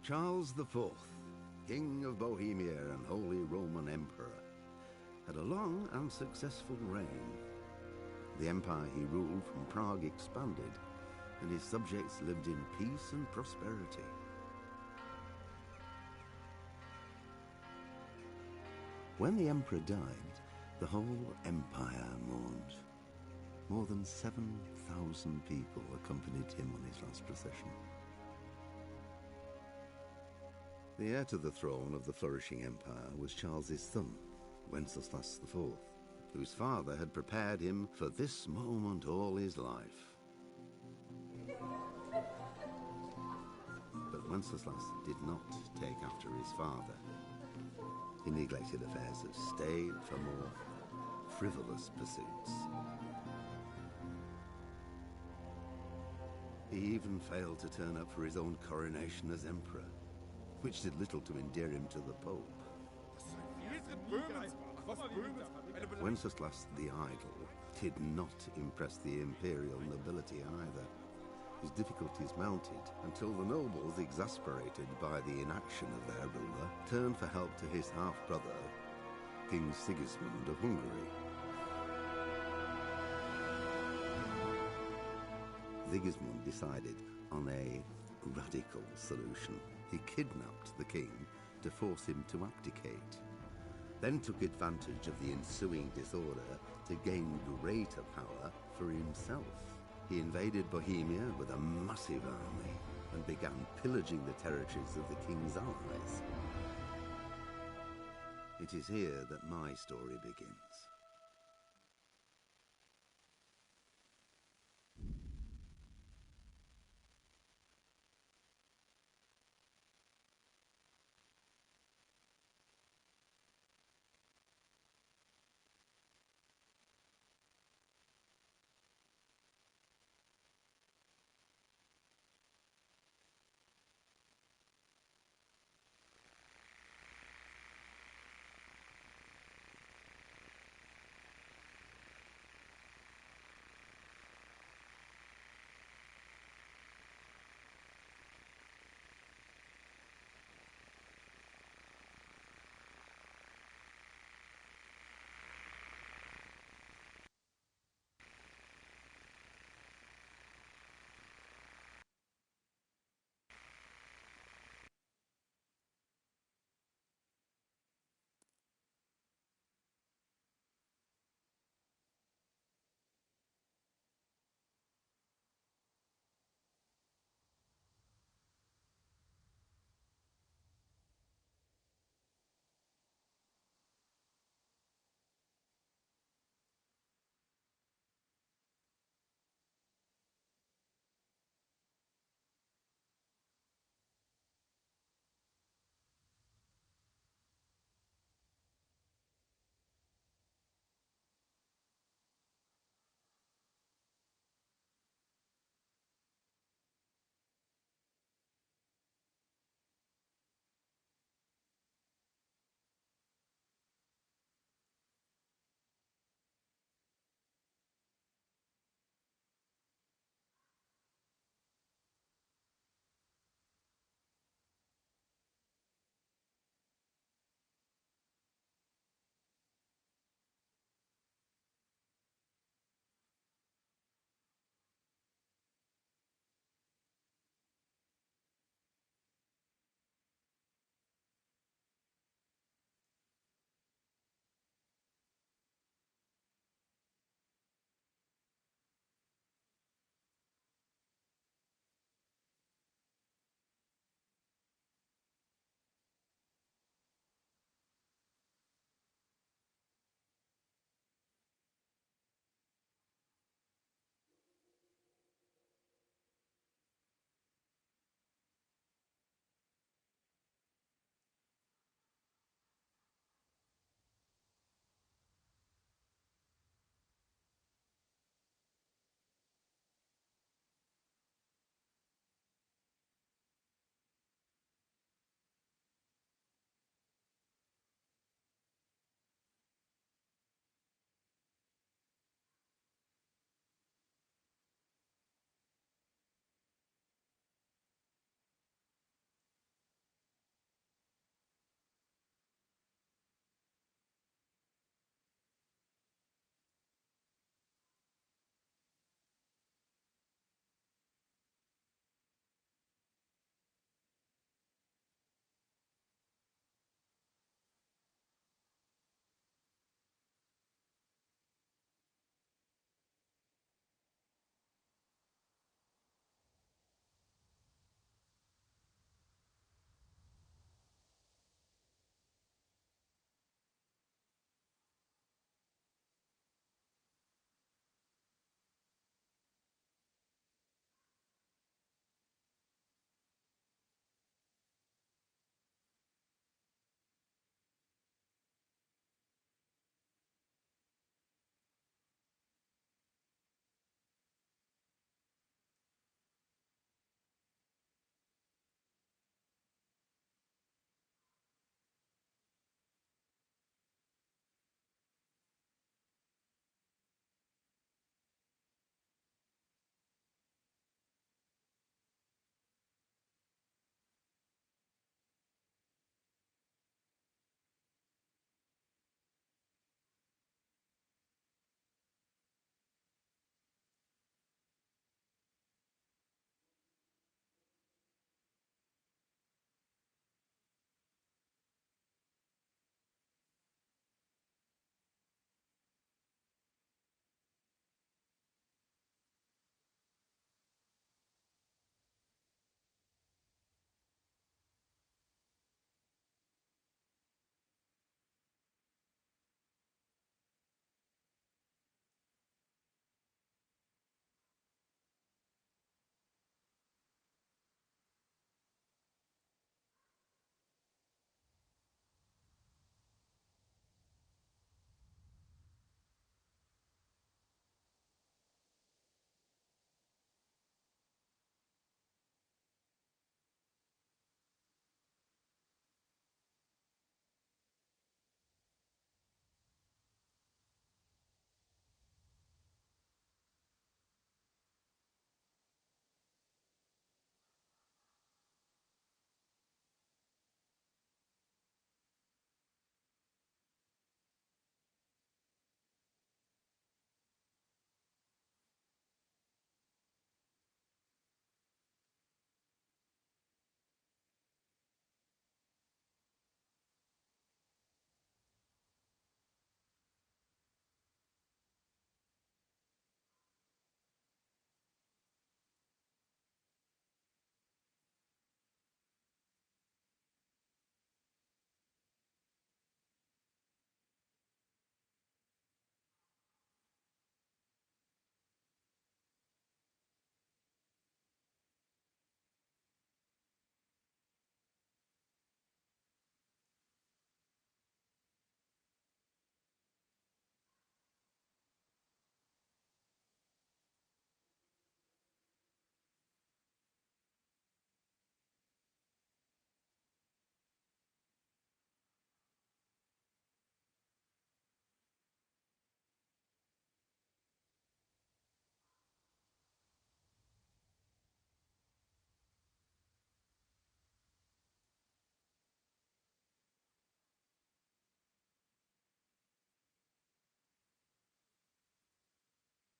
Charles IV, King of Bohemia and Holy Roman Emperor, had a long and successful reign. The empire he ruled from Prague expanded, and his subjects lived in peace and prosperity. When the emperor died, the whole empire mourned. More than 7,000 people accompanied him on his last procession. The heir to the throne of the flourishing empire was Charles's son, Wenceslas IV, whose father had prepared him for this moment all his life. But Wenceslas did not take after his father. He neglected affairs of state for more frivolous pursuits. He even failed to turn up for his own coronation as emperor, which did little to endear him to the Pope. Wenceslas the Idle did not impress the imperial nobility either. His difficulties mounted until the nobles, exasperated by the inaction of their ruler, turned for help to his half-brother, King Sigismund of Hungary. Sigismund decided on a radical solution. He kidnapped the king to force him to abdicate, then took advantage of the ensuing disorder to gain greater power for himself. He invaded Bohemia with a massive army and began pillaging the territories of the king's allies. It is here that my story begins.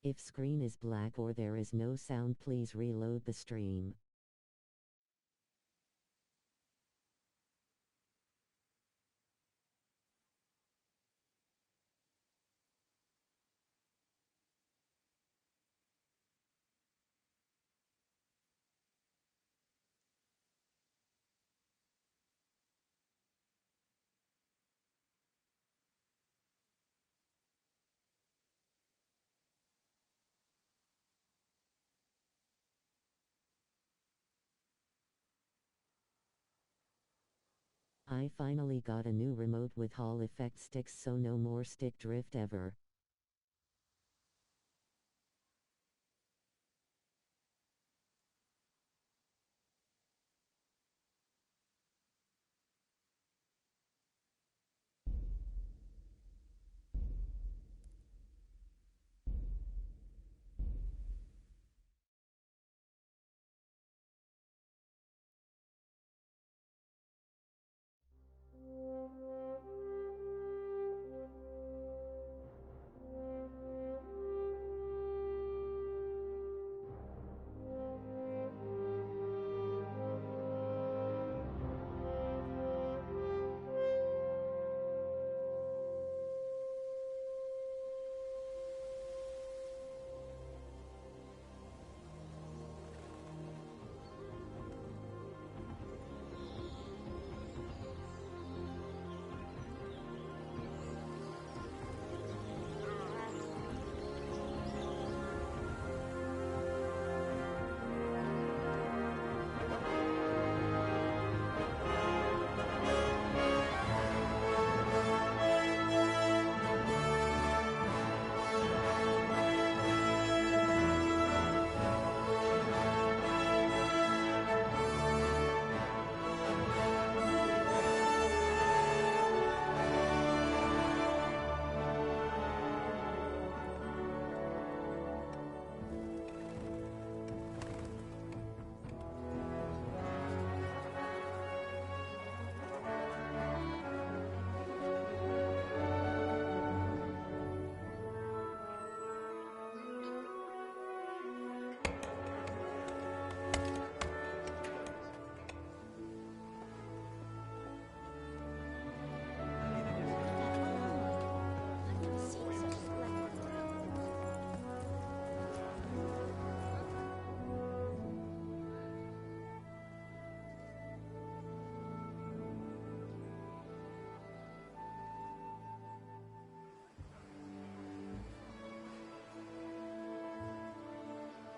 If screen is black or there is no sound, please reload the stream. I finally got a new remote with Hall effect sticks, so no more stick drift ever.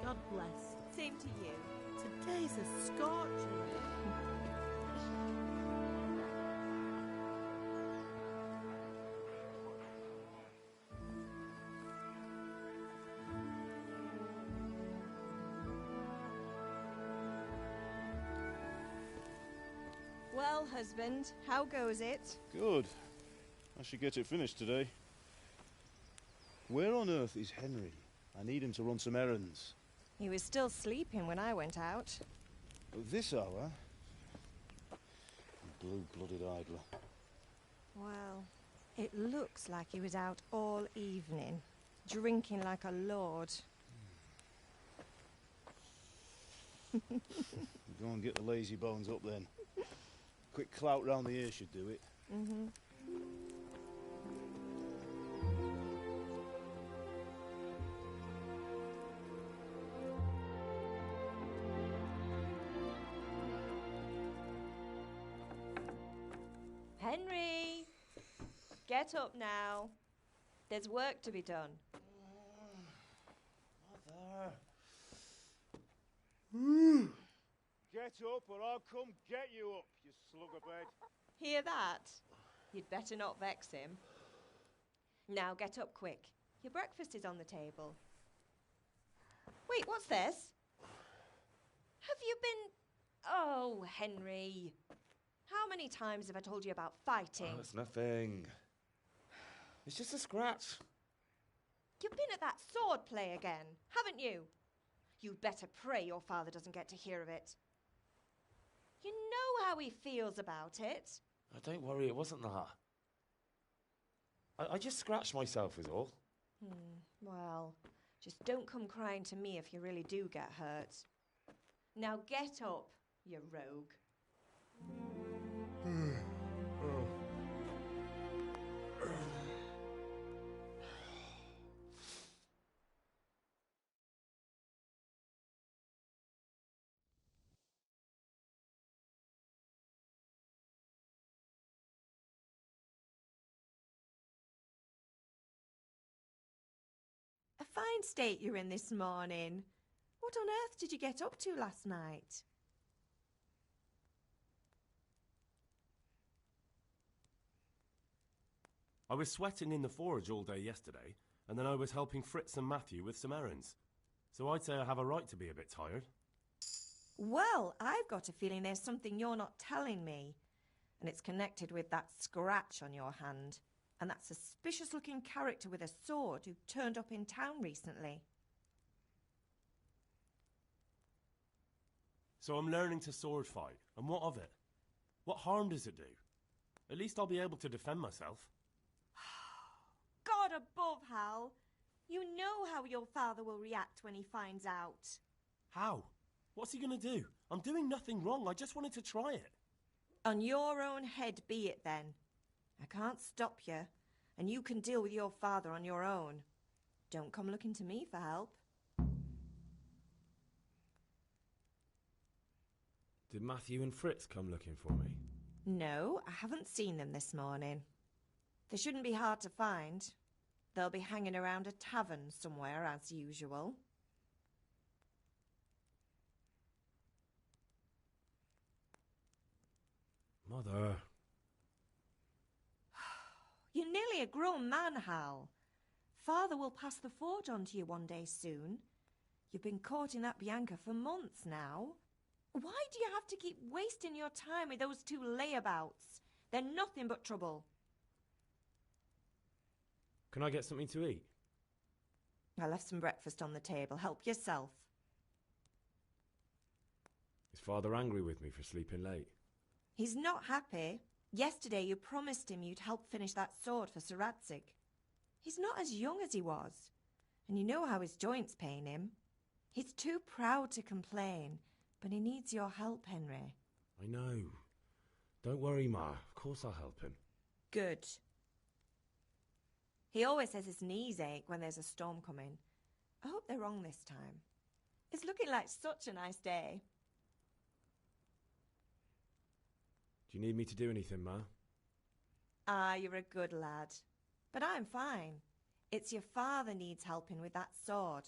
God bless. Same to you. Today's a scorcher. Well, husband, how goes it? Good. I should get it finished today. Where on earth is Henry? I need him to run some errands. He was still sleeping when I went out. At this hour? Blue-blooded idler. Well, it looks like he was out all evening, drinking like a lord. Go and get the lazy bones up then. Quick clout round the ear should do it. Mm-hmm. Henry! Get up now. There's work to be done. Mother. Get up or I'll come get you up, you slugabed. Hear that? You'd better not vex him. Now get up quick. Your breakfast is on the table. Wait, what's this? Have you been... Oh, Henry. How many times have I told you about fighting? Oh, it's nothing. It's just a scratch. You've been at that sword play again, haven't you? You'd better pray your father doesn't get to hear of it. You know how he feels about it. Oh, don't worry, it wasn't that. I just scratched myself is all. Well, Just don't come crying to me if you really do get hurt. Now get up, you rogue. A fine state you're in this morning. What on earth did you get up to last night? I was sweating in the forge all day yesterday, and then I was helping Fritz and Matthew with some errands. So I'd say I have a right to be a bit tired. Well, I've got a feeling there's something you're not telling me. And it's connected with that scratch on your hand. And that suspicious-looking character with a sword who turned up in town recently. So I'm learning to sword fight, and what of it? What harm does it do? At least I'll be able to defend myself. God above, Hal. You know how your father will react when he finds out. How? What's he going to do? I'm doing nothing wrong. I just wanted to try it. On your own head be it then. I can't stop you, and you can deal with your father on your own. Don't come looking to me for help. Did Matthew and Fritz come looking for me? No, I haven't seen them this morning. They shouldn't be hard to find. They'll be hanging around a tavern somewhere as usual. Mother. You're nearly a grown man, Hal. Father will pass the forge on to you one day soon. You've been courting that Bianca for months now. Why do you have to keep wasting your time with those two layabouts? They're nothing but trouble. Can I get something to eat? I left some breakfast on the table. Help yourself. Is Father angry with me for sleeping late? He's not happy. Yesterday you promised him you'd help finish that sword for Sir Radzig. He's not as young as he was, and you know how his joints pain him. He's too proud to complain, but he needs your help, Henry. I know. Don't worry, Ma. Of course I'll help him. Good. He always says his knees ache when there's a storm coming. I hope they're wrong this time. It's looking like such a nice day. Do you need me to do anything, Ma? Ah, you're a good lad. But I'm fine. It's your father needs helping with that sword.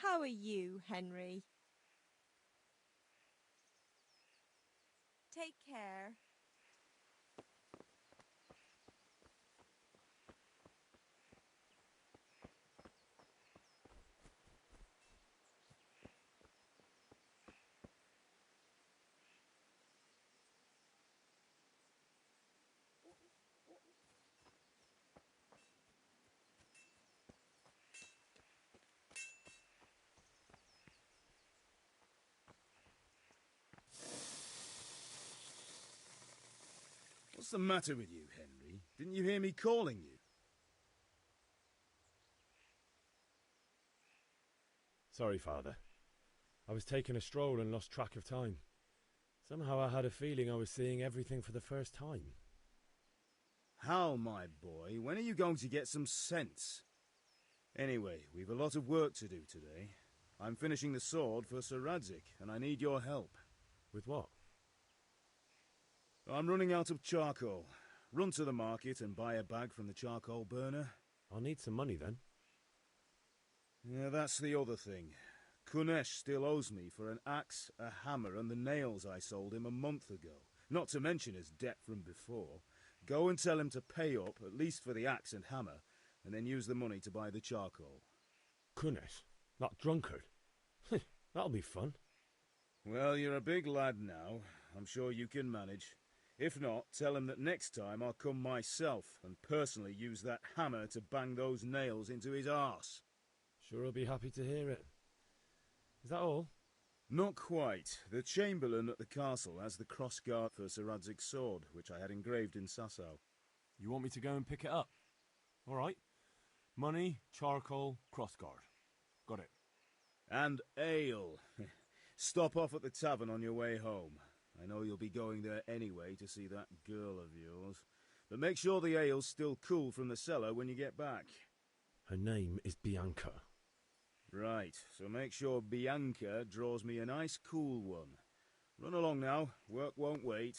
How are you, Henry? Take care. What's the matter with you, Henry? Didn't you hear me calling you? Sorry, Father. I was taking a stroll and lost track of time. Somehow I had a feeling I was seeing everything for the first time. Hal, my boy, when are you going to get some sense? Anyway, we've a lot of work to do today. I'm finishing the sword for Sir Radzig, and I need your help. With what? I'm running out of charcoal. Run to the market and buy a bag from the charcoal burner. I'll need some money then. Yeah, that's the other thing. Kunesh still owes me for an axe, a hammer, and the nails I sold him a month ago. Not to mention his debt from before. Go and tell him to pay up, at least for the axe and hammer, and then use the money to buy the charcoal. Kunesh? That drunkard? That'll be fun. Well, you're a big lad now. I'm sure you can manage. If not, tell him that next time I'll come myself and personally use that hammer to bang those nails into his arse. Sure, I'll be happy to hear it. Is that all? Not quite. The Chamberlain at the castle has the crossguard for Sir Radzig's sword, which I had engraved in Sasau. You want me to go and pick it up? All right. Money, charcoal, crossguard. Got it. And ale. Stop off at the tavern on your way home. I know you'll be going there anyway to see that girl of yours. But make sure the ale's still cool from the cellar when you get back. Her name is Bianca. Right, so make sure Bianca draws me a nice cool one. Run along now, work won't wait.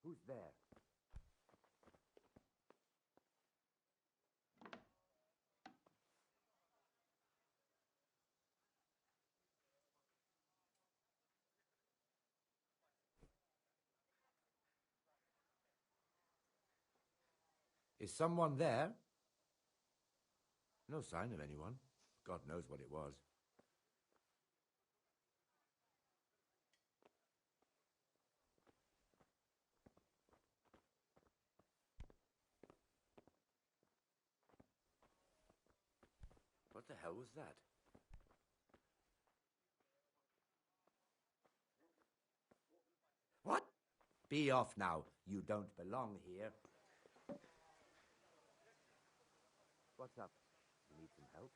Who's there? Is someone there? No sign of anyone. God knows what it was. What the hell was that? What? Be off now. You don't belong here. What's up? You need some help?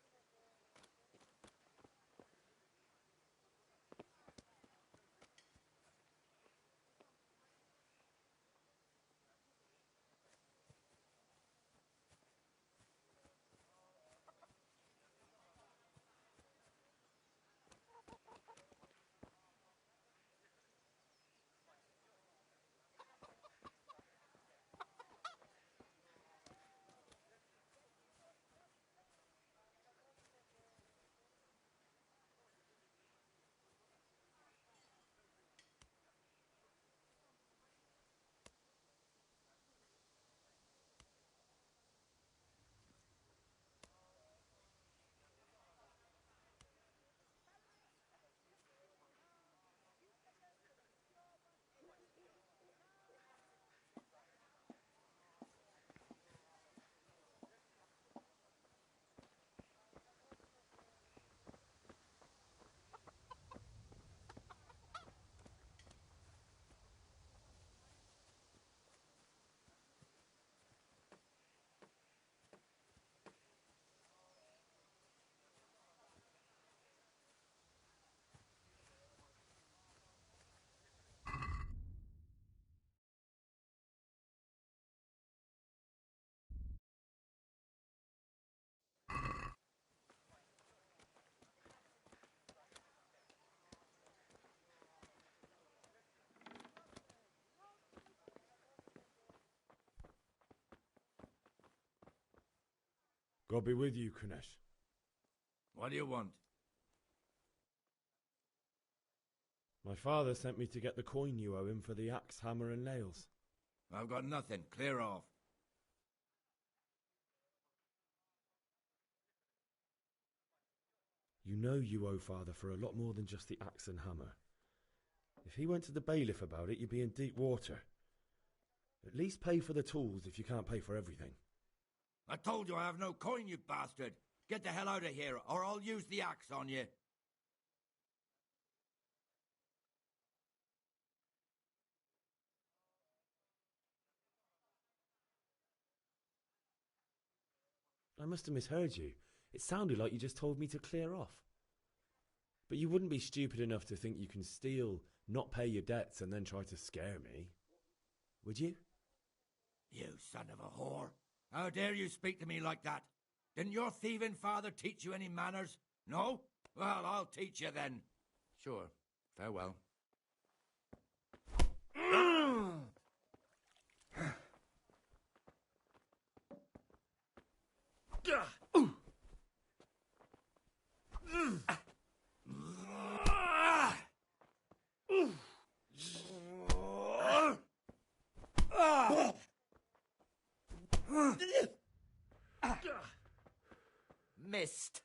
God be with you, Kunesh. What do you want? My father sent me to get the coin you owe him for the axe, hammer and nails. I've got nothing. Clear off. You know you owe father for a lot more than just the axe and hammer. If he went to the bailiff about it, you'd be in deep water. At least pay for the tools if you can't pay for everything. I told you I have no coin, you bastard. Get the hell out of here, or I'll use the axe on you. I must have misheard you. It sounded like you just told me to clear off. But you wouldn't be stupid enough to think you can steal, not pay your debts, and then try to scare me. Would you? You son of a whore. How dare you speak to me like that? Didn't your thieving father teach you any manners? No? Well, I'll teach you then. Sure. Farewell. Missed.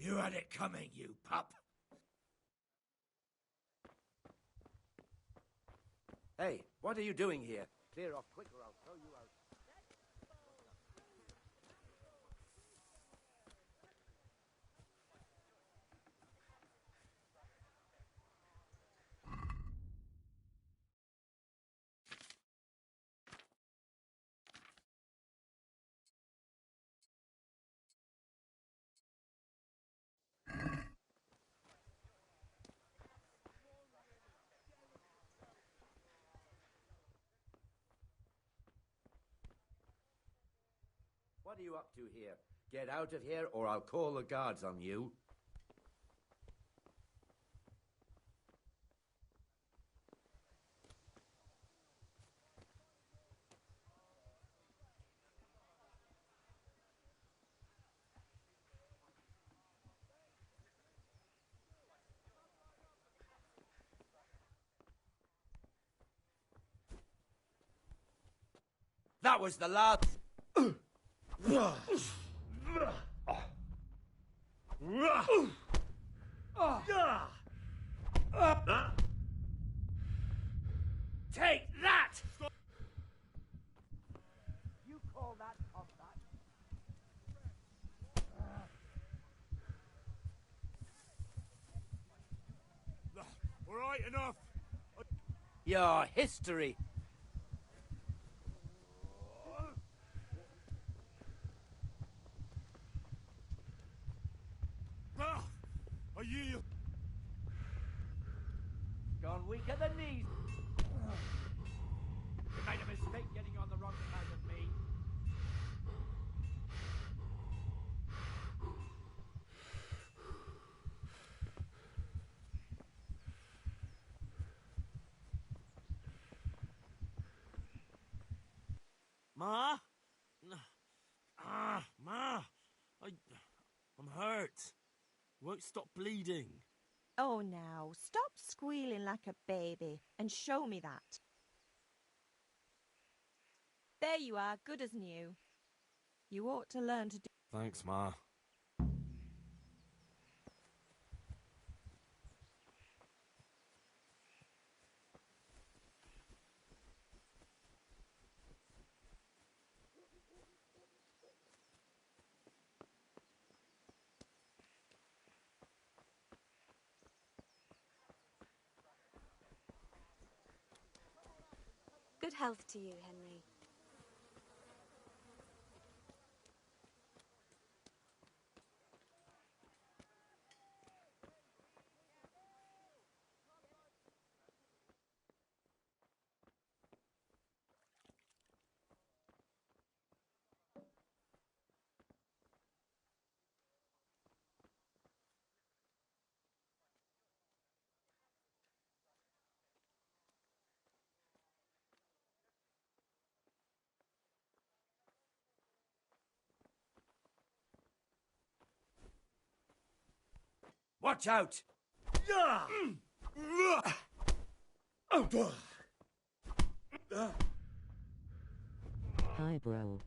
You had it coming, you pup. Hey, what are you doing here? Clear off quick or I'll throw you out. What are you up to here? Get out of here or I'll call the guards on you. That was the last... Take that! You call that combat? All right, enough. Your history. Are you? Gone weak at the knees. You made a mistake getting on the wrong side of me. Ma? Ma! I'm hurt. Won't stop bleeding. Oh, now, stop squealing like a baby and show me that. There you are, good as new. You ought to learn to do... Thanks, Ma. Good health to you, Henry. Watch out! Hi, bro.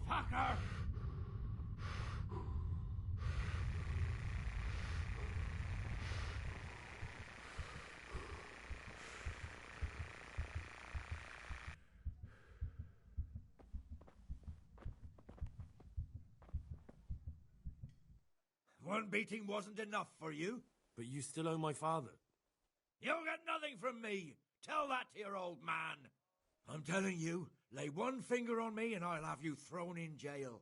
Fucker! One beating wasn't enough for you? But you still owe my father. You'll get nothing from me. Tell that to your old man. I'm telling you, lay one finger on me and I'll have you thrown in jail.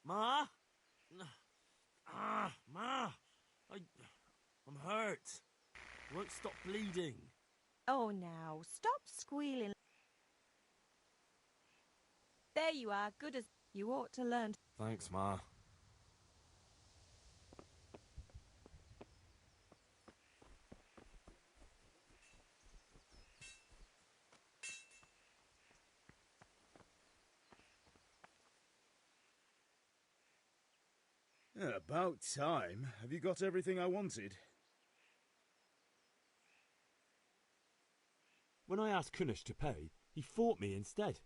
Ma? Ma! I'm hurt. Won't stop bleeding. Oh, now, stop squealing. There you are, good as... You ought to learn. Thanks, Ma. About time. Have you got everything I wanted? When I asked Kunish to pay, he fought me instead.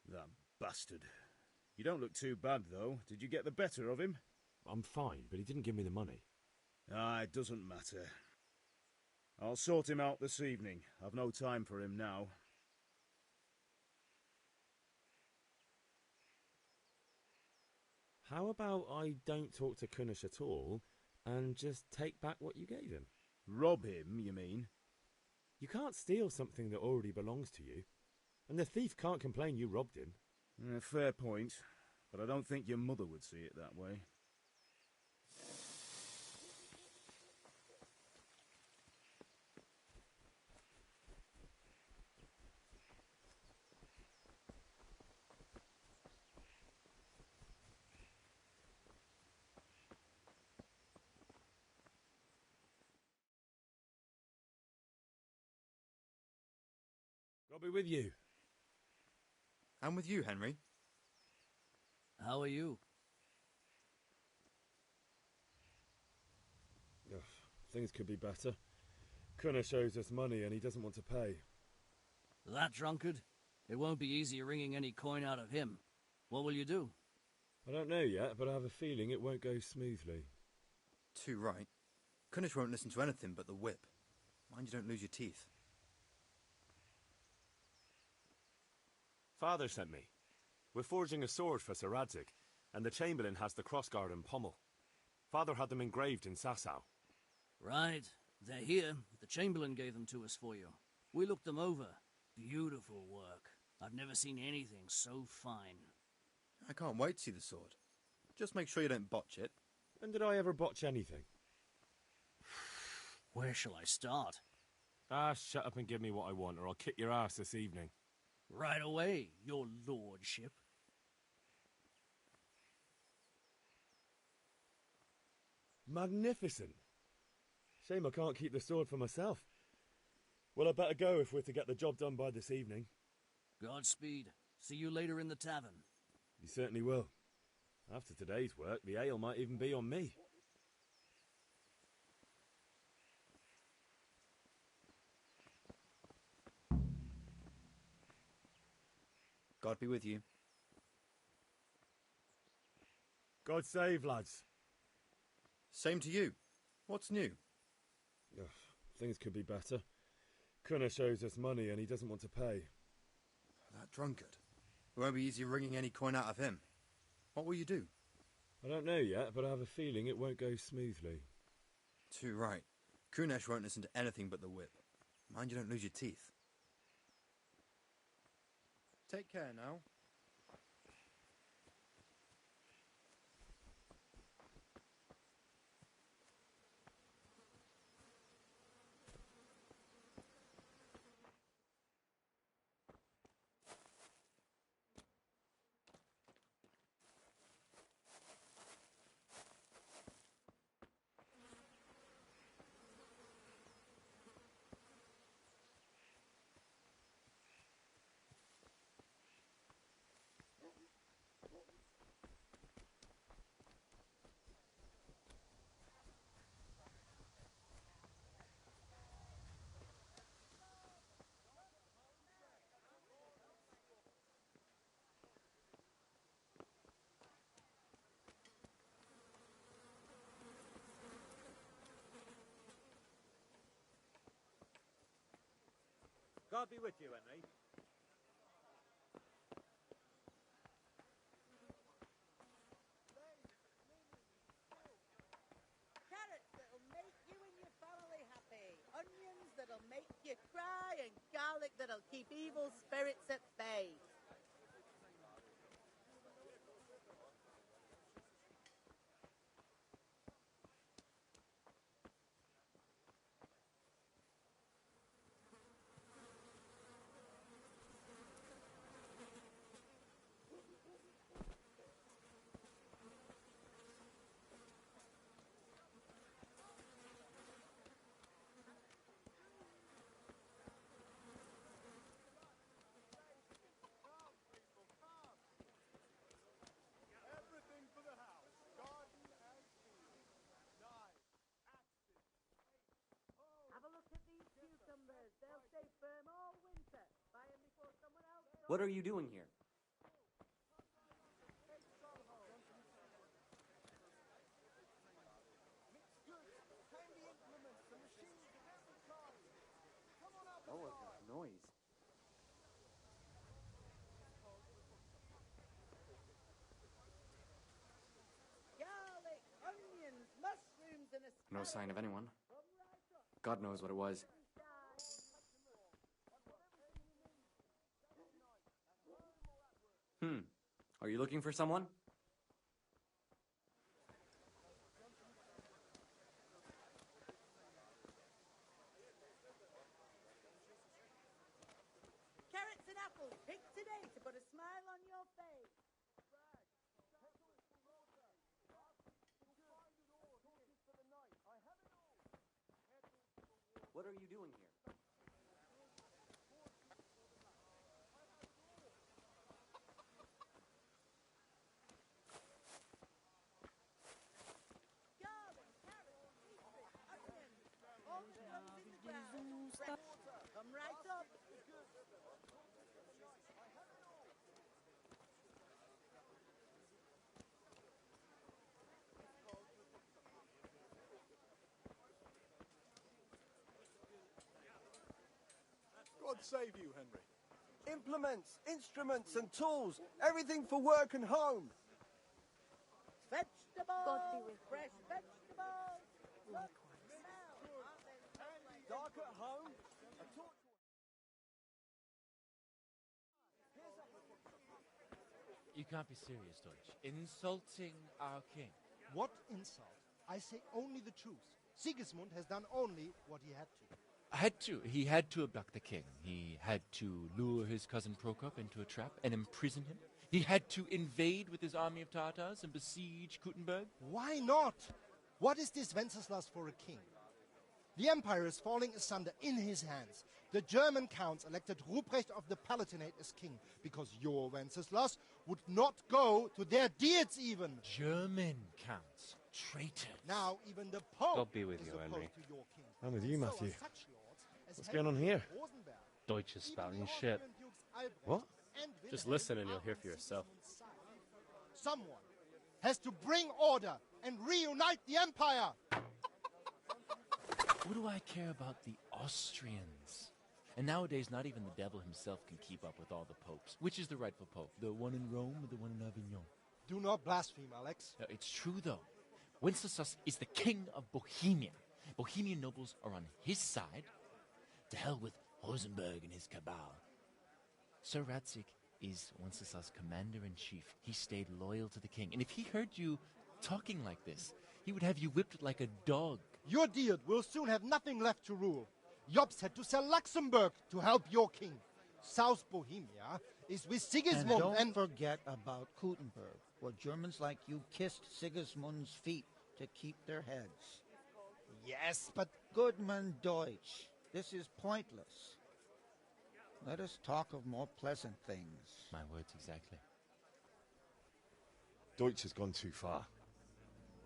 That bastard. You don't look too bad, though. Did you get the better of him? I'm fine, but he didn't give me the money. Ah, it doesn't matter. I'll sort him out this evening. I've no time for him now. How about I don't talk to Kunish at all, and just take back what you gave him? Rob him, you mean? You can't steal something that already belongs to you, and the thief can't complain you robbed him. Fair point, but I don't think your mother would see it that way. I'll be with you. I'm with you, Henry. How are you? Ugh, things could be better. Kunish owes us money and he doesn't want to pay. That drunkard? It won't be easy wringing any coin out of him. What will you do? I don't know yet, but I have a feeling it won't go smoothly. Too right. Kunish won't listen to anything but the whip. Mind you don't lose your teeth. Father sent me. We're forging a sword for Sir Radzig, and the Chamberlain has the crossguard and pommel. Father had them engraved in Sasau. Right. They're here. The Chamberlain gave them to us for you. We looked them over. Beautiful work. I've never seen anything so fine. I can't wait to see the sword. Just make sure you don't botch it. When did I ever botch anything? Where shall I start? Ah, shut up and give me what I want, or I'll kick your ass this evening. Right away, your lordship. Magnificent. Shame I can't keep the sword for myself. Well, I better go if we're to get the job done by this evening. Godspeed. See you later in the tavern. You certainly will. After today's work, the ale might even be on me. God be with you. God save, lads. Same to you. What's new? Ugh, things could be better. Kunish owes us money and he doesn't want to pay. That drunkard. It won't be easy wringing any coin out of him. What will you do? I don't know yet, but I have a feeling it won't go smoothly. Too right. Kunish won't listen to anything but the whip. Mind you don't lose your teeth. Take care now. God be with you, Henry. Carrots that'll make you and your family happy. Onions that'll make you cry, and garlic that'll keep evil spirits at bay. What are you doing here? What was that noise? Garlic, onions, mushrooms, and No sign of anyone. God knows what it was. Are you looking for someone? carrots and apples picked today to put a smile on your face. What are you doing here? Garlic, carrots, beetroot, onions, all that grows in the ground. Fresh. Come right up. God save you, Henry. Implements, instruments and tools, everything for work and home. Vegetables, God be with you. fresh vegetables. Look, Dark at home, a torch. You can't be serious, Deutsch. Insulting our king. What insult? I say only the truth. Sigismund has done only what he had to. He had to abduct the king. He had to lure his cousin Prokop into a trap and imprison him. He had to invade with his army of Tartars and besiege Kuttenberg. Why not? What is this Wenceslas for a king? The empire is falling asunder in his hands. The German counts elected Ruprecht of the Palatinate as king because your Wenceslas would not go to their deeds even. German counts. Traitors. Now even the Pope God be with is you, opposed Henry. to your king. I'm with you, So are Matthew. such lords as What's going on here? Rosenberg. Deutsch is Even spouting the shit. Austrian Dukes Albrecht What? and Just Wilhelm listen and you'll are hear on for yourself. Sigismund's side. Someone has to bring order and reunite the empire. What do I care about the Austrians? And nowadays, not even the devil himself can keep up with all the popes. Which is the rightful pope? The one in Rome or the one in Avignon? Do not blaspheme, Alex. It's true, though. Wenceslas is the king of Bohemia. Bohemian nobles are on his side. To hell with Rosenberg and his cabal. Sir Ratzik is Wenceslas' commander-in-chief. He stayed loyal to the king. And if he heard you talking like this, he would have you whipped like a dog. Your Diet will soon have nothing left to rule. Jobst had to sell Luxembourg to help your king. South Bohemia is with Sigismund and don't forget about Kuttenberg, where Germans like you kissed Sigismund's feet to keep their heads. Yes, but... Goodman Deutsch, this is pointless. Let us talk of more pleasant things. My words exactly. Deutsch has gone too far.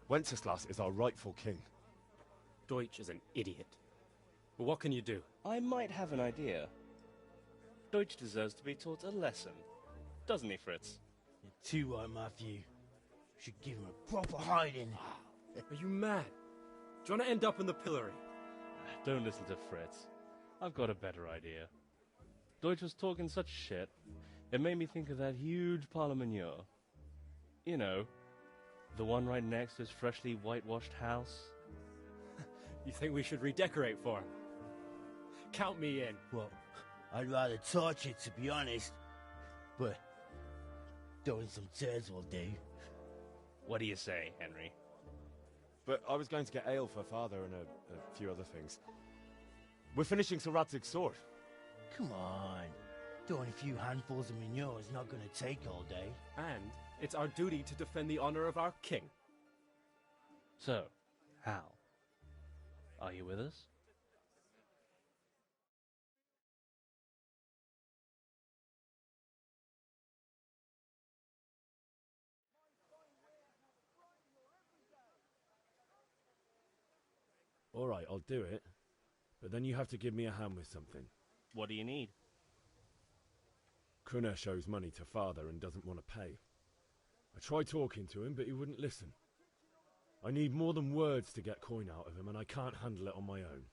Wenceslas is our rightful king. Deutsch is an idiot. But what can you do? I might have an idea. Deutsch deserves to be taught a lesson. Doesn't he, Fritz? You're too right, Matthew. Should give him a proper hiding. Are you mad? Do you want to end up in the pillory? Don't listen to Fritz. I've got a better idea. Deutsch was talking such shit, it made me think of that huge parliament. You know, the one right next to his freshly whitewashed house. You think we should redecorate for him? Count me in. Well, I'd rather torch it, to be honest. But throwing some tears will do. What do you say, Henry? But I was going to get ale for father and a few other things. We're finishing Sir Radzig's sword. Come on. Throwing a few handfuls of manure is not going to take all day. And it's our duty to defend the honor of our king. So, Hal, are you with us? All right, I'll do it. But then you have to give me a hand with something. What do you need? Kunesh owes money to father and doesn't want to pay. I tried talking to him, but he wouldn't listen. I need more than words to get coin out of him, and I can't handle it on my own.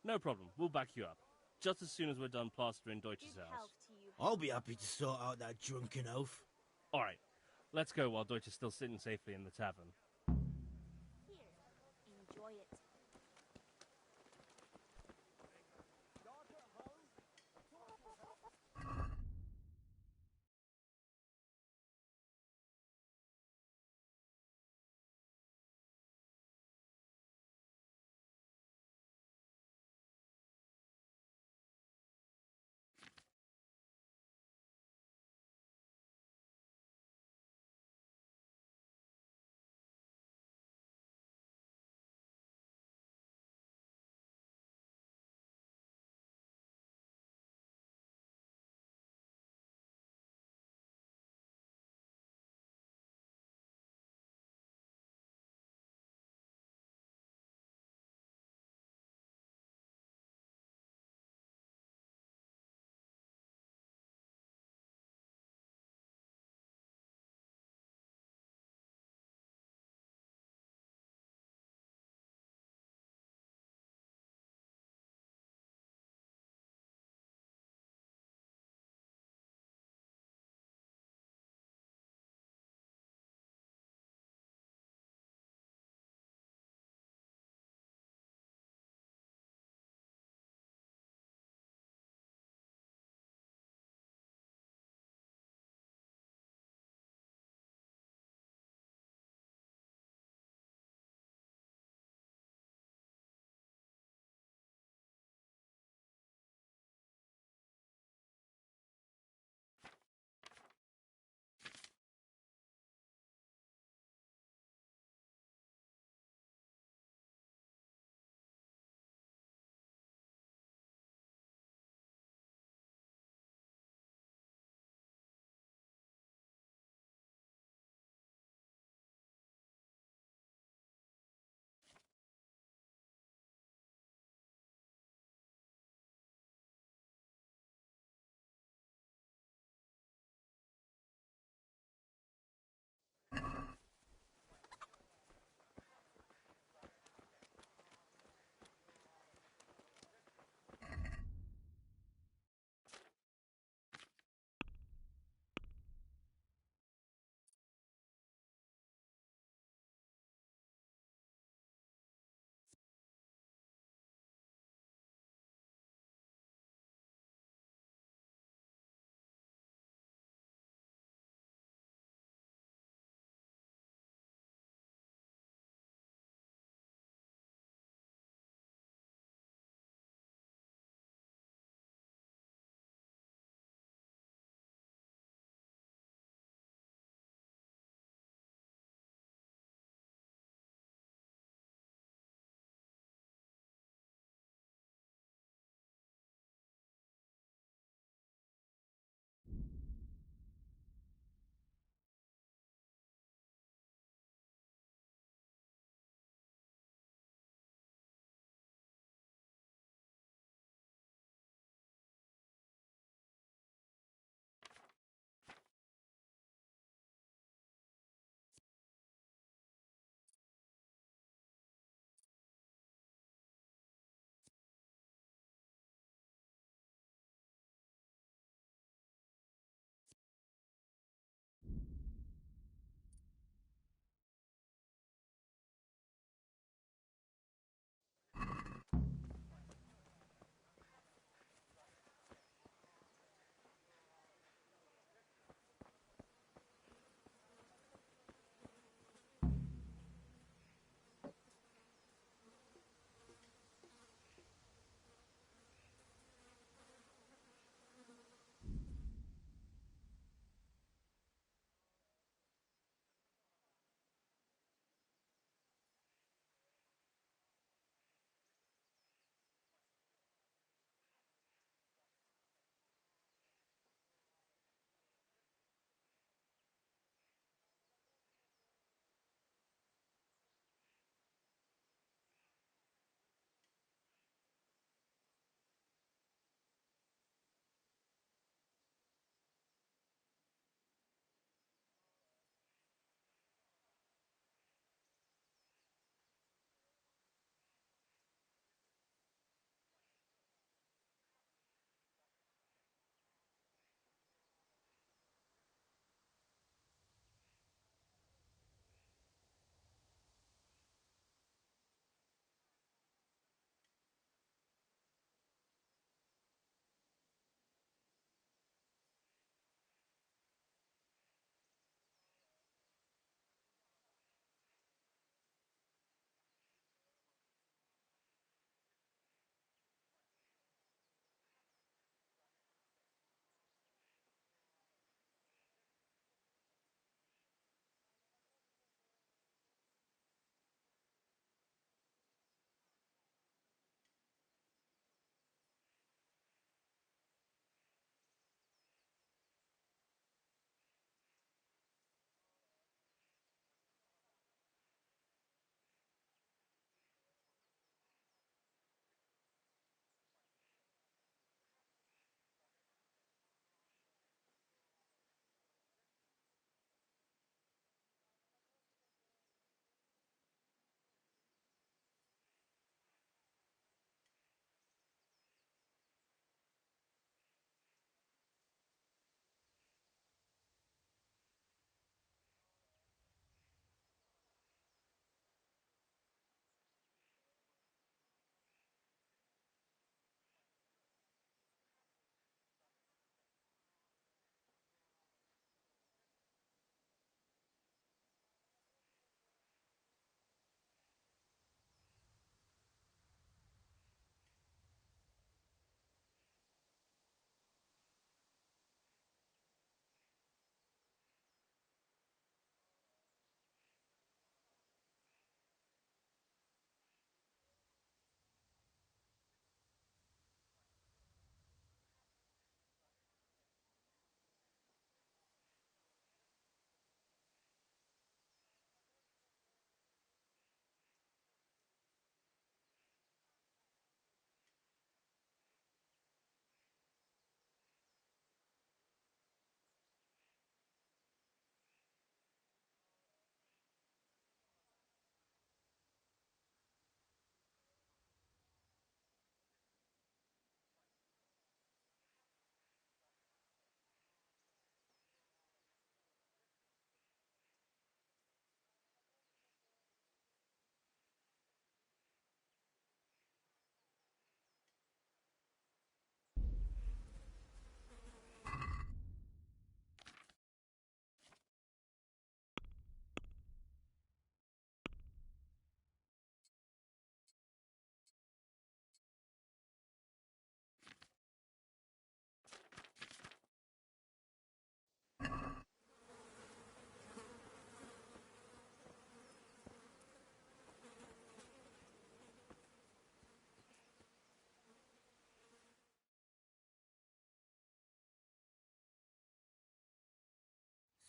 No problem, we'll back you up. Just as soon as we're done plastering Deutsch's house. I'll be happy to sort out that drunken oaf. Alright, let's go while Deutsch is still sitting safely in the tavern. Enjoy it.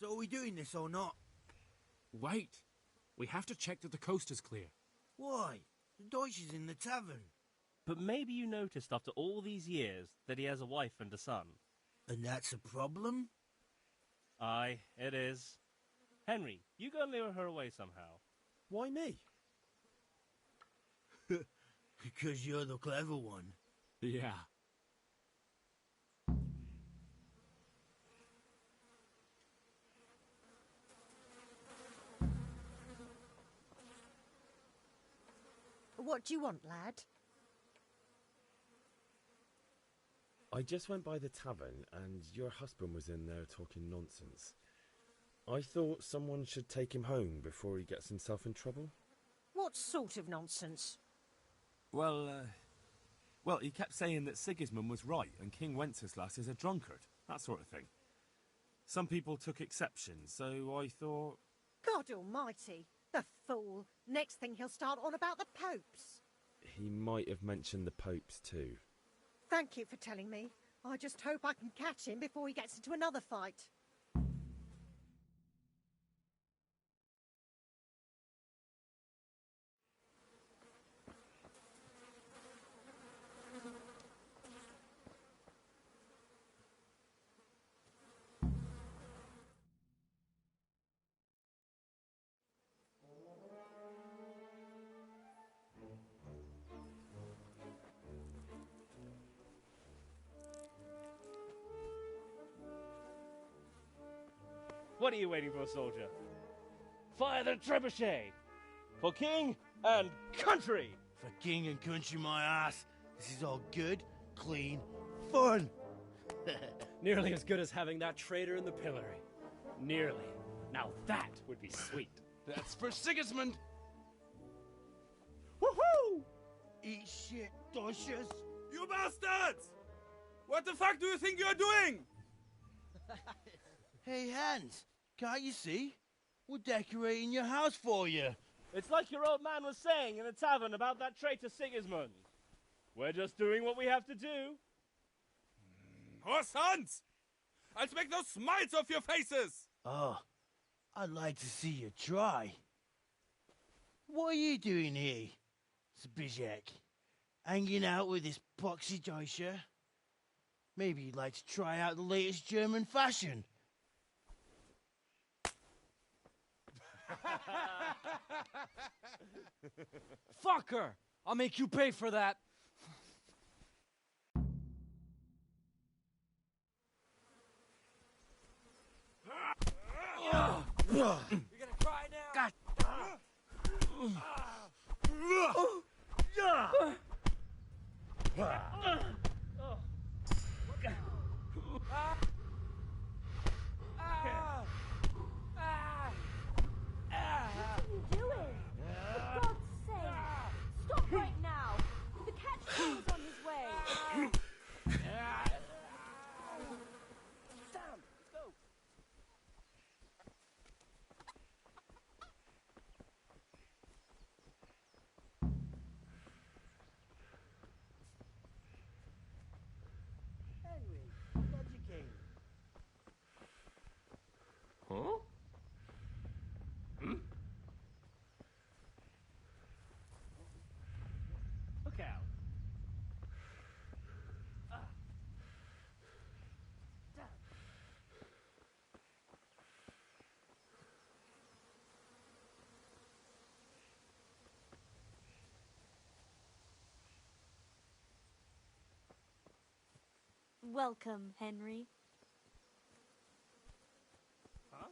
So are we doing this or not? Wait. We have to check that the coast is clear. Why? The Deutsch is in the tavern. But maybe you noticed after all these years that he has a wife and a son. And that's a problem? Aye, it is. Henry, you go and lure her away somehow. Why me? Because you're the clever one. Yeah. What do you want, lad? I just went by the tavern and your husband was in there talking nonsense. I thought someone should take him home before he gets himself in trouble. What sort of nonsense? Well, he kept saying that Sigismund was right and King Wenceslas is a drunkard, that sort of thing. Some people took exception, so I thought... God almighty, the fool. Next thing he'll start on about the popes. He might have mentioned the popes too. Thank you for telling me. I just hope I can catch him before he gets into another fight. What are you waiting for, soldier? Fire the trebuchet! For king and country! For king and country, my ass. This is all good, clean, fun. Nearly as good as having that traitor in the pillory. Nearly. Now that would be sweet. That's for Sigismund! Woohoo! Eat shit, Deutsches. You bastards! What the fuck do you think you're doing? Hey, Hans, can't you see? We're decorating your house for you. It's like your old man was saying in the tavern about that traitor Sigismund. We're just doing what we have to do. Oh, sons! I'll make those smiles off your faces! Oh, I'd like to see you try. What are you doing here, Zbigniew? Hanging out with this poxy Deutscher? Maybe you'd like to try out the latest German fashion. Fuck her! I'll make you pay for that. You're gonna cry now? What are you doing? For God's sake! Stop right now! The catch is on his way! Sam, let's go! Henry, glad you came. Huh? Hmm? Look out. Damn. Welcome, Henry. Huh?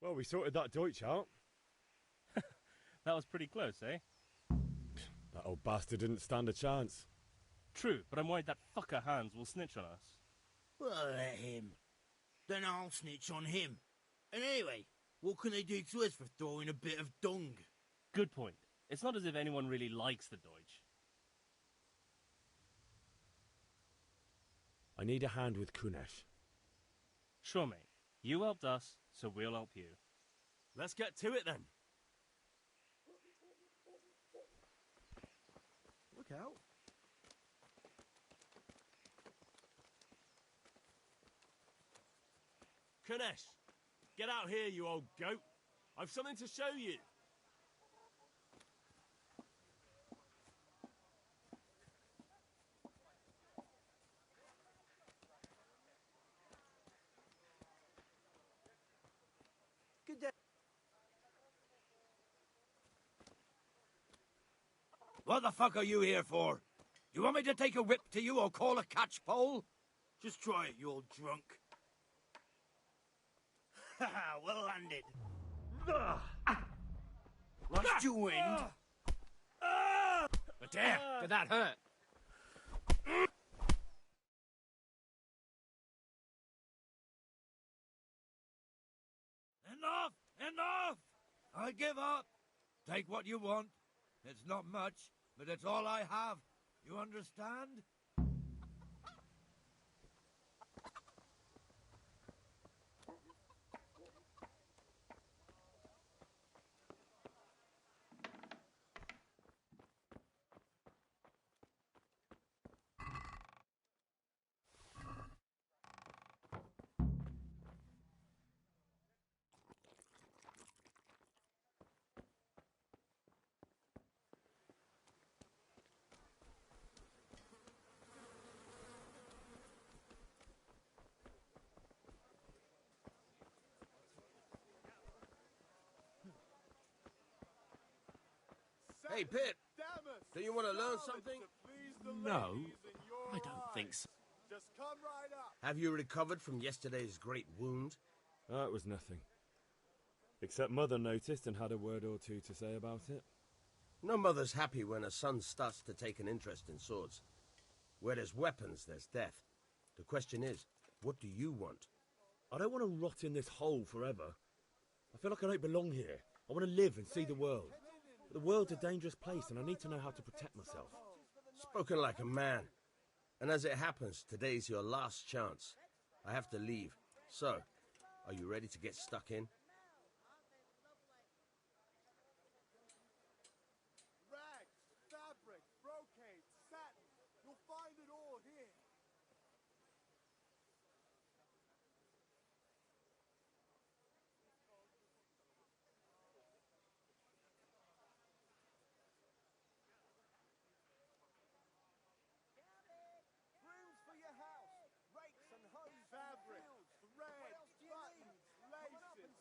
Well, we sorted that Deutsch out. That was pretty close, eh? That old bastard didn't stand a chance. True, but I'm worried that fucker Hans will snitch on us. Well, let him. Then I'll snitch on him. And anyway, what can they do to us for throwing a bit of dung? Good point. It's not as if anyone really likes the Deutsch. I need a hand with Kunesh. Sure, mate. You helped us, so we'll help you. Let's get to it then. Look out. Kunesh, get out here, you old goat. I've something to show you. Good day. What the fuck are you here for? You want me to take a whip to you or call a catchpole? Just try it, you old drunk. Haha, well landed. Lost your wind. But damn, did that hurt? Enough! Enough! I give up. Take what you want. It's not much, but it's all I have. You understand? Hey, Pip, do you want to learn something? No, I don't think so. Just come right up. Have you recovered from yesterday's great wound? It was nothing. Except Mother noticed and had a word or two to say about it. No mother's happy when a son starts to take an interest in swords. Where there's weapons, there's death. The question is, what do you want? I don't want to rot in this hole forever. I feel like I don't belong here. I want to live and see the world. But the world's a dangerous place and I need to know how to protect myself. Spoken like a man. And as it happens, today's your last chance. I have to leave. So, are you ready to get stuck in? Rags, fabric, brocade, satin. You'll find it all here. Brooms for your house, rakes and hoes, fabric, thread, buttons, laces,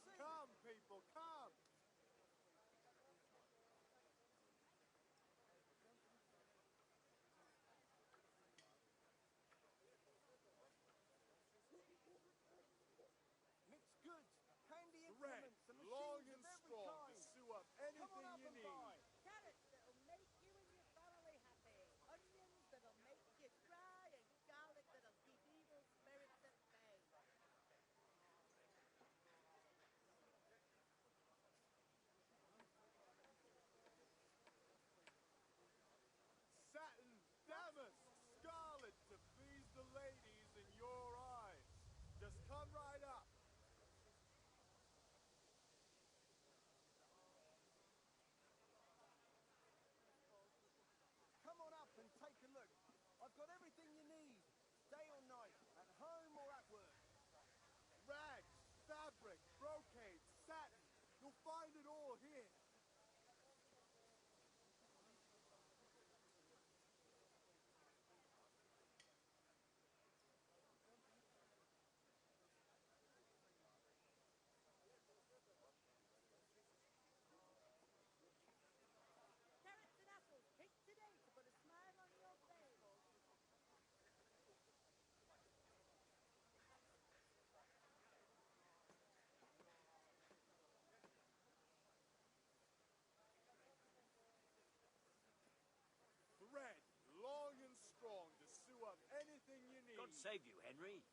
saved you, Henry.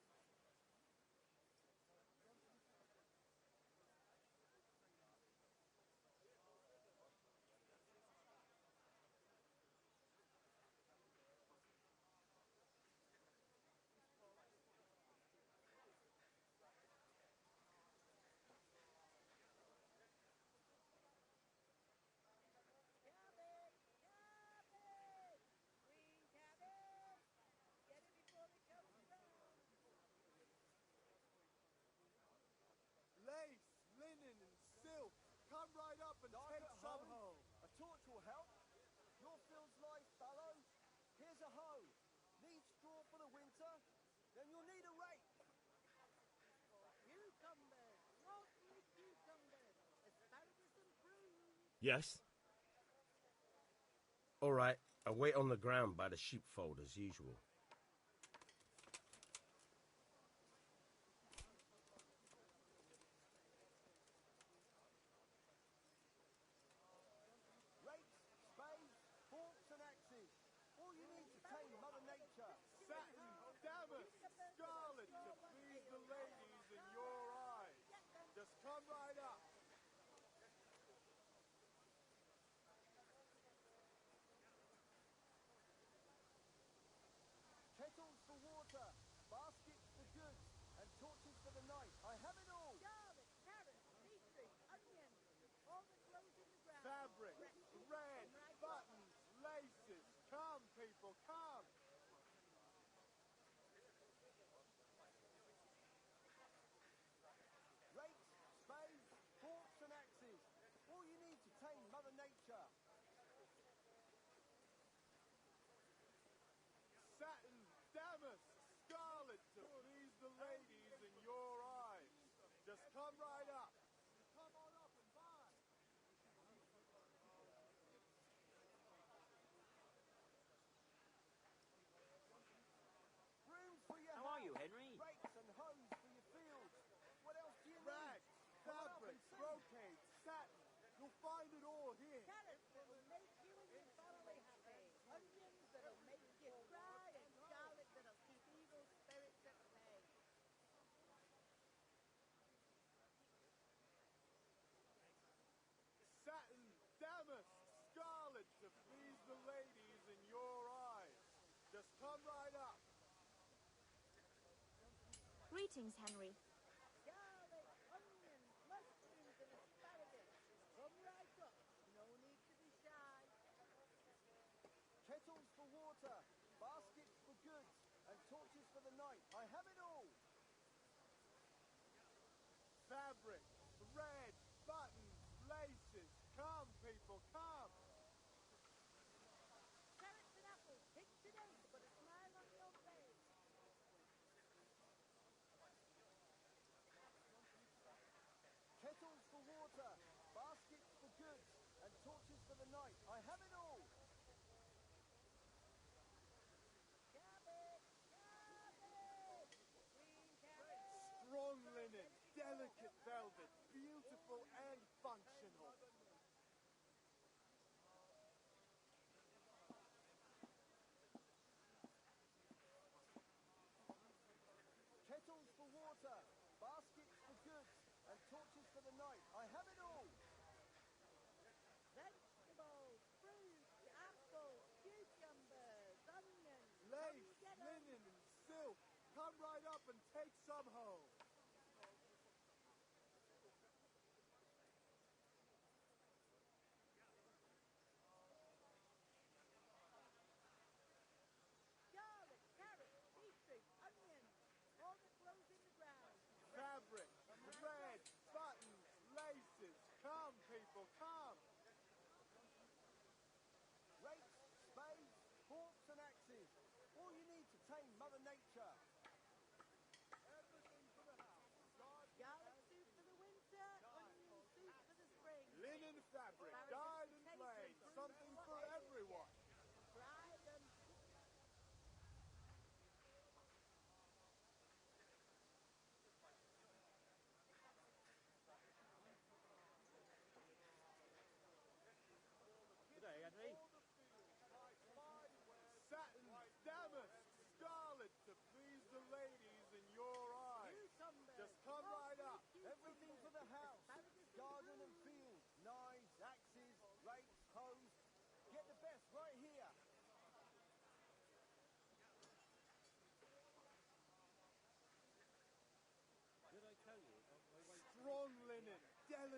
Lace, linen, and silk. Come right up and take some home. A torch will help. Your fields lie fallow. Here's a hoe. Need straw for the winter? Then you'll need a rake. Cucumbers, lovely cucumbers, asparagus and prunes. Yes? All right, I wait on the ground by the sheepfold as usual. Rakes, spades, forks and axes. All you need to tame Mother Nature. Satin, damask, scarlet to please the ladies in your eyes. Just come right up. Kettles for water, baskets for goods, and torches for the night. I have it all. Garlic, carrots, beetroot, onions, all that grows in the ground. Fabric, red, buttons, laces. Come, people, come. Rakes, spades, forks and axes. All you need to tame Mother Nature. Satin, damask, scarlet to please the ladies in your eyes. Just come right up. Come on up and buy. Brooms for your How are you, house, Henry? rakes and hoes for your fields. What else do you Rags, need? Come on up fabric, and see. brocade, satin. You'll find it all here. Carrots that will make you and your family happy. Onions that'll make you cry, and garlic that'll keep evil spirits at bay. Satin, damask, scarlet to please the ladies in your eyes. Just come right up. Greetings, Henry. Garlic, onions, mushrooms, and asparagus. Come right up. No need to be shy. Kettles for water, baskets for goods, and torches for the night. I have it all. Fabric, red, buttons, laces. Come, people, come. Carrots and apples picked today to put a smile on your face. Kettles for water, baskets for goods, and torches for the night. I have it all. Cabbage, cabbage, green cabbage. Strong linen, delicate velvet, beautiful and functional. Kettles for water, baskets for goods, and torches for the night. I have it all. Vegetables, fruit, apples, cucumbers, onions. Lace, Come get 'em. linen, and silk. Come right up and take some home. Garlic, carrots, beetroot, onions, all that grows in the ground. Fabric, red, buttons, laces. Come, people, come. Rakes, spades, forks and axes. All you need to tame Mother Nature. Everything for the house. Garlic soup for the winter, onion soup for the spring. Linen fabric, Asparagus, dyed and potatoes, plain. fruit, Something for whatever you everyone. get. Try them. G'day, Henry. Satin, damask, scarlet to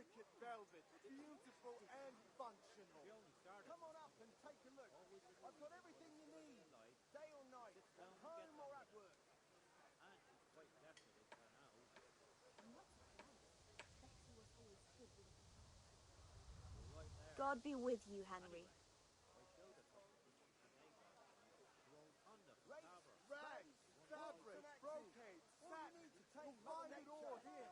delicate velvet, beautiful and functional. Come on up and take a look. I've got everything you need, day or night, at home or at work. God be with you, Henry. Rags, fabric, brocade, satin. You'll find it all here.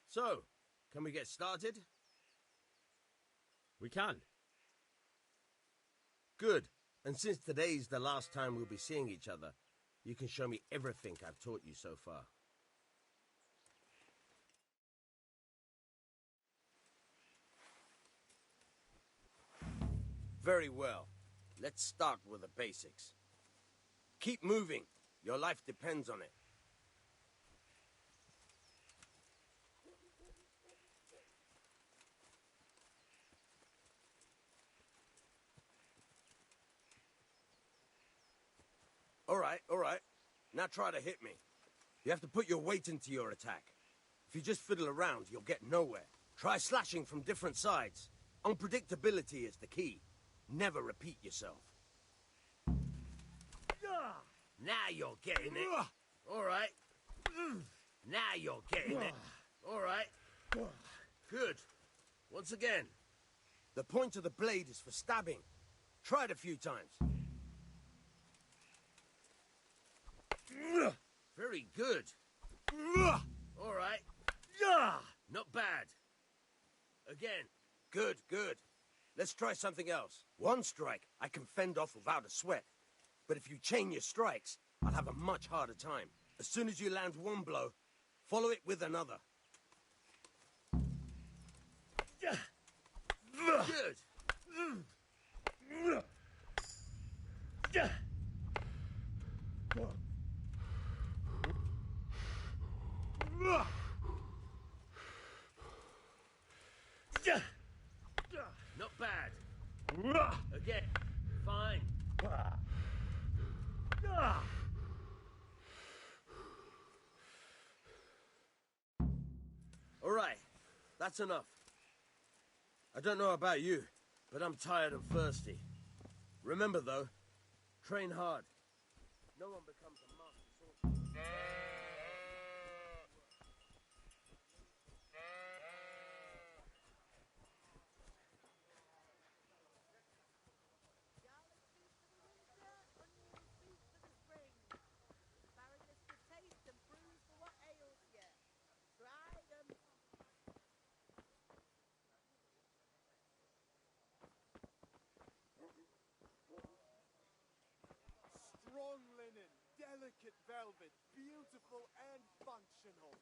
So, can we get started? We can. Good. And since today's the last time we'll be seeing each other, you can show me everything I've taught you so far. Very well. Let's start with the basics. Keep moving. Your life depends on it. All right. Now try to hit me. You have to put your weight into your attack. If you just fiddle around, you'll get nowhere. Try slashing from different sides. Unpredictability is the key. Never repeat yourself. Now you're getting it. All right. Now you're getting it. All right. Good. Once again. The point of the blade is for stabbing. Try it a few times. Very good. All right. Not bad. Again. Good. Let's try something else. One strike I can fend off without a sweat. But if you chain your strikes, I'll have a much harder time. As soon as you land one blow, follow it with another. Good. Not bad. Again. Fine. All right. That's enough. I don't know about you, but I'm tired and thirsty. Remember, though, train hard. No one becomes a master swordsman. Strong linen, delicate velvet, beautiful and functional.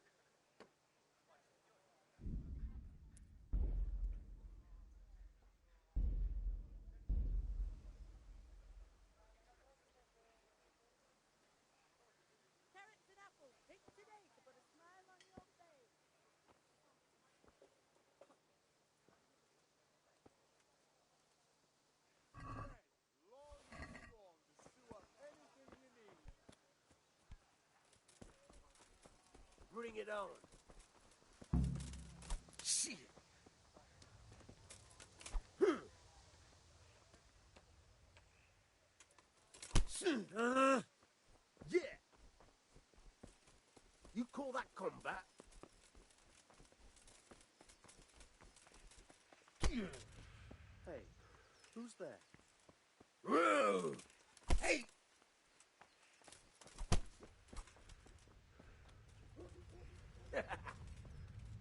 Carrots and apples picked today to put a smile on your face. Long and strong to sew up anything you need. Bring it on. Shit. Yeah. You call that combat? Hey, who's there? Whoa! Hey!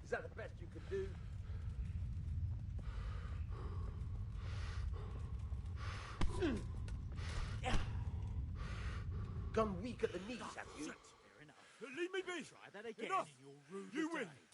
Is that the best you could do? Gone weak at the knees, have you? Fair enough. me be! Try that again Enough! and you'll rue You the win! day.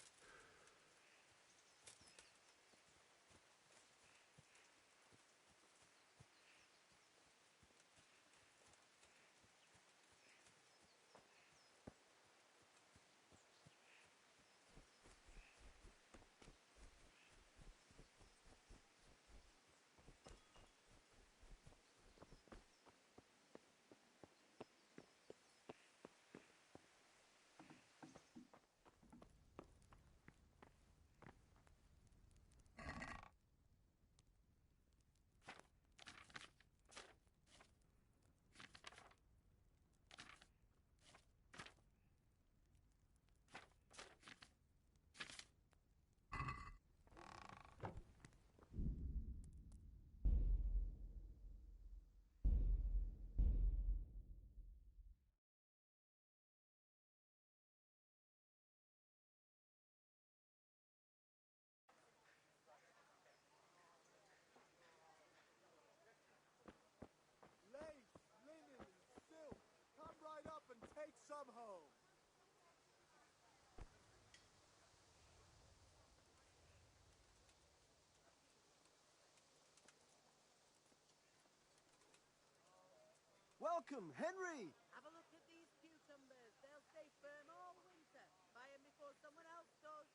Lace, linen, and silk. Come right up and take some home. Welcome, Henry! Have a look at these cucumbers. They'll stay firm all winter. Buy them before someone else does.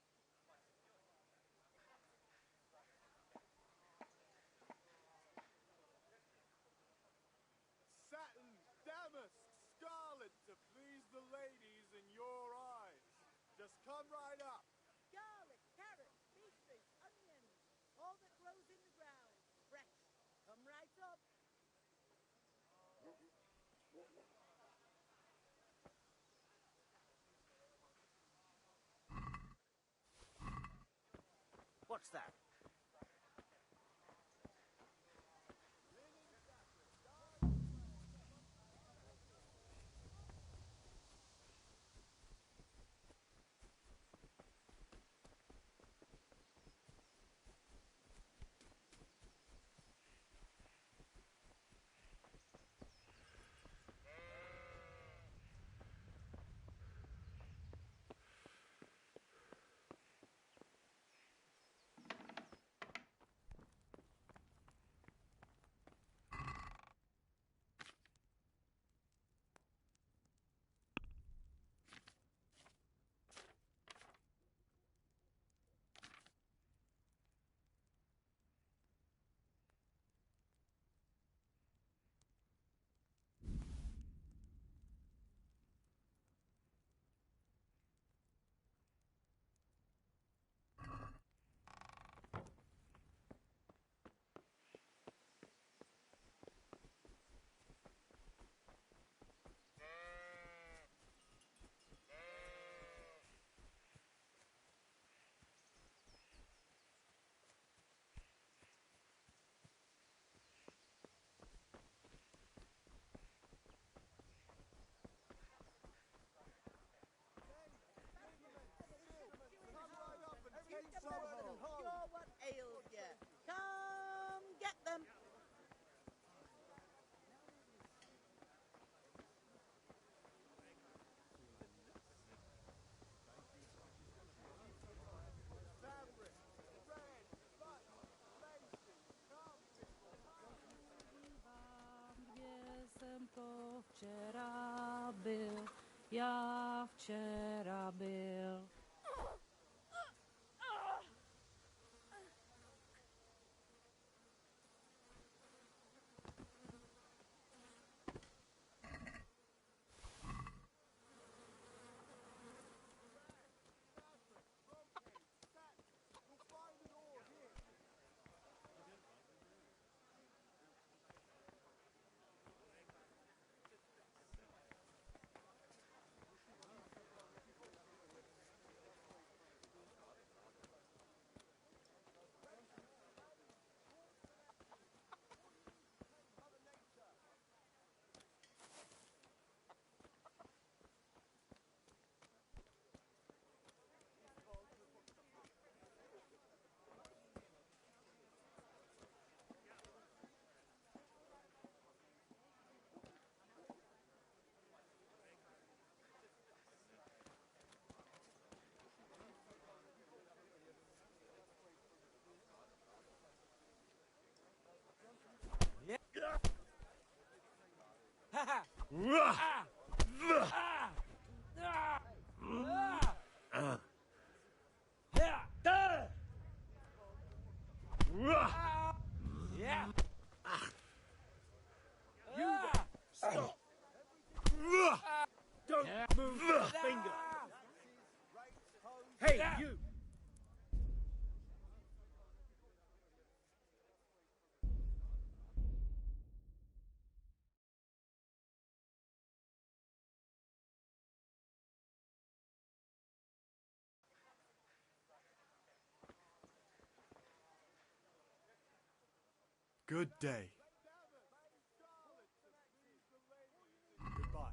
Satin, damask, scarlet to please the ladies in your eyes. Just come right up. Garlic, carrots, beetroot, onions. All that grows in the ground. Fresh. Come right up. What's that? Come right up and take some Cucumbers home. will cure what ails you. Come get them. Fabric, thread, button, laces. Come, people, Jsem to včera byl, já včera byl. You'll find it all here. Yeah. You there, stop! Don't move a finger! Hey, you! Good day. Goodbye.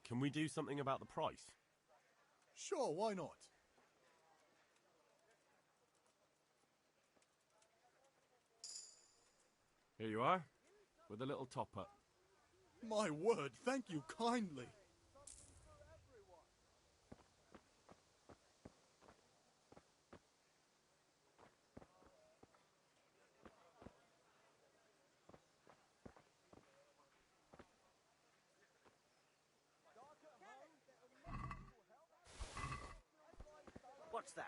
Can we do something about the price? Sure, why not? Here you are, with a little top-up. My word, thank you kindly. What's that?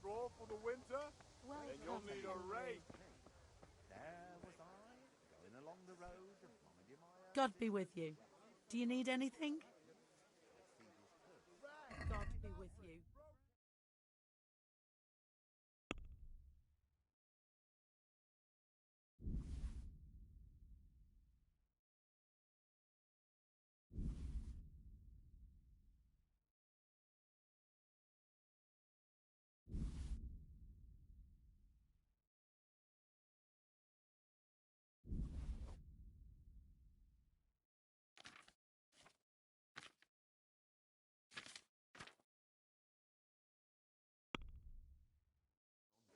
straw for the winter? Well, Then you'll need a rake. There was I, going along the road, minding my own. God be with you. Do you need anything? God be with you.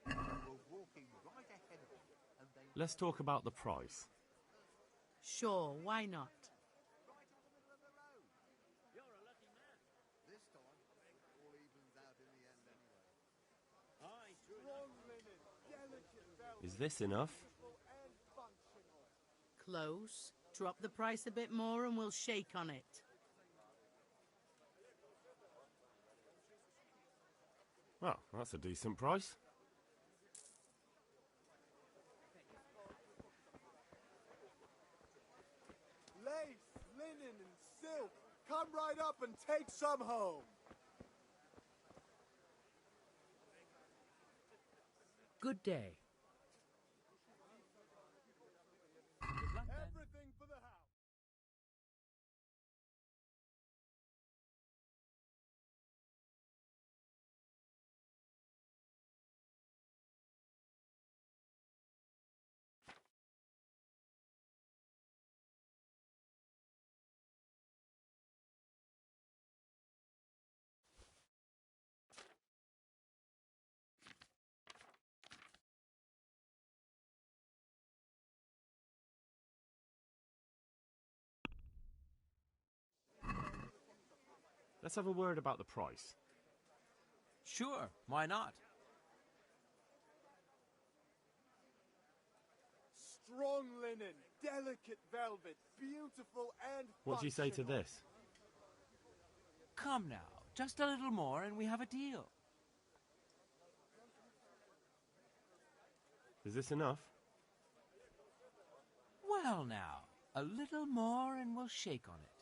Were walking right ahead of me, and they Let's talk about the price. Sure, why not? right in the middle of the road. You're a lucky man. This time, it all evens out in the end anyway. Aye, true Strong linen, delicate velvet, Is this enough? beautiful and functional. Close. Drop the price a bit more and we'll shake on it. Well, that's a decent price. Lace, linen, and silk. Come right up and take some home. Good day. Everything for the house. Let's have a word about the price. Sure, why not? Strong linen, delicate velvet, beautiful and What do you say to functional. this? Come now, just a little more and we have a deal. Is this enough? Well now, a little more and we'll shake on it.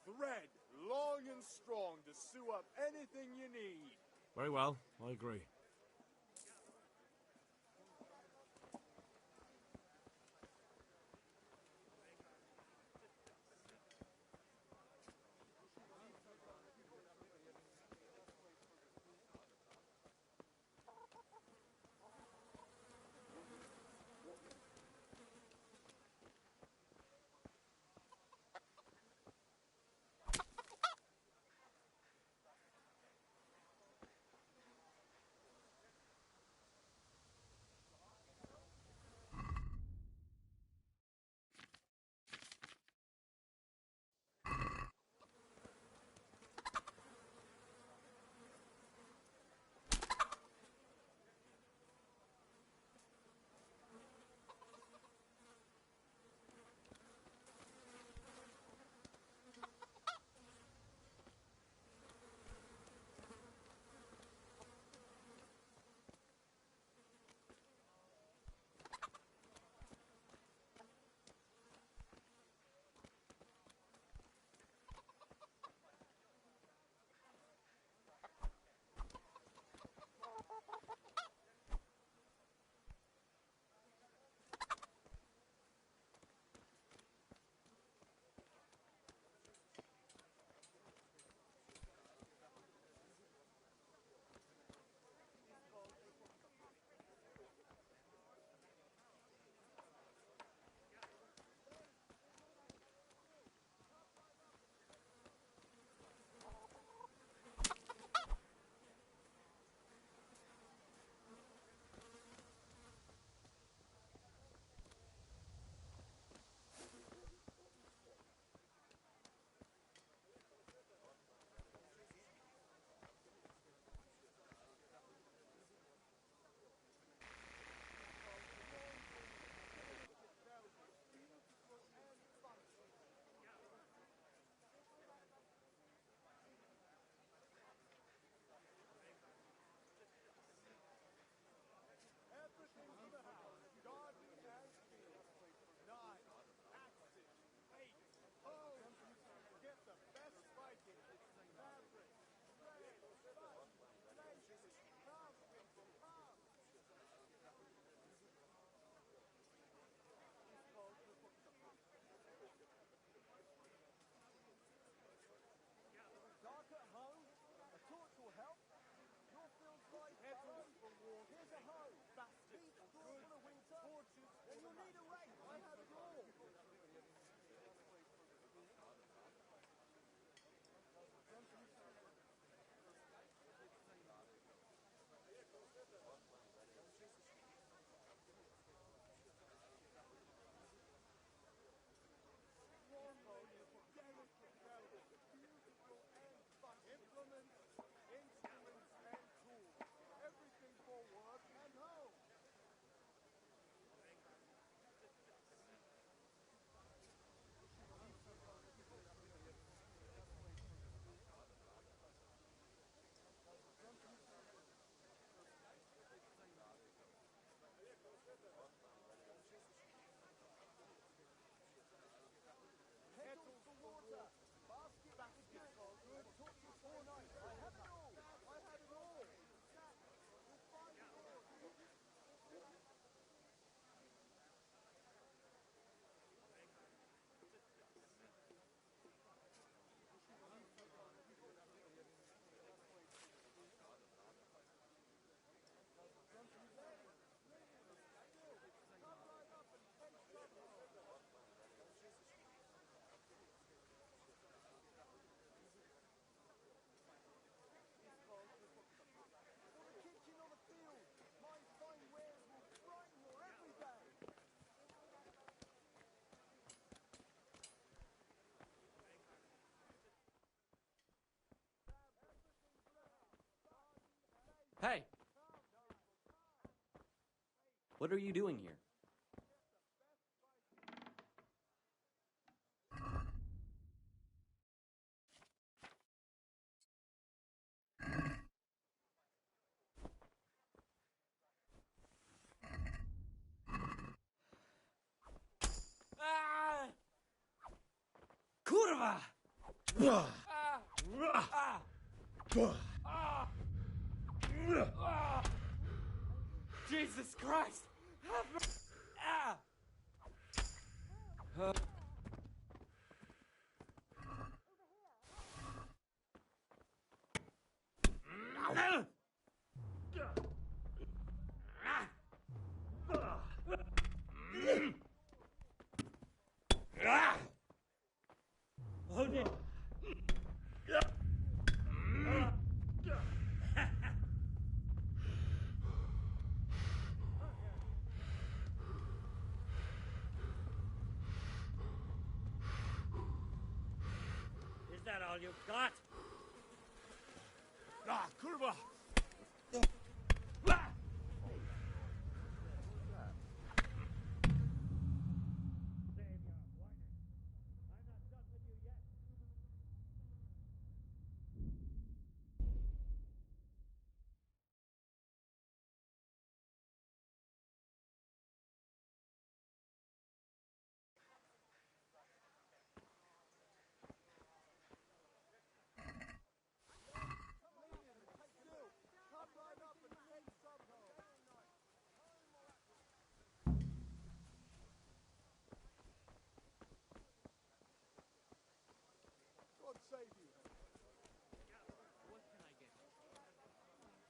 Thread, long and strong to sew up anything you need. Very well, I agree. Hey! What are you doing here? Kurwa! Jesus Christ! Have Oh dear. Is that all you've got? Ah, kurwa! God save you. What can I get?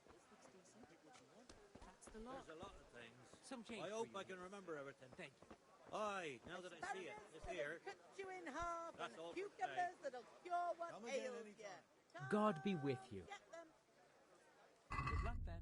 This looks decent. Pick what you want. That's the lot. There's a lot of things. Some change I for hope you. I can remember everything. Thank you. Aye, now that I see it, it's here. Cut you in half. That's and all for cucumbers that'll cure what Come again ails you. anytime. God be with you. Get them. Good luck then.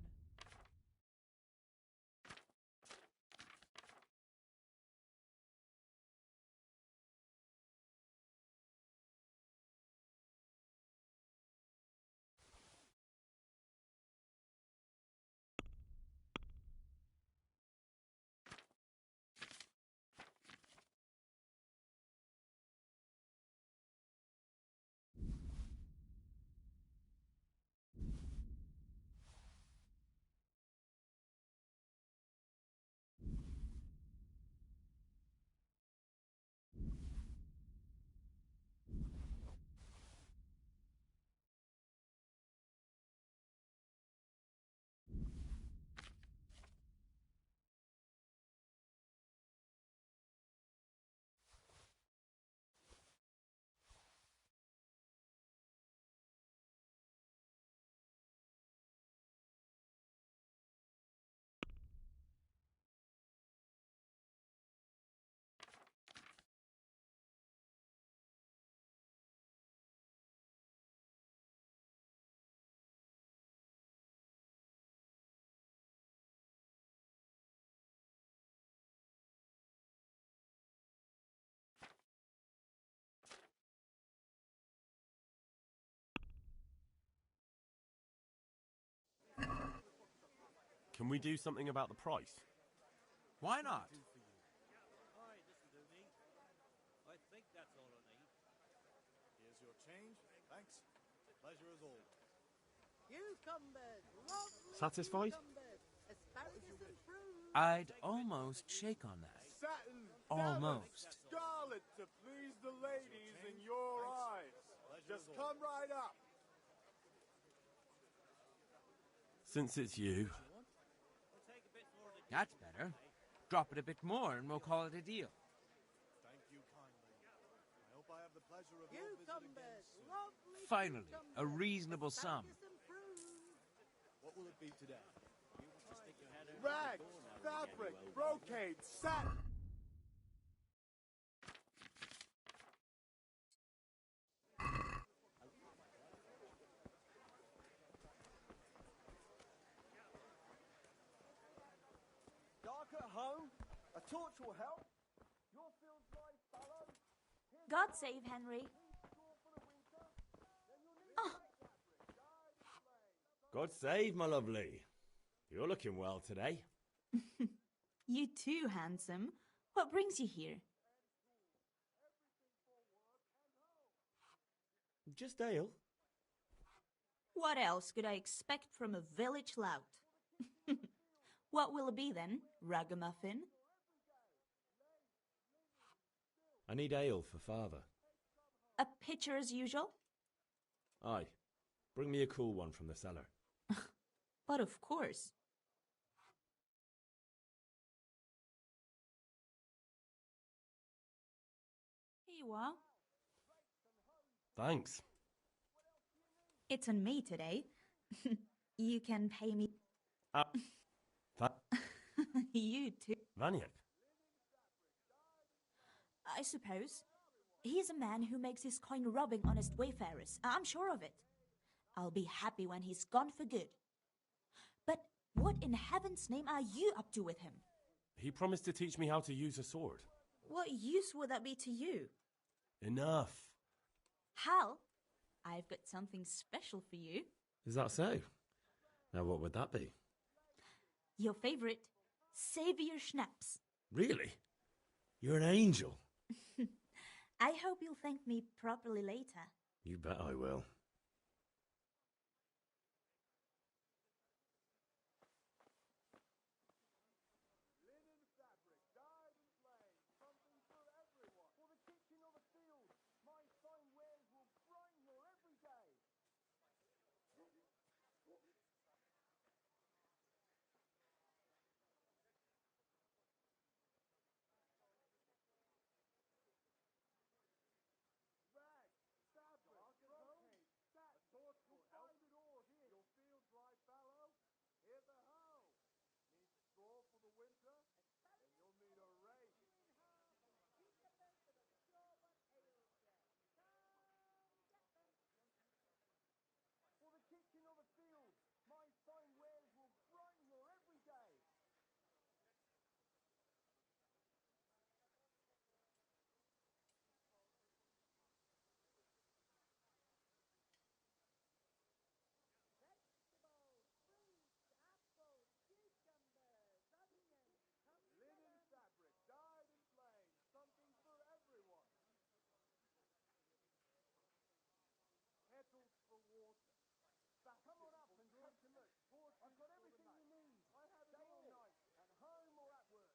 Can we do something about the price? Why not? Aye, this'll do me. I think that's all I need. Here's your change. Thanks. Pleasure as always. Cucumbers. Lovely Satisfied? cucumbers. Asparagus and prunes. I'd almost shake on that. Satin, Almost. damask, scarlet to please the ladies in your eyes. Just come right up. Since it's you. That's better. Drop it a bit more and we'll call it a deal. Thank you kindly. I hope I have the pleasure of your visit again Cucumbers. soon. Lovely Finally, cucumbers. a reasonable sum. Asparagus and prunes. What will it be today? Rags, fabric, brocade, satin. Dark at home? A torch will help. Your field's life, fellow. God save Henry. Oh, God save, my lovely. You're looking well today. You too, handsome. What brings you here? Just ale. What else could I expect from a village lout? What will it be then, ragamuffin? I need ale for father. A pitcher as usual? Aye. Bring me a cool one from the cellar. But of course. Here you are. Thanks. It's on me today. You can pay me. You too. Vaniak. I suppose. He's a man who makes his coin robbing honest wayfarers. I'm sure of it. I'll be happy when he's gone for good. But what in heaven's name are you up to with him? He promised to teach me how to use a sword. What use would that be to you? Enough. Hal, I've got something special for you. Is that so? Now what would that be? Your favorite, Savior Schnapps. Really? You're an angel. I hope you'll thank me properly later. You bet I will. Linen fabric, dyed and plain, something for everyone. For the kitchen or the field, my fine wares will brighten your every day. Rags, fabric, brocade, sack, torch, you'll find it all here. Your field dry fallow, here's a hoe. Need straw for the winter, then you'll need a rake. For the kitchen or the field, my fine wares will brighten your every day. Linen fabric, dyed and plain, something for everyone. Kettles for water. Come on up and take a look. I've got everything you need. I have it day or night, at home or at work.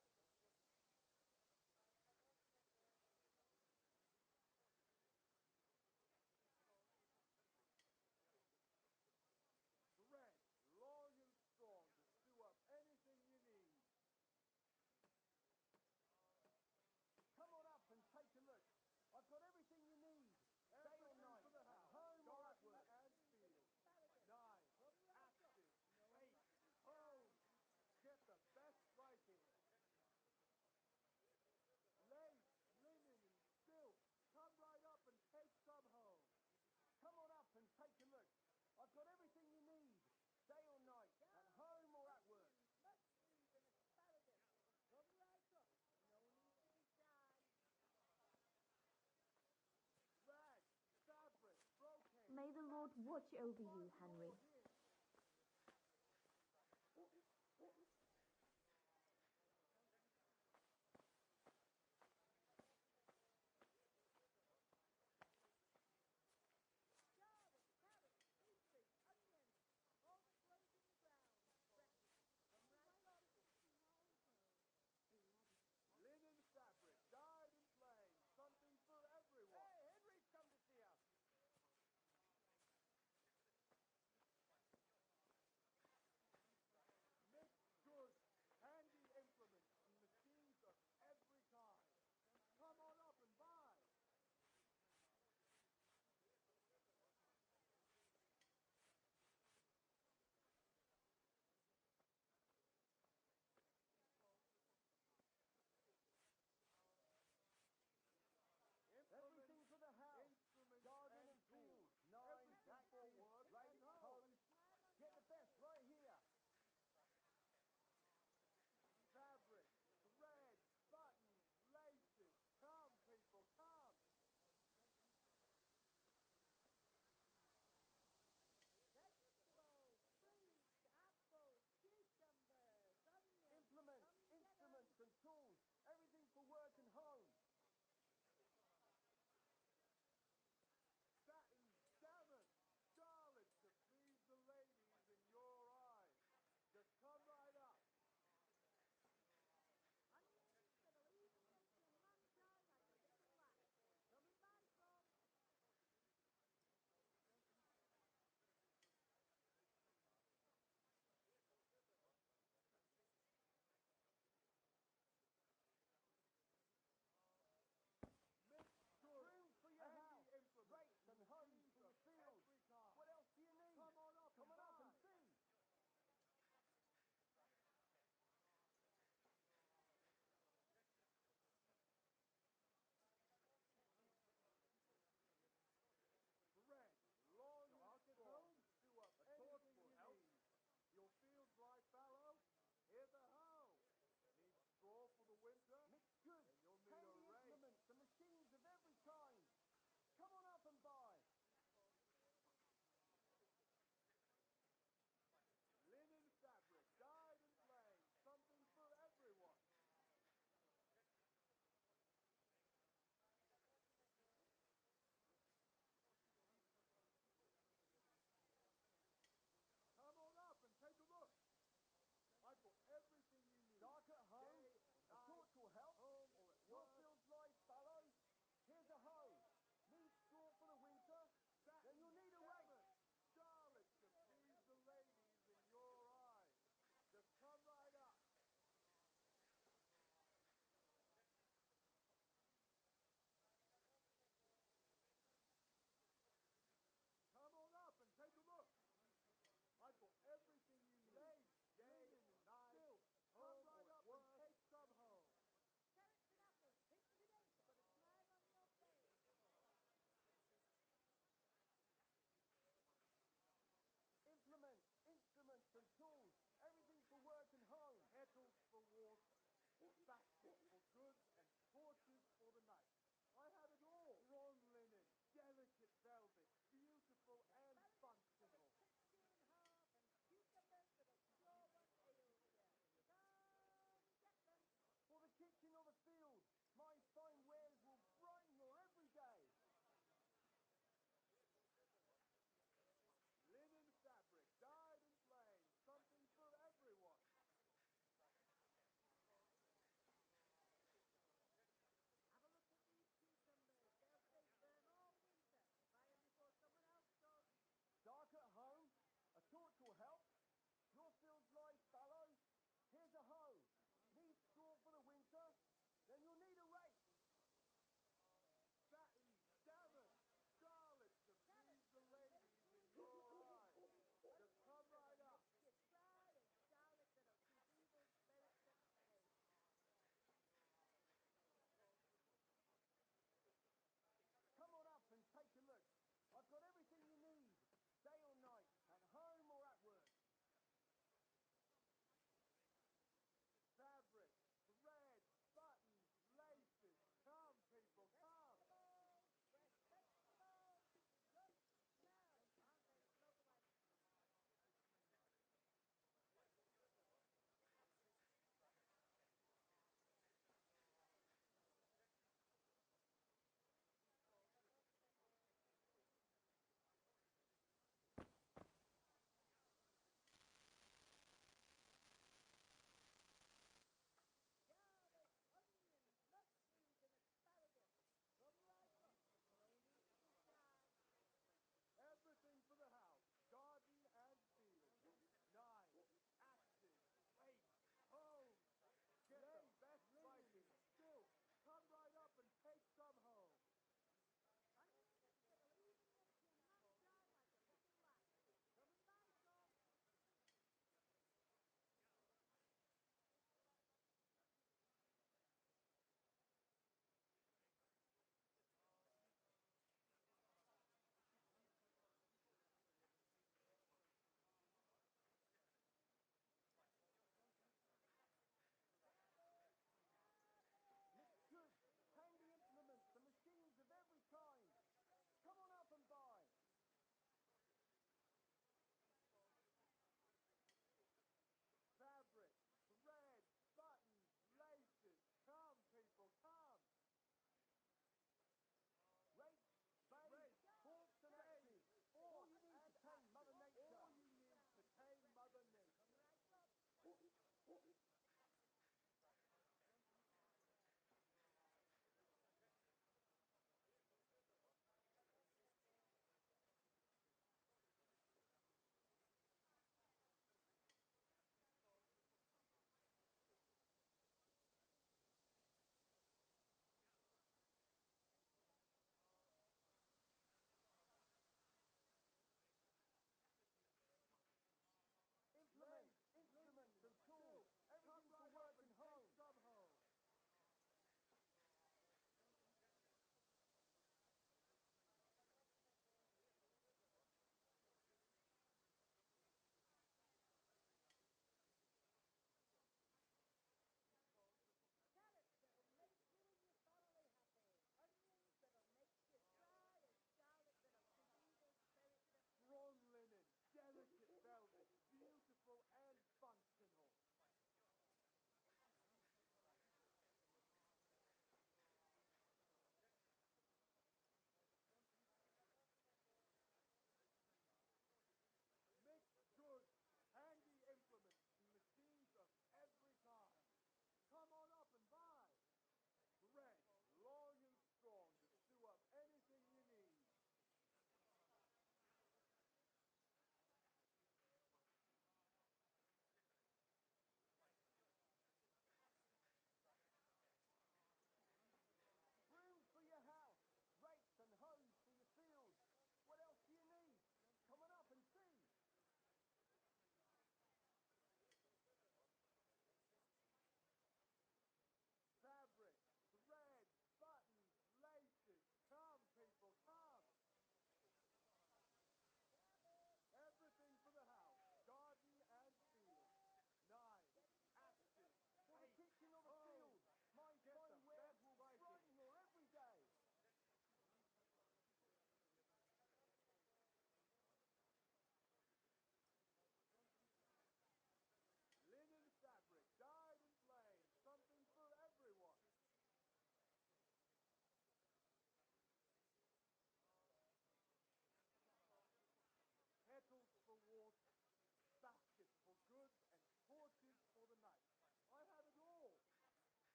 Thread, long and strong, to sew up anything you need. Come on up and take a look. I've got everything you need. Day or night, at home or at work. And field. Knives, axes, spades, hoes. Get the best prices. Lace, linen, and silk. Come right up and take some home. Come on up and take a look. I've got everything you need. Day or night, at home or at work. Rags, fabric, brocade. May the Lord watch over you, Henry. Linen fabric, dyed and plain, something for everyone. Hey, Henry's come to see us.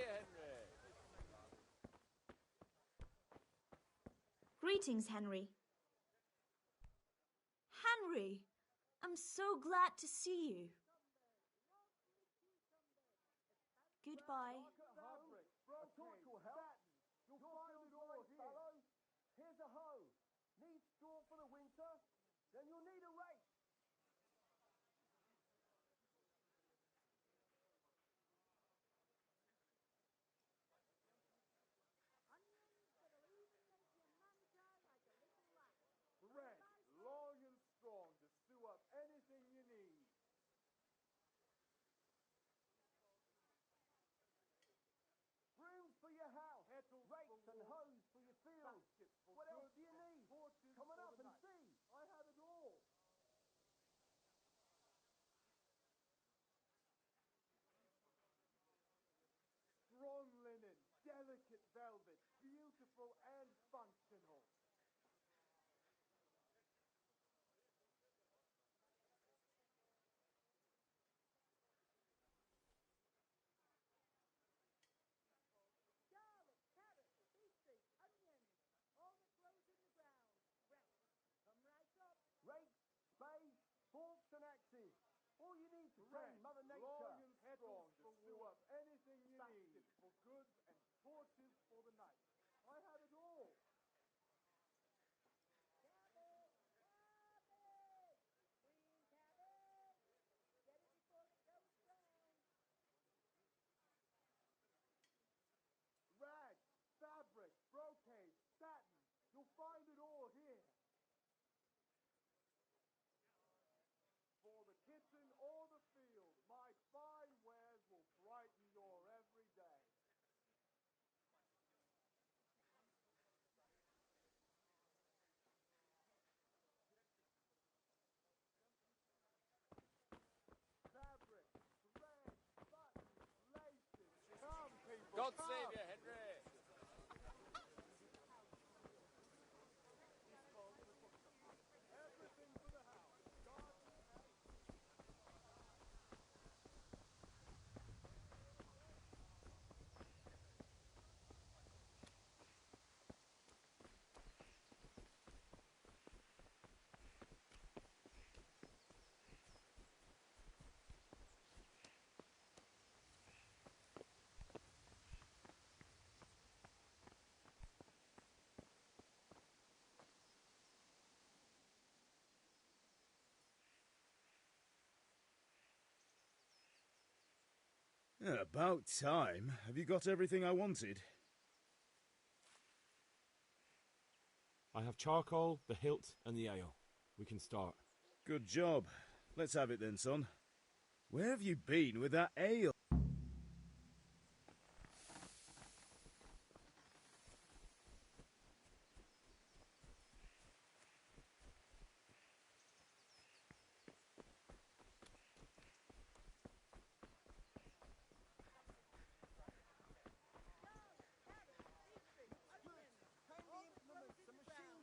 you, Henry? Greetings, Henry. Henry! I'm so glad to see you. Goodbye. Fabric, brocade, satin. You'll find it all here. Fellow. Here's a hoe. Need straw for the winter? Then you'll need a rake. Bread, long and strong to stew up anything you need. Brooms for your house. Kettles Rakes for and water. hoes for your fields. Baskets for What else goods do you and need? torches Come on for up the and night. see. I have it all. Strong linen, delicate velvet, beautiful and functional. Garlic, carrots, beetroot, onions, all that grows in the ground. Right, come right up. Rakes, spades, forks and axes. All you need to Bread, tame Mother Nature. long and strong Kettles to for stew water. up anything you need. For goods and torches for the night. I have it all. Cabbage, cabbage, green cabbage. Get it before it goes brown. Rags, fabric, brocade, satin. You'll find it all here. For the kitchen or the field, my fine wares will brighten your every day. Fabric, thread, buttons, laces. Come, people, God come. save you, Henry. Everything for the house. Garden and About time. Have you got everything I wanted? I have charcoal, the hilt, and the ale. We can start. Good job. Let's have it then, son. Where have you been with that ale?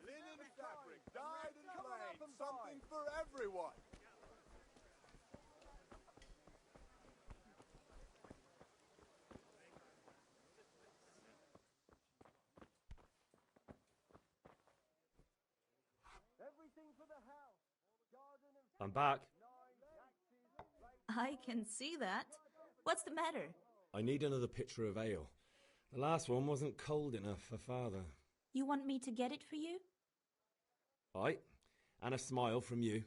linen fabric, dyed and plain. Something for everyone. Everything for the house. Garden and I'm back. I can see that. What's the matter? I need another pitcher of ale. The last one wasn't cold enough for father. You want me to get it for you? Aye, and a smile from you.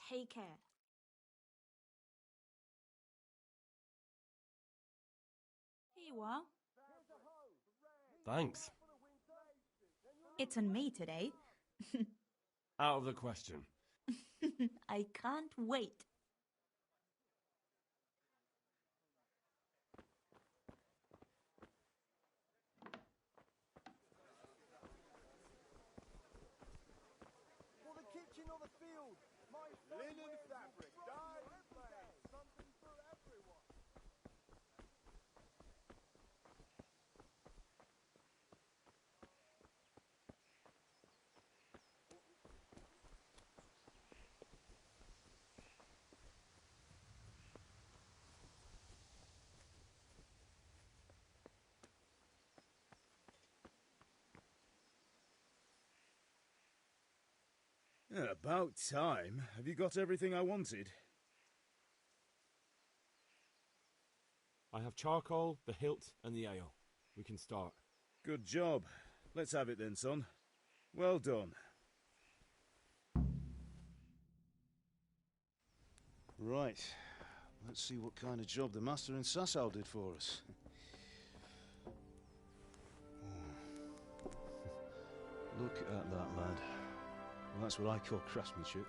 Take care. Here you are. Thanks. It's on me today. Out of the question. I can't wait. For the kitchen or the field. My Linen fabric, dyed and plain. Something for everyone. About time. Have you got everything I wanted? I have charcoal, the hilt, and the ale. We can start. Good job. Let's have it then, son. Well done. Right. Let's see what kind of job the master in Sasau did for us. Look at that, lad. Well, that's what I call craftsmanship.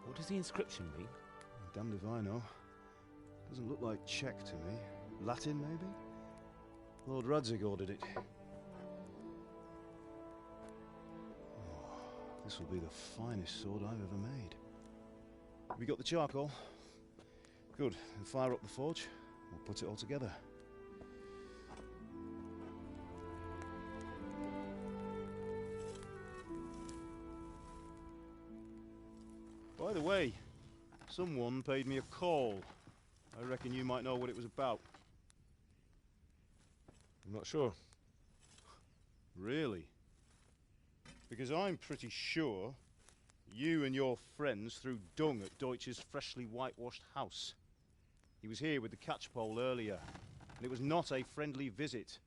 What does the inscription mean? Damned if I know. Doesn't look like Czech to me. Latin, maybe? Lord Radzig ordered it. Oh, this will be the finest sword I've ever made. Have you got the charcoal? Good. Then fire up the forge. We'll put it all together. By the way, someone paid me a call. I reckon you might know what it was about. I'm not sure. Really? Because I'm pretty sure you and your friends threw dung at Deutsch's freshly whitewashed house. He was here with the catchpole earlier, and it was not a friendly visit.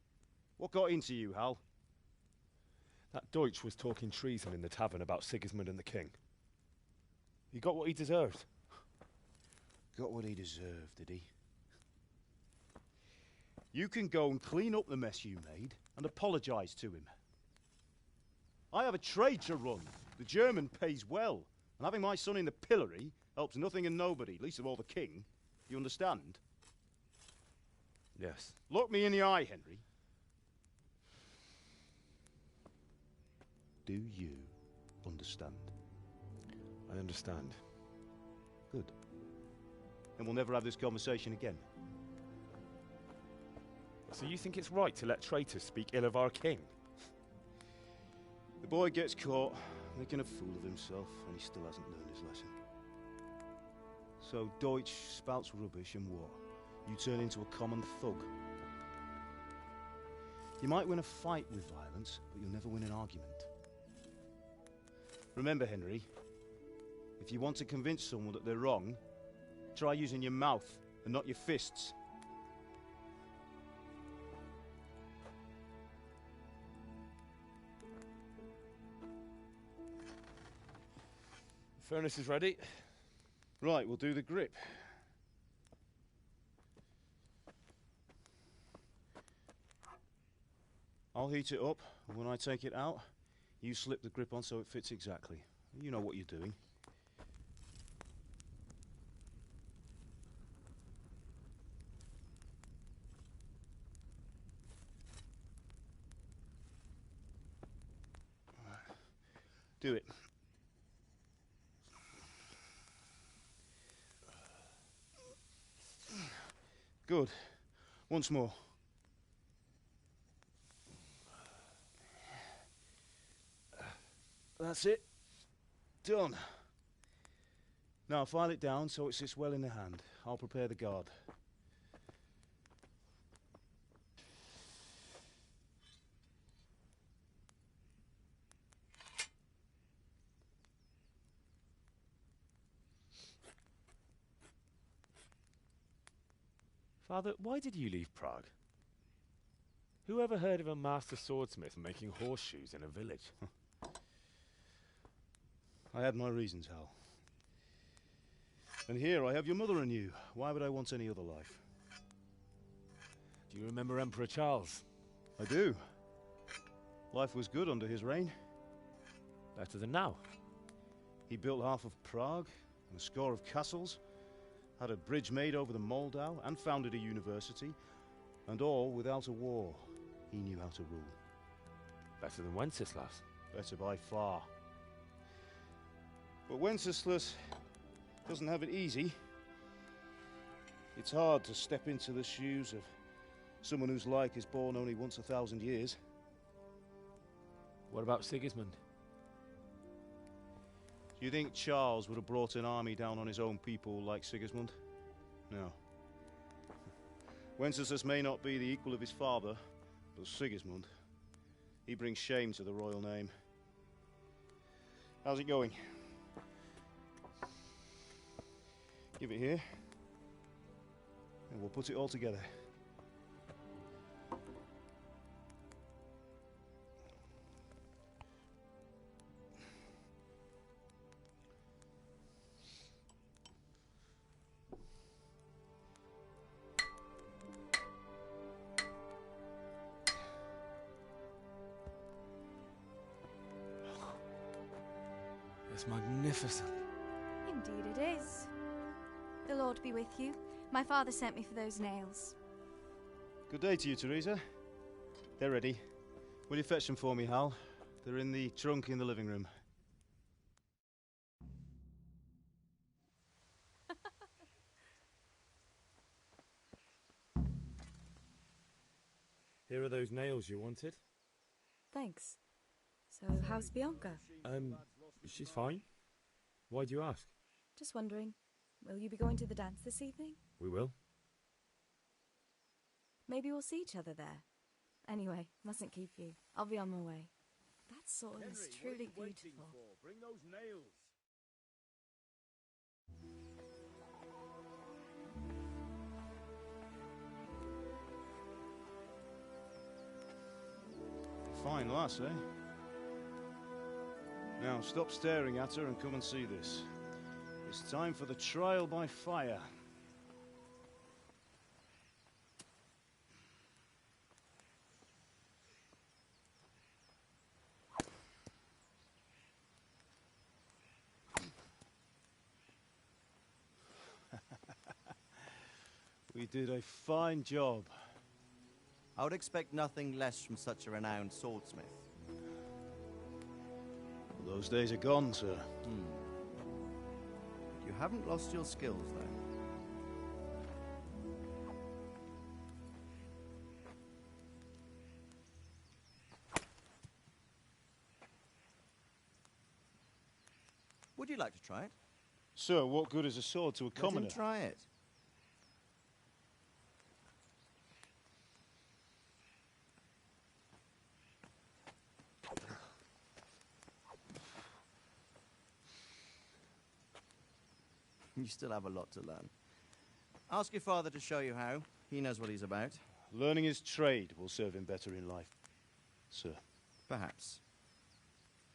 What got into you, Hal? That Deutsch was talking treason in the tavern about Sigismund and the king. He got what he deserved. Got what he deserved, did he? You can go and clean up the mess you made and apologise to him. I have a trade to run. The German pays well, and having my son in the pillory helps nothing and nobody, least of all the king. You understand? Yes. Look me in the eye, Henry. Do you understand? I understand. Good. Then we'll never have this conversation again. So you think it's right to let traitors speak ill of our king? The boy gets caught, making a fool of himself, and he still hasn't learned his lesson. So Deutsch spouts rubbish, and what? You turn into a common thug. You might win a fight with violence, but you'll never win an argument. Remember, Henry, if you want to convince someone that they're wrong, try using your mouth and not your fists. The furnace is ready. Right, we'll do the grip. I'll heat it up, and when I take it out, you slip the grip on so it fits exactly. You know what you're doing. Do it. Good. Once more. That's it. Done. Now file it down so it sits well in the hand. I'll prepare the guard. Father, why did you leave Prague? Who ever heard of a master swordsmith making horseshoes in a village? I had my reasons, Hal. And here I have your mother and you. Why would I want any other life? Do you remember Emperor Charles? I do. Life was good under his reign. Better than now. He built half of Prague and a score of castles, had a bridge made over the Moldau, and founded a university, and all without a war. He knew how to rule. Better than Wenceslas. Better by far. But Wenceslas doesn't have it easy. It's hard to step into the shoes of someone whose like is born only once 1,000 years. What about Sigismund? Do you think Charles would have brought an army down on his own people like Sigismund? No. Wenceslas may not be the equal of his father, but Sigismund, he brings shame to the royal name. How's it going? Give it here, and we'll put it all together. It's magnificent. Indeed it is. The Lord be with you. My father sent me for those nails. Good day to you, Teresa. They're ready. Will you fetch them for me, Hal? They're in the trunk in the living room. Here are those nails you wanted. Thanks. So, how's Bianca? She's fine. Why do you ask? Just wondering, will you be going to the dance this evening? We will. Maybe we'll see each other there. Anyway, mustn't keep you. I'll be on my way. That sword is truly beautiful. Bring those nails. Fine lass, eh? Now, stop staring at her and come and see this. It's time for the trial by fire. We did a fine job. I would expect nothing less from such a renowned swordsmith. Well, those days are gone, sir. You haven't lost your skills, though. Would you like to try it? Sir, what good is a sword to a commoner? Let him try it. You still have a lot to learn. Ask your father to show you how. He knows what he's about. Learning his trade will serve him better in life, sir. Perhaps.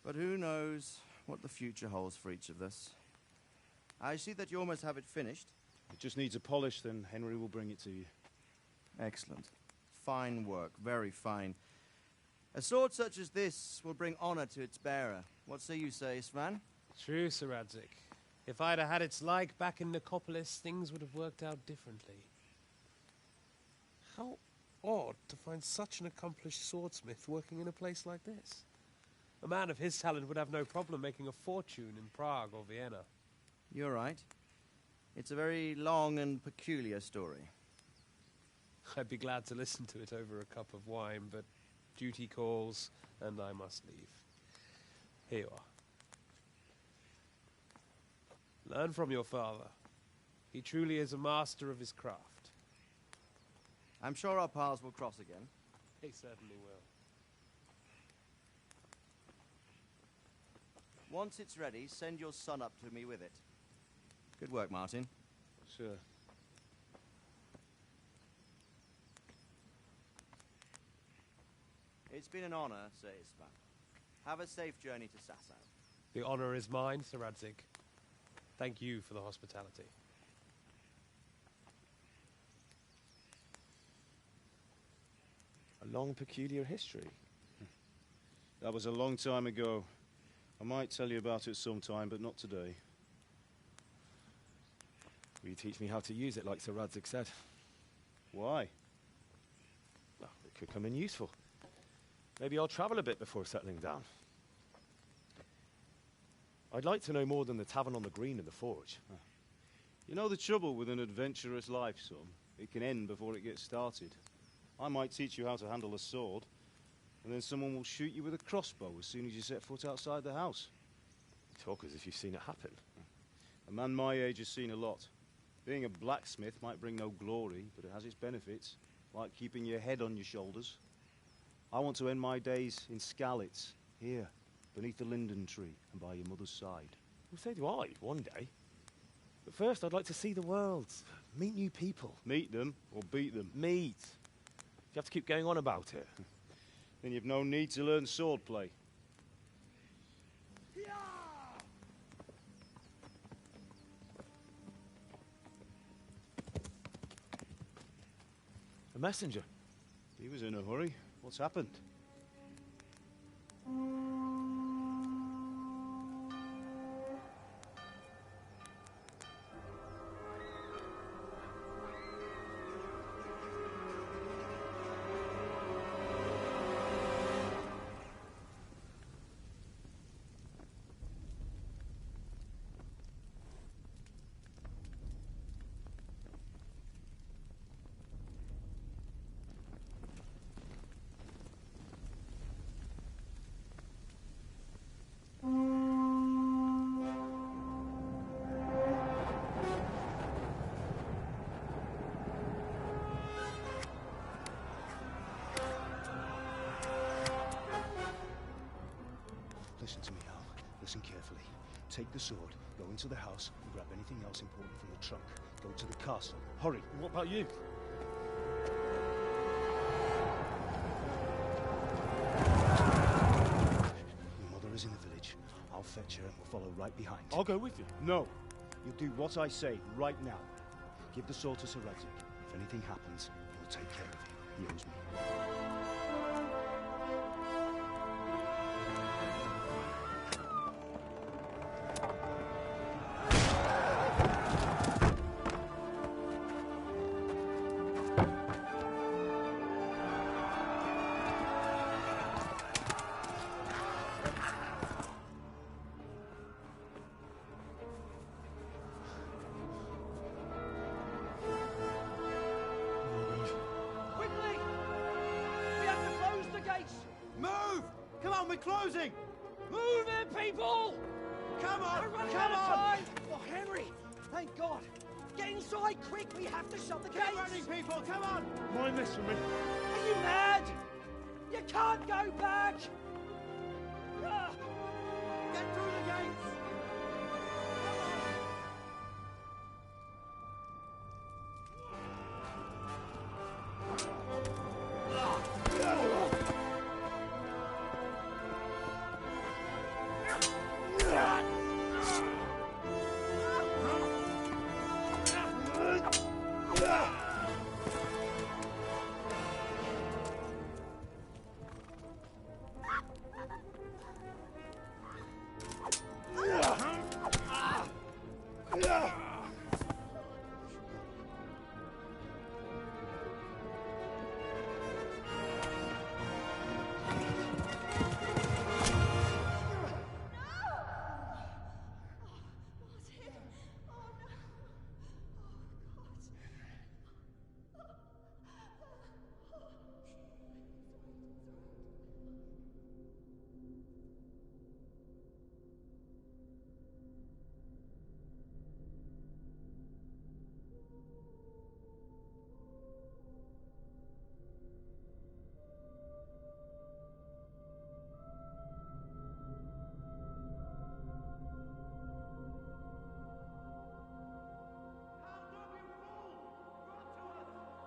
But who knows what the future holds for each of us. I see that you almost have it finished. It just needs a polish, then Henry will bring it to you. Excellent. Fine work, very fine. A sword such as this will bring honor to its bearer. What say you, Svan? True, Sir Radzik. If I'd have had its like back in Nicopolis, things would have worked out differently. How odd to find such an accomplished swordsmith working in a place like this. A man of his talent would have no problem making a fortune in Prague or Vienna. You're right. It's a very long and peculiar story. I'd be glad to listen to it over a cup of wine, but duty calls, and I must leave. Here you are. Learn from your father. He truly is a master of his craft. I'm sure our paths will cross again. They certainly will. Once it's ready, send your son up to me with it. Good work, Martin. Sir. It's been an honor, Sir Isvan. Have a safe journey to Sasau. The honor is mine, Sir Radzik. Thank you for the hospitality. A long, peculiar history. That was a long time ago. I might tell you about it sometime, but not today. Will you teach me how to use it, like Sir Radzik said? Why? Well, it could come in useful. Maybe I'll travel a bit before settling down. I'd like to know more than the tavern on the green and the forge. You know the trouble with an adventurous life, son? It can end before it gets started. I might teach you how to handle a sword, and then someone will shoot you with a crossbow as soon as you set foot outside the house. You talk as if you've seen it happen. A man my age has seen a lot. Being a blacksmith might bring no glory, but it has its benefits, like keeping your head on your shoulders. I want to end my days in Skalitz, here, beneath the linden tree and by your mother's side. Well, so do I, one day. But first, I'd like to see the world. Meet new people. Meet them or beat them? Meet. You have to keep going on about it. Then you've no need to learn swordplay. A messenger. He was in a hurry. What's happened? Listen to me, Hal. Listen carefully. Take the sword, go into the house, and grab anything else important from the trunk. Go to the castle. Hurry! What about you? Your mother is in the village. I'll fetch her and we'll follow right behind. I'll go with you. No. You'll do what I say right now. Give the sword to Sir Radzik. If anything happens, he'll take care of you. He owes me. Quickly! We have to close the gates! Move! Come on, we're closing! Move it, people! Come on! We're running Come out of on! time! Oh, Henry! Thank God! Get inside, quick! We have to shut the Keep gates! running, people! Come on! Mind this for me. Are you mad? You can't go back! Ah! Get through the gates!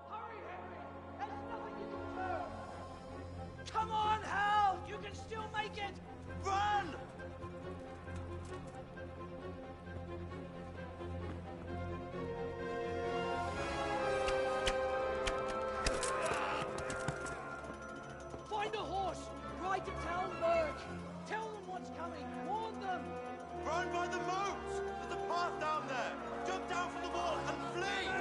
Hurry, Henry! There's nothing you can do! Come on, Hal! You can still make it! Run! Find a horse! Ride to town, Berg! Tell them what's coming! Warn them! Run by the moat! There's a path down there! Jump down from the wall and flee!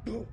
You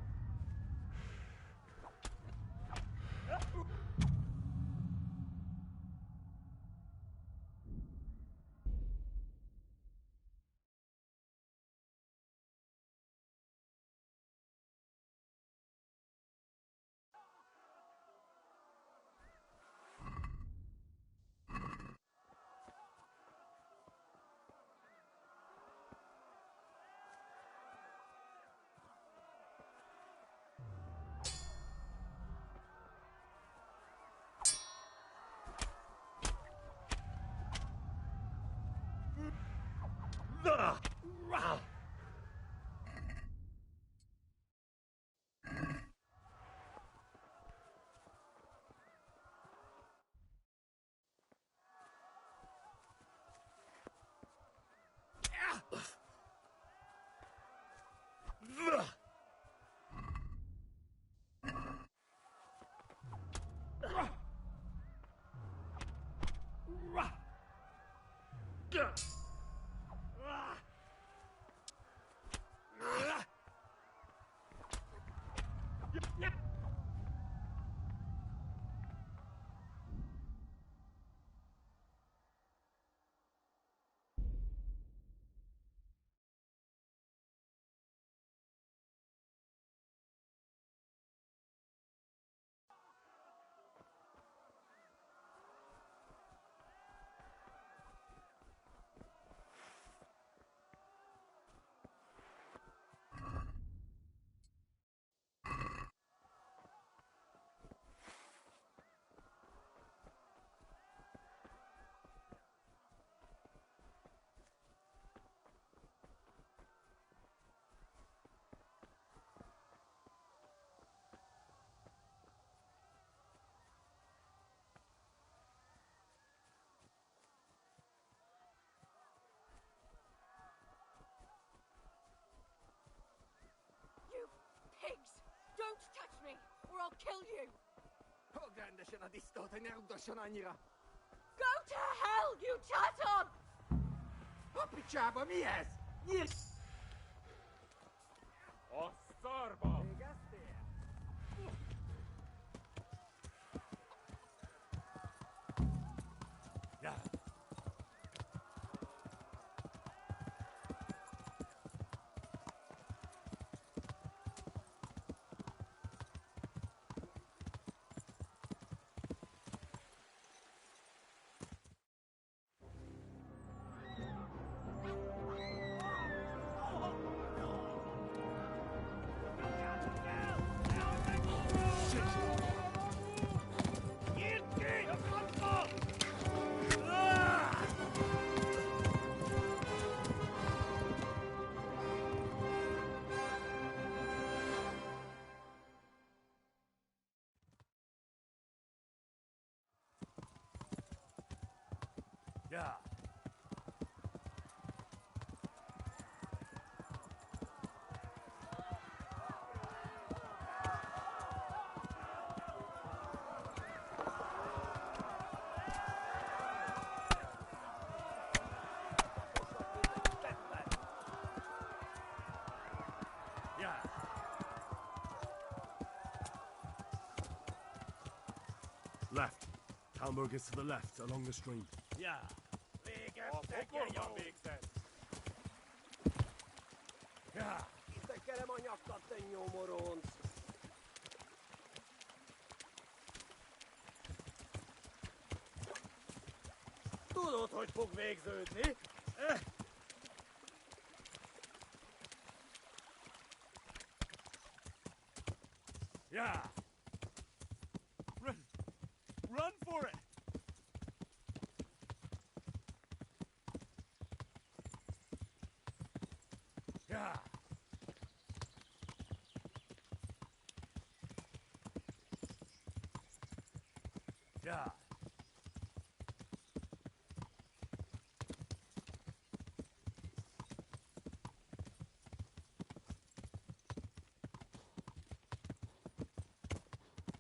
pigs! Don't touch me, or I'll kill you! Go to hell, you tatum! Yes! O sorbo! Yeah. Yeah. Left. Talmberg is to the left, along the stream. Yeah. Yeah. Tekerem a nyakat, te nyomoronc! Tudod, hogy fog végződni? Yeah. Run for it! Yeah. Yeah.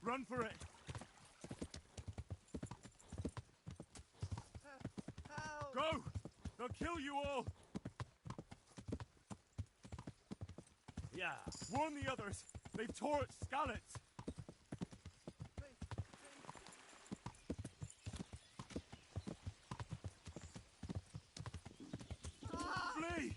Run for it! Help! Go! They'll kill you all! Yeah. Warn the others. They've tore at Skalitz. Flee!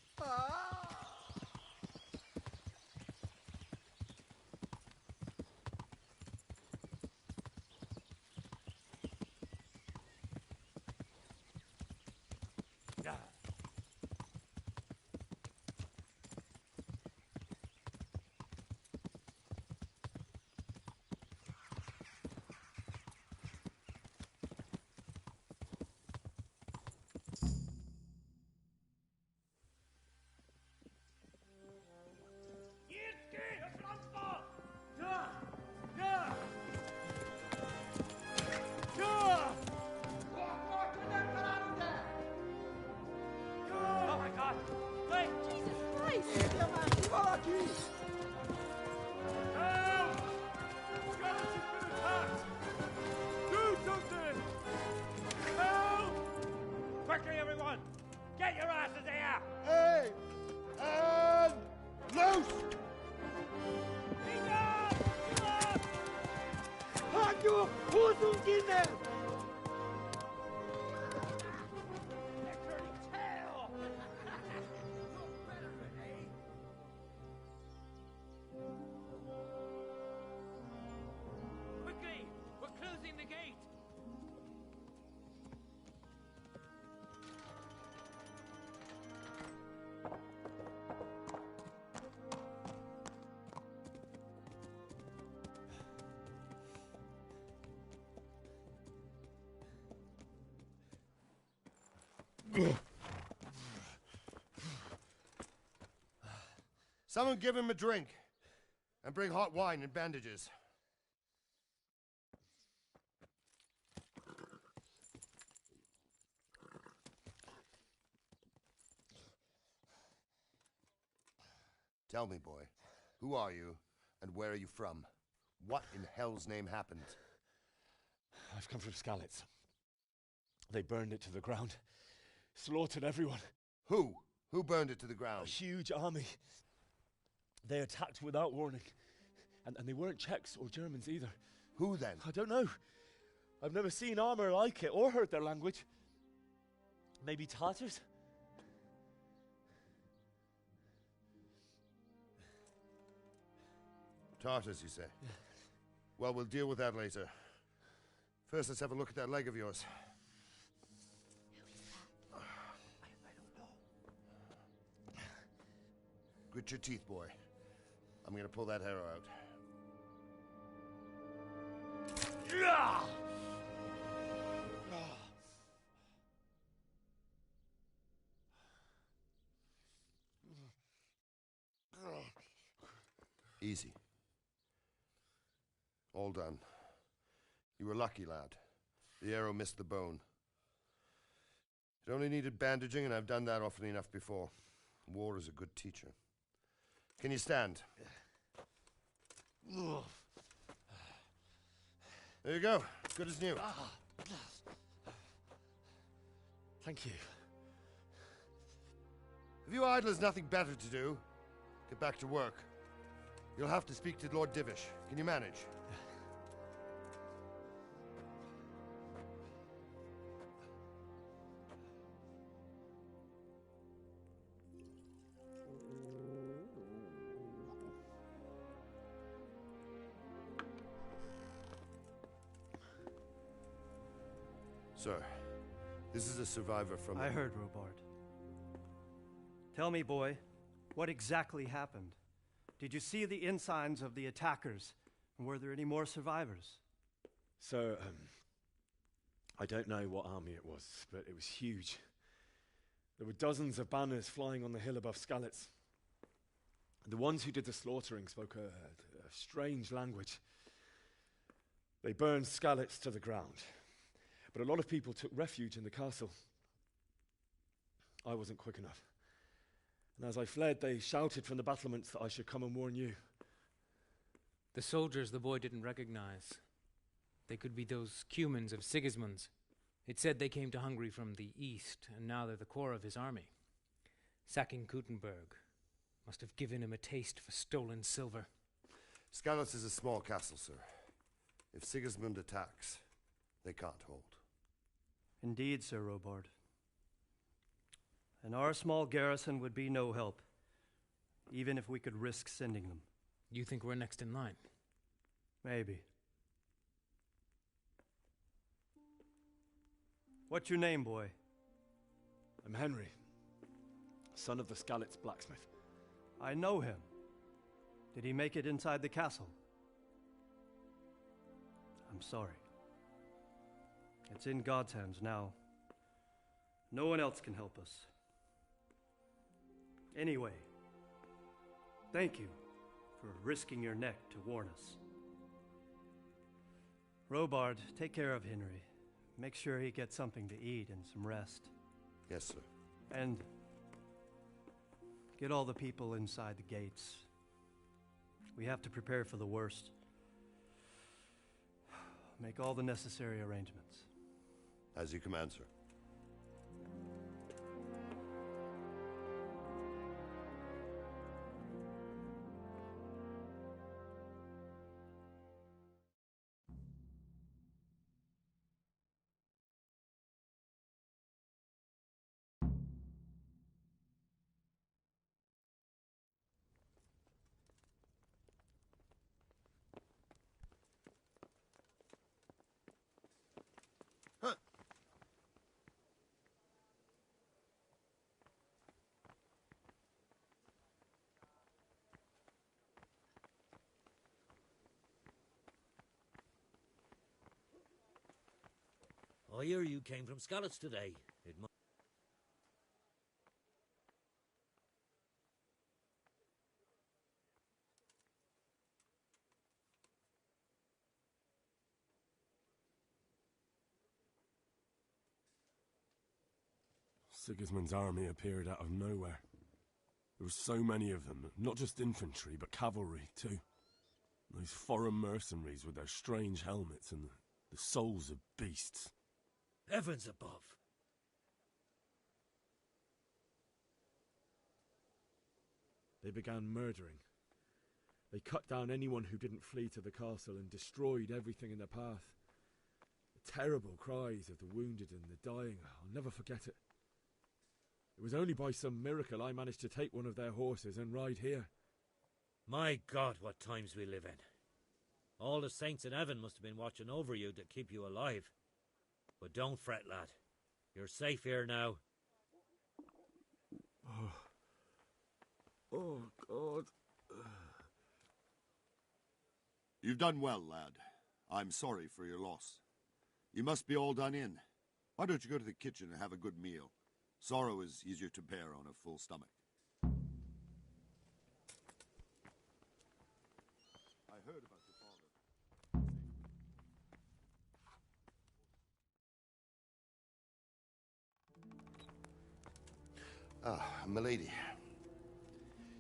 Oh my God! Wait! Jesus Christ! Help! Skalitz has been attacked! Do something! Help! Quickly, everyone! Get your asses here! Hey! And loose! Halt your Hosen in there! Quickly! We're closing the gate! Someone give him a drink. And bring hot wine and bandages. Tell me, boy, who are you and where are you from? What in hell's name happened? I've come from Skalitz. They burned it to the ground. Slaughtered everyone. Who? Who burned it to the ground? A huge army. They attacked without warning. And they weren't Czechs or Germans either. Who then? I don't know. I've never seen armor like it or heard their language. Maybe Tatars? Tartars, you say? Well, we'll deal with that later. First, let's have a look at that leg of yours. Grit your teeth, boy. I'm gonna pull that arrow out. Easy. All done. You were lucky, lad. The arrow missed the bone. It only needed bandaging, and I've done that often enough before. War is a good teacher. Can you stand? There you go. Good as new. Thank you. If you idlers nothing better to do, get back to work. You'll have to speak to Lord Divish. Can you manage? Sir, this is a survivor from... I heard, Robard. Tell me, boy, what exactly happened? Did you see the ensigns of the attackers? And were there any more survivors? So, I don't know what army it was, but it was huge. There were dozens of banners flying on the hill above Skalitz. The ones who did the slaughtering spoke a strange language. They burned Skalitz to the ground. But a lot of people took refuge in the castle. I wasn't quick enough. And as I fled, they shouted from the battlements that I should come and warn you. The soldiers the boy didn't recognize. They could be those Cumans of Sigismund's. It said they came to Hungary from the east, and now they're the core of his army. Sacking Kuttenberg. Must have given him a taste for stolen silver. Skalitz is a small castle, sir. If Sigismund attacks, they can't hold. Indeed, Sir Robard. And our small garrison would be no help, even if we could risk sending them. You think we're next in line? Maybe. What's your name, boy? I'm Henry, son of the Skalitz blacksmith. I know him. Did he make it inside the castle? I'm sorry. It's in God's hands now. No one else can help us. Anyway, thank you for risking your neck to warn us. Robard, take care of Henry. Make sure he gets something to eat and some rest. Yes, sir. And get all the people inside the gates. We have to prepare for the worst. Make all the necessary arrangements. As you command, sir. I hear you came from Skalitz today. It must... Sigismund's army appeared out of nowhere. There were so many of them, not just infantry, but cavalry, too. Those foreign mercenaries with their strange helmets and the souls of beasts. Heavens above! They began murdering. They cut down anyone who didn't flee to the castle and destroyed everything in their path. The terrible cries of the wounded and the dying, I'll never forget it. It was only by some miracle I managed to take one of their horses and ride here. My God, what times we live in. All the saints in heaven must have been watching over you to keep you alive. But don't fret, lad. You're safe here now. Oh, God. You've done well, lad. I'm sorry for your loss. You must be all done in. Why don't you go to the kitchen and have a good meal? Sorrow is easier to bear on a full stomach. I heard about your father. Ah, milady.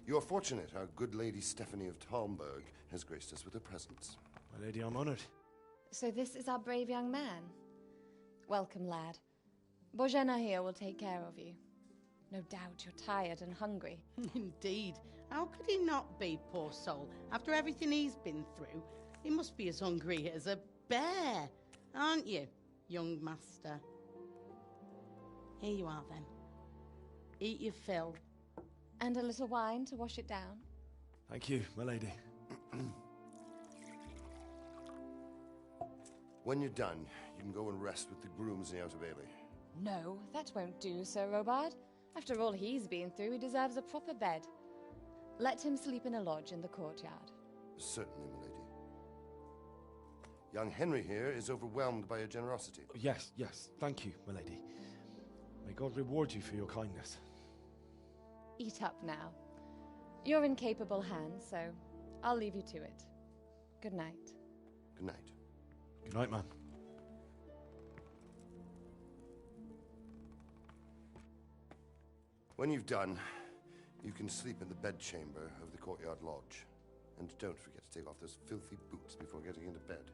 You are fortunate our good lady Stephanie of Talmberg has graced us with her presence. My lady, I'm honored. So this is our brave young man. Welcome, lad. Bożena here will take care of you. No doubt you're tired and hungry. Indeed. How could he not be, poor soul? After everything he's been through, he must be as hungry as a bear, aren't you, young master? Here you are, then. Eat your fill. And a little wine to wash it down. Thank you, my lady. When you're done, you can go and rest with the grooms in the Outer Bailey. No, that won't do, Sir Robard. After all he's been through, he deserves a proper bed. Let him sleep in a lodge in the courtyard. Certainly, milady. Young Henry here is overwhelmed by your generosity. Yes, yes. Thank you, my lady. May God reward you for your kindness. Eat up now. You're in capable hands, so I'll leave you to it. Good night. Good night. Good night, man. When you've done, you can sleep in the bedchamber of the courtyard lodge. And don't forget to take off those filthy boots before getting into bed.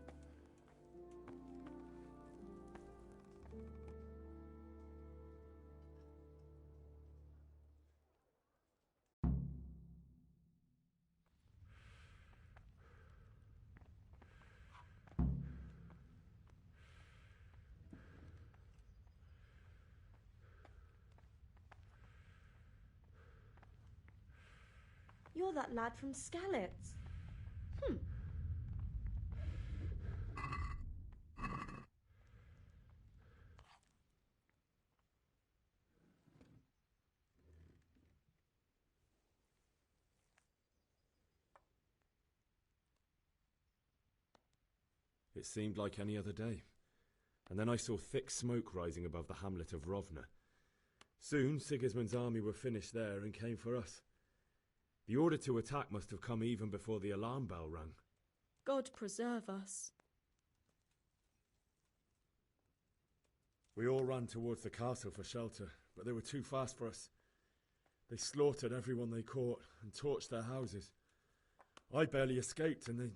You're that lad from Skallets. It seemed like any other day. And then I saw thick smoke rising above the hamlet of Rovna. Soon Sigismund's army were finished there and came for us. The order to attack must have come even before the alarm bell rang. God preserve us. We all ran towards the castle for shelter, but they were too fast for us. They slaughtered everyone they caught and torched their houses. I barely escaped, and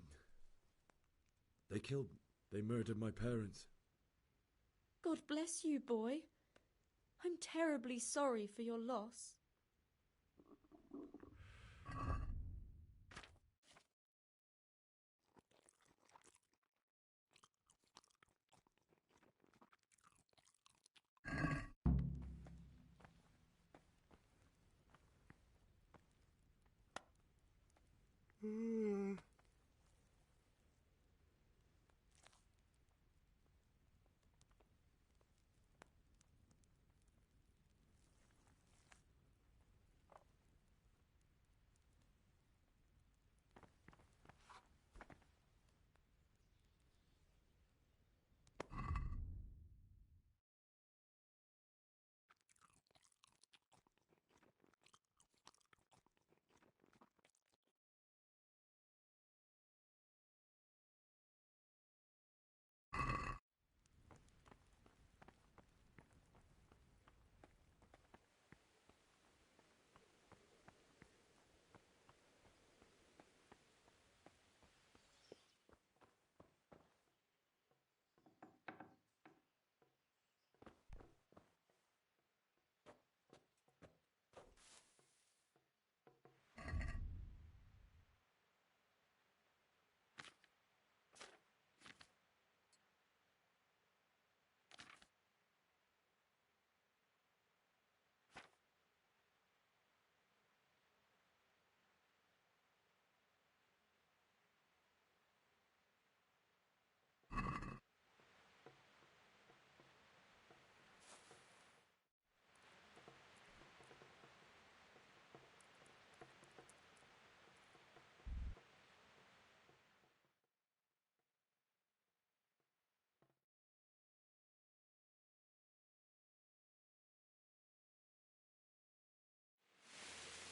they murdered my parents. God bless you, boy. I'm terribly sorry for your loss.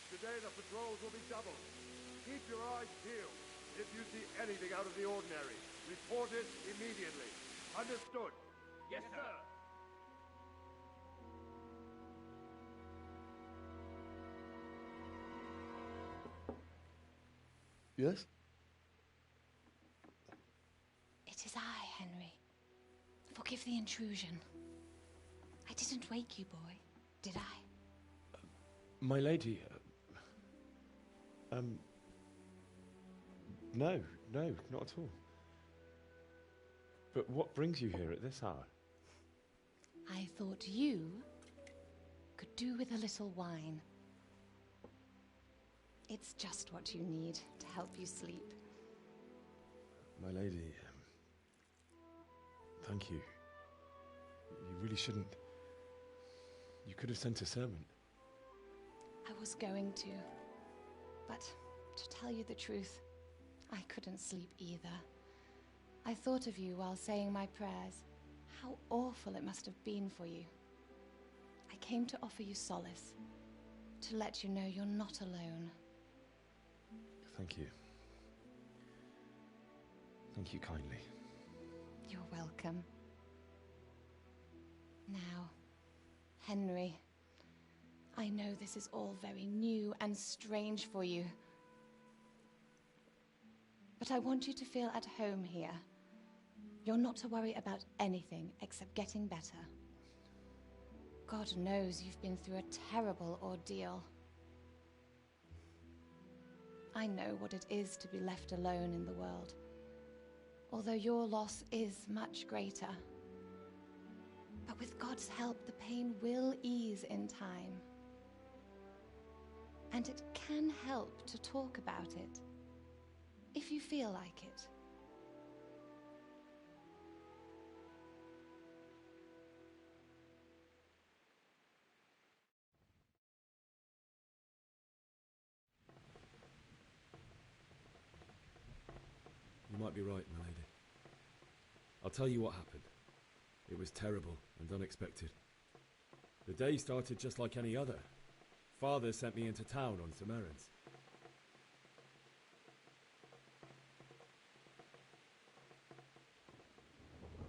Today the patrols will be doubled. Keep your eyes peeled. If you see anything out of the ordinary, report it immediately. Understood? Yes, sir. Yes? It is I, Henry. Forgive the intrusion. I didn't wake you, boy, did I? My lady, no, not at all. But what brings you here at this hour? I thought you could do with a little wine. It's just what you need to help you sleep. My lady, thank you. You really shouldn't. You could have sent a servant. I was going to, but to tell you the truth, I couldn't sleep either. I thought of you while saying my prayers. How awful it must have been for you. I came to offer you solace, to let you know you're not alone. Thank you. Thank you kindly. You're welcome. Now, Henry, I know this is all very new and strange for you, but I want you to feel at home here. You're not to worry about anything except getting better. God knows you've been through a terrible ordeal. I know what it is to be left alone in the world, although your loss is much greater. But with God's help, the pain will ease in time. And it can help to talk about it, if you feel like it. You might be right, my lady. I'll tell you what happened. It was terrible and unexpected. The day started just like any other. Father sent me into town on some errands.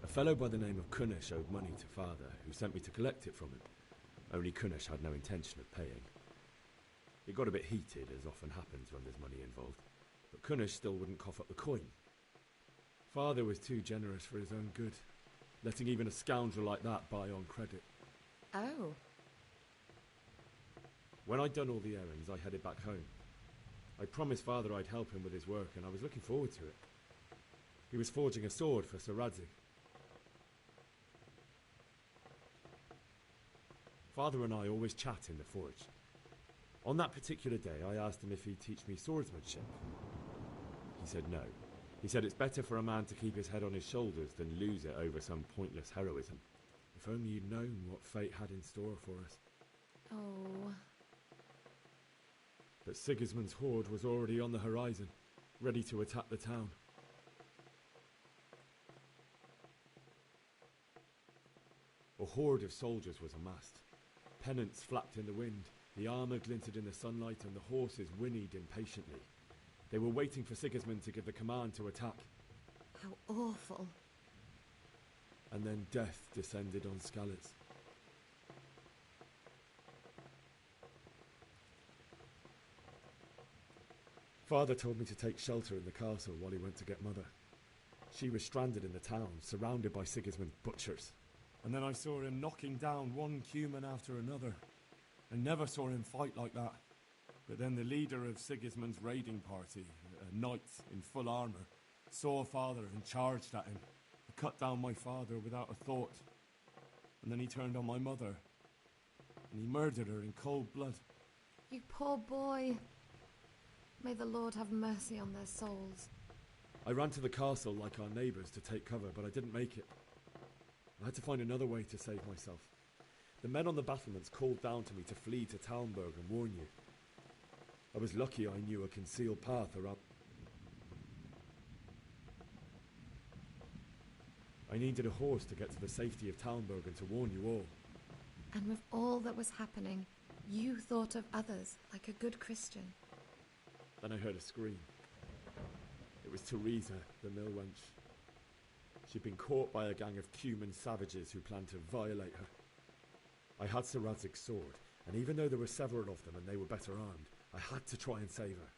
A fellow by the name of Kunesh owed money to Father, who sent me to collect it from him. Only Kunesh had no intention of paying. It got a bit heated, as often happens when there's money involved, but Kunesh still wouldn't cough up the coin. Father was too generous for his own good, letting even a scoundrel like that buy on credit. Oh. When I'd done all the errands, I headed back home. I promised Father I'd help him with his work, and I was looking forward to it. He was forging a sword for Sir Radzig. Father and I always chat in the forge. On that particular day, I asked him if he'd teach me swordsmanship. He said no. He said it's better for a man to keep his head on his shoulders than lose it over some pointless heroism. If only you'd known what fate had in store for us. Oh. But Sigismund's horde was already on the horizon, ready to attack the town. A horde of soldiers was amassed. Pennants flapped in the wind, the armour glinted in the sunlight, and the horses whinnied impatiently. They were waiting for Sigismund to give the command to attack. How awful. And then death descended on Skalitz. Father told me to take shelter in the castle while he went to get Mother. She was stranded in the town, surrounded by Sigismund's butchers. And then I saw him knocking down one Cuman after another. I never saw him fight like that. But then the leader of Sigismund's raiding party, a knight in full armour, saw Father and charged at him. He cut down my father without a thought. And then he turned on my mother. And he murdered her in cold blood. You poor boy. May the Lord have mercy on their souls. I ran to the castle like our neighbours to take cover, but I didn't make it. I had to find another way to save myself. The men on the battlements called down to me to flee to Talmberg and warn you. I was lucky I knew a concealed path around. I needed a horse to get to the safety of Talmberg and to warn you all. And with all that was happening, you thought of others like a good Christian. Then I heard a scream. It was Teresa, the mill wench. She'd been caught by a gang of Cuman savages who planned to violate her. I had Sir Radzig's sword, and even though there were several of them and they were better armed, I had to try and save her.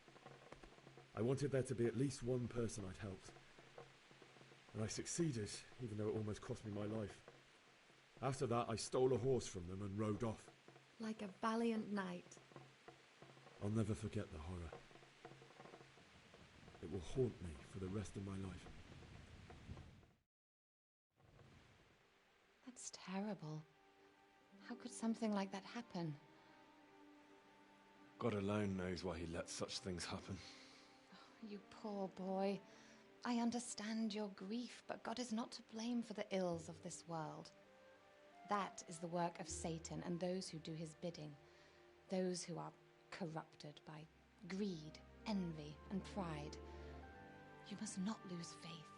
I wanted there to be at least one person I'd helped. And I succeeded, even though it almost cost me my life. After that, I stole a horse from them and rode off. Like a valiant knight. I'll never forget the horror. It will haunt me for the rest of my life. That's terrible. How could something like that happen? God alone knows why he lets such things happen. Oh, you poor boy. I understand your grief, but God is not to blame for the ills of this world. That is the work of Satan and those who do his bidding. Those who are corrupted by greed, envy, and pride. You must not lose faith,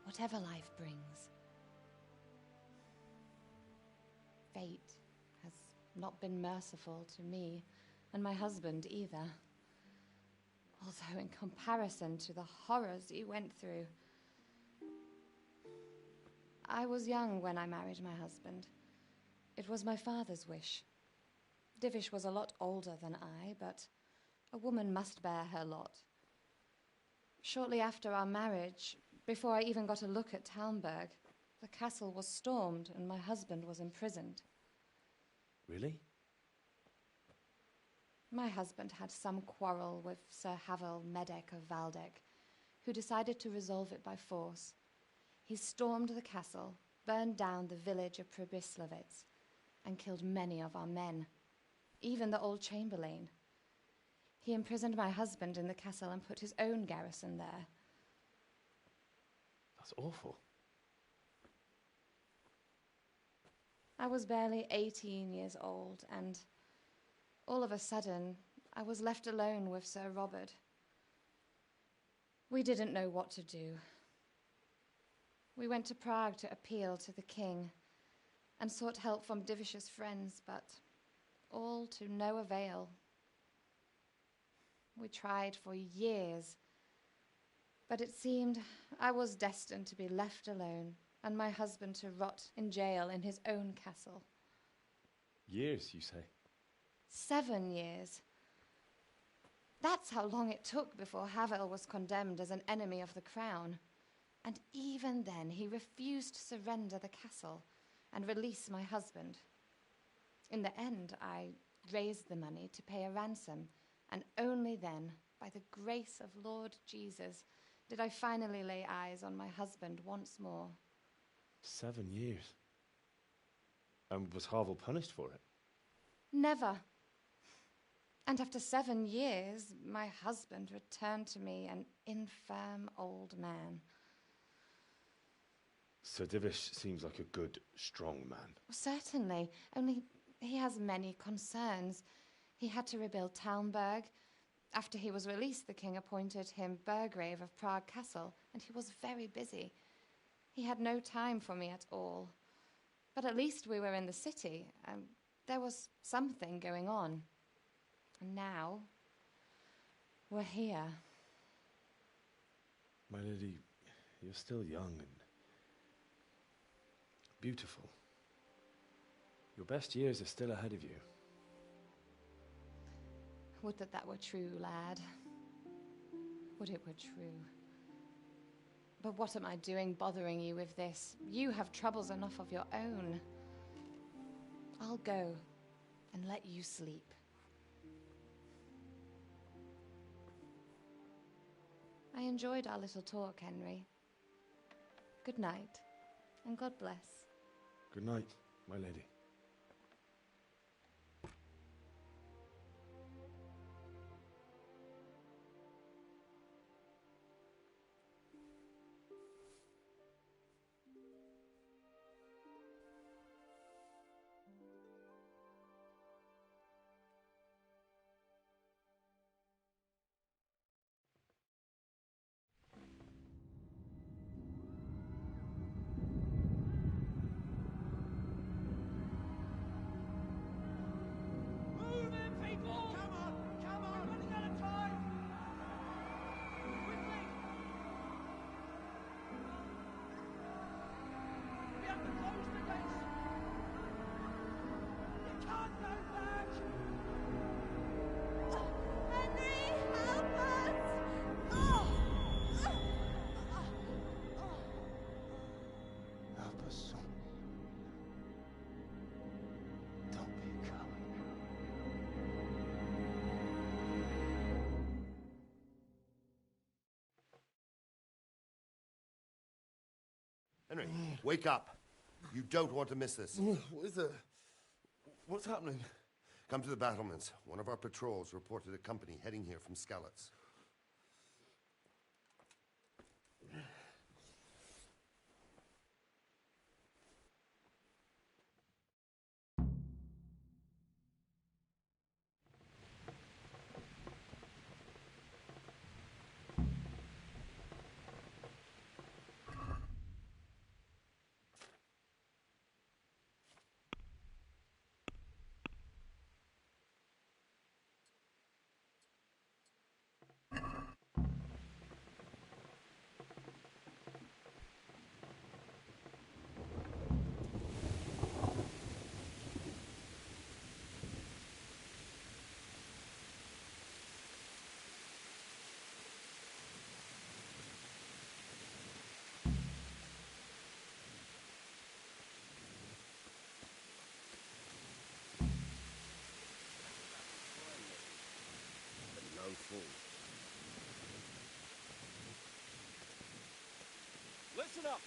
whatever life brings. Fate has not been merciful to me, and my husband either. Although in comparison to the horrors he went through. I was young when I married my husband. It was my father's wish. Divish was a lot older than I, but a woman must bear her lot. Shortly after our marriage, before I even got a look at Talmberg, the castle was stormed and my husband was imprisoned. Really? My husband had some quarrel with Sir Havel Medek of Valdek, who decided to resolve it by force. He stormed the castle, burned down the village of Pribyslavitz, and killed many of our men, even the old chamberlain. He imprisoned my husband in the castle and put his own garrison there. That's awful. I was barely 18 years old, and all of a sudden, I was left alone with Sir Robert. We didn't know what to do. We went to Prague to appeal to the king and sought help from Divish's friends, but all to no avail. We tried for years, but it seemed I was destined to be left alone and my husband to rot in jail in his own castle. Years, you say? 7 years. That's how long it took before Havel was condemned as an enemy of the crown. And even then, he refused to surrender the castle and release my husband. In the end, I raised the money to pay a ransom, and only then, by the grace of Lord Jesus, did I finally lay eyes on my husband once more. 7 years. And was Havel punished for it? Never. And after 7 years, my husband returned to me an infirm old man. Sir Divish seems like a good, strong man. Certainly, only he has many concerns. He had to rebuild Talmberg. After he was released, the king appointed him Burgrave of Prague Castle, and he was very busy. He had no time for me at all. But at least we were in the city. There was something going on. And now, we're here. My lady, you're still young and beautiful. Your best years are still ahead of you. Would that that were true, lad. Would it were true. But what am I doing bothering you with this? You have troubles enough of your own. I'll go and let you sleep. I enjoyed our little talk, Henry. Good night, and God bless. Good night, my lady. Henry, wake up. You don't want to miss this. What is it? What's happening? Come to the battlements. One of our patrols reported a company heading here from Skalitz. Listen up.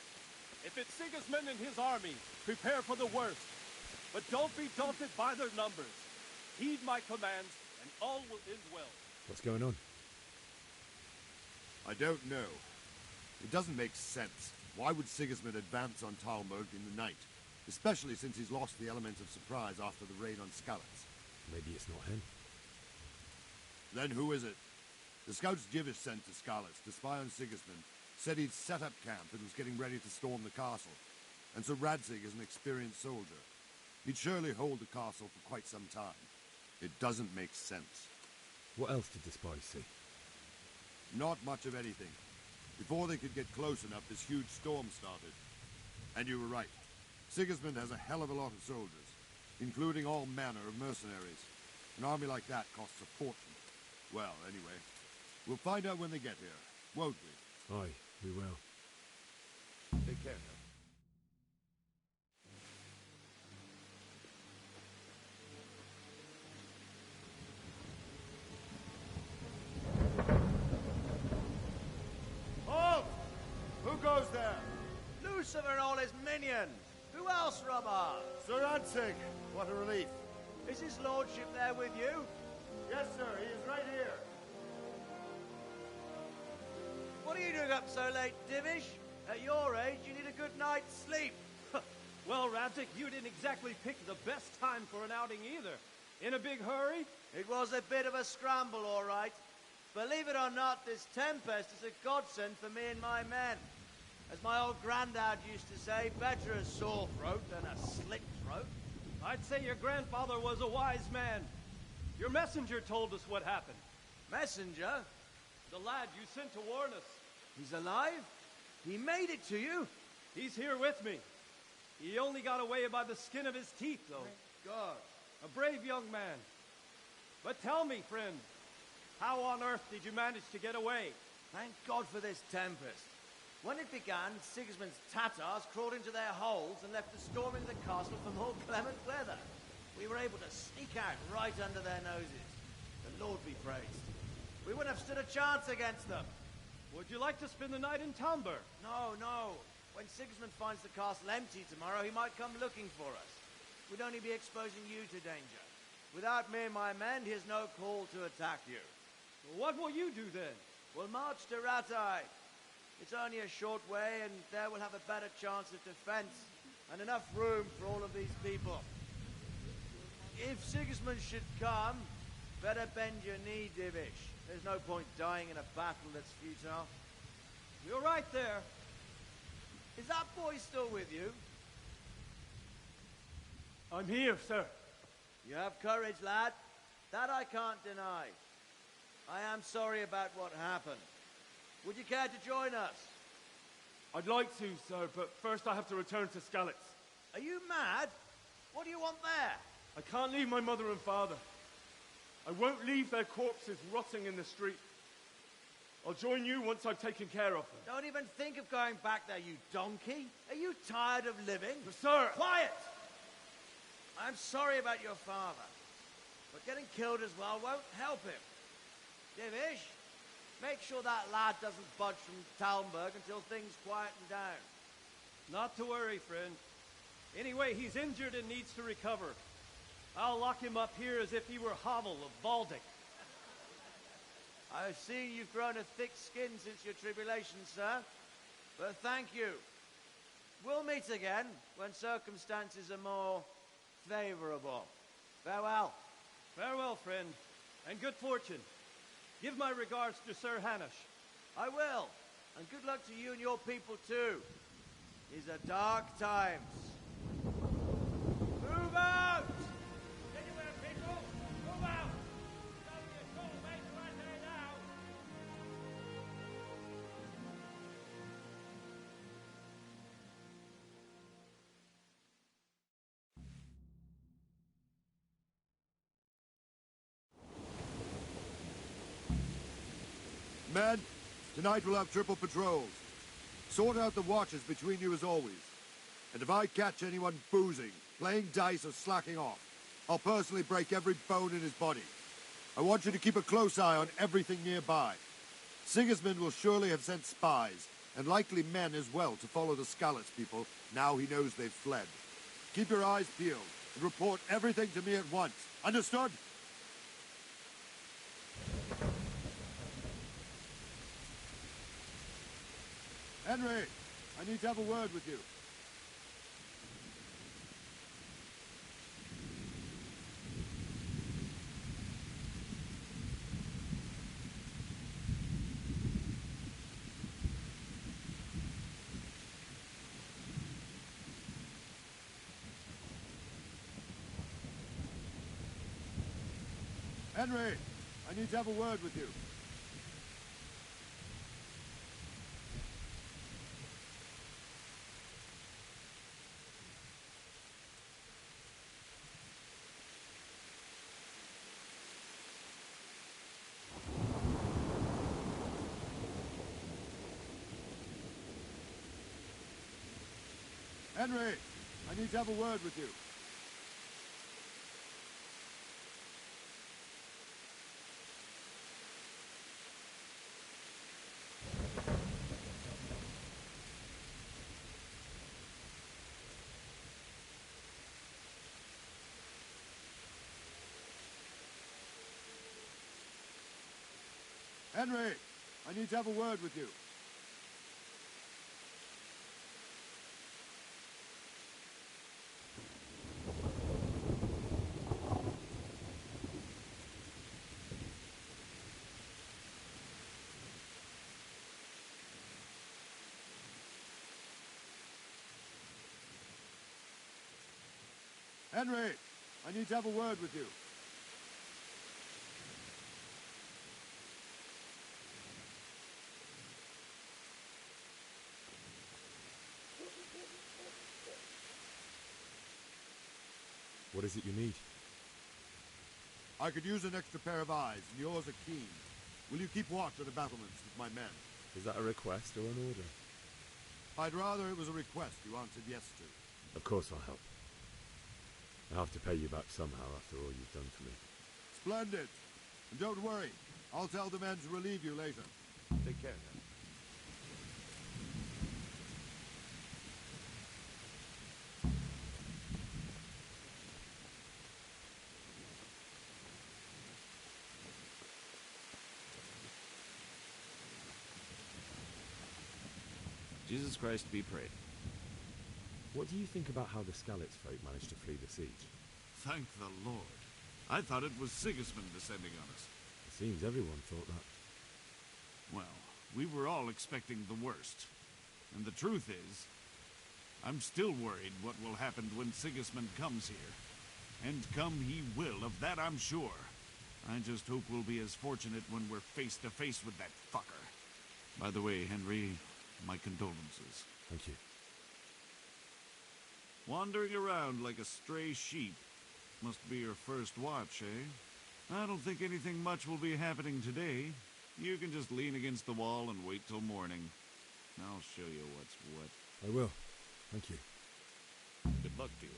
If it's Sigismund and his army, prepare for the worst. But don't be daunted by their numbers. Heed my commands, and all will end well. What's going on? I don't know. It doesn't make sense. Why would Sigismund advance on Talmberg in the night? Especially since he's lost the element of surprise after the raid on Skalitz. Maybe it's not him. Then who is it? The scouts Jivish sent to Skalitz to spy on Sigismund said he'd set up camp and was getting ready to storm the castle. And so Radzig is an experienced soldier. He'd surely hold the castle for quite some time. It doesn't make sense. What else did the spies see? Not much of anything. Before they could get close enough, this huge storm started. And you were right. Sigismund has a hell of a lot of soldiers, including all manner of mercenaries. An army like that costs a fortune. Well, anyway, we'll find out when they get here, won't we? Aye, we will. Take care. Halt! Who goes there? Lucifer and all his minions. Who else, Robber? Sir Radzig, what a relief. Is his lordship there with you? Yes, sir, he is right here. What are you doing up so late, Divish? At your age, you need a good night's sleep. Well, Radzig, you didn't exactly pick the best time for an outing either. In a big hurry? It was a bit of a scramble, all right. Believe it or not, this tempest is a godsend for me and my men. As my old granddad used to say, better a sore throat than a slit throat. I'd say your grandfather was a wise man. Your messenger told us what happened. Messenger? The lad you sent to warn us. He's alive? He made it to you? He's here with me. He only got away by the skin of his teeth, though. God. A brave young man. But tell me, friend, how on earth did you manage to get away? Thank God for this tempest. When it began, Sigismund's Tatars crawled into their holes and left us storming the castle for more clement weather. We were able to sneak out right under their noses. The Lord be praised. We wouldn't have stood a chance against them. Would you like to spend the night in Talmberg? No, no. When Sigismund finds the castle empty tomorrow, he might come looking for us. We'd only be exposing you to danger. Without me and my men, he has no call to attack you. What will you do then? We'll march to Ratai. It's only a short way, and there we'll have a better chance of defense and enough room for all of these people. If Sigismund should come, better bend your knee, Divish. There's no point dying in a battle that's futile. You're right there. Is that boy still with you? I'm here, sir. You have courage, lad. That I can't deny. I am sorry about what happened. Would you care to join us? I'd like to, sir, but first I have to return to Skalitz. Are you mad? What do you want there? I can't leave my mother and father. I won't leave their corpses rotting in the street. I'll join you once I've taken care of them. Don't even think of going back there, you donkey. Are you tired of living? But sir! Quiet! I'm sorry about your father, but getting killed as well won't help him. Divish, make sure that lad doesn't budge from Talmberg until things quieten down. Not to worry, friend. Anyway, he's injured and needs to recover. I'll lock him up here as if he were Havel of Baldic. I've seen you've grown a thick skin since your tribulation, sir. But thank you. We'll meet again when circumstances are more favorable. Farewell. Farewell, friend, and good fortune. Give my regards to Sir Hanush. I will. And good luck to you and your people, too. These are dark times. Move out! Anywhere, people! Move out! Don't be a fool, mate, right there now! Men, tonight we'll have triple patrols. Sort out the watches between you as always. And if I catch anyone boozing, playing dice or slacking off, I'll personally break every bone in his body. I want you to keep a close eye on everything nearby. Sigismund will surely have sent spies, and likely men as well, to follow the Skalitz people now he knows they've fled. Keep your eyes peeled and report everything to me at once. Understood? Henry, I need to have a word with you. Henry, I need to have a word with you. Henry, I need to have a word with you. Henry, I need to have a word with you. Henry, I need to have a word with you. What is it you need? I could use an extra pair of eyes, and yours are keen. Will you keep watch at the battlements with my men? Is that a request or an order? I'd rather it was a request you answered yes to. Of course I'll help. I have to pay you back somehow after all you've done for me. Splendid. And don't worry, I'll tell the men to relieve you later. Take care now. Jesus Christ be praised. What do you think about how the Skalitz folk managed to flee the siege? Thank the Lord. I thought it was Sigismund descending on us. It seems everyone thought that. Well, we were all expecting the worst. And the truth is, I'm still worried what will happen when Sigismund comes here. And come he will, of that I'm sure. I just hope we'll be as fortunate when we're face to face with that fucker. By the way, Henry, my condolences. Thank you. Wandering around like a stray sheep. Must be your first watch, eh? I don't think anything much will be happening today. You can just lean against the wall and wait till morning. I'll show you what's what. I will. Thank you. Good luck to you.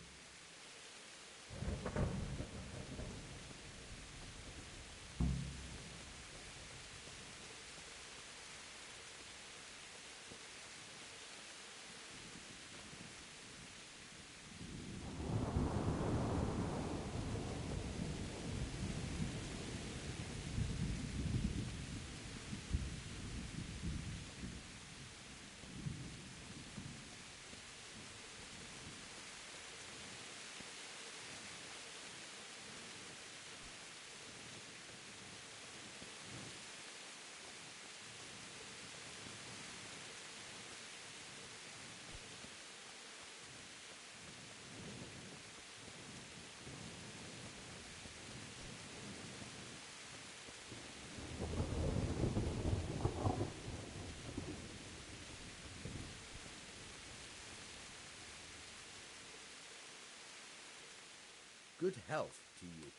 Good health to you.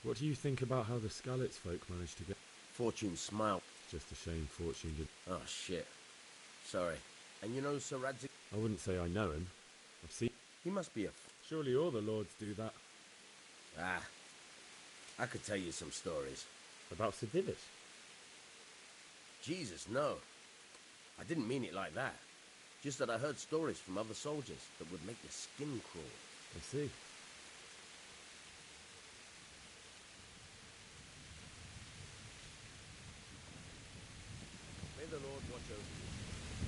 What do you think about how the Skalitz folk managed to get... Fortune smiled. Just a shame Fortune did... Oh, shit. Sorry. And you know Sir Radzik? I wouldn't say I know him. I've seen... He must be a... Surely all the lords do that. Ah. I could tell you some stories. About Sir Divish? Jesus, no. I didn't mean it like that. Just that I heard stories from other soldiers that would make your skin crawl. I see. May the Lord watch over you.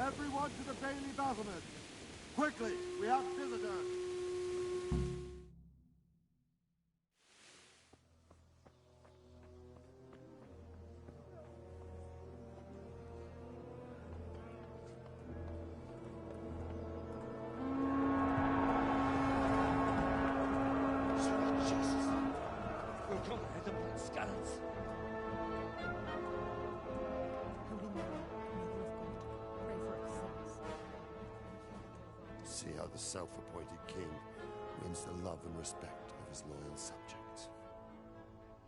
Everyone to the Bailey battlement. Quickly, we have visitors. See how the self-appointed king wins the love and respect of his loyal subjects.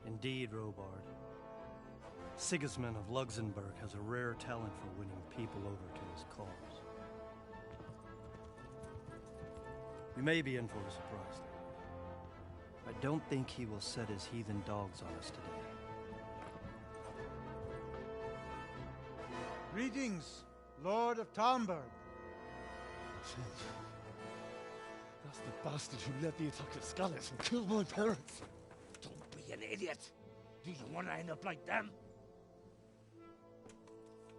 Indeed, Robard. Sigismund of Luxembourg has a rare talent for winning people over to his cause. We may be in for a surprise, though. I don't think he will set his heathen dogs on us today. Greetings, Lord of Talmberg. That's the bastard who led the attack at Scarlet and killed my parents. Don't be an idiot. Do you want to end up like them?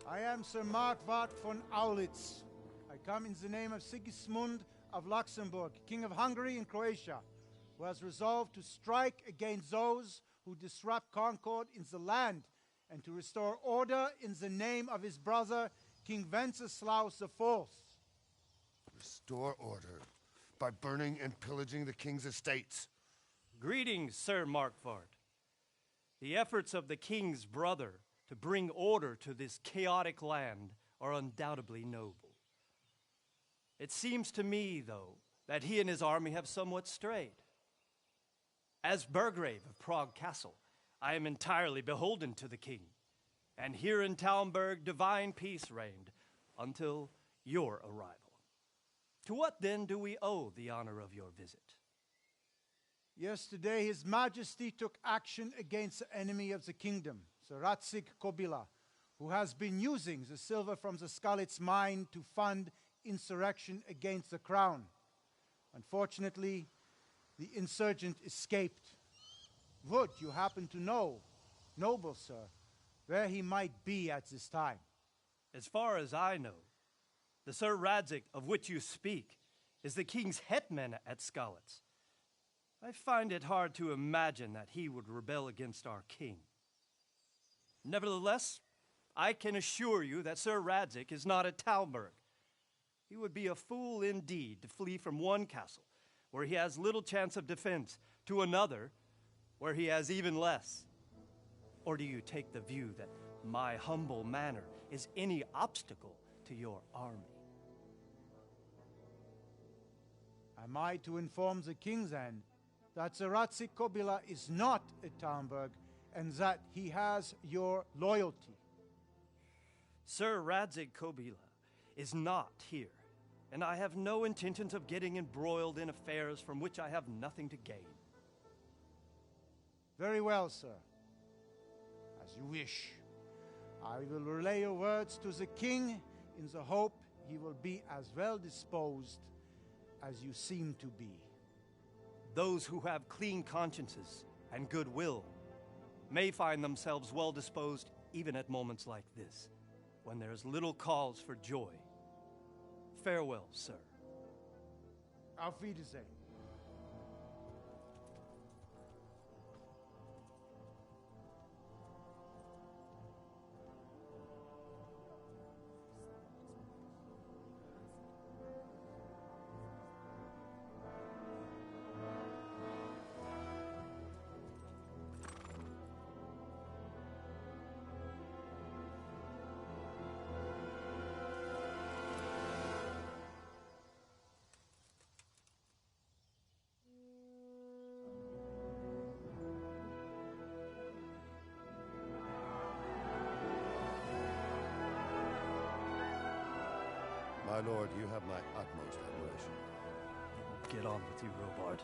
I am Sir Markwart von Aulitz. I come in the name of Sigismund of Luxembourg, King of Hungary and Croatia, who has resolved to strike against those who disrupt concord in the land and to restore order in the name of his brother, King Wenceslaus IV. Restore order by burning and pillaging the king's estates. Greetings, Sir Markwart. The efforts of the king's brother to bring order to this chaotic land are undoubtedly noble. It seems to me, though, that he and his army have somewhat strayed. As Burgrave of Prague Castle, I am entirely beholden to the king, and here in Talmberg divine peace reigned until your arrival. To what then do we owe the honor of your visit? Yesterday, His Majesty took action against the enemy of the kingdom, Sir Radzig Kobyla, who has been using the silver from the Skalitz mine to fund insurrection against the crown. Unfortunately, the insurgent escaped. Would you happen to know, noble sir, where he might be at this time? As far as I know, the Sir Radzig of which you speak is the king's hetman at Skalitz. I find it hard to imagine that he would rebel against our king. Nevertheless, I can assure you that Sir Radzig is not at Talmberg. He would be a fool indeed to flee from one castle where he has little chance of defense to another where he has even less. Or do you take the view that my humble manner is any obstacle to your army? Am I to inform the king then that Sir Radzig Kobyla is not at Talmberg and that he has your loyalty? Sir Radzig Kobyla is not here, and I have no intentions of getting embroiled in affairs from which I have nothing to gain. Very well, sir. As you wish. I will relay your words to the king in the hope he will be as well disposed as you seem to be. Those who have clean consciences and goodwill may find themselves well disposed even at moments like this, when there is little cause for joy. Farewell, sir. Auf Wiedersehen. My lord, you have my utmost admiration. Get on with you, Robard.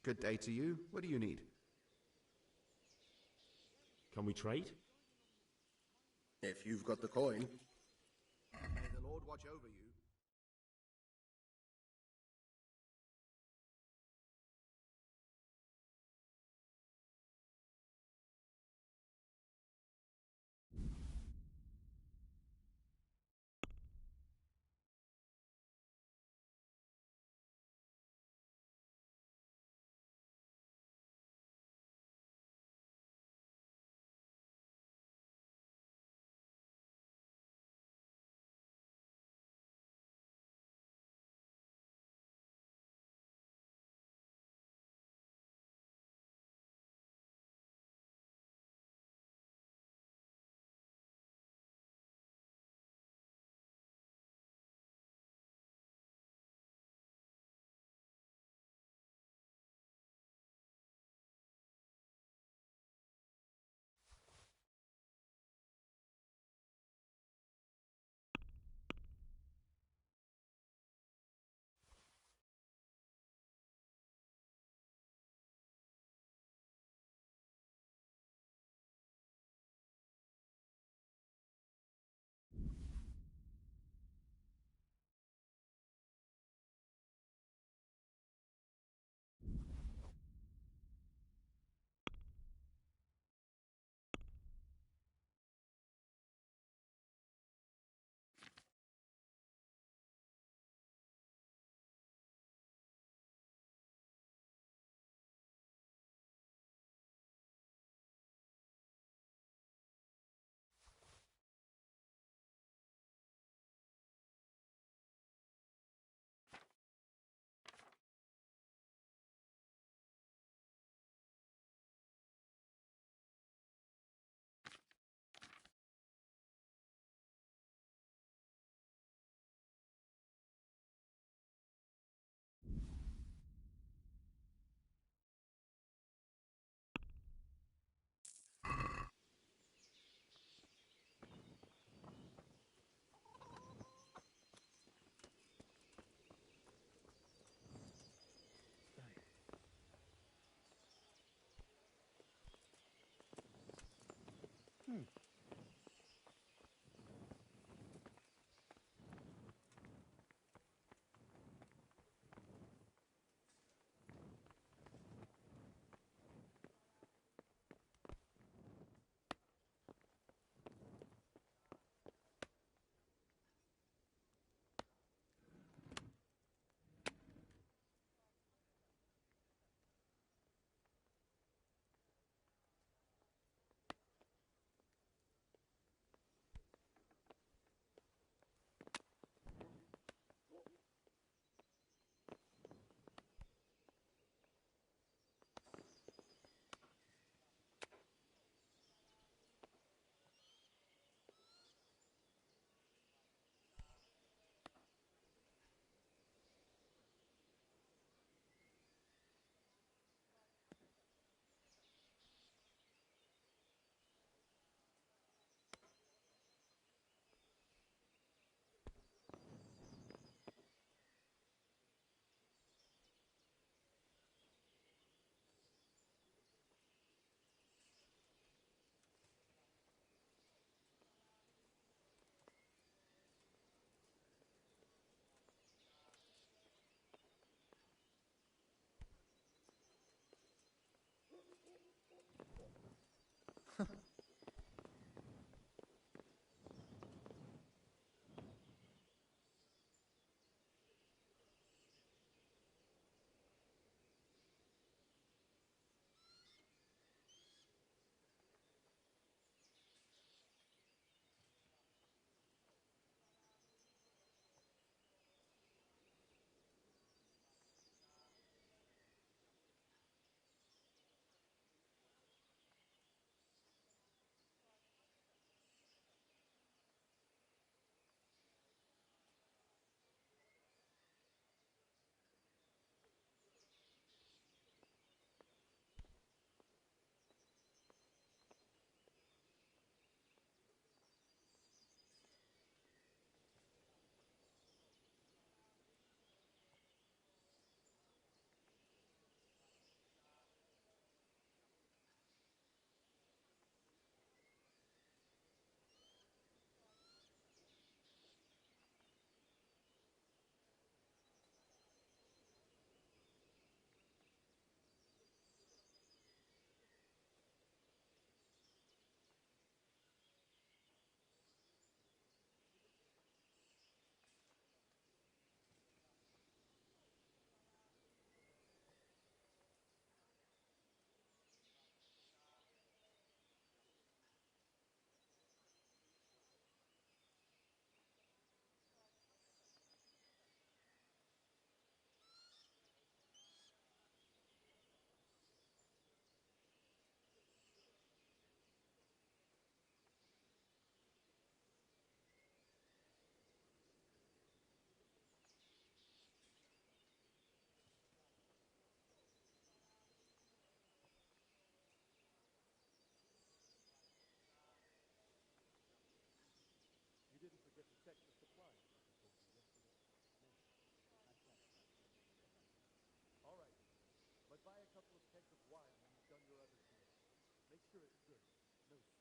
Good day to you. What do you need? Can we trade? If you've got the coin. May the Lord watch over you. sure it's good. No swamp.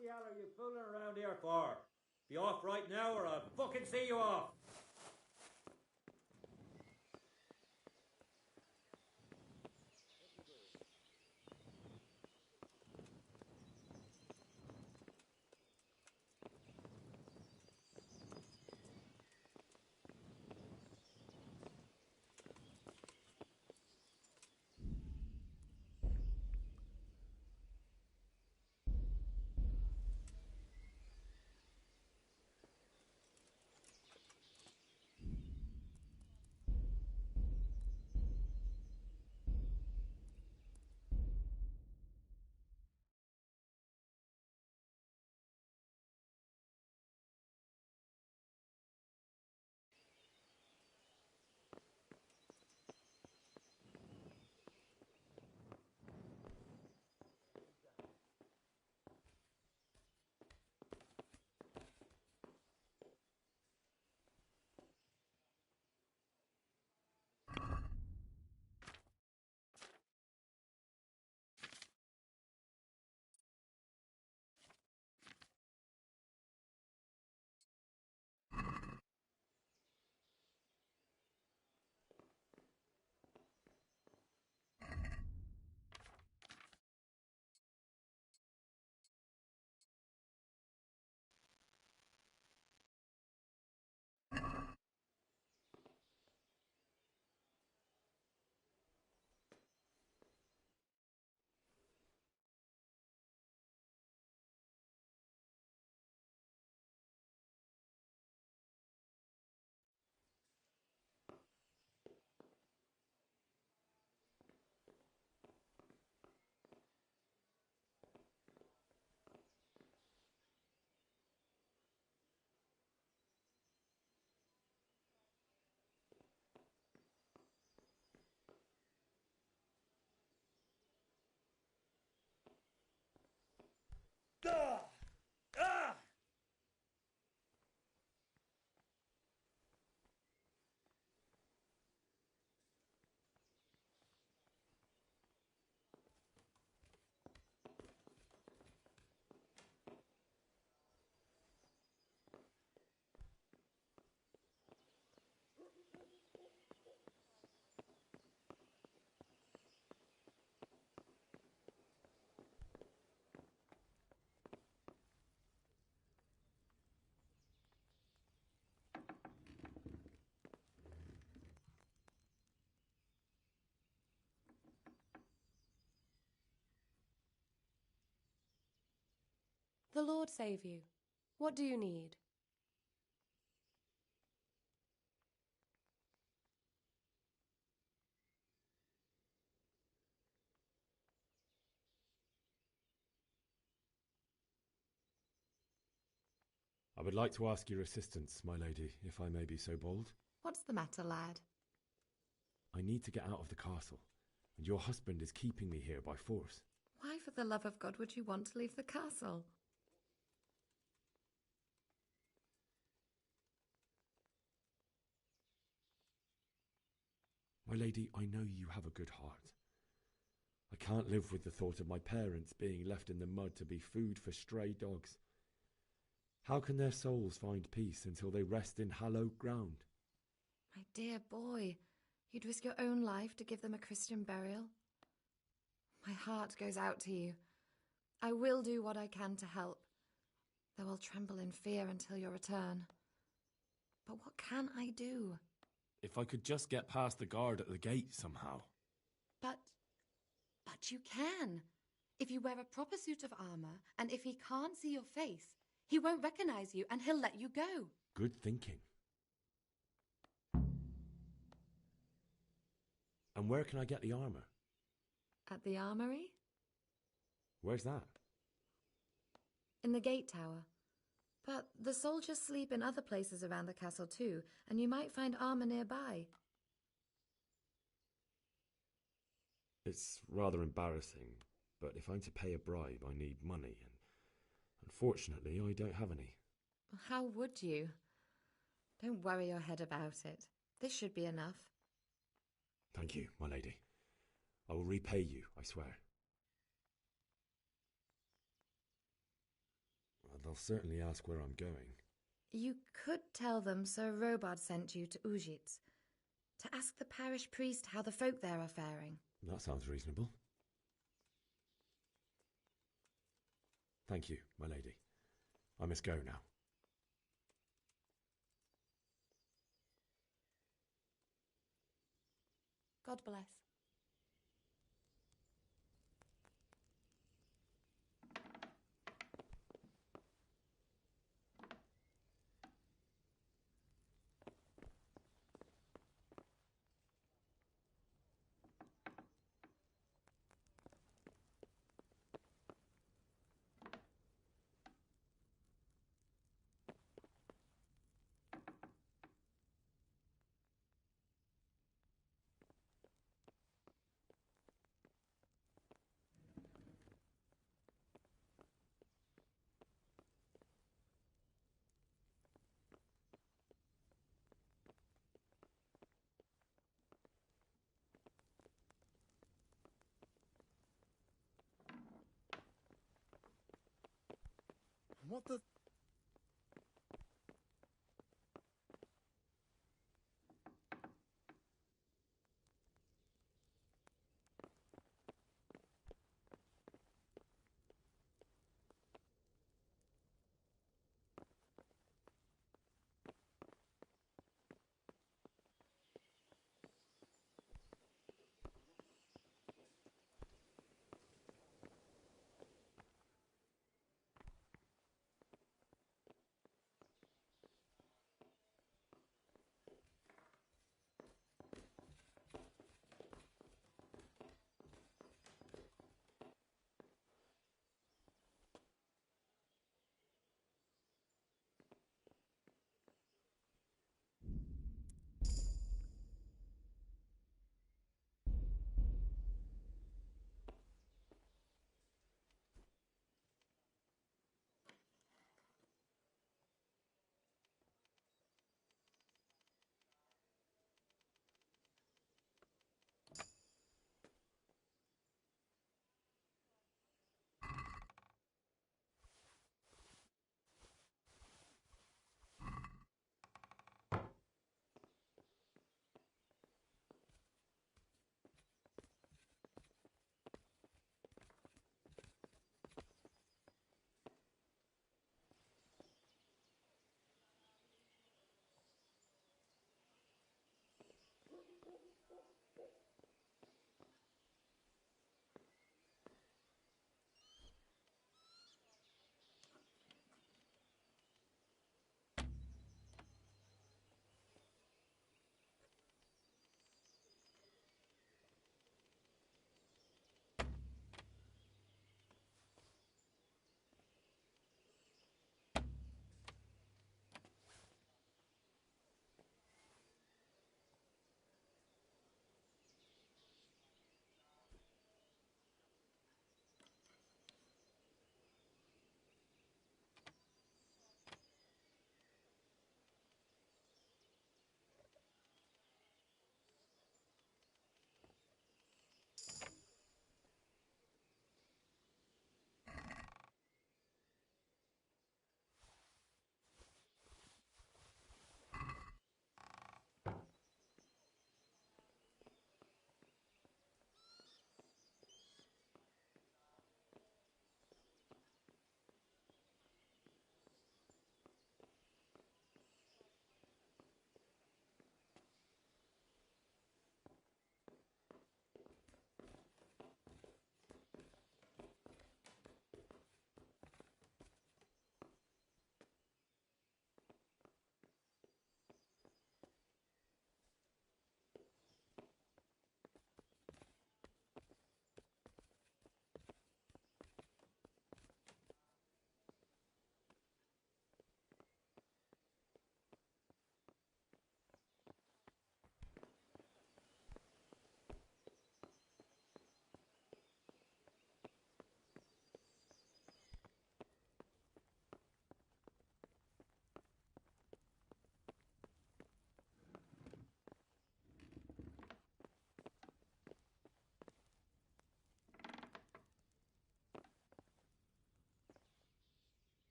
the hell are you fooling around here for? Be off right now or I'll fucking see you off. The Lord save you. What do you need? I would like to ask your assistance, my lady, if I may be so bold. What's the matter, lad? I need to get out of the castle, and your husband is keeping me here by force. Why, for the love of God, would you want to leave the castle? My lady, I know you have a good heart. I can't live with the thought of my parents being left in the mud to be food for stray dogs. How can their souls find peace until they rest in hallowed ground? My dear boy, you'd risk your own life to give them a Christian burial? My heart goes out to you. I will do what I can to help, though I'll tremble in fear until your return. But what can I do? If I could just get past the guard at the gate somehow. But you can. If you wear a proper suit of armour, and if he can't see your face, he won't recognise you and he'll let you go. Good thinking. And where can I get the armour? At the armoury? Where's that? In the gate tower. But the soldiers sleep in other places around the castle too, and you might find armour nearby. It's rather embarrassing, but if I'm to pay a bribe, I need money, and unfortunately, I don't have any. How would you? Don't worry your head about it. This should be enough. Thank you, my lady. I will repay you, I swear. I'll certainly ask where I'm going. You could tell them Sir Robard sent you to Ujitz, to ask the parish priest how the folk there are faring. That sounds reasonable. Thank you, my lady. I must go now. God bless. What the...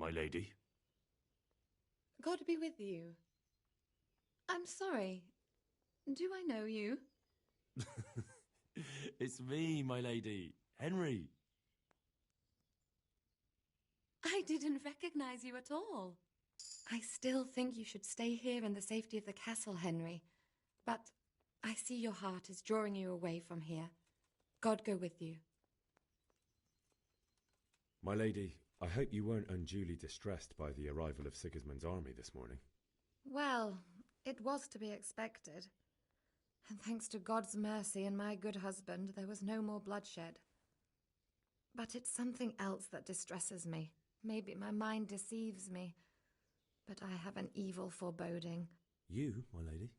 My lady? God be with you. I'm sorry. Do I know you? It's me, my lady. Henry. I didn't recognize you at all. I still think you should stay here in the safety of the castle, Henry. But I see your heart is drawing you away from here. God go with you. My lady, I hope you weren't unduly distressed by the arrival of Sigismund's army this morning. Well, it was to be expected. And thanks to God's mercy and my good husband, there was no more bloodshed. But it's something else that distresses me. Maybe my mind deceives me. But I have an evil foreboding. You, my lady?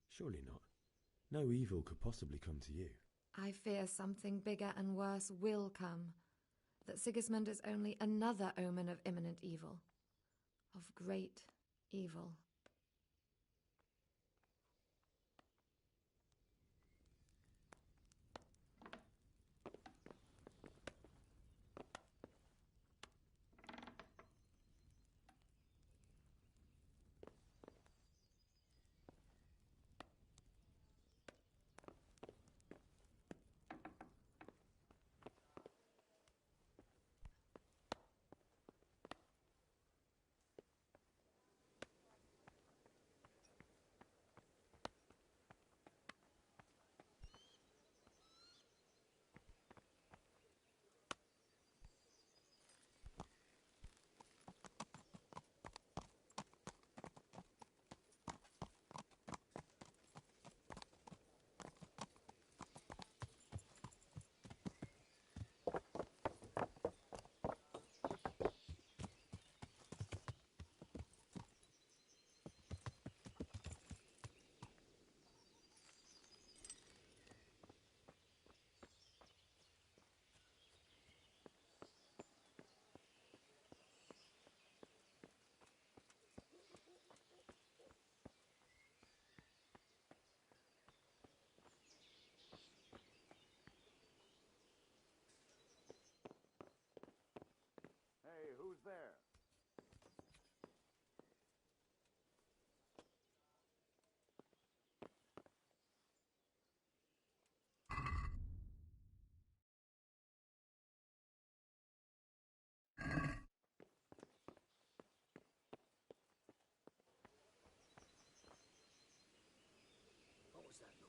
Surely not. No evil could possibly come to you. I fear something bigger and worse will come. That Sigismund is only another omen of imminent evil. Of great evil. Hey, who's there? What was that noise?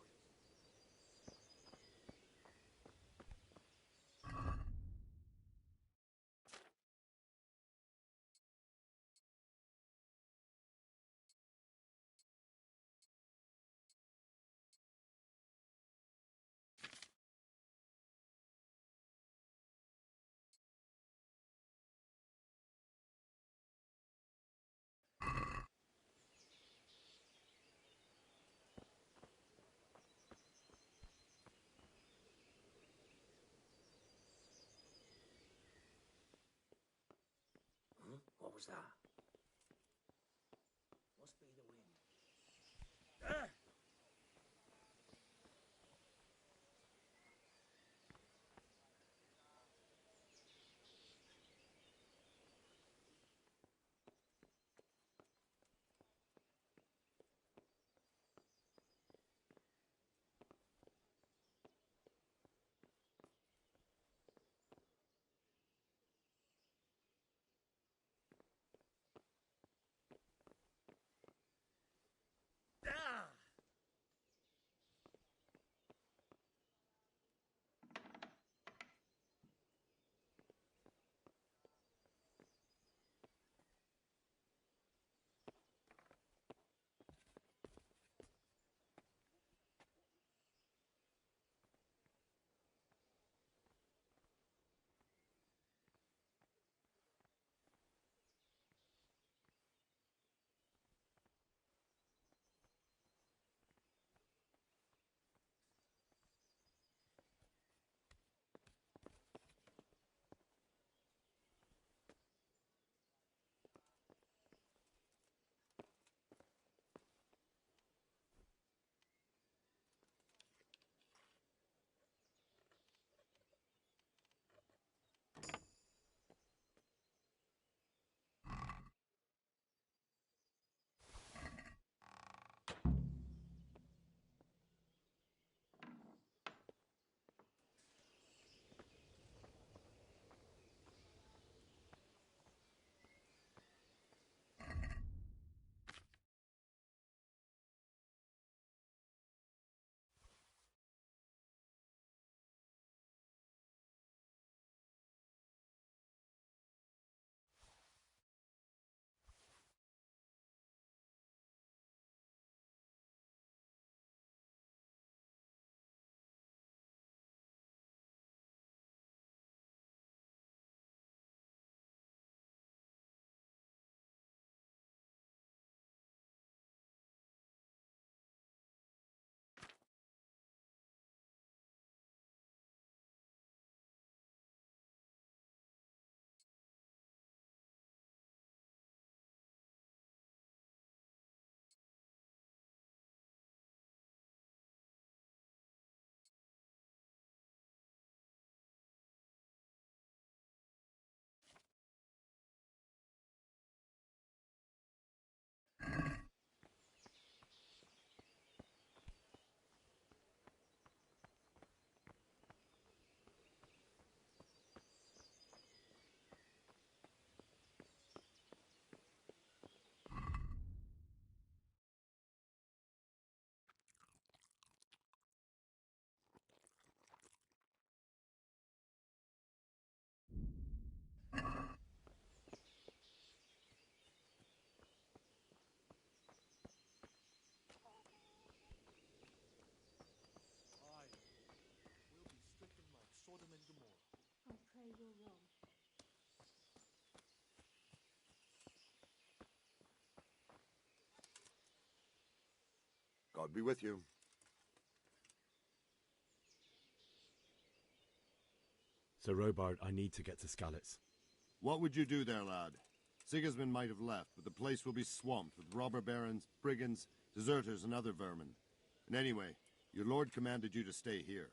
What was that? Must be the wind. Ah! God be with you. Sir Robard, I need to get to Skalitz. What would you do there, lad? Sigismund might have left, but the place will be swamped with robber barons, brigands, deserters, and other vermin. And anyway, your lord commanded you to stay here.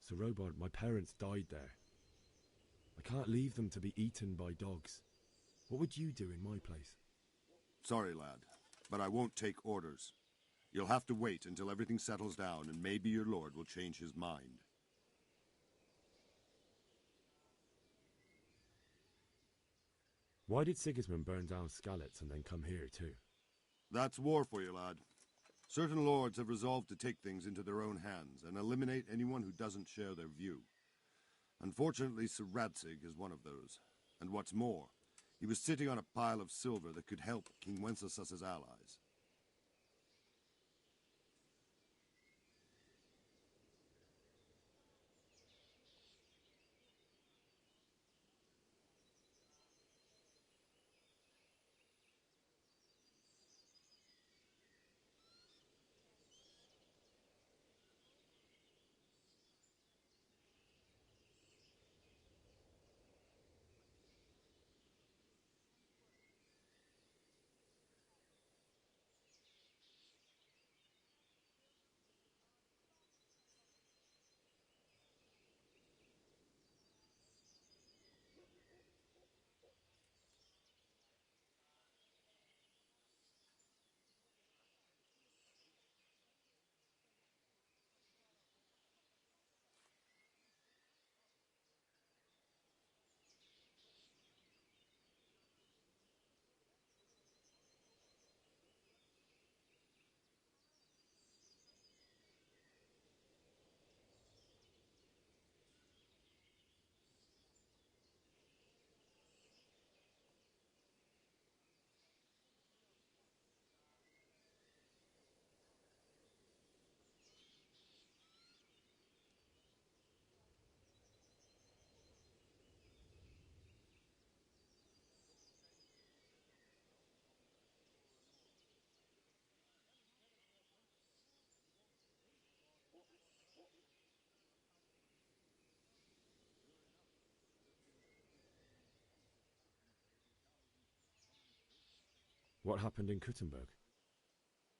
Sir Robard, my parents died there. I can't leave them to be eaten by dogs. What would you do in my place? Sorry, lad, but I won't take orders. You'll have to wait until everything settles down, and maybe your lord will change his mind. Why did Sigismund burn down Skalitz and then come here too? That's war for you, lad. Certain lords have resolved to take things into their own hands and eliminate anyone who doesn't share their view. Unfortunately, Sir Radzig is one of those. And what's more, he was sitting on a pile of silver that could help King Wenceslas's allies. What happened in Kuttenberg?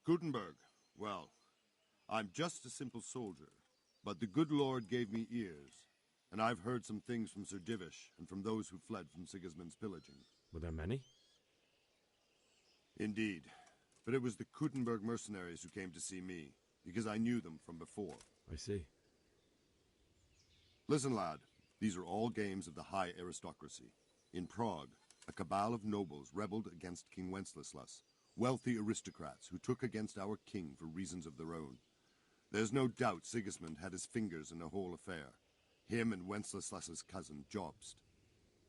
Gutenberg, well, I'm just a simple soldier, but the good Lord gave me ears, and I've heard some things from Sir Divish and from those who fled from Sigismund's pillaging. Were there many? Indeed, but it was the Kuttenberg mercenaries who came to see me, because I knew them from before. I see. Listen, lad, these are all games of the high aristocracy. In Prague, a cabal of nobles rebelled against King Wenceslas, wealthy aristocrats who took against our king for reasons of their own. There's no doubt Sigismund had his fingers in the whole affair, him and Wenceslas's cousin Jobst.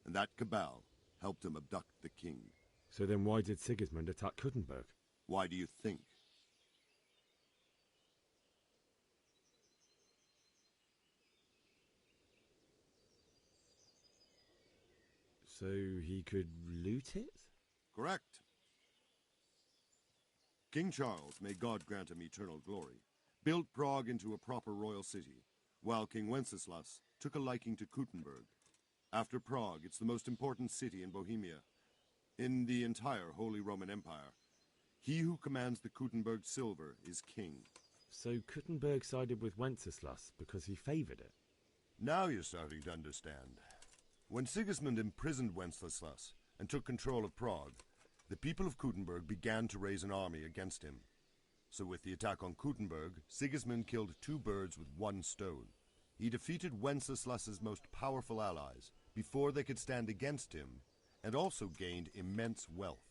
And that cabal helped him abduct the king. So then why did Sigismund attack Kuttenberg? Why do you think? So he could loot it? Correct. King Charles, may God grant him eternal glory, built Prague into a proper royal city, while King Wenceslas took a liking to Kuttenberg. After Prague, it's the most important city in Bohemia, in the entire Holy Roman Empire. He who commands the Kuttenberg silver is king. So Kuttenberg sided with Wenceslas because he favoured it? Now you're starting to understand. When Sigismund imprisoned Wenceslas and took control of Prague, the people of Kuttenberg began to raise an army against him. So with the attack on Kuttenberg, Sigismund killed two birds with one stone. He defeated Wenceslas's most powerful allies before they could stand against him, and also gained immense wealth.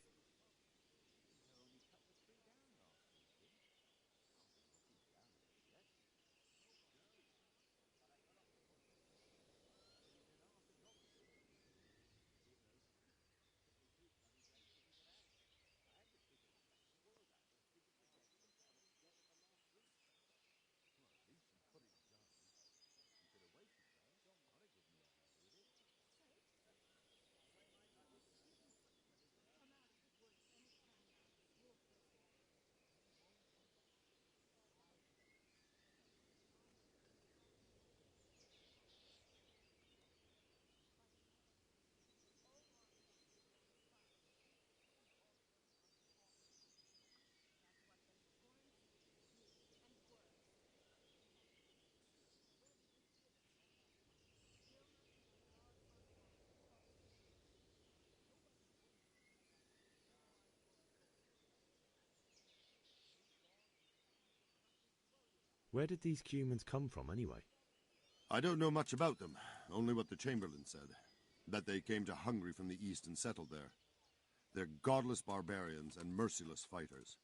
Where did these humans come from, anyway? I don't know much about them, only what the Chamberlain said. That they came to Hungary from the east and settled there. They're godless barbarians and merciless fighters.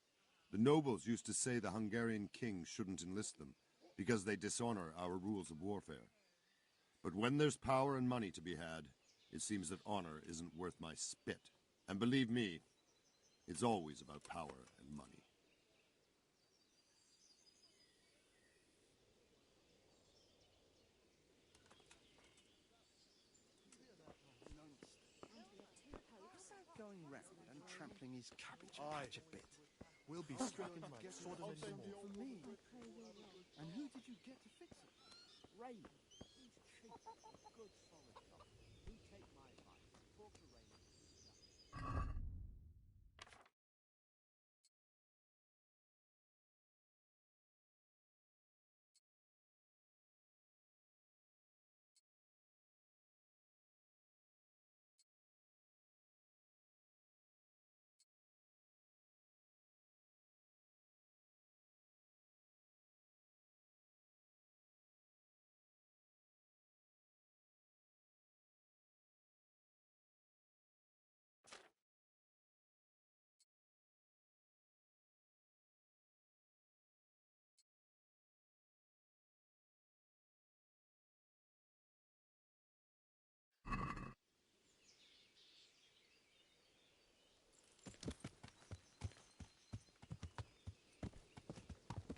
The nobles used to say the Hungarian king shouldn't enlist them, because they dishonor our rules of warfare. But when there's power and money to be had, it seems that honor isn't worth my spit. And believe me, it's always about power and money. Going round and trampling his cabbage patch a bit. We'll be stricken like Sodom and Gomorrah. For me. And who did you get to fix it? Raymond. He's cheap. Good solid stuff. You take my advice. Talk to Raymond.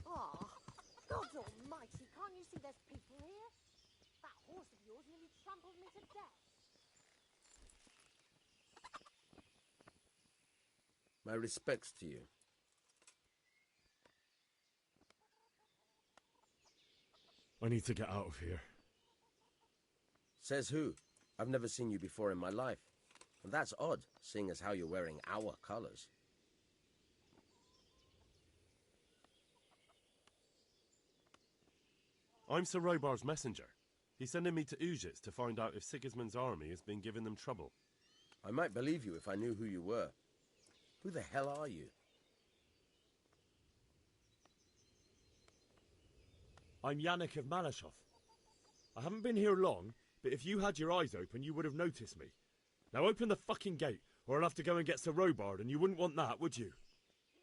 Oh, God almighty, can't you see there's people here? That horse of yours nearly trampled me to death. My respects to you. I need to get out of here. Says who? I've never seen you before in my life. And that's odd, seeing as how you're wearing our colours. I'm Sir Robar's messenger. He's sending me to Ujits to find out if Sigismund's army has been giving them trouble. I might believe you if I knew who you were. Who the hell are you? I'm Yannick of Malashov. I haven't been here long, but if you had your eyes open, you would have noticed me. Now open the fucking gate, or I'll have to go and get Sir Robard, and you wouldn't want that, would you?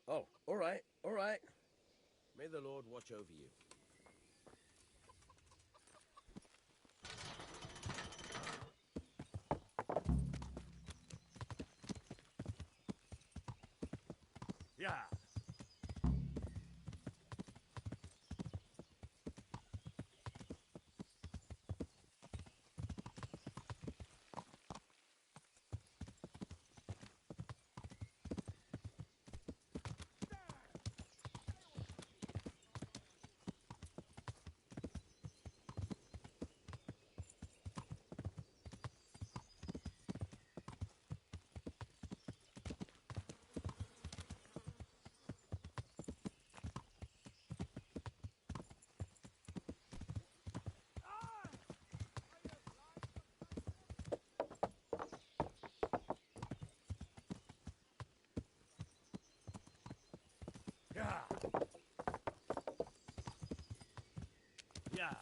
Oh, all right, all right. May the Lord watch over you. Yeah. Yeah. Yeah.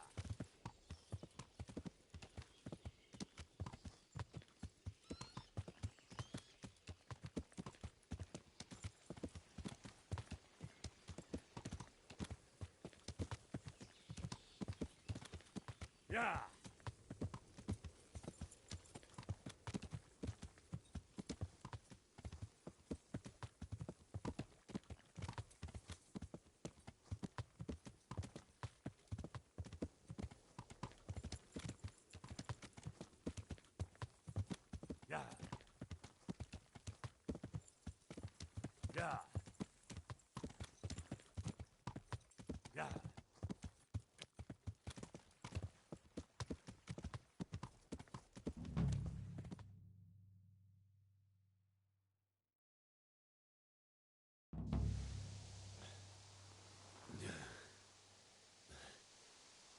Yeah. Yeah. Yeah.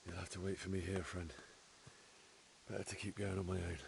You'll have to wait for me here, friend. Better to keep going on my own.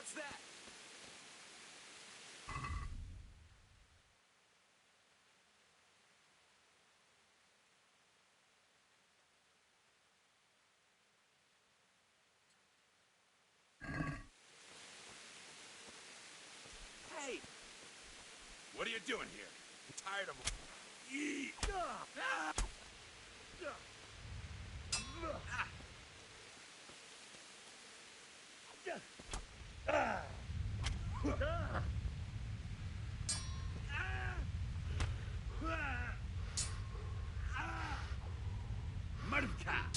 What's that? Hey! What are you doing here? I'm tired of... Mudka!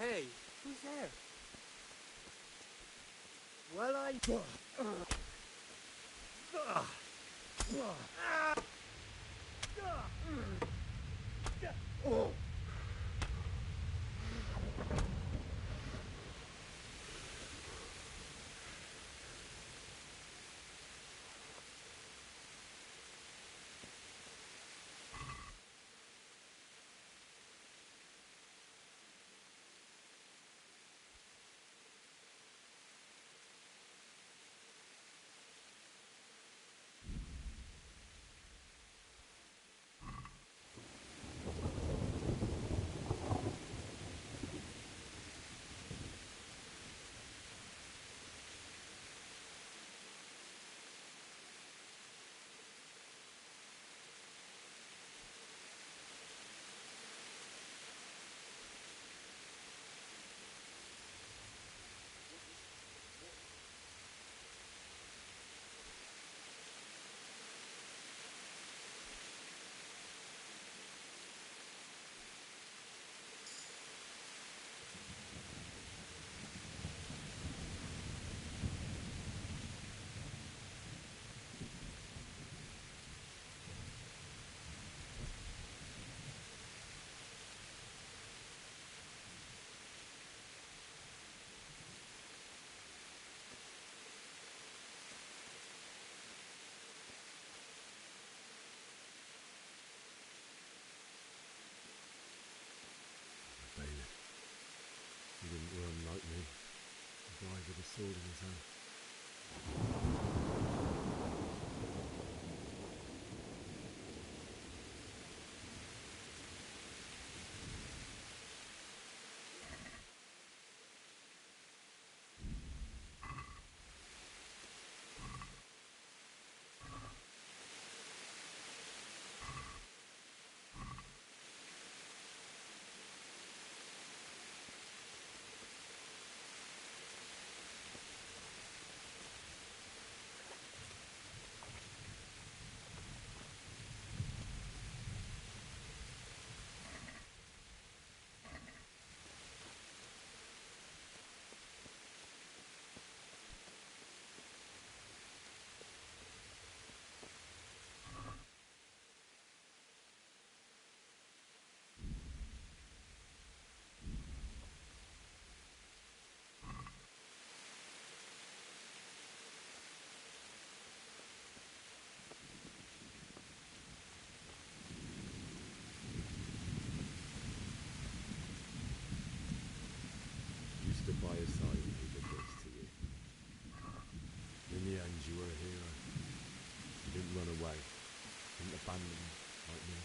Hey, who's there? Well, Bailiff. He didn't run like me. He died with a sword in his hand. You stood by his side when he did this to you. In the end, you were a hero. You didn't run away. Didn't abandon him like me.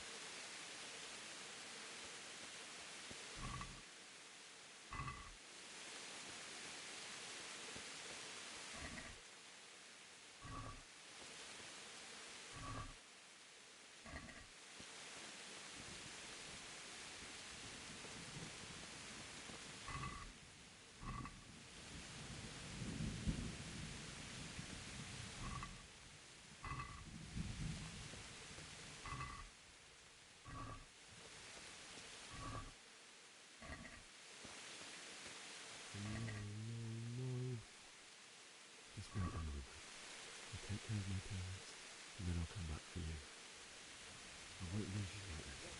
Just wait a moment. I'll take care of my parents, and then I'll come back for you. I won't leave you like this.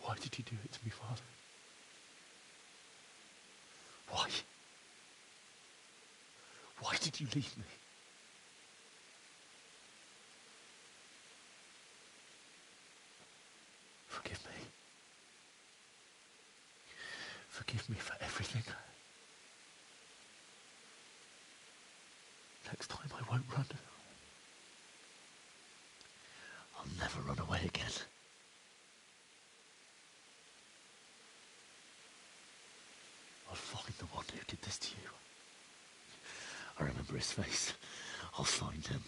Why did you do it to me, Father? Why? Why did you leave me? Forgive me. Forgive me for everything. Next time I won't run. I'll never run away again. I'll find the one who did this to you. I remember his face. I'll find him.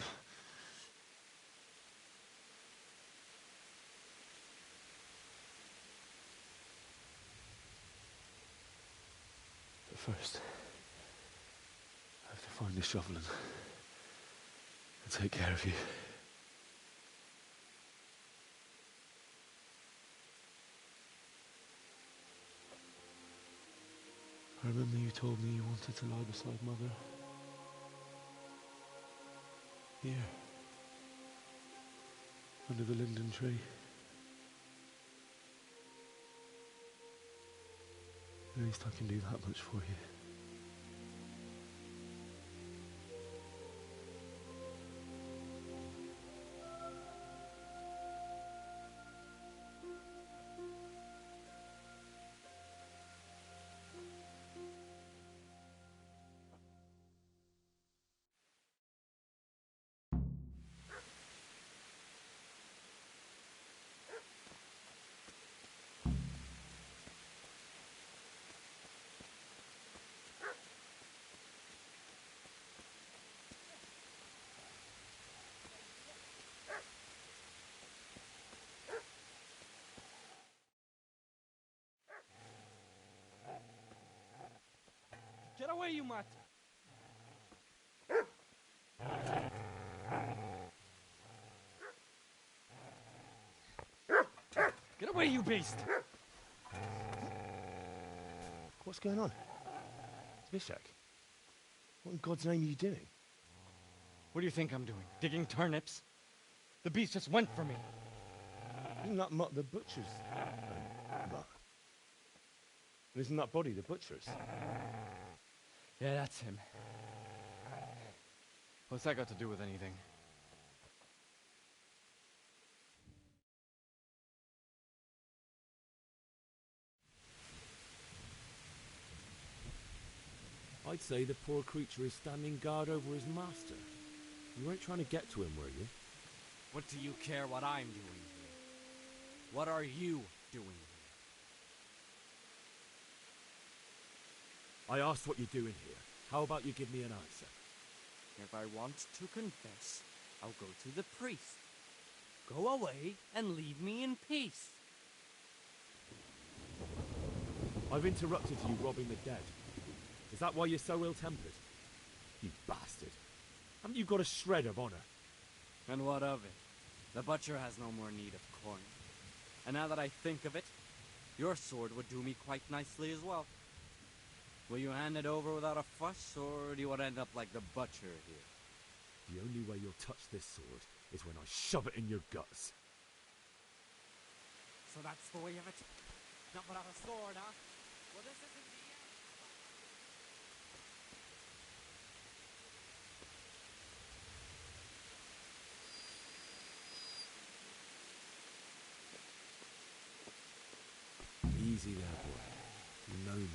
But first, I have to find the shovel and take care of you. I remember you told me you wanted to lie beside Mother. Here. Under the linden tree. At least I can do that much for you. Get away, you mutt! Get away, you beast! What's going on? Zbyszek, what in God's name are you doing? What do you think I'm doing? Digging turnips? The beast just went for me. Isn't that Mutt the butcher's? Mutt. And isn't that body the butcher's? Yeah, that's him. What's that got to do with anything? I'd say the poor creature is standing guard over his master. You weren't trying to get to him, were you? What do you care what I'm doing here? What are you doing here? I asked what you're doing here. How about you give me an answer? If I want to confess, I'll go to the priest. Go away and leave me in peace. I've interrupted you robbing the dead. Is that why you're so ill-tempered? You bastard. Haven't you got a shred of honor? And what of it? The butcher has no more need of coin. And now that I think of it, your sword would do me quite nicely as well. Will you hand it over without a fuss, or do you want to end up like the butcher here? The only way you'll touch this sword is when I shove it in your guts. So that's the way of it? Not without a sword, huh? Well, this isn't the end. Easy there, boy. You know me.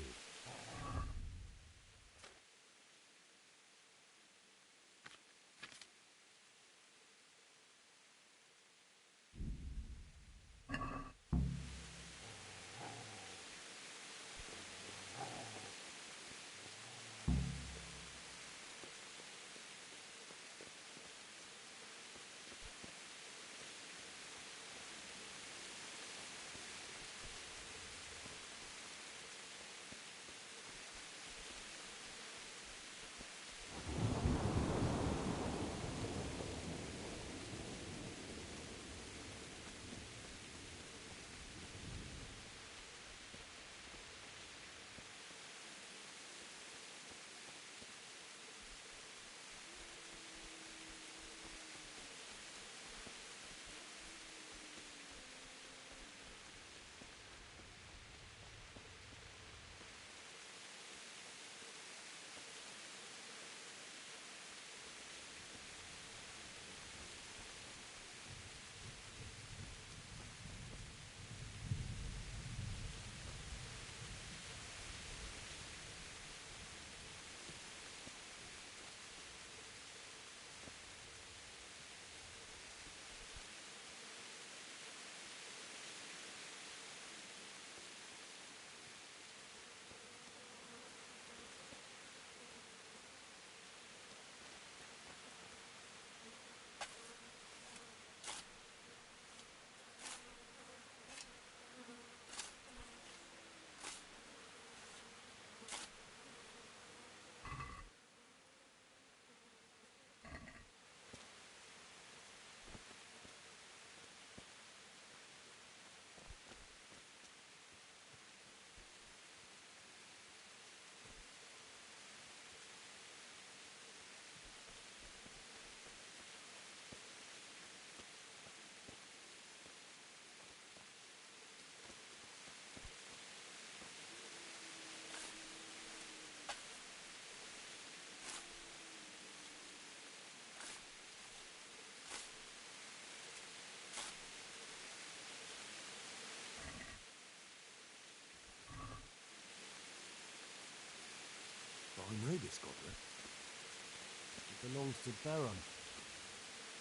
It belongs to Baron.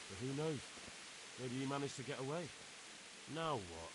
But who knows? Maybe he managed to get away. Now what?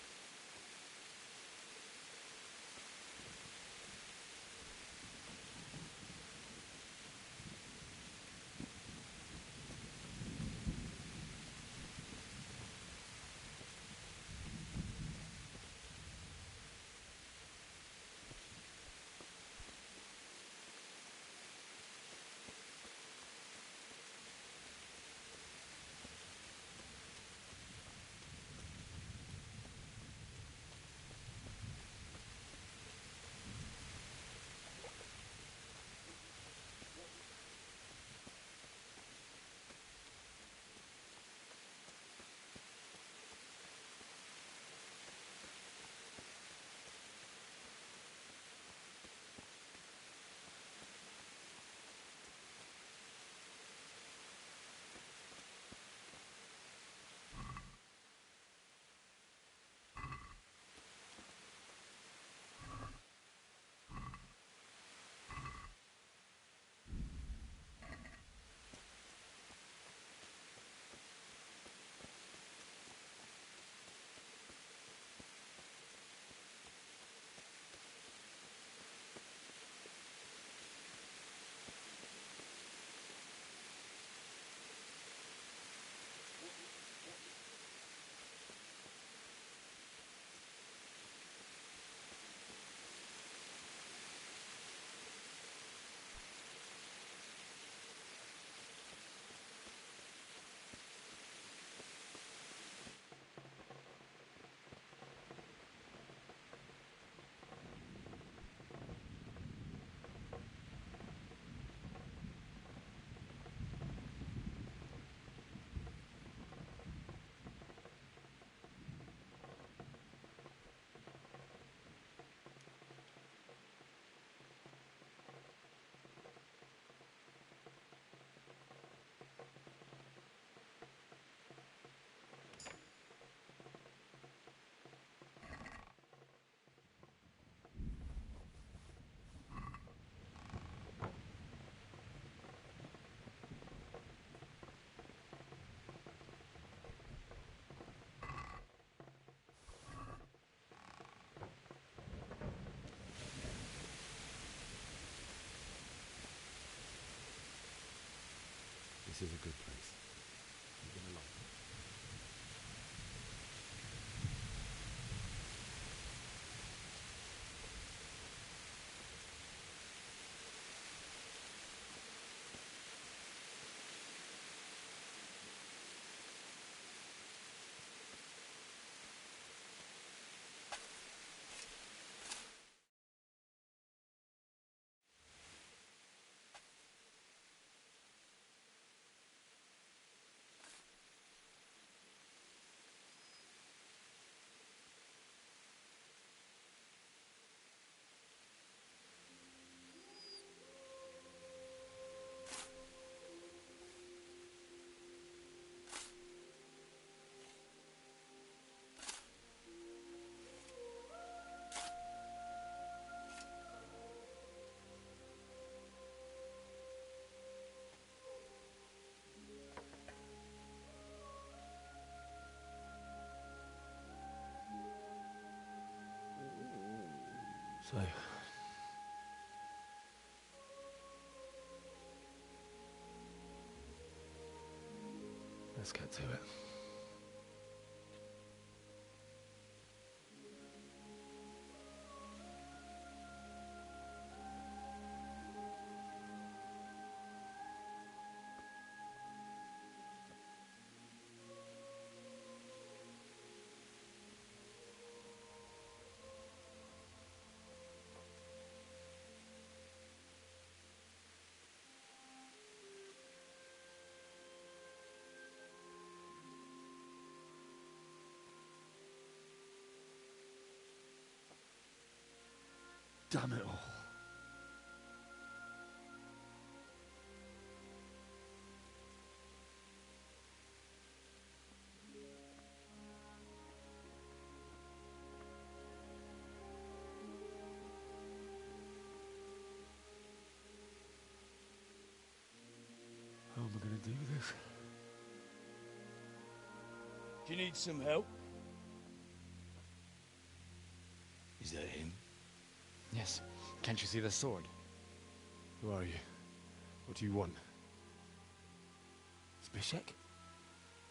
This is a good place. You're gonna like it. So, let's get to it. Damn it all. am I going to do this? Do you need some help? Is that him? Yes. Can't you see the sword? Who are you? What do you want? Zbyszek?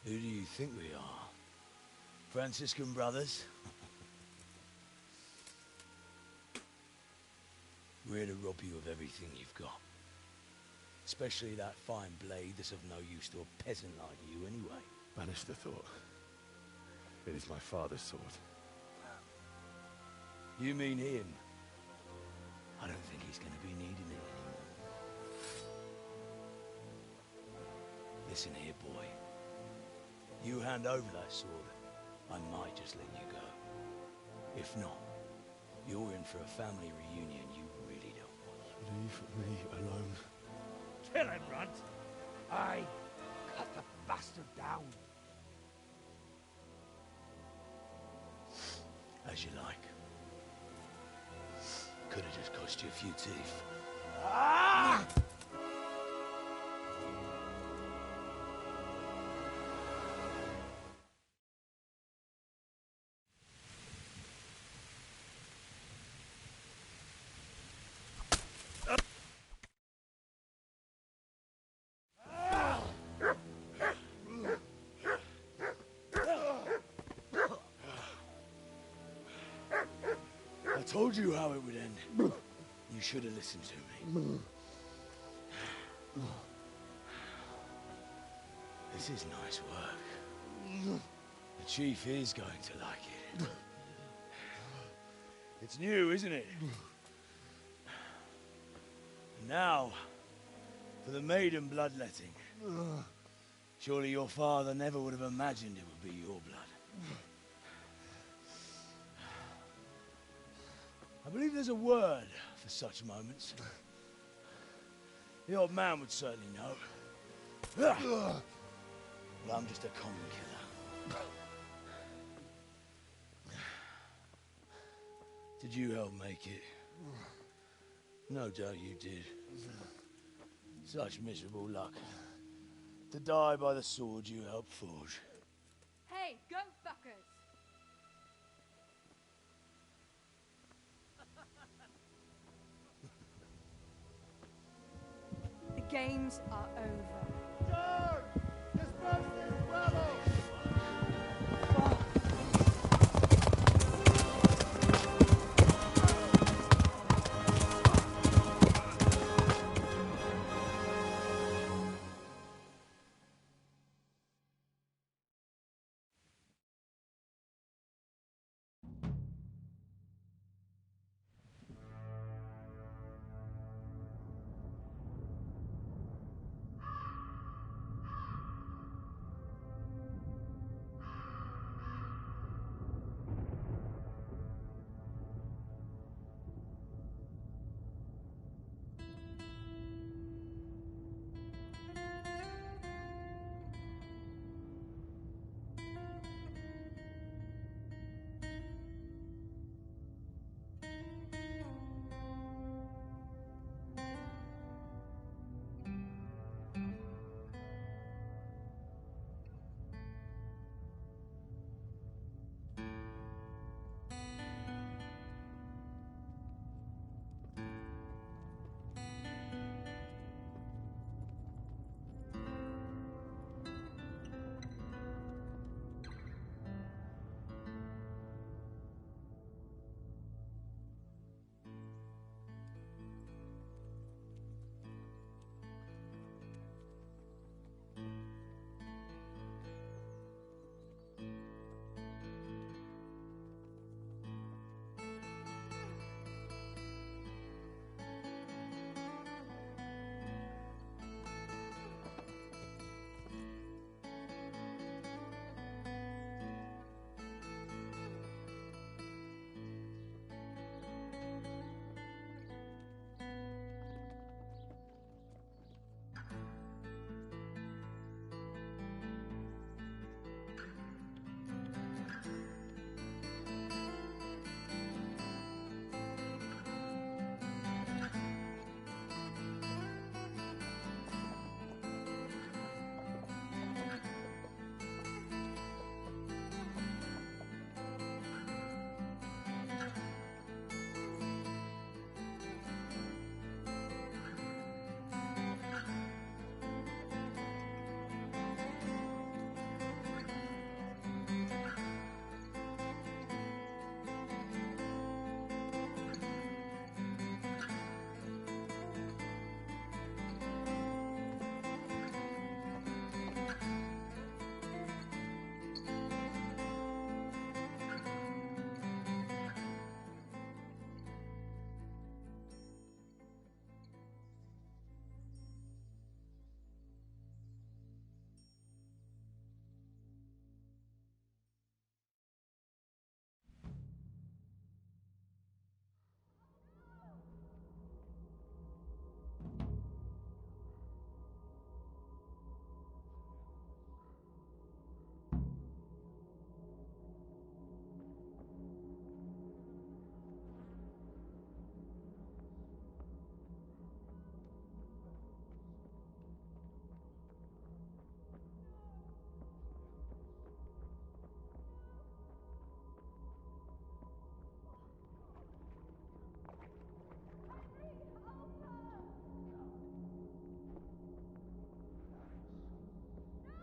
Who do you think we are? Franciscan brothers? We're here to rob you of everything you've got. Especially that fine blade that's of no use to a peasant like you anyway. Banish the thought. It is my father's sword. You mean him? I don't think he's going to be needing it anymore. Listen here, boy. You hand over that sword, I might just let you go. If not, you're in for a family reunion you really don't want. Leave me alone. Kill him, Runt! Aye, cut the bastard down. As you like. Could have just cost you a few teeth. Ah! I told you how it would end. You should have listened to me. This is nice work. The chief is going to like it. It's new, isn't it? Now, for the maiden bloodletting. Surely your father never would have imagined it would be your blood. I believe there's a word for such moments. The old man would certainly know. Well, I'm just a common killer. Did you help make it? No doubt you did. Such miserable luck. To die by the sword you helped forge. Hey, go fuckers! The games are over. George! Disperse this rabble!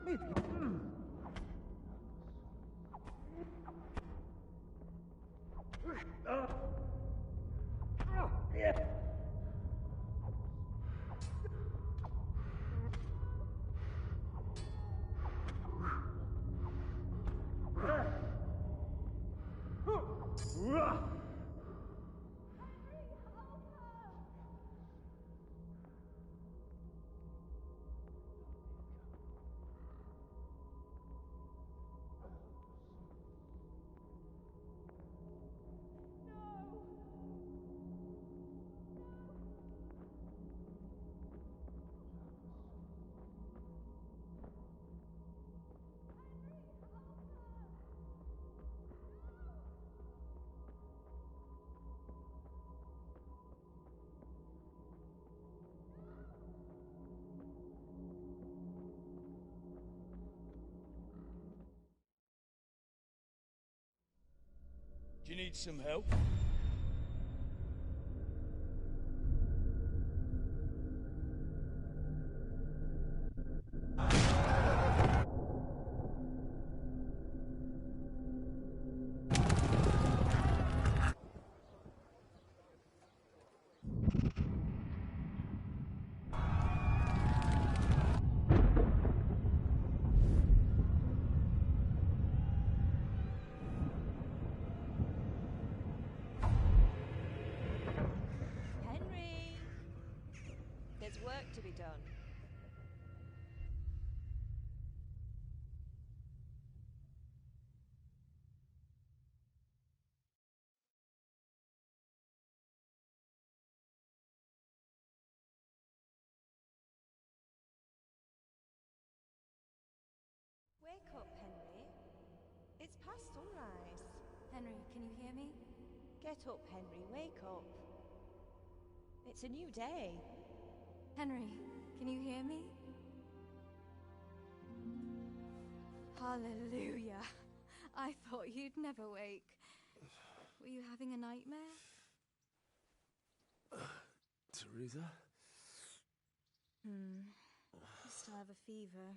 Do you need some help? Henry! There's work to be done. Wake up, Henry. It's past sunrise. Henry, can you hear me? Get up, Henry. Wake up. It's a new day. Henry, can you hear me? Hallelujah. I thought you'd never wake. Were you having a nightmare? Teresa? You still have a fever.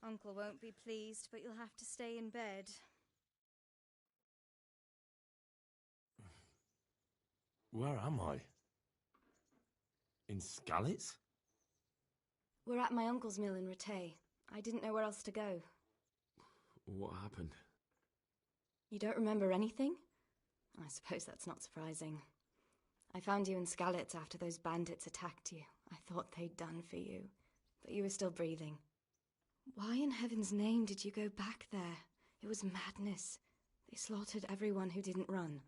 Uncle won't be pleased, but you'll have to stay in bed. Where am I? In Skalitz? We're at my uncle's mill in Rattay. I didn't know where else to go. What happened? You don't remember anything? I suppose that's not surprising. I found you in Skalitz after those bandits attacked you. I thought they'd done for you, but you were still breathing. Why in heaven's name did you go back there? It was madness. They slaughtered everyone who didn't run.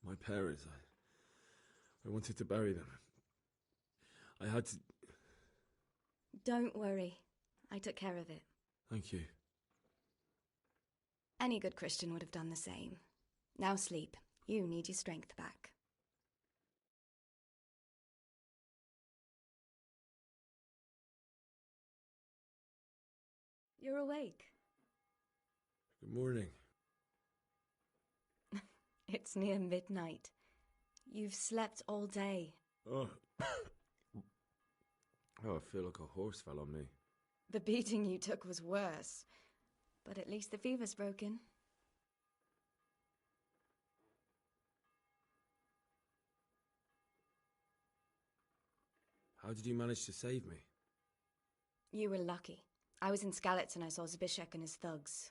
My parents, I wanted to bury them. I had to... Don't worry. I took care of it. Thank you. Any good Christian would have done the same. Now sleep. You need your strength back. You're awake. Good morning. It's near midnight. You've slept all day. Oh. Oh, I feel like a horse fell on me. The beating you took was worse. But at least the fever's broken. How did you manage to save me? You were lucky. I was in Skalitz and I saw Zbyszek and his thugs.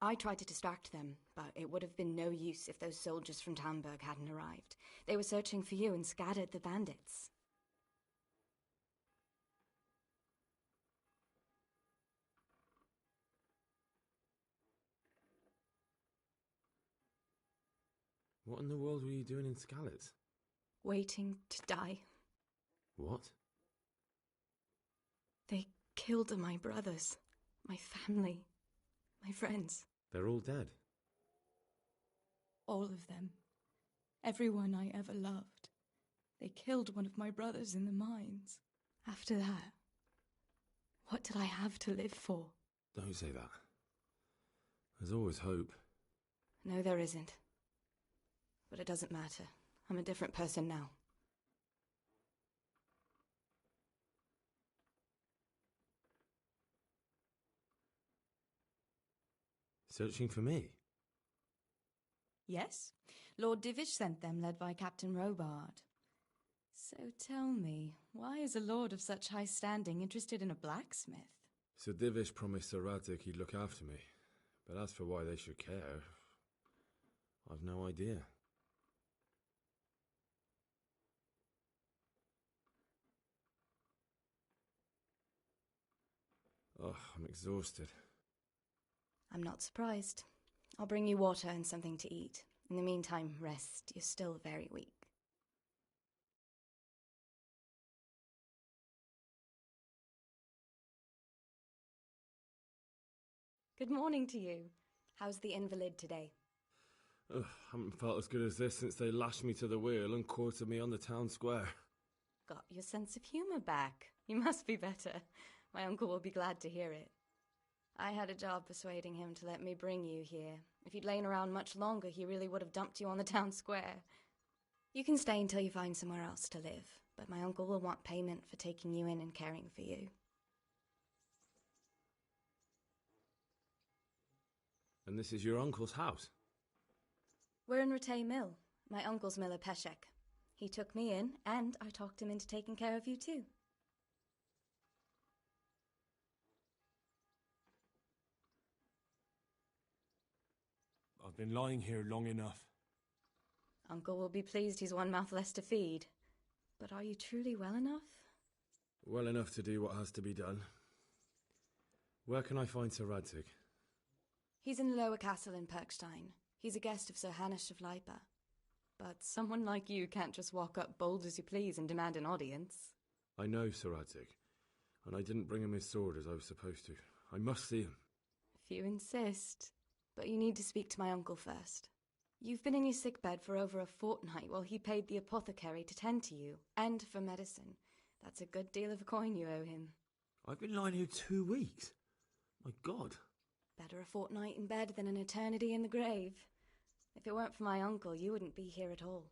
I tried to distract them, but it would have been no use if those soldiers from Tamburg hadn't arrived. They were searching for you and scattered the bandits. What in the world were you doing in Skalitz? Waiting to die. What? They killed my brothers, my family, my friends. They're all dead. All of them. Everyone I ever loved. They killed one of my brothers in the mines. After that, what did I have to live for? Don't say that. There's always hope. No, there isn't. But it doesn't matter. I'm a different person now. Searching for me? Yes. Lord Divish sent them, led by Captain Robard. So tell me, why is a lord of such high standing interested in a blacksmith? Sir Divish promised Sir Radzig he'd look after me. But as for why they should care, I've no idea. Oh, I'm exhausted. I'm not surprised. I'll bring you water and something to eat. In the meantime, rest. You're still very weak. Good morning to you. How's the invalid today? Ugh, haven't felt as good as this since they lashed me to the wheel and quartered me on the town square. Got your sense of humour back. You must be better. My uncle will be glad to hear it. I had a job persuading him to let me bring you here. If you'd lain around much longer, he really would have dumped you on the town square. You can stay until you find somewhere else to live, but my uncle will want payment for taking you in and caring for you. And this is your uncle's house? We're in Rattay Mill, my uncle's miller Peshek. He took me in, and I talked him into taking care of you too. I've been lying here long enough. Uncle will be pleased he's one mouth less to feed. But are you truly well enough? Well enough to do what has to be done. Where can I find Sir Radzig? He's in the lower castle in Perkstein. He's a guest of Sir Hanush of Leipa. But someone like you can't just walk up bold as you please and demand an audience. I know Sir Radzig, and I didn't bring him his sword as I was supposed to. I must see him. If you insist. But you need to speak to my uncle first. You've been in your sickbed for over a fortnight while he paid the apothecary to tend to you, and for medicine. That's a good deal of coin you owe him. I've been lying here 2 weeks. My God. Better a fortnight in bed than an eternity in the grave. If it weren't for my uncle, you wouldn't be here at all.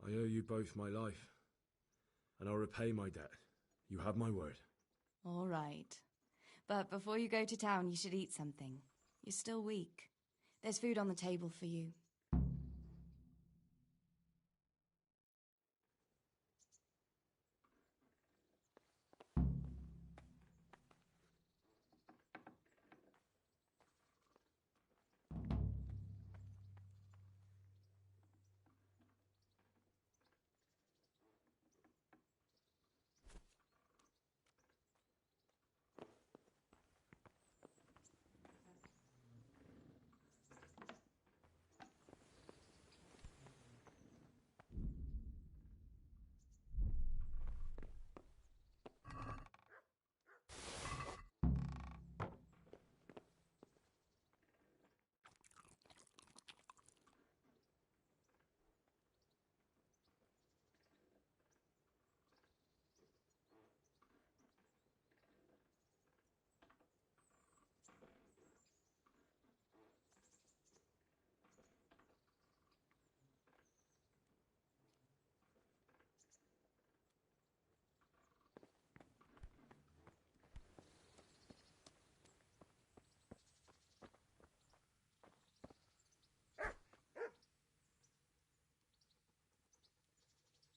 I owe you both my life, and I'll repay my debt. You have my word. All right. But before you go to town, you should eat something. You're still weak. There's food on the table for you.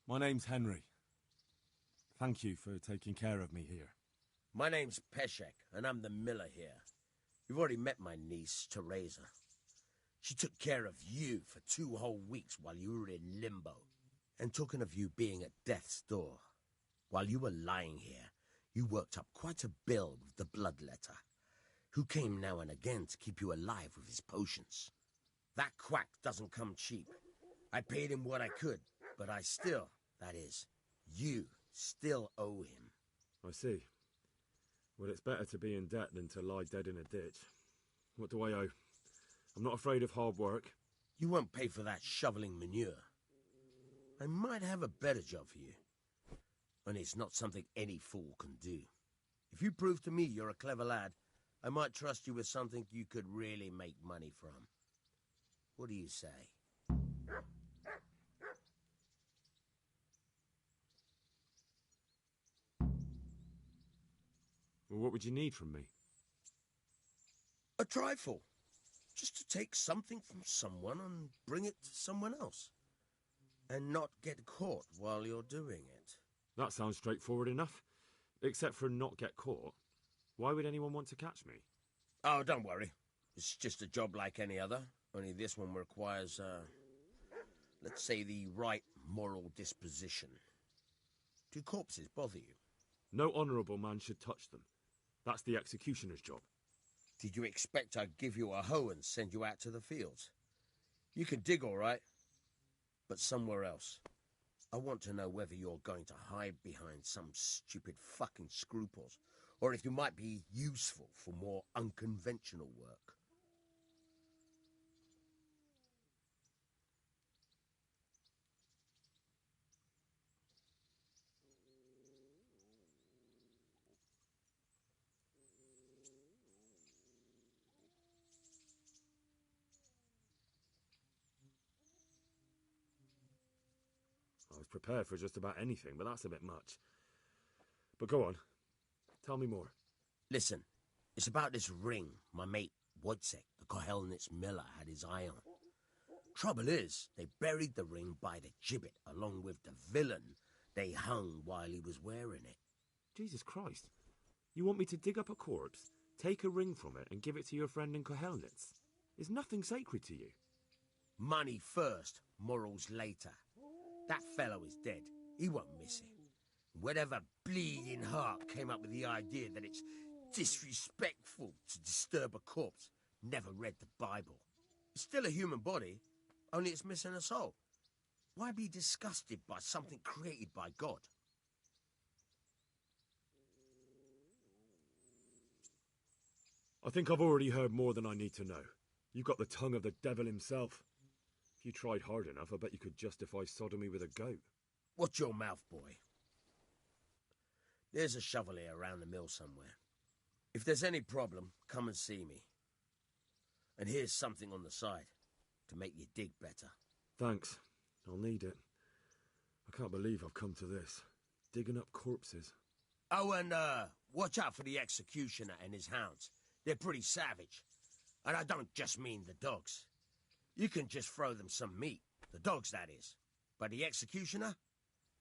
My name's Henry. Thank you for taking care of me here. My name's Peshek, and I'm the miller here. You've already met my niece, Teresa. She took care of you for 2 whole weeks while you were in limbo. And talking of you being at death's door, while you were lying here, you worked up quite a bill with the bloodletter, who came now and again to keep you alive with his potions. That quack doesn't come cheap. I paid him what I could, but I still, that is, you still owe him. I see. Well, it's better to be in debt than to lie dead in a ditch. What do I owe? I'm not afraid of hard work. You won't pay for that shoveling manure. I might have a better job for you. And it's not something any fool can do. If you prove to me you're a clever lad, I might trust you with something you could really make money from. What do you say? Well, what would you need from me? A trifle. Just to take something from someone and bring it to someone else. And not get caught while you're doing it. That sounds straightforward enough. Except for not get caught. Why would anyone want to catch me? Oh, don't worry. It's just a job like any other. Only this one requires, let's say, the right moral disposition. Do corpses bother you? No honourable man should touch them. That's the executioner's job. Did you expect I'd give you a hoe and send you out to the fields? You can dig all right, but somewhere else. I want to know whether you're going to hide behind some stupid fucking scruples, or if you might be useful for more unconventional work. I was prepared for just about anything, but that's a bit much. But go on. Tell me more. Listen, it's about this ring my mate Wojciech, the Kohelnitz miller, had his eye on. Trouble is, they buried the ring by the gibbet, along with the villain they hung while he was wearing it. Jesus Christ. You want me to dig up a corpse, take a ring from it, and give it to your friend in Kohelnitz? Is nothing sacred to you? Money first, morals later. That fellow is dead. He won't miss it. Whatever bleeding heart came up with the idea that it's disrespectful to disturb a corpse never read the Bible. It's still a human body, only it's missing a soul. Why be disgusted by something created by God? I think I've already heard more than I need to know. You've got the tongue of the devil himself. If you tried hard enough, I bet you could justify sodomy with a goat. Watch your mouth, boy. There's a shovel here around the mill somewhere. If there's any problem, come and see me. And here's something on the side to make you dig better. Thanks. I'll need it. I can't believe I've come to this. Digging up corpses. Oh, and watch out for the executioner and his hounds. They're pretty savage. And I don't just mean the dogs. You can just throw them some meat. The dogs, that is. But the executioner?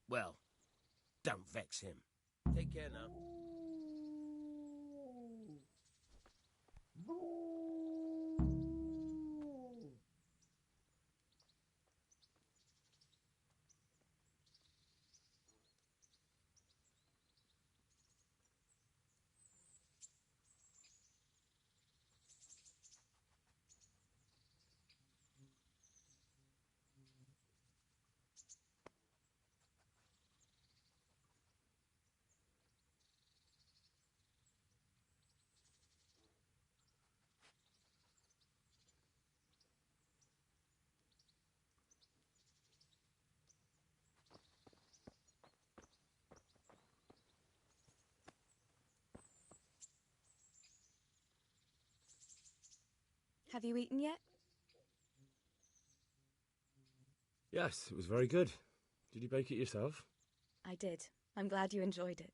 Well, don't vex him. Take care now. Have you eaten yet? Yes, it was very good. Did you bake it yourself? I did. I'm glad you enjoyed it.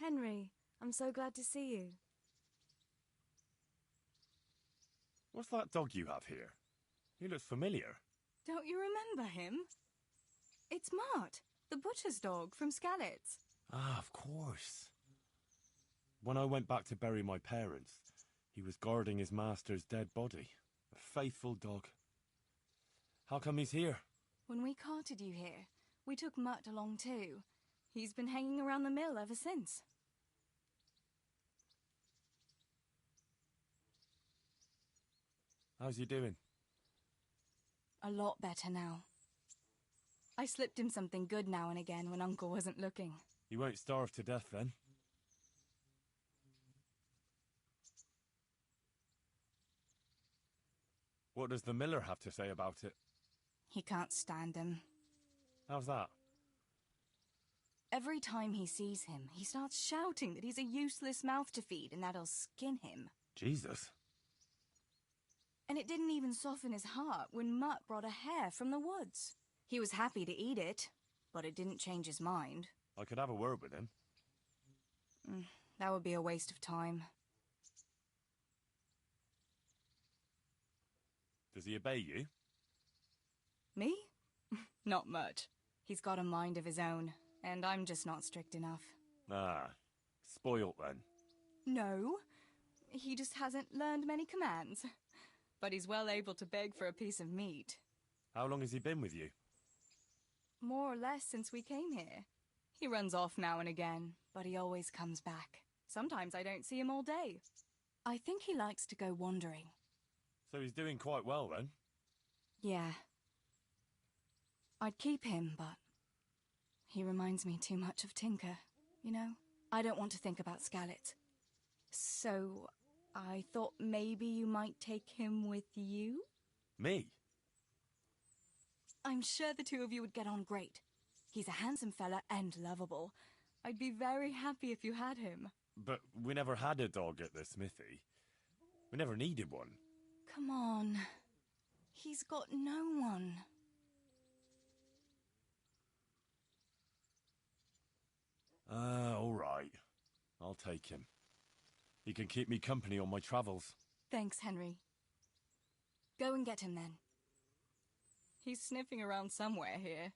Henry, I'm so glad to see you. What's that dog you have here? He looks familiar. Don't you remember him? It's Mart, the butcher's dog from Skalitz. Ah, of course. When I went back to bury my parents, he was guarding his master's dead body. A faithful dog. How come he's here? When we carted you here, we took Mutt along too. He's been hanging around the mill ever since. How's he doing? A lot better now. I slipped him something good now and again when Uncle wasn't looking. He won't starve to death then? What does the miller have to say about it? He can't stand him. How's that? Every time he sees him, he starts shouting that he's a useless mouth to feed and that'll skin him. Jesus. And it didn't even soften his heart when Mutt brought a hare from the woods. He was happy to eat it, but it didn't change his mind. I could have a word with him. That would be a waste of time. Does he obey you? Me? Not much. He's got a mind of his own, and I'm just not strict enough. Ah, spoilt then. No, he just hasn't learned many commands. But he's well able to beg for a piece of meat. How long has he been with you? More or less since we came here. He runs off now and again, but he always comes back. Sometimes I don't see him all day. I think he likes to go wandering. So he's doing quite well then? Yeah. I'd keep him, but he reminds me too much of Tinker, you know? I don't want to think about Skalitz. So I thought maybe you might take him with you? Me? I'm sure the two of you would get on great. He's a handsome fella and lovable. I'd be very happy if you had him. But we never had a dog at the smithy. We never needed one. Come on. He's got no one. All right. I'll take him. He can keep me company on my travels. Thanks, Henry. Go and get him then. He's sniffing around somewhere here.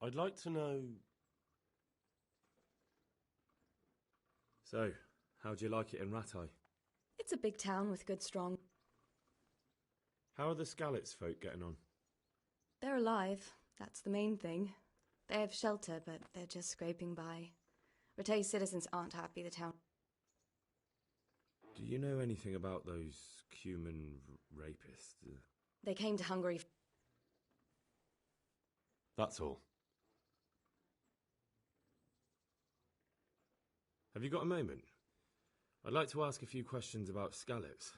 I'd like to know... So, how do you like it in Rattay? It's a big town with good strong... How are the Skalitz folk getting on? They're alive. That's the main thing. They have shelter, but they're just scraping by. Rattay's citizens aren't happy the town... Do you know anything about those Cuman rapists? They came to Hungary... That's all. Have you got a moment? I'd like to ask a few questions about Skalitz.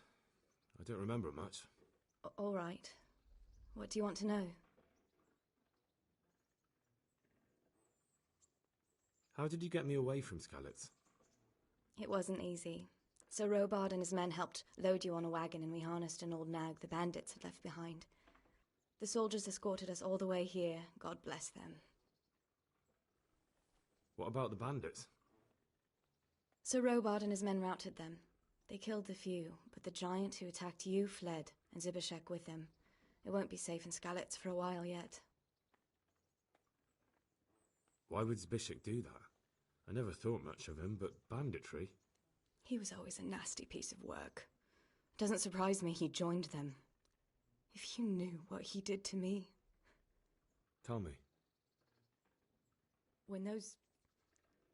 I don't remember much. All right. What do you want to know? How did you get me away from Skalitz? It wasn't easy. Sir Robard and his men helped load you on a wagon and we harnessed an old nag the bandits had left behind. The soldiers escorted us all the way here, God bless them. What about the bandits? Sir Robard and his men routed them. They killed the few, but the giant who attacked you fled, and Zibishek with him. It won't be safe in Skalitz for a while yet. Why would Zibishek do that? I never thought much of him, but banditry? He was always a nasty piece of work. It doesn't surprise me he joined them. If you knew what he did to me. Tell me. When those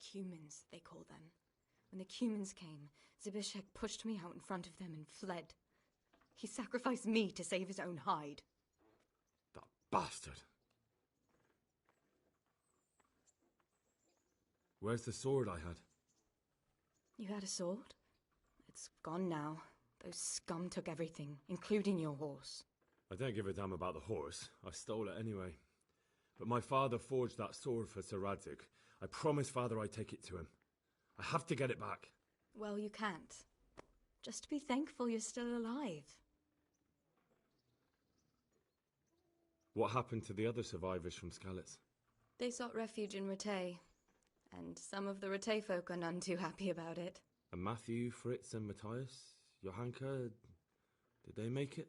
Cumans, they call them, when the Cumans came, Zibishek pushed me out in front of them and fled. He sacrificed me to save his own hide. That bastard. Where's the sword I had? You had a sword? It's gone now. Those scum took everything, including your horse. I don't give a damn about the horse. I stole it anyway. But my father forged that sword for Sir Radzik. I promised father I'd take it to him. I have to get it back. Well, you can't. Just be thankful you're still alive. What happened to the other survivors from Skalitz? They sought refuge in Rattay, and some of the Rattay folk are none too happy about it. And Matthew, Fritz and Matthias? Johanka? Did they make it?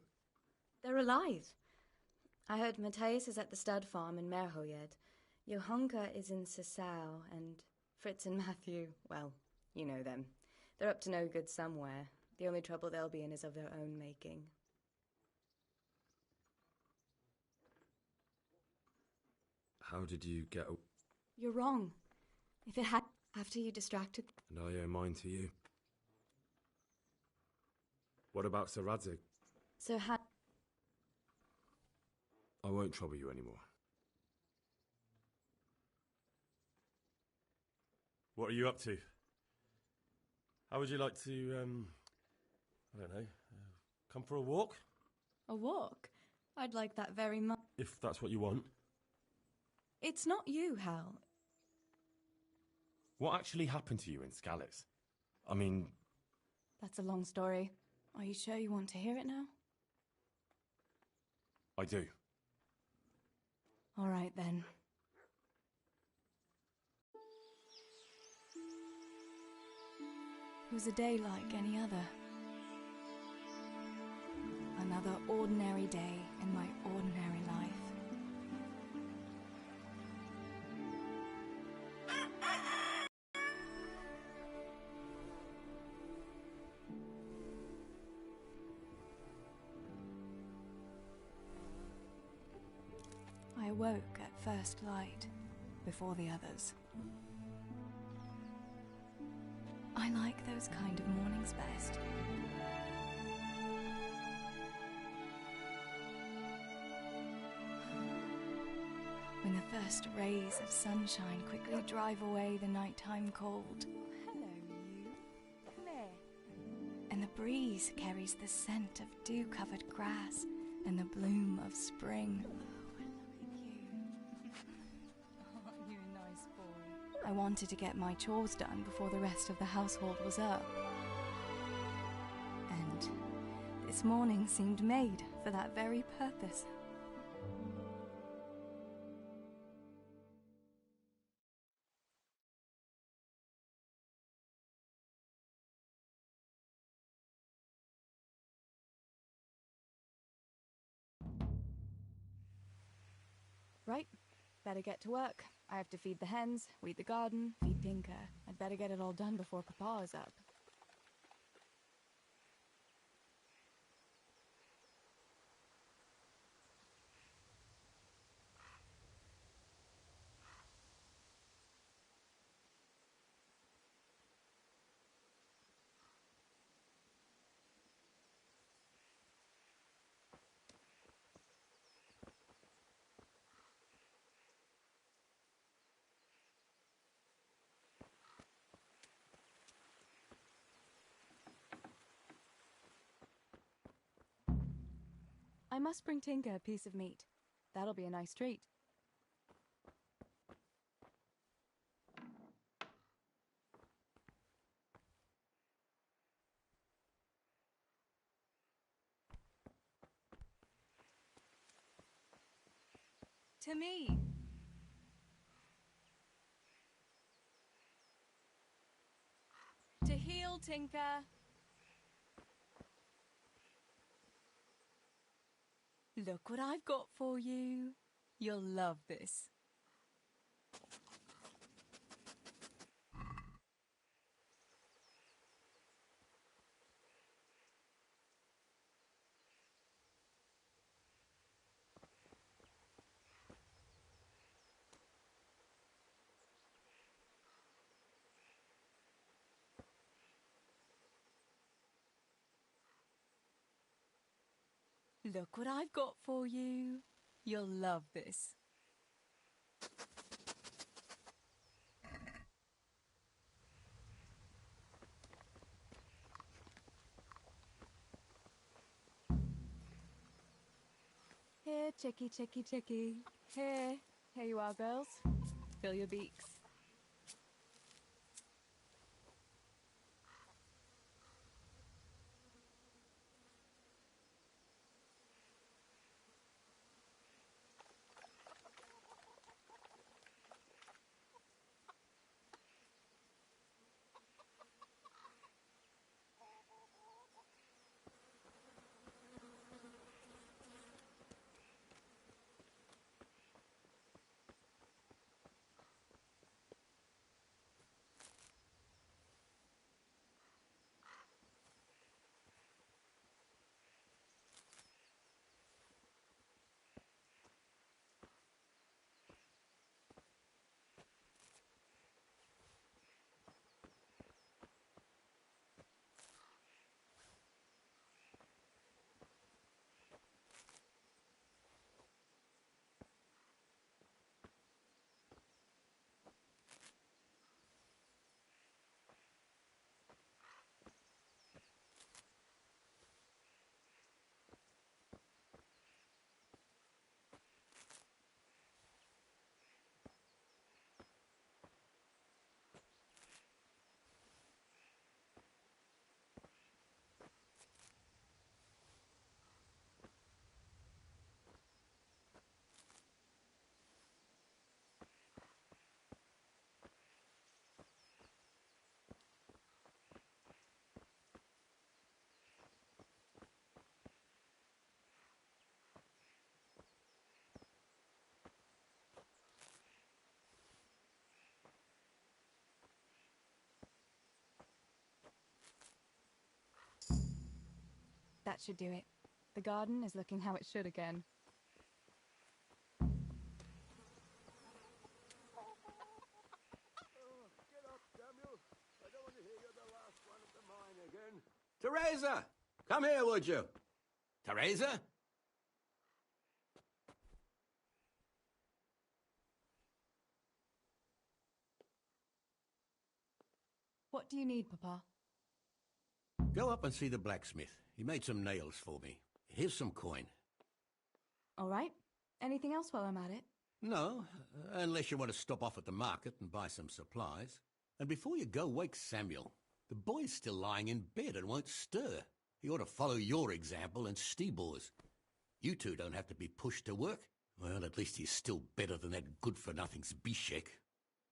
They're alive. I heard Matthias is at the stud farm in Merhoyed. Johanka is in Sasau, and Fritz and Matthew, well, you know them. They're up to no good somewhere. The only trouble they'll be in is of their own making. How did you get... You're wrong. If it had... After you distracted... And I owe mine to you. What about Sir Radzik? So I won't trouble you anymore. What are you up to? How would you like to, I don't know, come for a walk? A walk? I'd like that very much. If that's what you want. It's not you, Hal. What actually happened to you in Skalitz? I mean... That's a long story. Are you sure you want to hear it now? I do. All right, then. It was a day like any other. Another ordinary day in my ordinary life. I awoke at first light, before the others. I like those kind of mornings best. When the first rays of sunshine quickly drive away the nighttime cold. Hello, you. Come here. And the breeze carries the scent of dew-covered grass and the bloom of spring. Aren't you a nice boy? I wanted to get my chores done before the rest of the household was up. And this morning seemed made for that very purpose. Right, better get to work. I have to feed the hens, weed the garden, feed Pinker. I'd better get it all done before Papa is up. I must bring Tinker a piece of meat. That'll be a nice treat. To me. To heal, Tinker. Look what I've got for you. You'll love this. Look what I've got for you. You'll love this. Here, chickie, chickie, chickie. Here. Here you are, girls. Fill your beaks. That should do it. The garden is looking how it should again. Get up, Samuel. I don't want to hear you're the last one at the mine again. Teresa! Come here, would you? Teresa? What do you need, Papa? Go up and see the blacksmith. He made some nails for me. Here's some coin. All right. Anything else while I'm at it? No, unless you want to stop off at the market and buy some supplies. And before you go, wake Samuel. The boy's still lying in bed and won't stir. He ought to follow your example and Stebor's. You two don't have to be pushed to work. Well, at least he's still better than that good-for-nothing Zbyszek.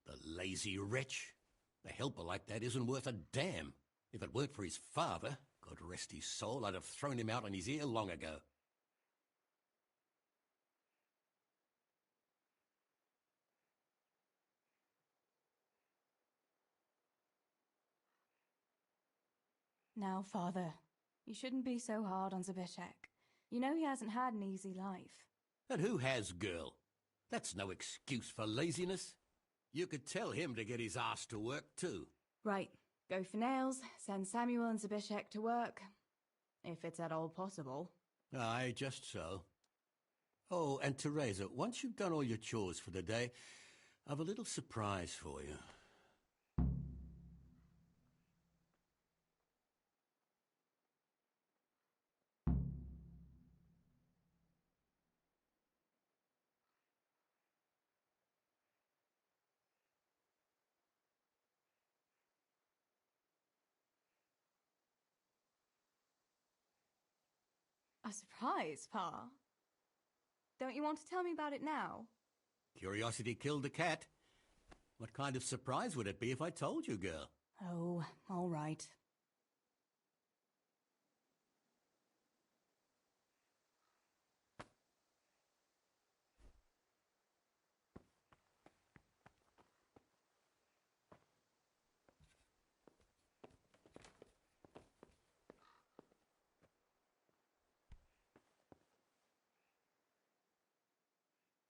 The lazy wretch. A helper like that isn't worth a damn. If it weren't for his father, God rest his soul, I'd have thrown him out on his ear long ago. Now, Father, you shouldn't be so hard on Zbyszek. You know he hasn't had an easy life. And who has, girl? That's no excuse for laziness. You could tell him to get his ass to work, too. Right. Go for nails, send Samuel and Zbyszek to work. If it's at all possible. Aye, just so. Oh, and Teresa, once you've done all your chores for the day, I've a little surprise for you. A surprise, Pa? Don't you want to tell me about it now? Curiosity killed the cat. What kind of surprise would it be if I told you, girl? Oh, all right.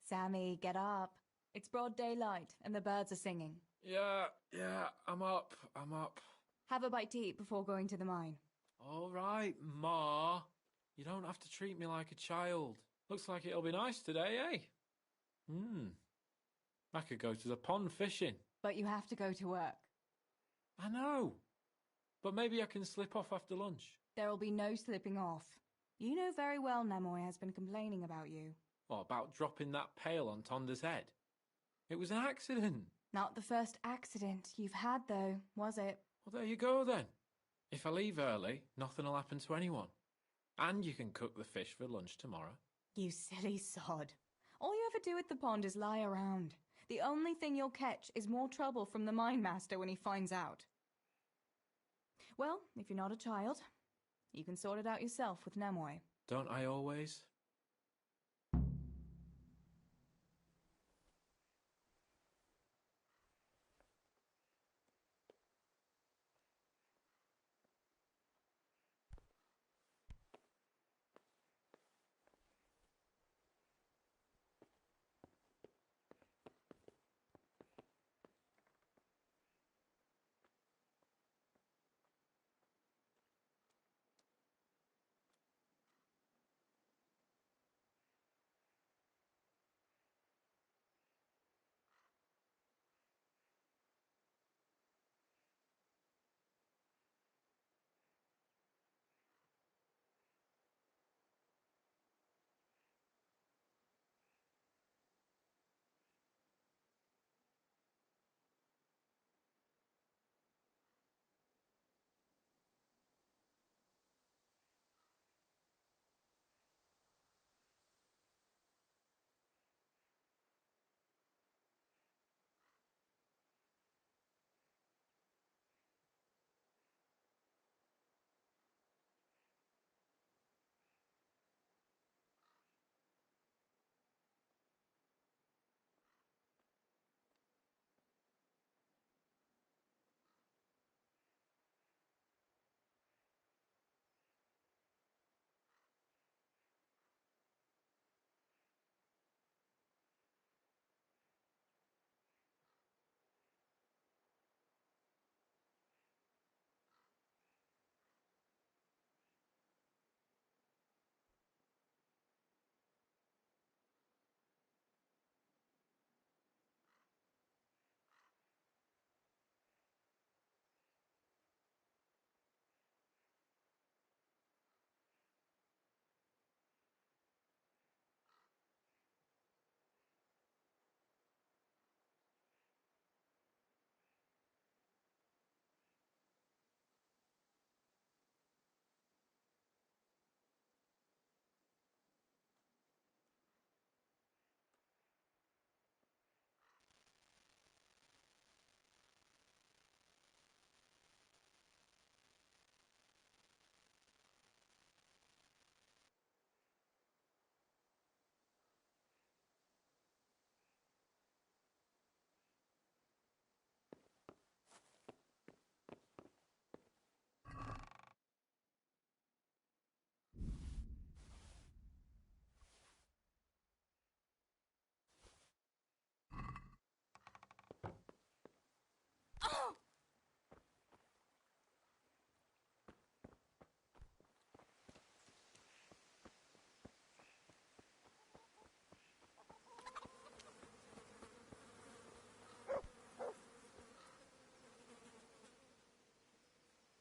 Sammy, get up. It's broad daylight, and the birds are singing. Yeah, I'm up. Have a bite to eat before going to the mine. All right, Ma. You don't have to treat me like a child. Looks like it'll be nice today, eh? I could go to the pond fishing. But you have to go to work. I know. But maybe I can slip off after lunch. There will be no slipping off. You know very well Nemoy has been complaining about you. What about dropping that pail on Tonda's head? It was an accident. Not the first accident you've had, though, was it? Well, there you go, then. If I leave early, nothing will happen to anyone. And you can cook the fish for lunch tomorrow. You silly sod. All you ever do at the pond is lie around. The only thing you'll catch is more trouble from the mine master when he finds out. Well, if you're not a child, you can sort it out yourself with Nemoy. Don't I always?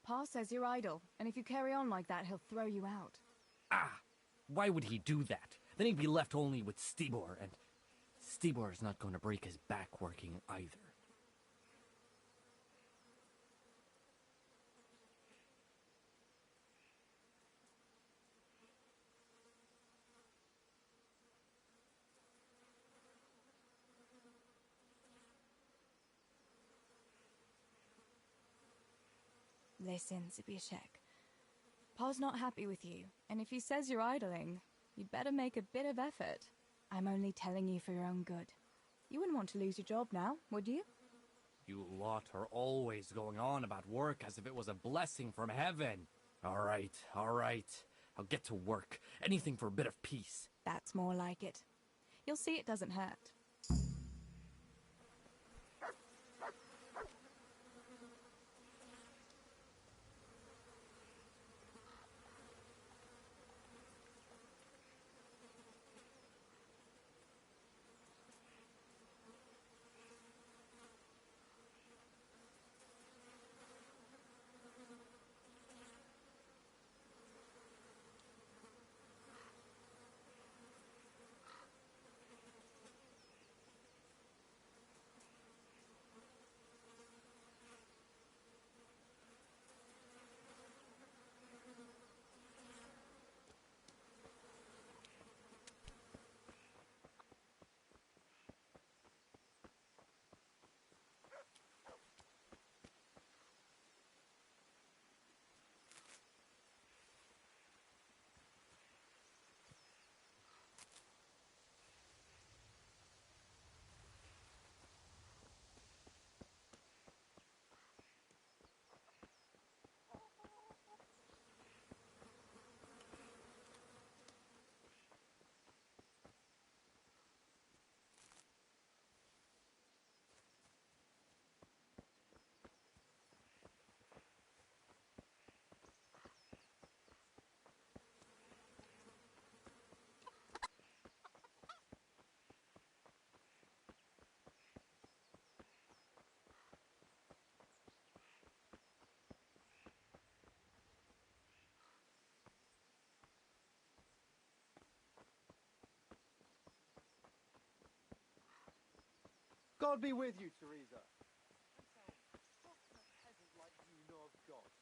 Pa says you're idle, and if you carry on like that, he'll throw you out. Ah! Why would he do that? Then he'd be left only with Stibor, and Stibor is not going to break his back working either. Listen, Zbyszek. Pa's not happy with you, and if he says you're idling, you'd better make a bit of effort. I'm only telling you for your own good. You wouldn't want to lose your job now, would you? You lot are always going on about work as if it was a blessing from heaven. All right. I'll get to work. Anything for a bit of peace. That's more like it. You'll see it doesn't hurt. God be with you, Teresa. What can a peasant like you know of God?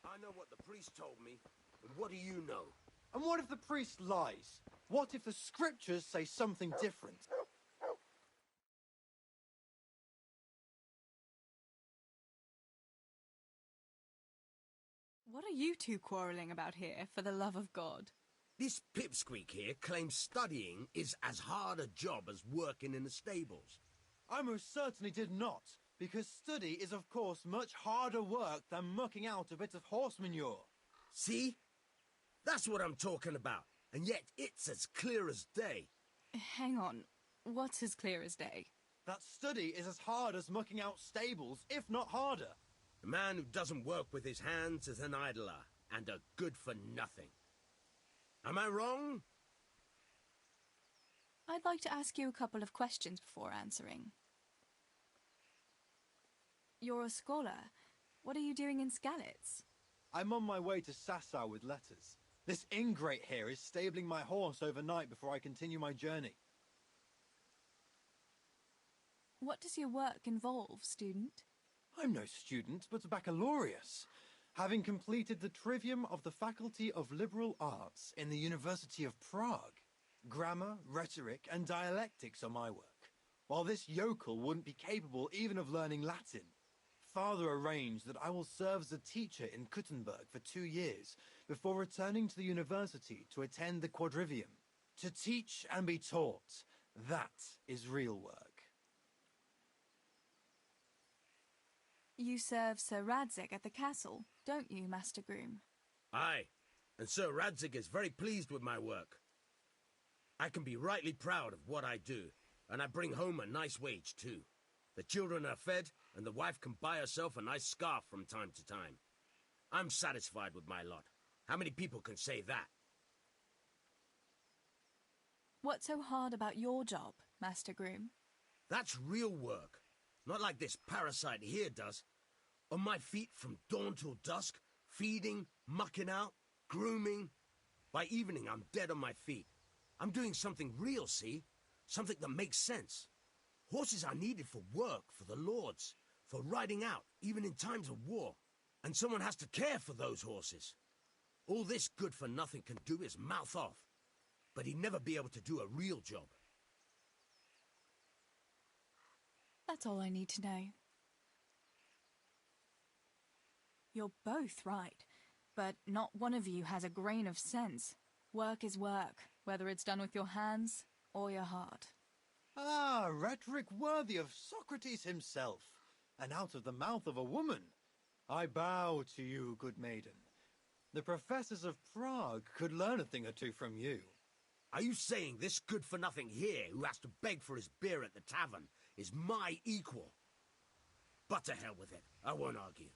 I know what the priest told me, but what do you know? And what if the priest lies? What if the scriptures say something different? What are you two quarrelling about here, for the love of God? This pipsqueak here claims studying is as hard a job as working in the stables. I most certainly did not, because study is of course much harder work than mucking out a bit of horse manure. See? That's what I'm talking about, and yet it's as clear as day. Hang on, what's as clear as day? That study is as hard as mucking out stables, if not harder. A man who doesn't work with his hands is an idler, and a good for nothing. Am I wrong? I'd like to ask you a couple of questions before answering. You're a scholar. What are you doing in Skalitz? I'm on my way to Sasau with letters. This ingrate here is stabling my horse overnight before I continue my journey. What does your work involve, student? I'm no student, but a baccalaureus, having completed the trivium of the Faculty of Liberal Arts in the University of Prague. Grammar, rhetoric, and dialectics are my work, while this yokel wouldn't be capable even of learning Latin. Father arranged that I will serve as a teacher in Kuttenberg for 2 years before returning to the university to attend the quadrivium. To teach and be taught, that is real work. You serve Sir Radzig at the castle, don't you, Master Groom? Aye, and Sir Radzig is very pleased with my work. I can be rightly proud of what I do, and I bring home a nice wage too. The children are fed, and the wife can buy herself a nice scarf from time to time. I'm satisfied with my lot. How many people can say that? What's so hard about your job, Master Groom? That's real work. Not like this parasite here does. On my feet from dawn till dusk, feeding, mucking out, grooming. By evening, I'm dead on my feet. I'm doing something real, see? Something that makes sense. Horses are needed for work, for the lords, for riding out, even in times of war. And someone has to care for those horses. All this good-for-nothing can do is mouth off. But he'd never be able to do a real job. That's all I need to know. You're both right, but not one of you has a grain of sense. Work is work, whether it's done with your hands or your heart. Ah, rhetoric worthy of Socrates himself, and out of the mouth of a woman. I bow to you, good maiden. The professors of Prague could learn a thing or two from you. Are you saying this good-for-nothing here, who has to beg for his beer at the tavern, is my equal? But to hell with it. I won't argue.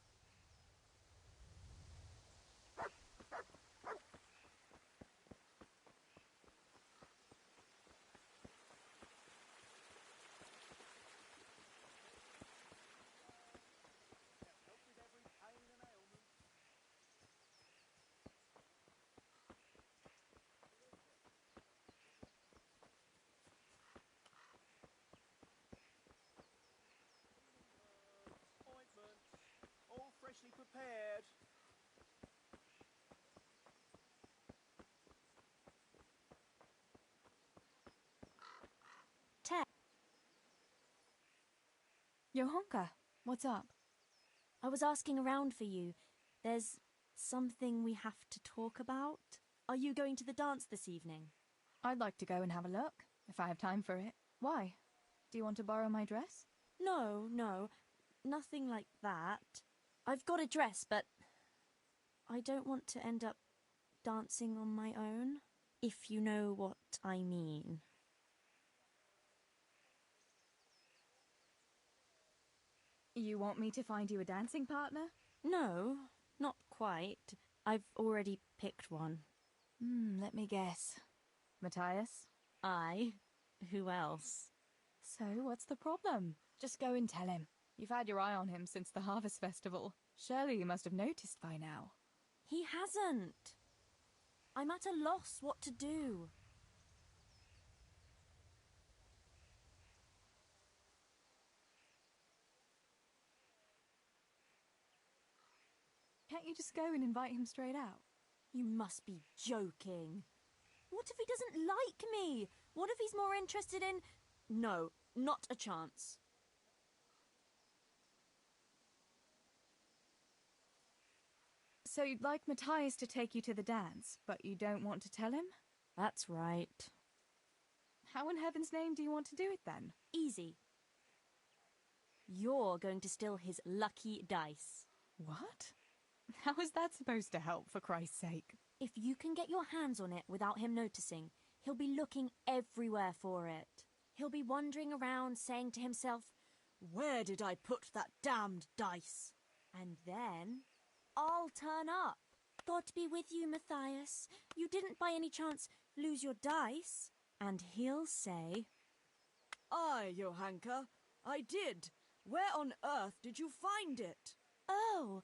All freshly prepared. Ted. Johanka, what's up? I was asking around for you. There's something we have to talk about. Are you going to the dance this evening? I'd like to go and have a look, if I have time for it. Why? Do you want to borrow my dress? No, nothing like that. I've got a dress, but I don't want to end up dancing on my own, if you know what I mean. You want me to find you a dancing partner? No, not quite. I've already picked one. Let me guess. Matthias? I? Who else? So, what's the problem? Just go and tell him. You've had your eye on him since the Harvest Festival. Surely you must have noticed by now. He hasn't. I'm at a loss what to do. Can't you just go and invite him straight out? You must be joking. What if he doesn't like me? What if he's more interested in... No, not a chance. So you'd like Matthias to take you to the dance, but you don't want to tell him? That's right. How in heaven's name do you want to do it then? Easy. You're going to steal his lucky dice. What? How is that supposed to help, for Christ's sake? If you can get your hands on it without him noticing, he'll be looking everywhere for it. He'll be wandering around saying to himself, "Where did I put that damned dice?" And then I'll turn up. God be with you, Matthias. You didn't by any chance lose your dice? And he'll say, "Aye, Johanka, I did. Where on earth did you find it?" "Oh,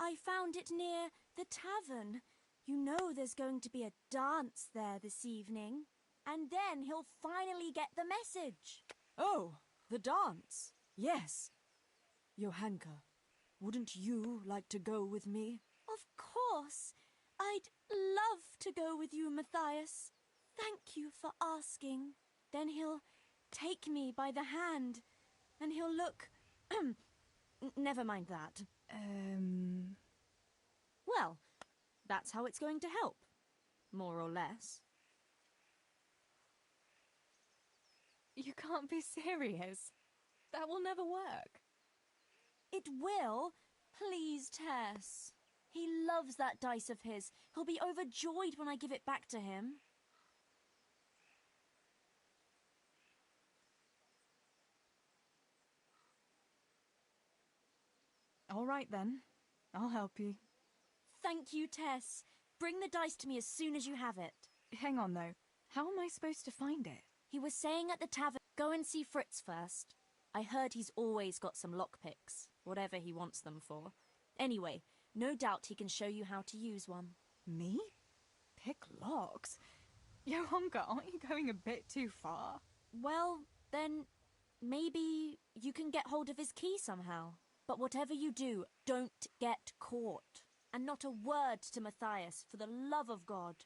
I found it near the tavern. You know there's going to be a dance there this evening." And then he'll finally get the message. "Oh, the dance. Yes. Johanka, wouldn't you like to go with me?" "Of course. I'd love to go with you, Matthias. Thank you for asking." Then he'll take me by the hand, and he'll look... Never mind that. Well, that's how it's going to help. More or less. You can't be serious. That will never work. It will. Please, Tess. He loves that dice of his. He'll be overjoyed when I give it back to him. All right, then. I'll help you. Thank you, Tess. Bring the dice to me as soon as you have it. Hang on, though. How am I supposed to find it? He was saying at the tavern, go and see Fritz first. I heard he's always got some lockpicks, whatever he wants them for. Anyway, no doubt he can show you how to use one. Me? Pick locks? Johanka, aren't you going a bit too far? Well, then maybe you can get hold of his key somehow. But whatever you do, don't get caught. And not a word to Matthias, for the love of God.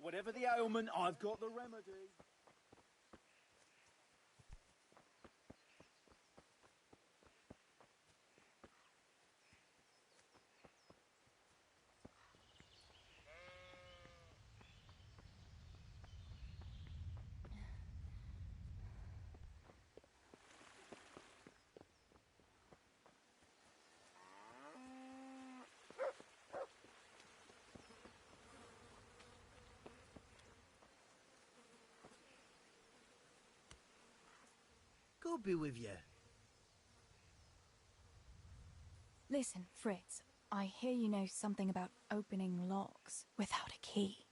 Whatever the ailment, I've got the remedy. God be with you. Listen, Fritz, I hear you know something about opening locks without a key.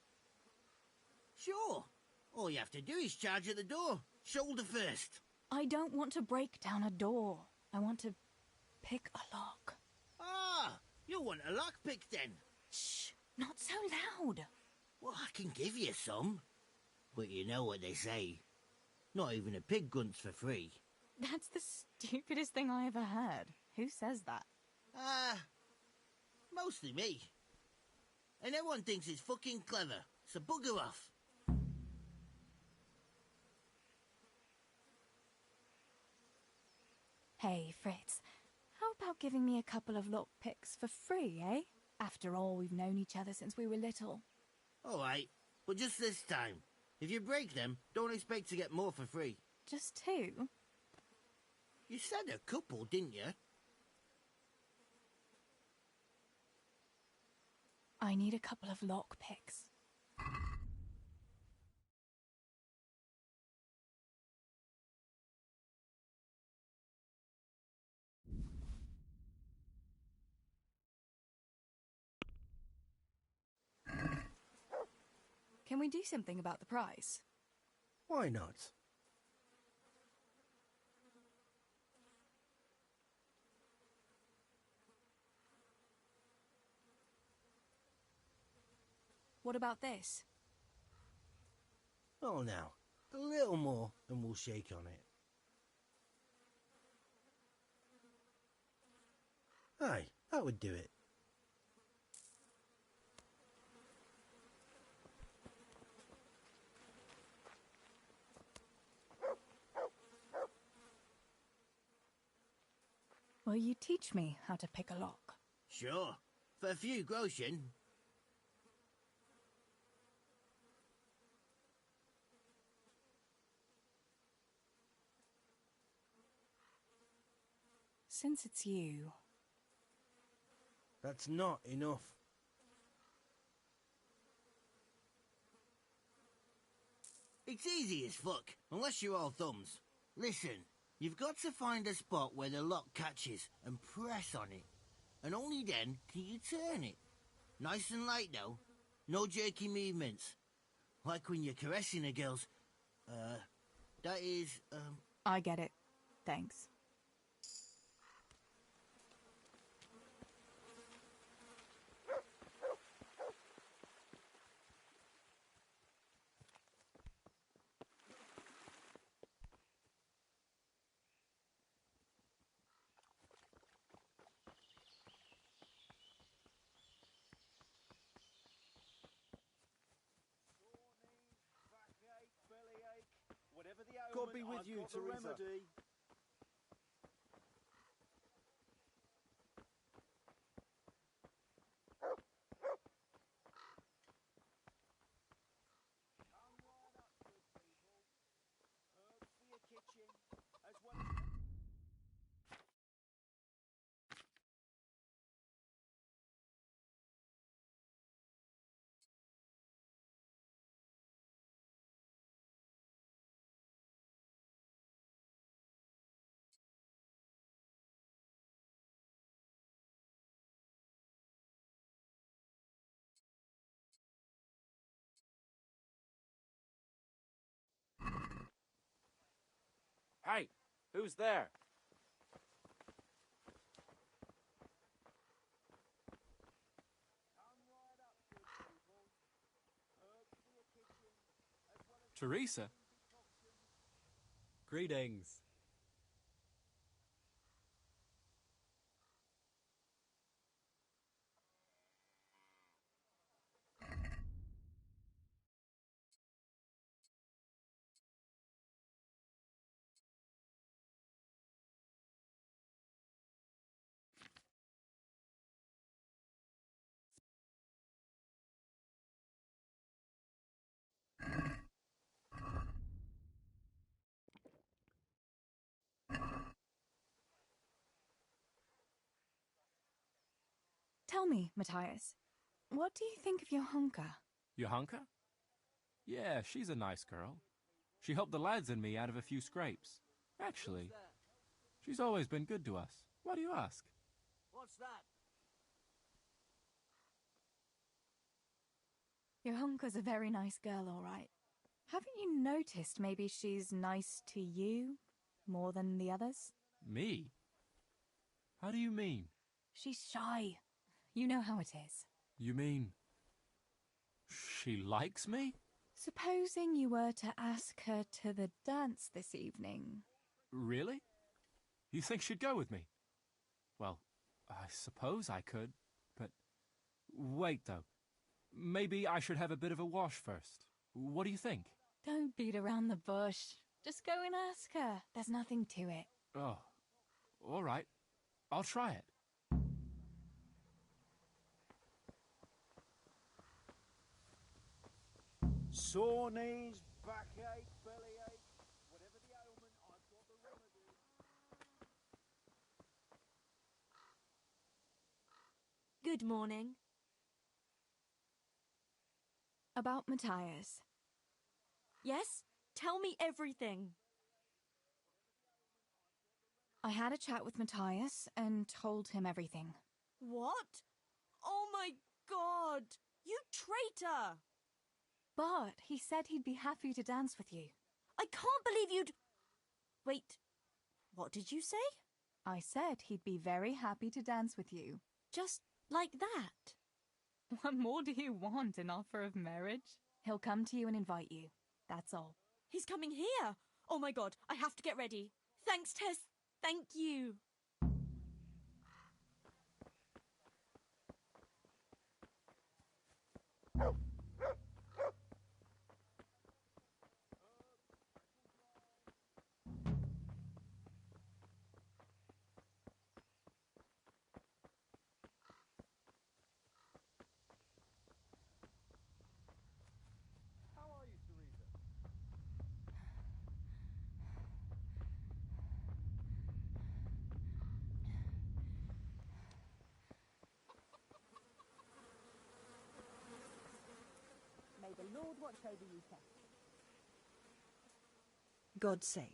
Sure. All you have to do is charge at the door. Shoulder first. I don't want to break down a door. I want to pick a lock. Ah, you want a lockpick then? Shh, not so loud. Well, I can give you some. But you know what they say. Not even a pig grunts for free. That's the stupidest thing I ever heard. Who says that? Mostly me. And everyone thinks it's fucking clever, so bugger off. Hey, Fritz, how about giving me a couple of lockpicks for free, eh? After all, we've known each other since we were little. All right, but just this time. If you break them, don't expect to get more for free. Just two? You said a couple, didn't you? I need a couple of lockpicks. Can we do something about the price? Why not? What about this? Oh, now, a little more and we'll shake on it. Aye, that would do it. Will you teach me how to pick a lock? Sure, for a few groschen. Since it's you... That's not enough. It's easy as fuck, unless you're all thumbs. Listen, you've got to find a spot where the lock catches and press on it. And only then can you turn it. Nice and light though. No jerky movements. Like when you're caressing a girl's... that is, I get it. Thanks. God be with you, Teresa. Hey, who's there? Teresa? Greetings. Tell me, Matthias, what do you think of your hunker? Johanka? Yeah, she's a nice girl. She helped the lads and me out of a few scrapes. Actually, she's always been good to us. Why do you ask? What's that? Your hunker's a very nice girl, all right. Haven't you noticed maybe she's nice to you more than the others? Me? How do you mean? She's shy. You know how it is. You mean she likes me? Supposing you were to ask her to the dance this evening. Really? You think she'd go with me? Well, I suppose I could, but... Wait, though. Maybe I should have a bit of a wash first. What do you think? Don't beat around the bush. Just go and ask her. There's nothing to it. Oh, all right. I'll try it. Sore knees, backache, bellyache, whatever the ailment, I've got the remedy. Good morning. About Matthias. Yes? Tell me everything. I had a chat with Matthias and told him everything. What? Oh my God! You traitor! But he said he'd be happy to dance with you. I can't believe you'd... Wait, what did you say? I said he'd be very happy to dance with you. Just like that? What more do you want, an offer of marriage? He'll come to you and invite you. That's all. He's coming here! Oh my God, I have to get ready. Thanks, Tess. Thank you. May the Lord watch over you, Tess. God save.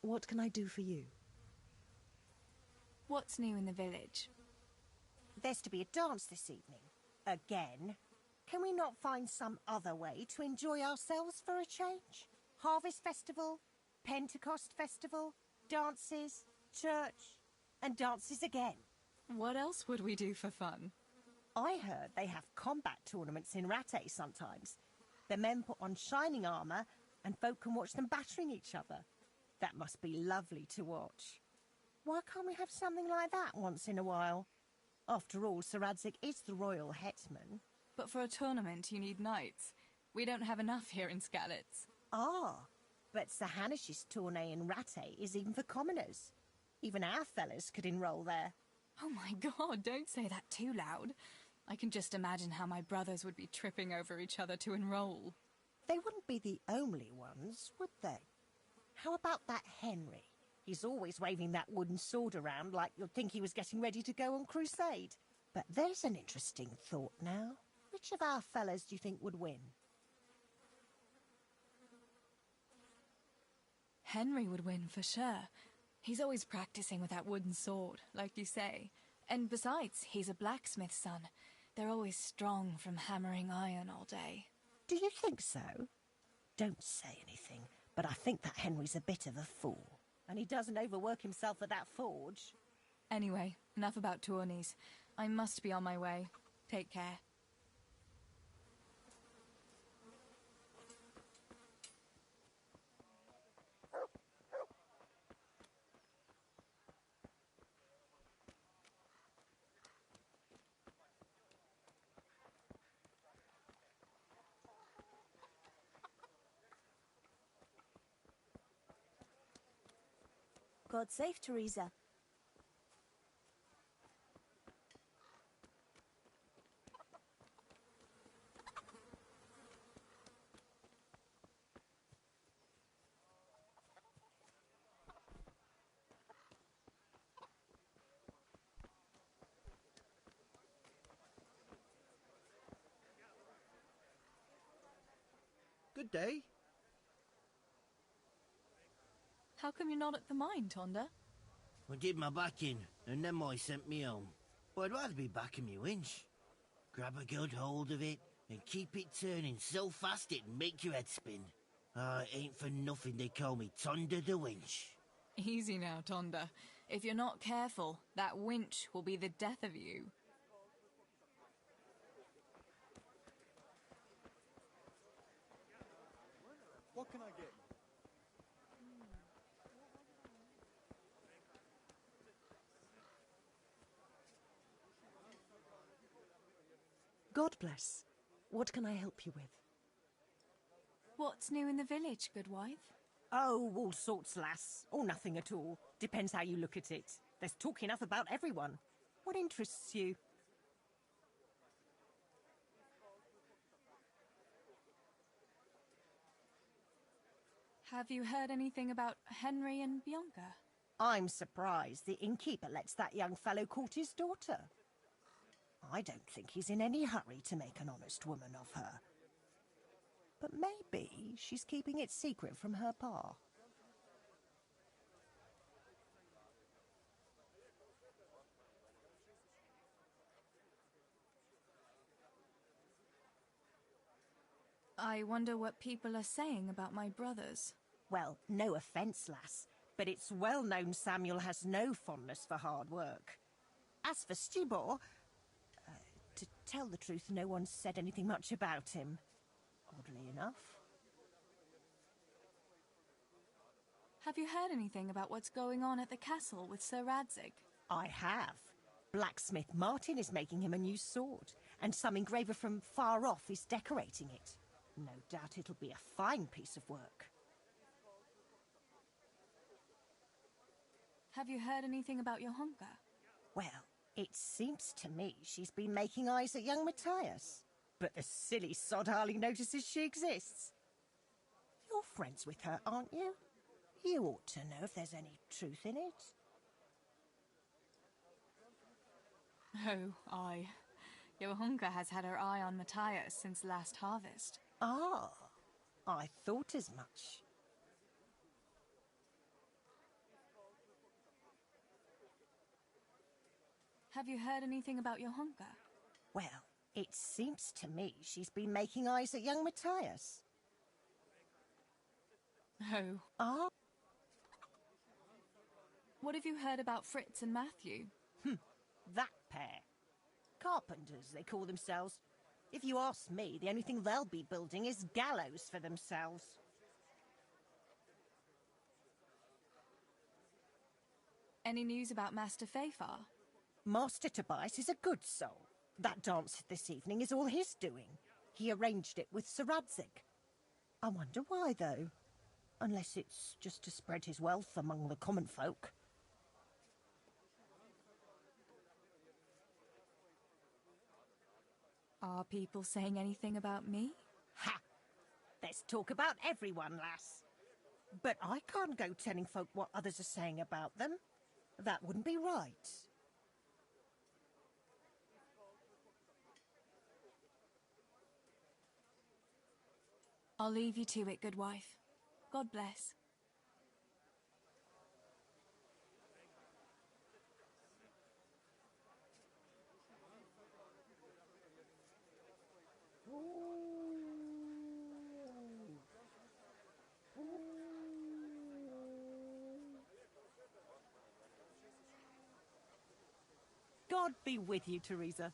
What can I do for you? What's new in the village? There's to be a dance this evening. Again. Can we not find some other way to enjoy ourselves for a change? Harvest festival, Pentecost festival, dances, church, and dances again. What else would we do for fun? I heard they have combat tournaments in Rattay sometimes. The men put on shining armour and folk can watch them battering each other. That must be lovely to watch. Why can't we have something like that once in a while? After all, Sir Radzig is the royal hetman. But for a tournament, you need knights. We don't have enough here in Skalitz. Ah, but Sir Hanish's tourney in Rattay is even for commoners. Even our fellas could enroll there. Oh my God, don't say that too loud. I can just imagine how my brothers would be tripping over each other to enroll. They wouldn't be the only ones, would they? How about that Henry? He's always waving that wooden sword around like you'd think he was getting ready to go on crusade. But there's an interesting thought now. Which of our fellas do you think would win? Henry would win for sure. He's always practicing with that wooden sword, like you say. And besides, he's a blacksmith's son. They're always strong from hammering iron all day. Do you think so? Don't say anything, but I think that Henry's a bit of a fool. And he doesn't overwork himself at that forge. Anyway, enough about tourneys. I must be on my way. Take care. God save Teresa. Good day. How come you're not at the mine, Tonda? I did my backing, and then I sent me home. But I'd rather be back in me winch. Grab a good hold of it, and keep it turning so fast it'd make your head spin. It ain't for nothing they call me Tonda the Winch. Easy now, Tonda. If you're not careful, that winch will be the death of you. What can I get you? God bless. What can I help you with? What's new in the village, good wife? Oh, all sorts, lass. Or nothing at all. Depends how you look at it. There's talk enough about everyone. What interests you? Have you heard anything about Henry and Bianca? I'm surprised the innkeeper lets that young fellow court his daughter. I don't think he's in any hurry to make an honest woman of her. But maybe she's keeping it secret from her pa. I wonder what people are saying about my brothers. Well, no offence, lass, but it's well known Samuel has no fondness for hard work. As for Stubor, to tell the truth, no one's said anything much about him, oddly enough. Have you heard anything about what's going on at the castle with Sir Radzig? I have. Blacksmith Martin is making him a new sword, and some engraver from far off is decorating it. No doubt it'll be a fine piece of work. Have you heard anything about Johanka? Well, it seems to me she's been making eyes at young Matthias. But the silly sod hardly notices she exists. You're friends with her, aren't you? You ought to know if there's any truth in it. Oh, aye. Johanka has had her eye on Matthias since last harvest. Ah, I thought as much. Have you heard anything about Johanka? Well, it seems to me she's been making eyes at young Matthias. Oh. Ah? What have you heard about Fritz and Matthew? That pair. Carpenters, they call themselves. If you ask me, the only thing they'll be building is gallows for themselves. Any news about Master Fafar? Master Tobias is a good soul. That dance this evening is all his doing. He arranged it with Sir Radzig. I wonder why, though. Unless it's just to spread his wealth among the common folk. Are people saying anything about me? Ha! There's talk about everyone, lass. But I can't go telling folk what others are saying about them. That wouldn't be right. I'll leave you to it, good wife. God bless. God be with you, Teresa.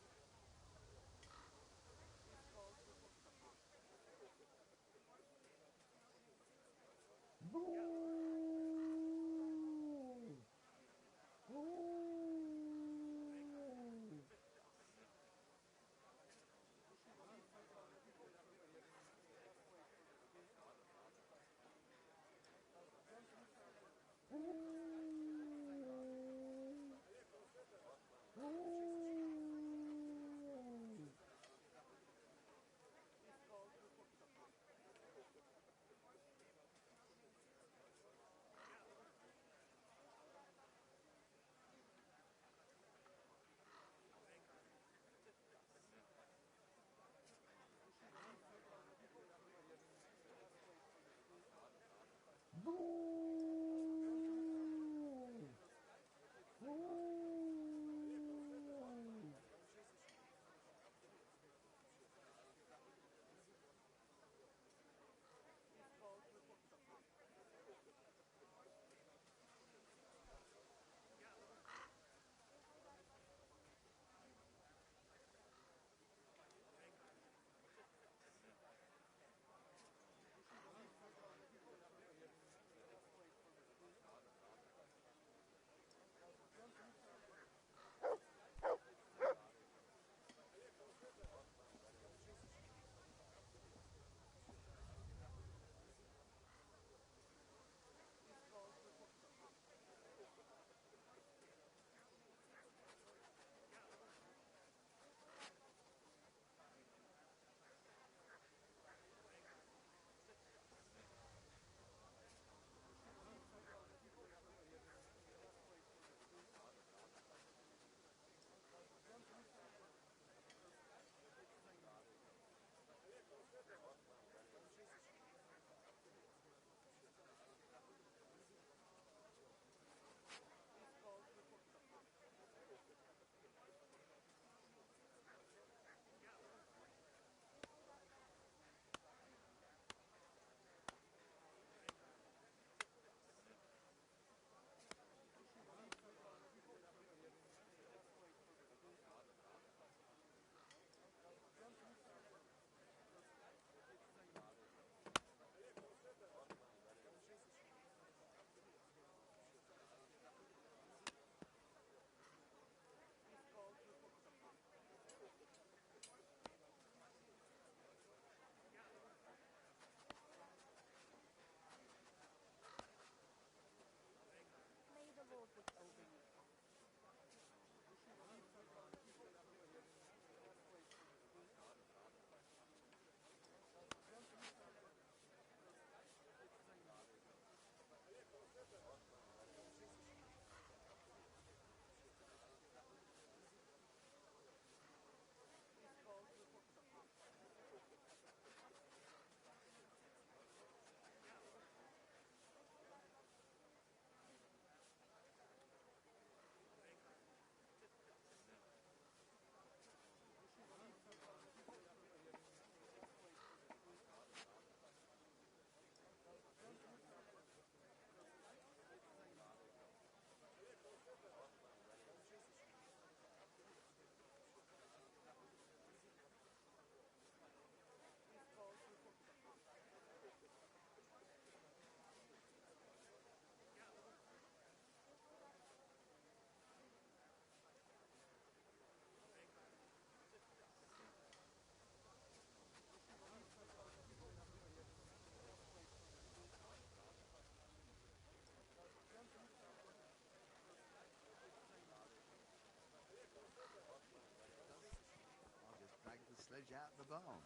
porridge out the barn.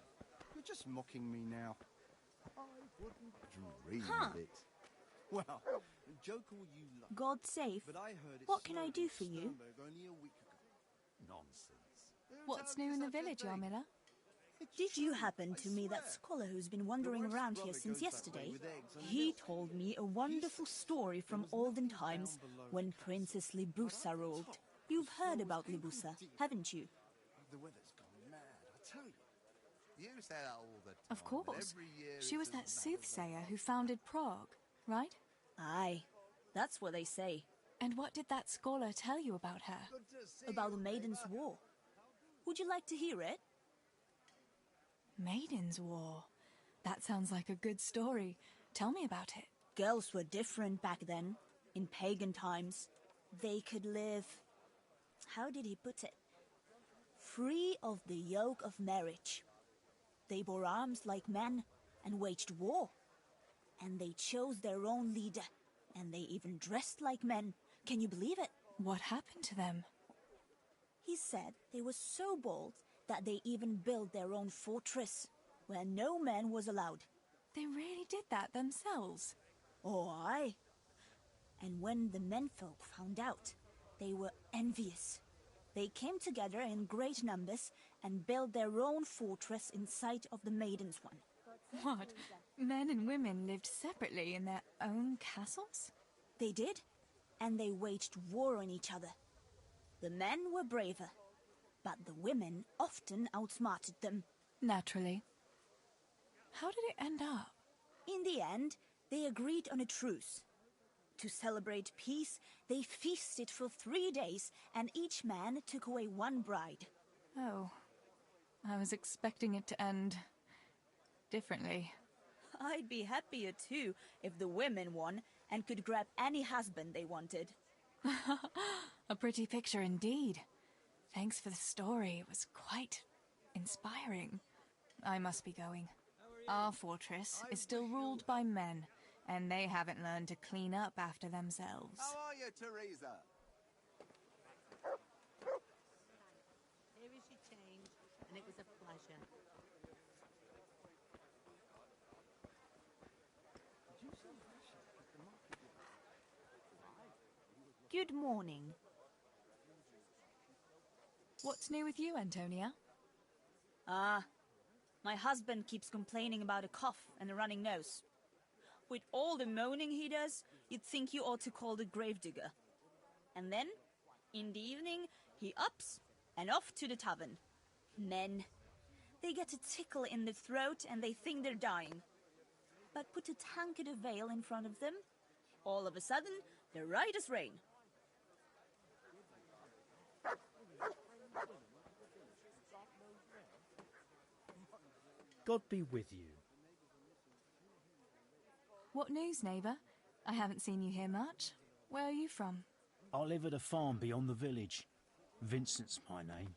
You're just mocking me now. I wouldn't dream Huh. of it. Well, joke all you like. God safe. But I heard it What can I snowed do in for you? Sternberg only a week ago. Nonsense. What's new in the village, your Miller? Did you happen to meet that scholar who's been wandering around here since yesterday? He told me a wonderful story from olden times when Princess Libusa ruled. You've heard about Libusa, haven't you? The weather's gone mad, I tell you. You say that all the time. Of but course. every year She was it's that as bad as soothsayer who founded Prague, right? Aye, that's what they say. And what did that scholar tell you about her? About the Maiden's War. Would you like to hear it? Maiden's War. That sounds like a good story. Tell me about it. Girls were different back then, in pagan times. They could live... How did he put it? Free of the yoke of marriage. They bore arms like men and waged war. And they chose their own leader. And they even dressed like men. Can you believe it? What happened to them? He said they were so bold that they even built their own fortress, where no man was allowed. They really did that themselves? Oh, aye. And when the menfolk found out, they were envious. They came together in great numbers and built their own fortress in sight of the maiden's one. What? Men and women lived separately in their own castles? They did, and they waged war on each other. The men were braver, but the women often outsmarted them. Naturally. How did it end up? In the end, they agreed on a truce. To celebrate peace, they feasted for 3 days, and each man took away one bride. Oh, I was expecting it to end differently. I'd be happier too if the women won and could grab any husband they wanted. A pretty picture indeed. Thanks for the story. It was quite inspiring. I must be going. Our fortress is still ruled by men, and they haven't learned to clean up after themselves. How are you, Teresa? Here is your change, and it was a pleasure. Good morning. What's new with you, Antonia? My husband keeps complaining about a cough and a running nose. With all the moaning he does, you'd think you ought to call the gravedigger. And then, in the evening, he ups and off to the tavern. Men. They get a tickle in the throat and they think they're dying. But put a tankard of ale in front of them, all of a sudden, they're right as rain. God be with you. What news, neighbour? I haven't seen you here much. Where are you from? I live at a farm beyond the village. Vincent's my name.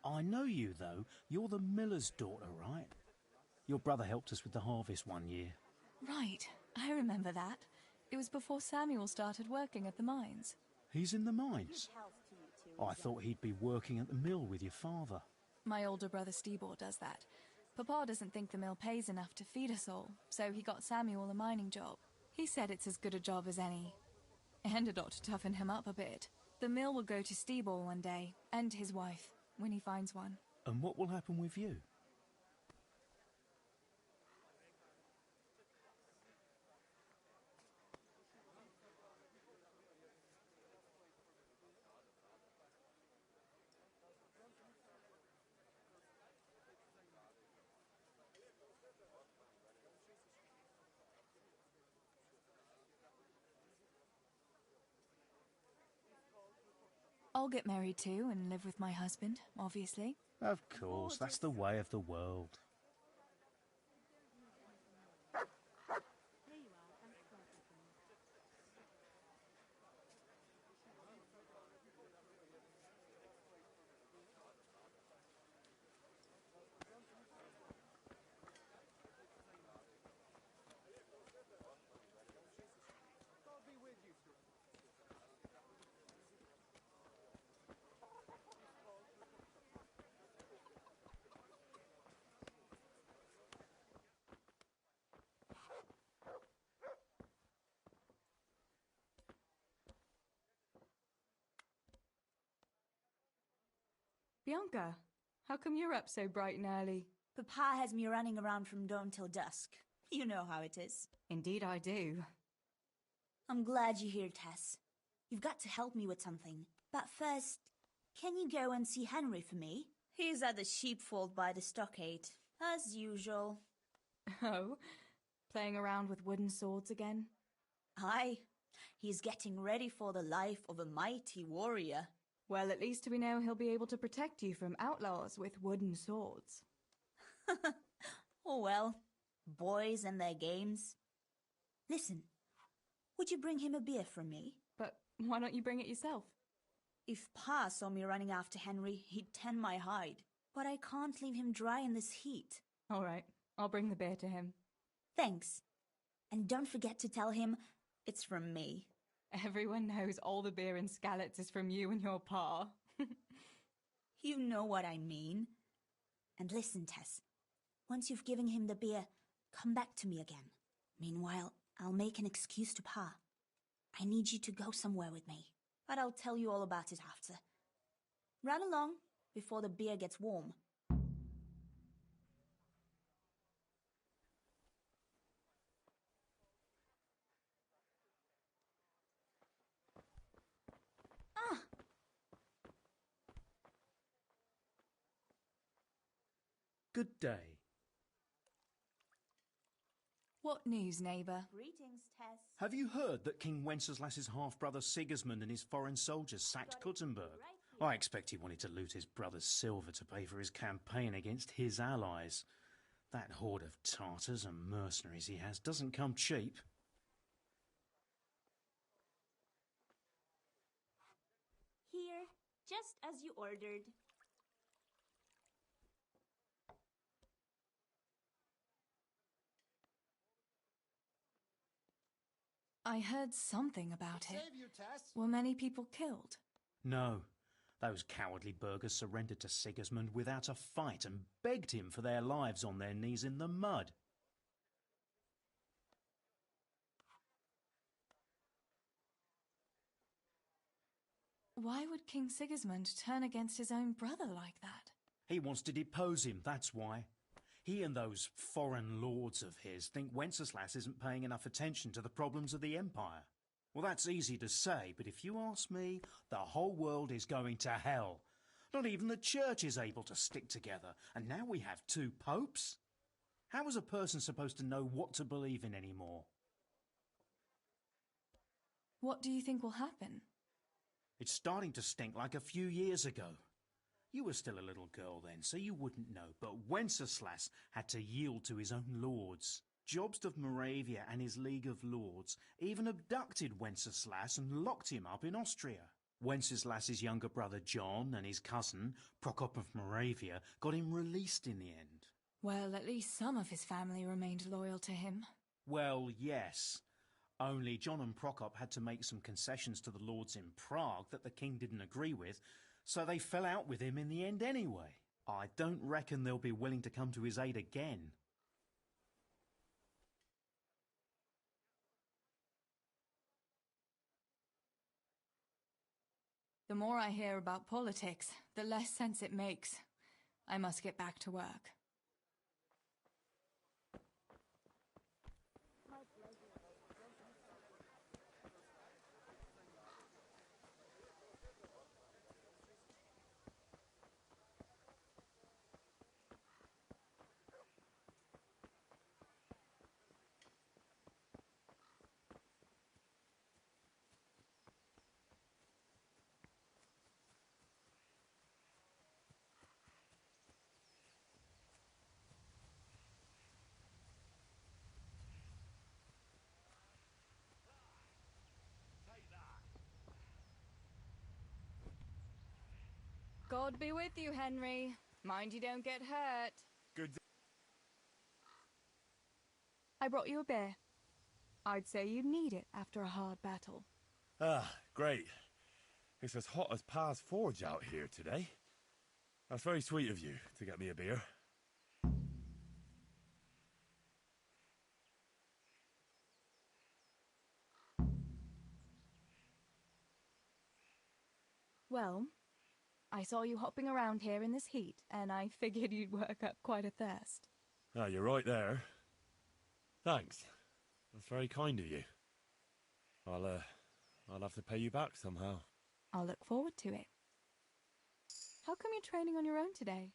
I know you, though. You're the miller's daughter, right? Your brother helped us with the harvest one year. Right, I remember that. It was before Samuel started working at the mines. He's in the mines? I thought he'd be working at the mill with your father. My older brother Stebor does that. Papa doesn't think the mill pays enough to feed us all, so he got Samuel a mining job. He said it's as good a job as any. And it ought to toughen him up a bit. The mill will go to Stebor one day, and his wife, when he finds one. And what will happen with you? I'll get married too and live with my husband, obviously. Of course, that's the way of the world. Bianca, how come you're up so bright and early? Papa has me running around from dawn till dusk. You know how it is. Indeed I do. I'm glad you're here, Tess. You've got to help me with something. But first, can you go and see Henry for me? He's at the sheepfold by the stockade, as usual. Oh, playing around with wooden swords again? Aye, he's getting ready for the life of a mighty warrior. Well, at least we know he'll be able to protect you from outlaws with wooden swords. Oh well, boys and their games. Listen, would you bring him a beer from me? But why don't you bring it yourself? If Pa saw me running after Henry, he'd tan my hide. But I can't leave him dry in this heat. All right, I'll bring the beer to him. Thanks. And don't forget to tell him it's from me. Everyone knows all the beer in Skalitz is from you and your pa. You know what I mean. And listen, Tess. Once you've given him the beer, come back to me again. Meanwhile, I'll make an excuse to Pa. I need you to go somewhere with me. But I'll tell you all about it after. Run along before the beer gets warm. Good day. What news, neighbour? Greetings, Tess. Have you heard that King Wenceslas's half-brother Sigismund and his foreign soldiers sacked Kuttenberg? I expect he wanted to loot his brother's silver to pay for his campaign against his allies. That horde of Tartars and mercenaries he has doesn't come cheap. Here, just as you ordered. I heard something about it. Save you, Tess. Were many people killed? No. Those cowardly burghers surrendered to Sigismund without a fight and begged him for their lives on their knees in the mud. Why would King Sigismund turn against his own brother like that? He wants to depose him, that's why. He and those foreign lords of his think Wenceslas isn't paying enough attention to the problems of the Empire. Well, that's easy to say, but if you ask me, the whole world is going to hell. Not even the church is able to stick together, and now we have 2 popes? How is a person supposed to know what to believe in anymore? What do you think will happen? It's starting to stink like a few years ago. You were still a little girl then, so you wouldn't know, but Wenceslas had to yield to his own lords. Jobst of Moravia and his League of Lords even abducted Wenceslas and locked him up in Austria. Wenceslas's younger brother John and his cousin, Prokop of Moravia, got him released in the end. Well, at least some of his family remained loyal to him. Well, yes. Only John and Prokop had to make some concessions to the lords in Prague that the king didn't agree with, so they fell out with him in the end anyway. I don't reckon they'll be willing to come to his aid again. The more I hear about politics, the less sense it makes. I must get back to work. God be with you, Henry. Mind you don't get hurt. Good. I brought you a beer. I'd say you'd need it after a hard battle. Ah, great. It's as hot as Pa's Forge out here today. That's very sweet of you to get me a beer. Well, I saw you hopping around here in this heat, and I figured you'd work up quite a thirst. Ah, you're right there. Thanks. That's very kind of you. I'll have to pay you back somehow. I'll look forward to it. How come you're training on your own today?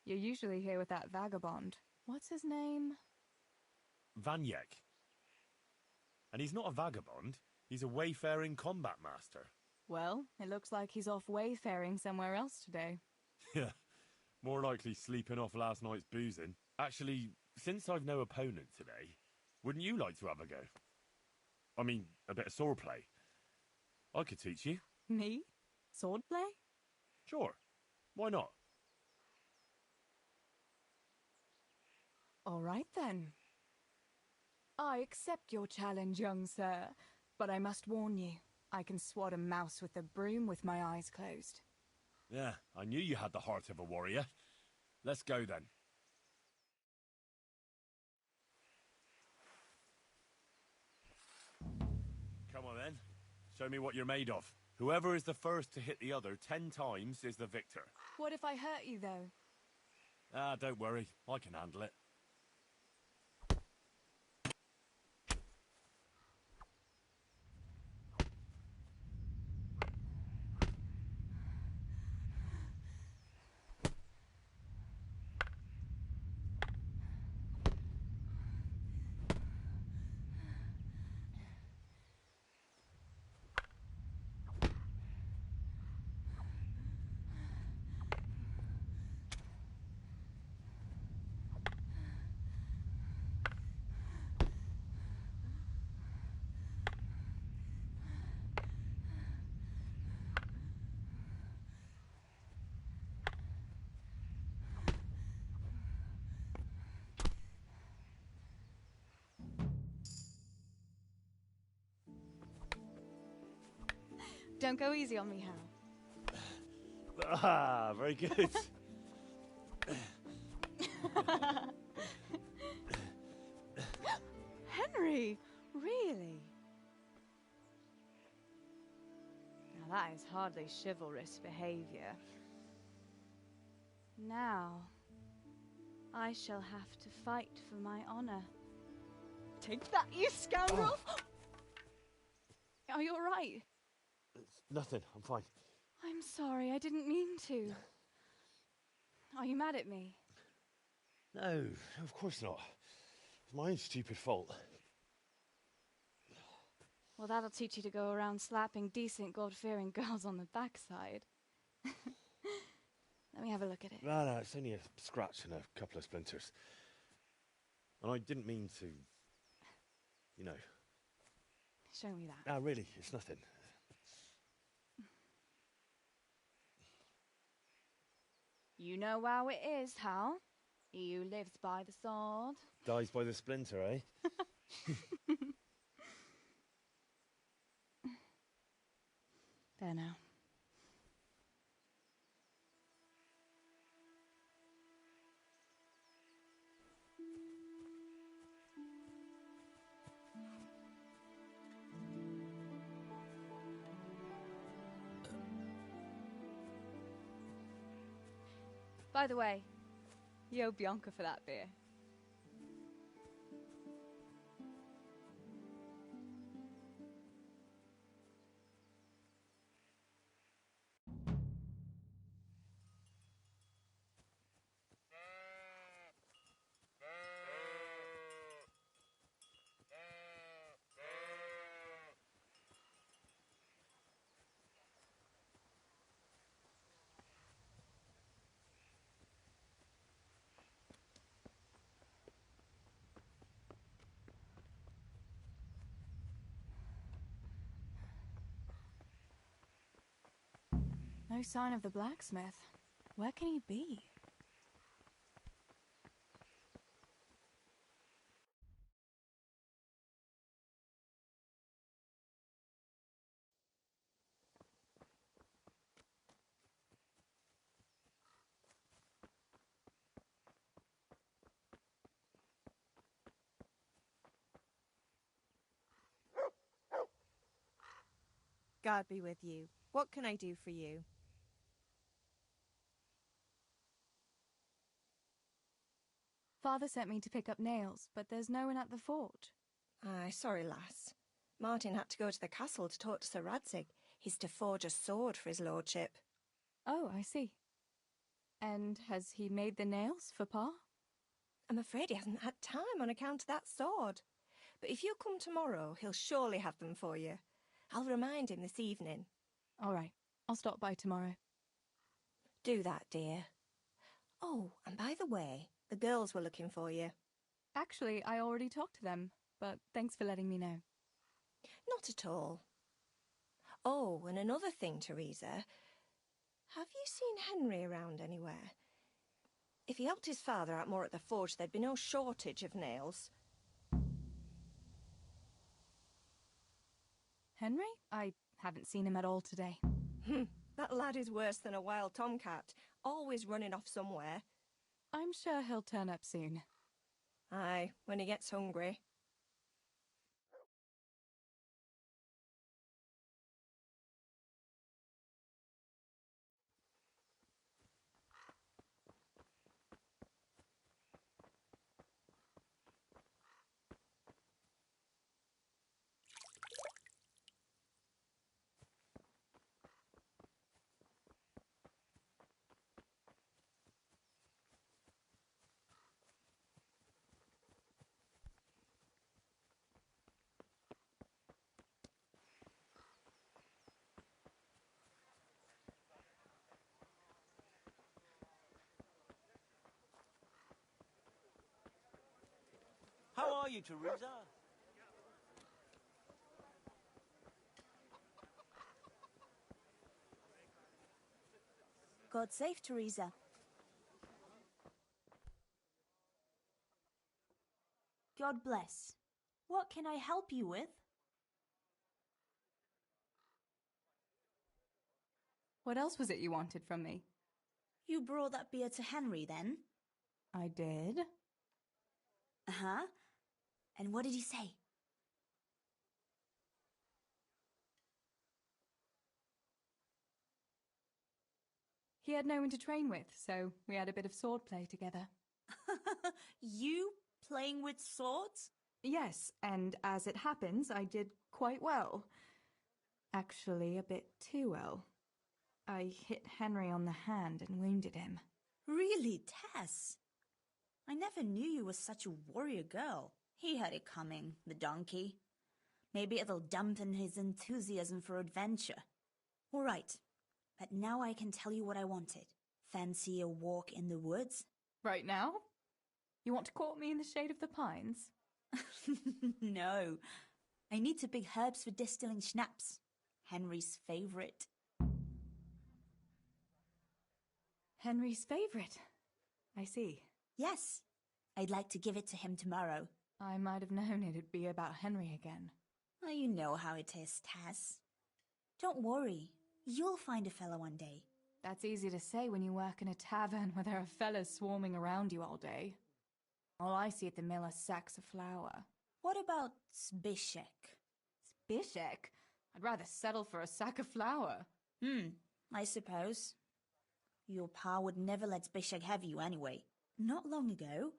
You're usually here with that vagabond. What's his name? Vanyek. And he's not a vagabond. He's a wayfaring combat master. Well, it looks like he's off wayfaring somewhere else today. Yeah, more likely sleeping off last night's boozing. Actually, since I've no opponent today, wouldn't you like to have a go? I mean, a bit of swordplay. I could teach you. Me? Swordplay? Sure. Why not? All right, then. I accept your challenge, young sir, but I must warn you, I can swat a mouse with a broom with my eyes closed. Yeah, I knew you had the heart of a warrior. Let's go, then. Come on, then. Show me what you're made of. Whoever is the first to hit the other 10 times is the victor. What if I hurt you, though? Ah, don't worry. I can handle it. Don't go easy on me, Hal. Ah, very good. Henry, really? Now that is hardly chivalrous behavior. Now, I shall have to fight for my honor. Take that, you scoundrel! Are you all right? Nothing. I'm fine. I'm sorry, I didn't mean to. Are you mad at me? No, of course not. It's my own stupid fault. Well, that'll teach you to go around slapping decent, God-fearing girls on the backside. Let me have a look at it. No, it's only a scratch and a couple of splinters. And I didn't mean to, you know. Show me that. No, really, it's nothing. You know how it is, Hal. He who lives by the sword Dies by the splinter, eh? There now. By the way, you owe Bianca for that beer. No sign of the blacksmith. Where can he be? God be with you. What can I do for you? Father sent me to pick up nails, but there's no one at the forge. Aye, sorry, lass. Martin had to go to the castle to talk to Sir Radzig. He's to forge a sword for his lordship. Oh, I see. And has he made the nails for Pa? I'm afraid he hasn't had time on account of that sword. But if you come tomorrow, he'll surely have them for you. I'll remind him this evening. All right, I'll stop by tomorrow. Do that, dear. Oh, and by the way, the girls were looking for you. Actually, I already talked to them, but thanks for letting me know. Not at all. Oh, and another thing, Teresa. Have you seen Henry around anywhere? If he helped his father out more at the forge, there'd be no shortage of nails. Henry? I haven't seen him at all today. That lad is worse than a wild tomcat, always running off somewhere. I'm sure he'll turn up soon. Aye, when he gets hungry. How are you, Teresa? God save Teresa. God bless. What can I help you with? What else was it you wanted from me? You brought that beer to Henry, then? I did. Uh-huh. And what did he say? He had no one to train with, so we had a bit of sword play together. You playing with swords? Yes, and as it happens, I did quite well. Actually, a bit too well. I hit Henry on the hand and wounded him. Really, Tess? I never knew you were such a warrior girl. He had it coming, the donkey. Maybe it'll dampen his enthusiasm for adventure. All right, but now I can tell you what I wanted. Fancy a walk in the woods? Right now? You want to court me in the shade of the pines? No. I need to pick herbs for distilling schnapps. Henry's favorite. Henry's favorite? I see. Yes. I'd like to give it to him tomorrow. I might have known it'd be about Henry again. Oh, you know how it is, Tess. Don't worry. You'll find a fellow one day. That's easy to say when you work in a tavern where there are fellas swarming around you all day. All I see at the mill are sacks of flour. What about Zbyszek? Zbyszek? I'd rather settle for a sack of flour. I suppose. Your pa would never let Zbyszek have you anyway. Not long ago,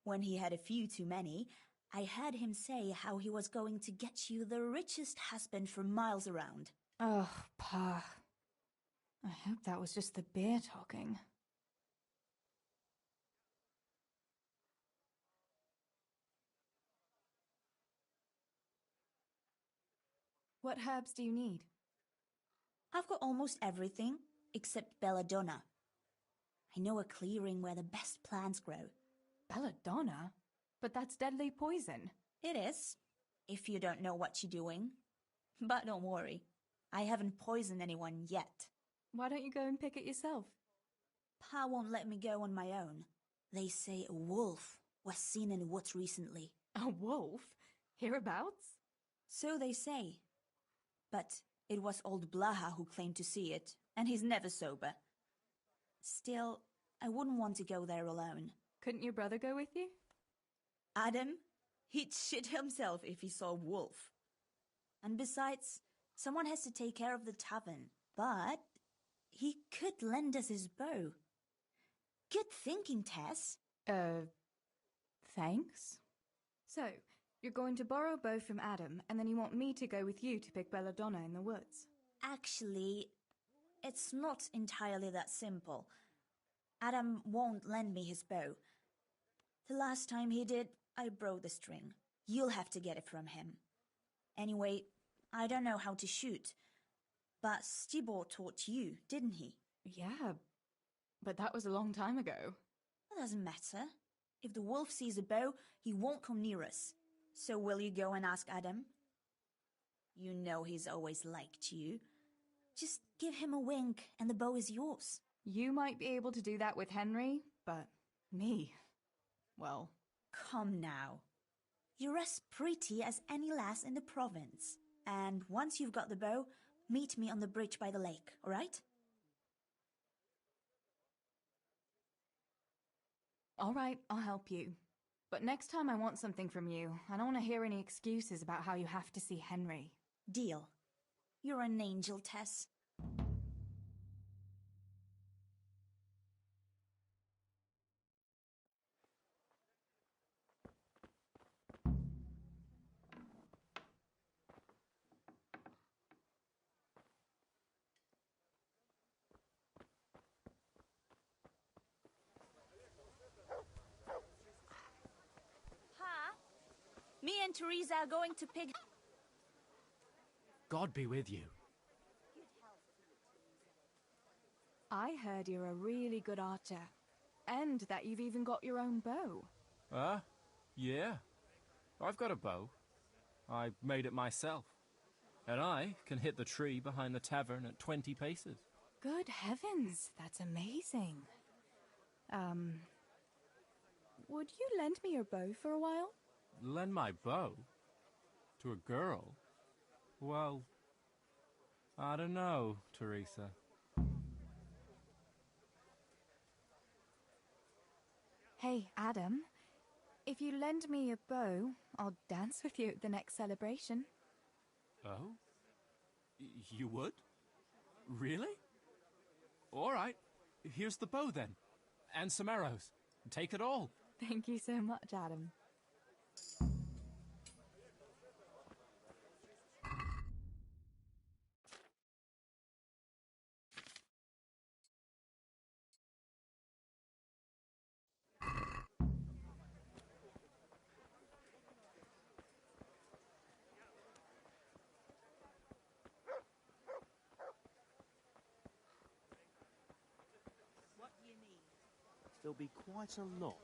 when he had a few too many, I heard him say how he was going to get you the richest husband for miles around. Oh, Pa. I hope that was just the beer talking. What herbs do you need? I've got almost everything, except belladonna. I know a clearing where the best plants grow. Belladonna? But that's deadly poison. It is, if you don't know what you're doing. But don't worry, I haven't poisoned anyone yet. Why don't you go and pick it yourself? Pa won't let me go on my own. They say a wolf was seen in the woods recently. A wolf? Hereabouts? So they say. But it was old Blaha who claimed to see it, and he's never sober. Still, I wouldn't want to go there alone. Couldn't your brother go with you? Adam? He'd shit himself if he saw a wolf. And besides, someone has to take care of the tavern. But he could lend us his bow. Good thinking, Tess. Thanks. So, you're going to borrow a bow from Adam, and then you want me to go with you to pick belladonna in the woods? Actually, it's not entirely that simple. Adam won't lend me his bow. The last time he did, I broke the string. You'll have to get it from him. Anyway, I don't know how to shoot. But Stibor taught you, didn't he? Yeah, but that was a long time ago. It doesn't matter. If the wolf sees a bow, he won't come near us. So will you go and ask Adam? You know he's always liked you. Just give him a wink and the bow is yours. You might be able to do that with Henry, but me, well... Come now. You're as pretty as any lass in the province. And once you've got the bow, meet me on the bridge by the lake, all right? All right, I'll help you. But next time I want something from you. I don't want to hear any excuses about how you have to see Henry. Deal. You're an angel, Tess. Me and Teresa are going to pick... God be with you. I heard you're a really good archer. And that you've even got your own bow. Yeah. I've got a bow. I made it myself. And I can hit the tree behind the tavern at 20 paces. Good heavens, that's amazing. Would you lend me your bow for a while? Lend my bow? To a girl? Well, I don't know, Teresa. Hey, Adam. If you lend me your bow, I'll dance with you at the next celebration. Oh? You would? Really? All right. Here's the bow, then. And some arrows. Take it all. Thank you so much, Adam. There'll be quite a lot.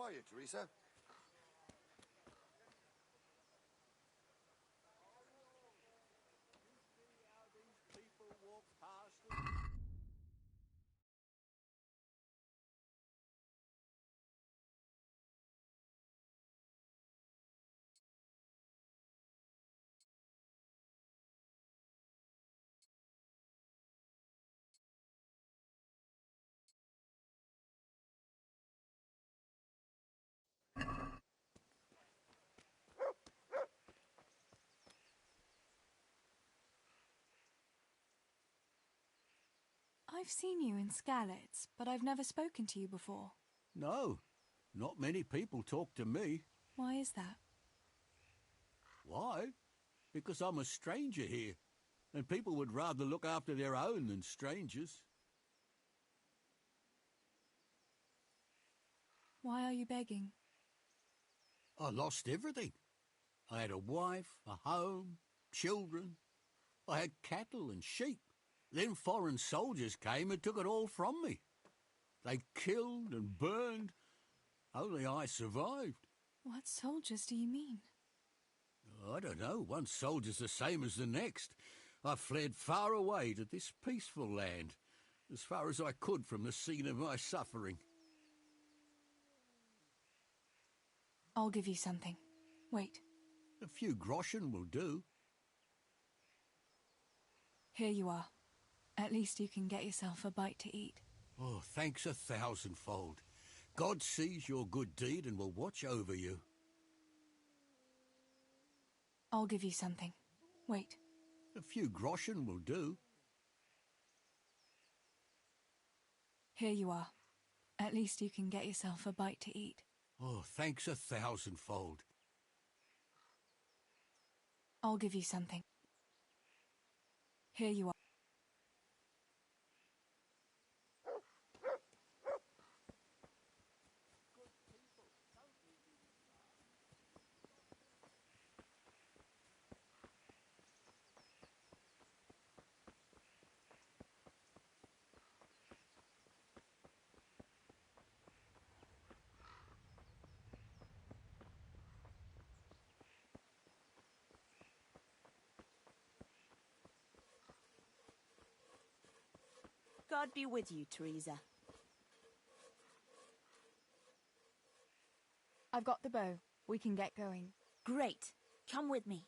are you, Teresa? I've seen you in Skalitz, but I've never spoken to you before. No, not many people talk to me. Why is that? Why? Because I'm a stranger here, and people would rather look after their own than strangers. Why are you begging? I lost everything. I had a wife, a home, children. I had cattle and sheep. Then foreign soldiers came and took it all from me. They killed and burned. Only I survived. What soldiers do you mean? I don't know. One soldier's the same as the next. I fled far away to this peaceful land, as far as I could from the scene of my suffering. I'll give you something. Wait. A few groschen will do. Here you are. At least you can get yourself a bite to eat. Oh, thanks 1,000-fold. God sees your good deed and will watch over you. I'll give you something. Wait. A few groschen will do. Here you are. At least you can get yourself a bite to eat. Oh, thanks 1,000-fold. I'll give you something. Here you are. God be with you, Teresa. I've got the bow. We can get going. Great. Come with me.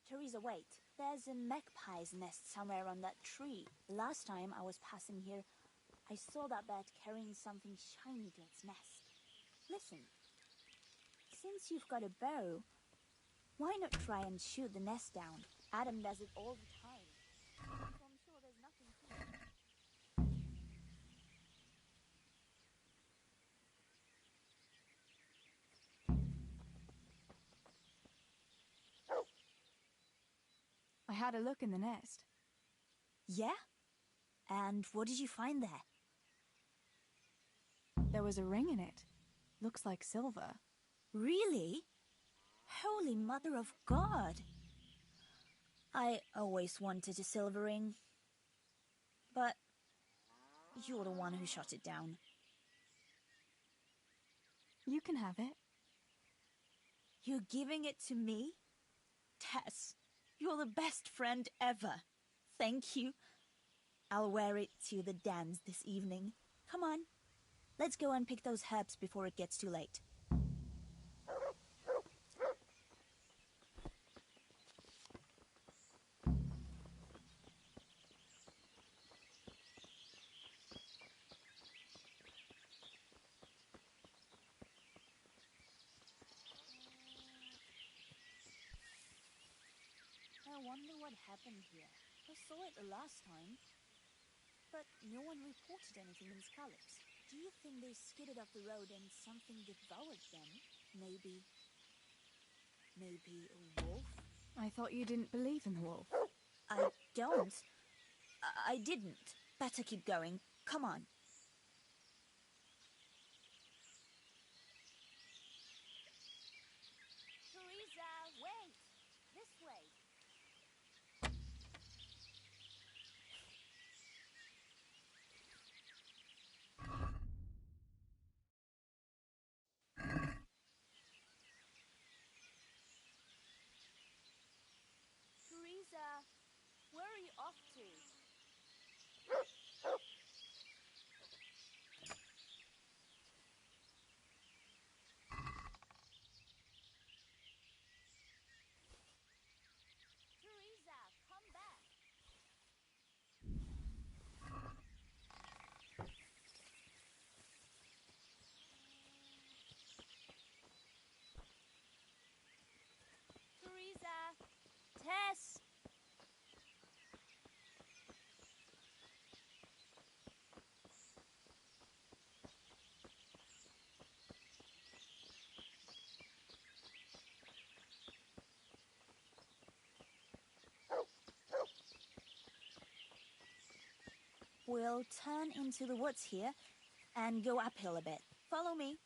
Teresa, wait. There's a magpie's nest somewhere on that tree. Last time I was passing here, I saw that bird carrying something shiny to its nest. Listen, since you've got a bow, why not try and shoot the nest down? Adam does it all the time. So I'm sure there's nothing to it. I had a look in the nest. Yeah? And what did you find there? There was a ring in it. Looks like silver. Really? Holy Mother of God! I always wanted a silver ring. But you're the one who shot it down. You can have it. You're giving it to me? Tess, you're the best friend ever. Thank you. I'll wear it to the dance this evening. Come on. Let's go and pick those herbs before it gets too late. I wonder what happened here. I saw it the last time, but no one reported anything in Scallops. Do you think they skidded off the road and something devoured them? Maybe a wolf? I thought you didn't believe in the wolf. I don't. I didn't. Better keep going. Come on. Teresa, wait! This way. Teresa, where are you off to? Teresa, come back. Teresa! Tess! We'll turn into the woods here and go uphill a bit. Follow me.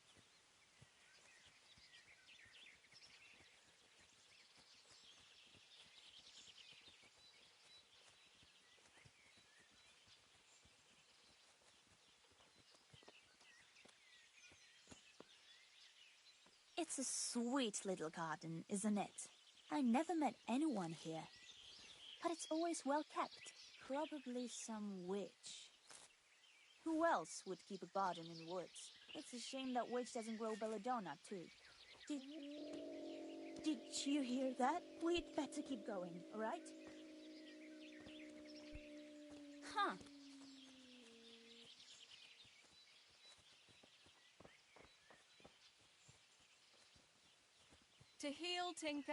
It's a sweet little garden, isn't it? I never met anyone here, but it's always well kept. Probably some witch. Who else would keep a garden in the woods? It's a shame that witch doesn't grow belladonna, too. Did you hear that? We'd better keep going, all right? Huh. To heal, Tinker.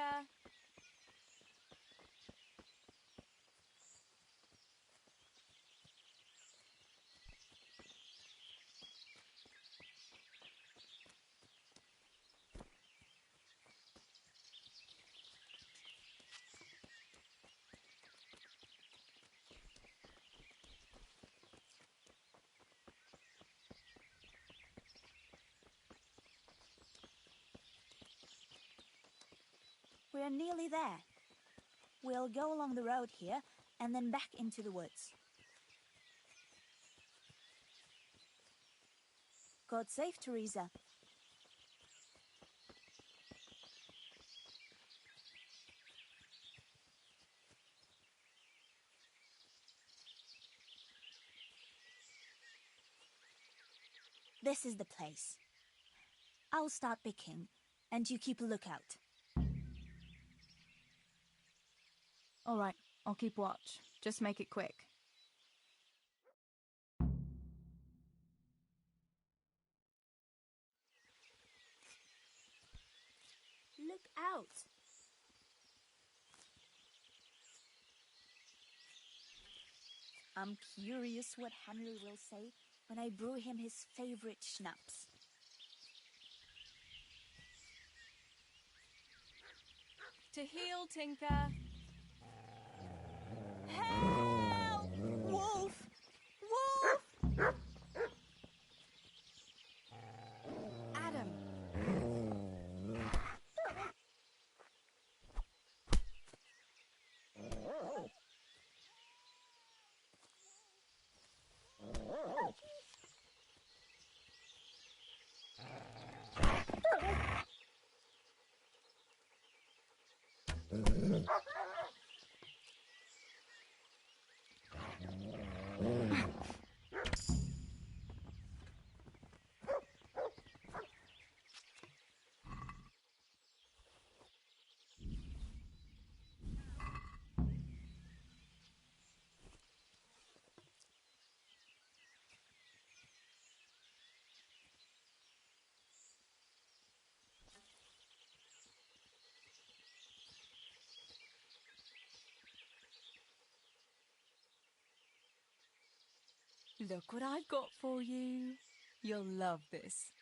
We're nearly there. We'll go along the road here and then back into the woods. God save Teresa. This is the place. I'll start picking, and you keep a lookout. All right, I'll keep watch. Just make it quick. Look out! I'm curious what Henry will say when I brew him his favorite schnapps. To heal, Tinker. Help! Wolf! Wolf! Adam! Look what I've got for you. You'll love this.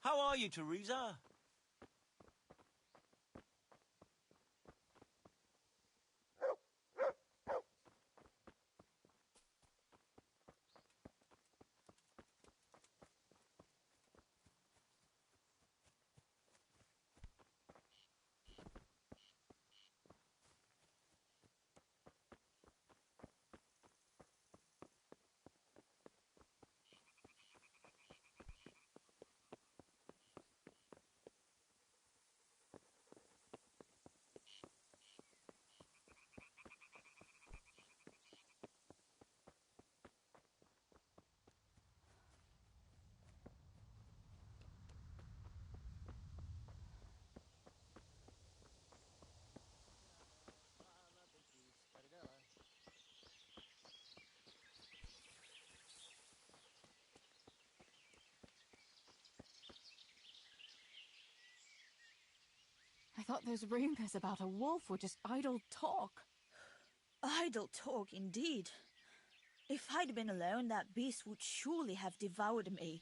How are you, Teresa? I thought those rumors about a wolf were just idle talk. Idle talk, indeed. If I'd been alone, that beast would surely have devoured me.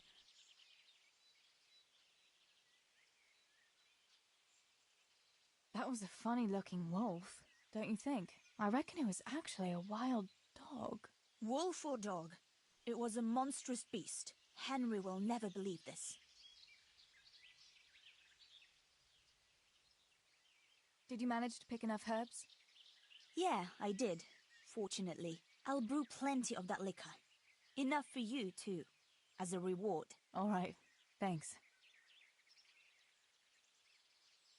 That was a funny-looking wolf, don't you think? I reckon it was actually a wild dog. Wolf or dog, it was a monstrous beast. Henry will never believe this. Did you manage to pick enough herbs? Yeah, I did, fortunately. I'll brew plenty of that liquor. Enough for you, too, as a reward. All right, thanks.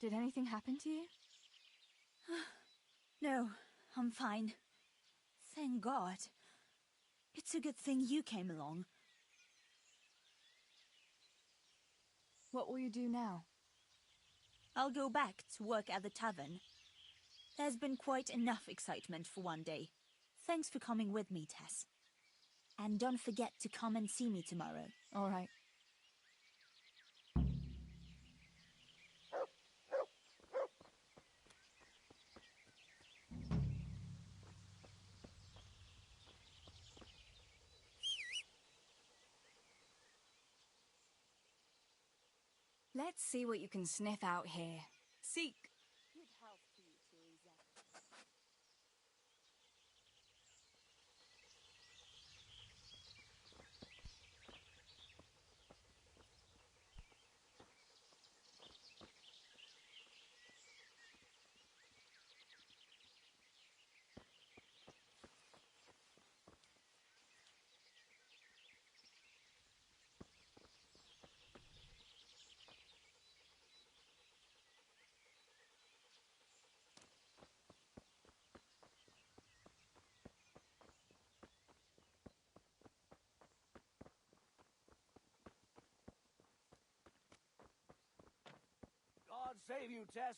Did anything happen to you? No, I'm fine. Thank God. It's a good thing you came along. What will you do now? I'll go back to work at the tavern. There's been quite enough excitement for one day. Thanks for coming with me, Tess. And don't forget to come and see me tomorrow. All right. Let's see what you can sniff out here. Seek. Good health to you, Teresa. God save you, Tess.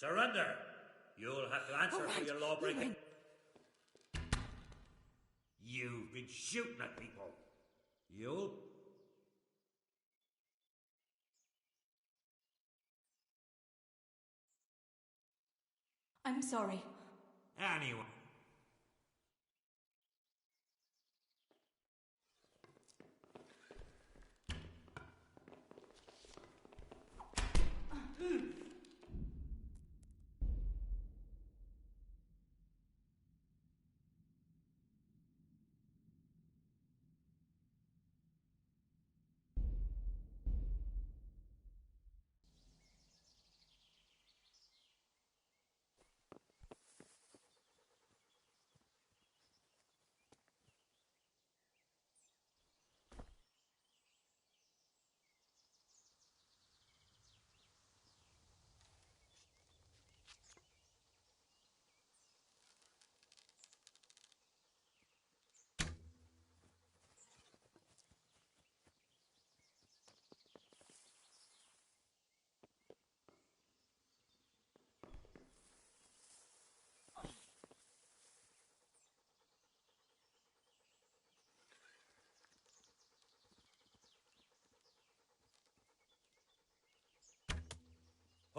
Surrender! You'll have to answer for your lawbreaking. You've been shooting at people. You'll... I'm sorry. Anyway.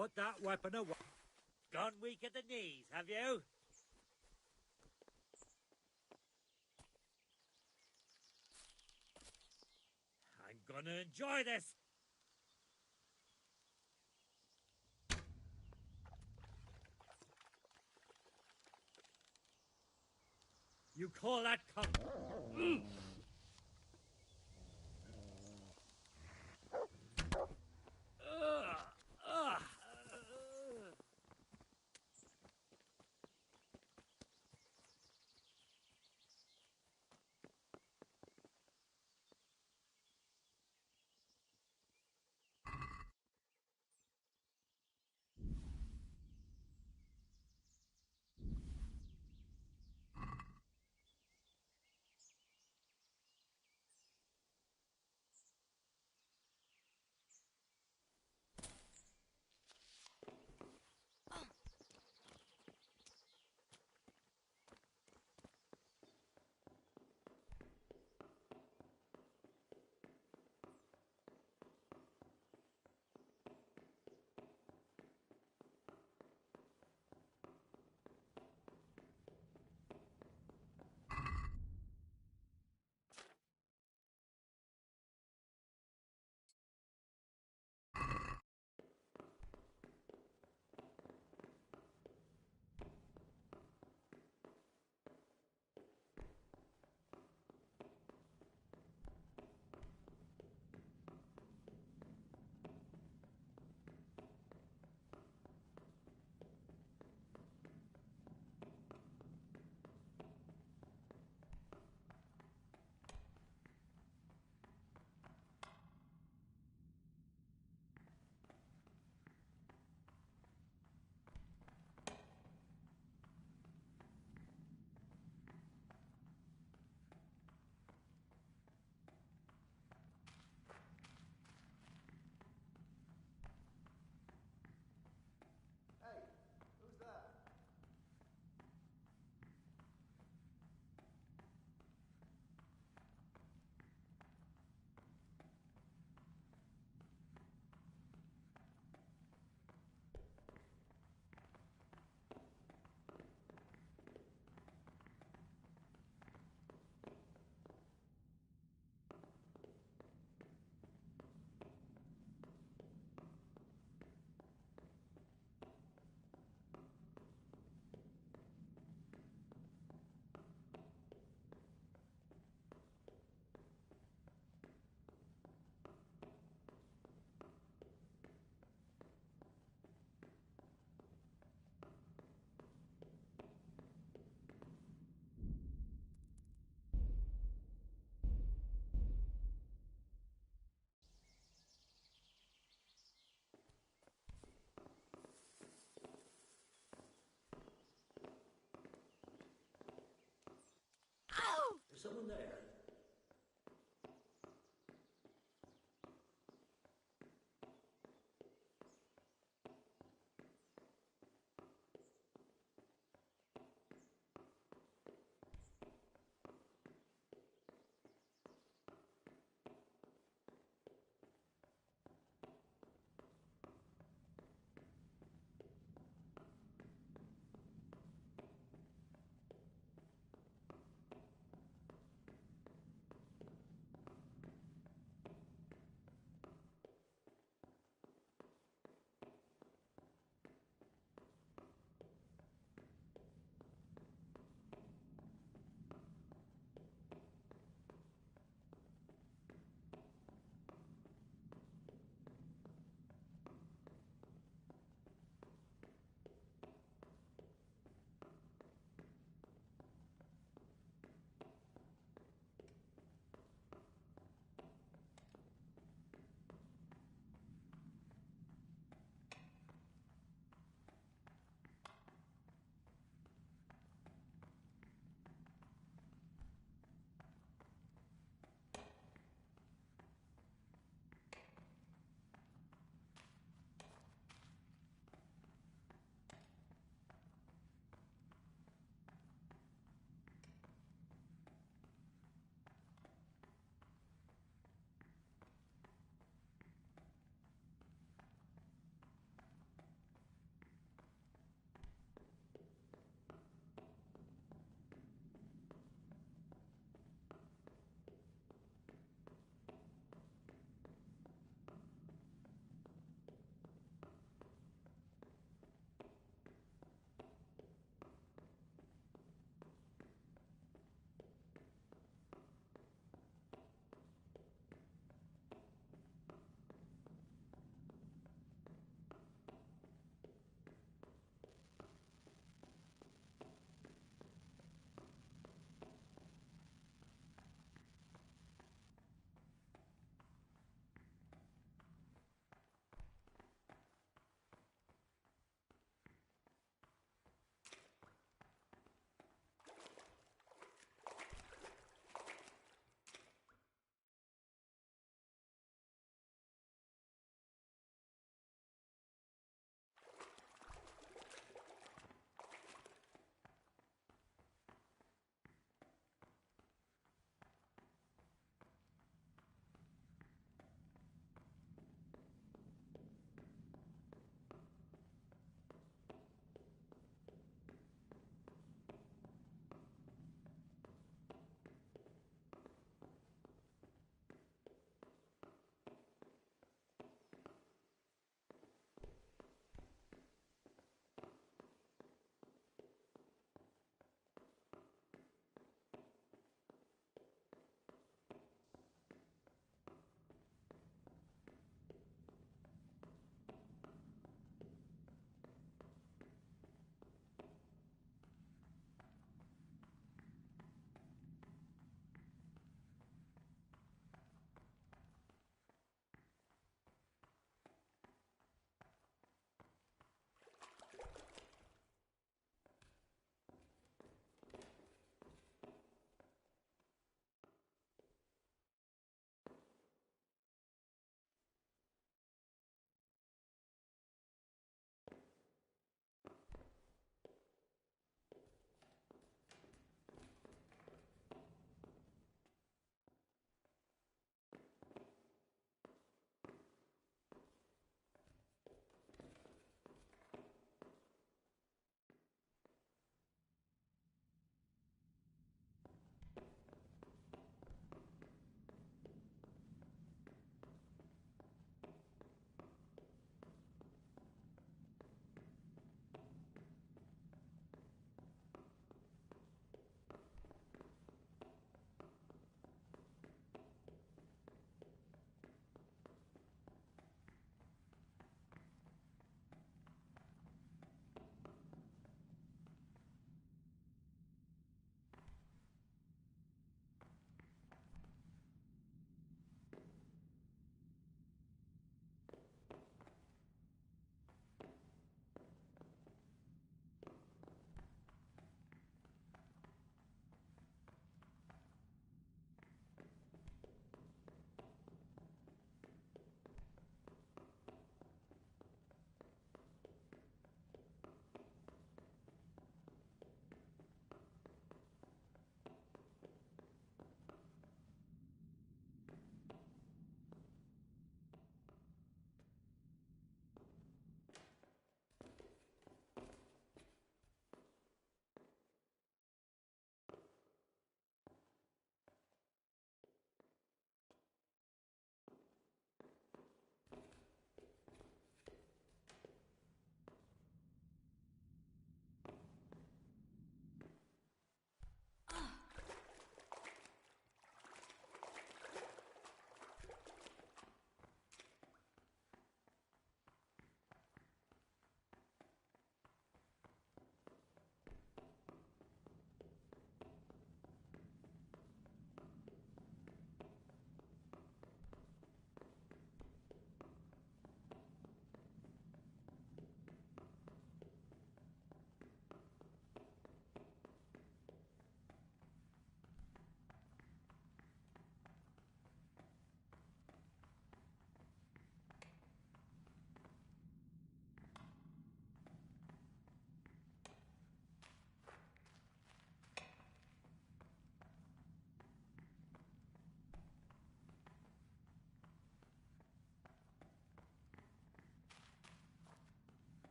Put that weapon away. Gone weak at the knees, have you? I'm gonna enjoy this. You call that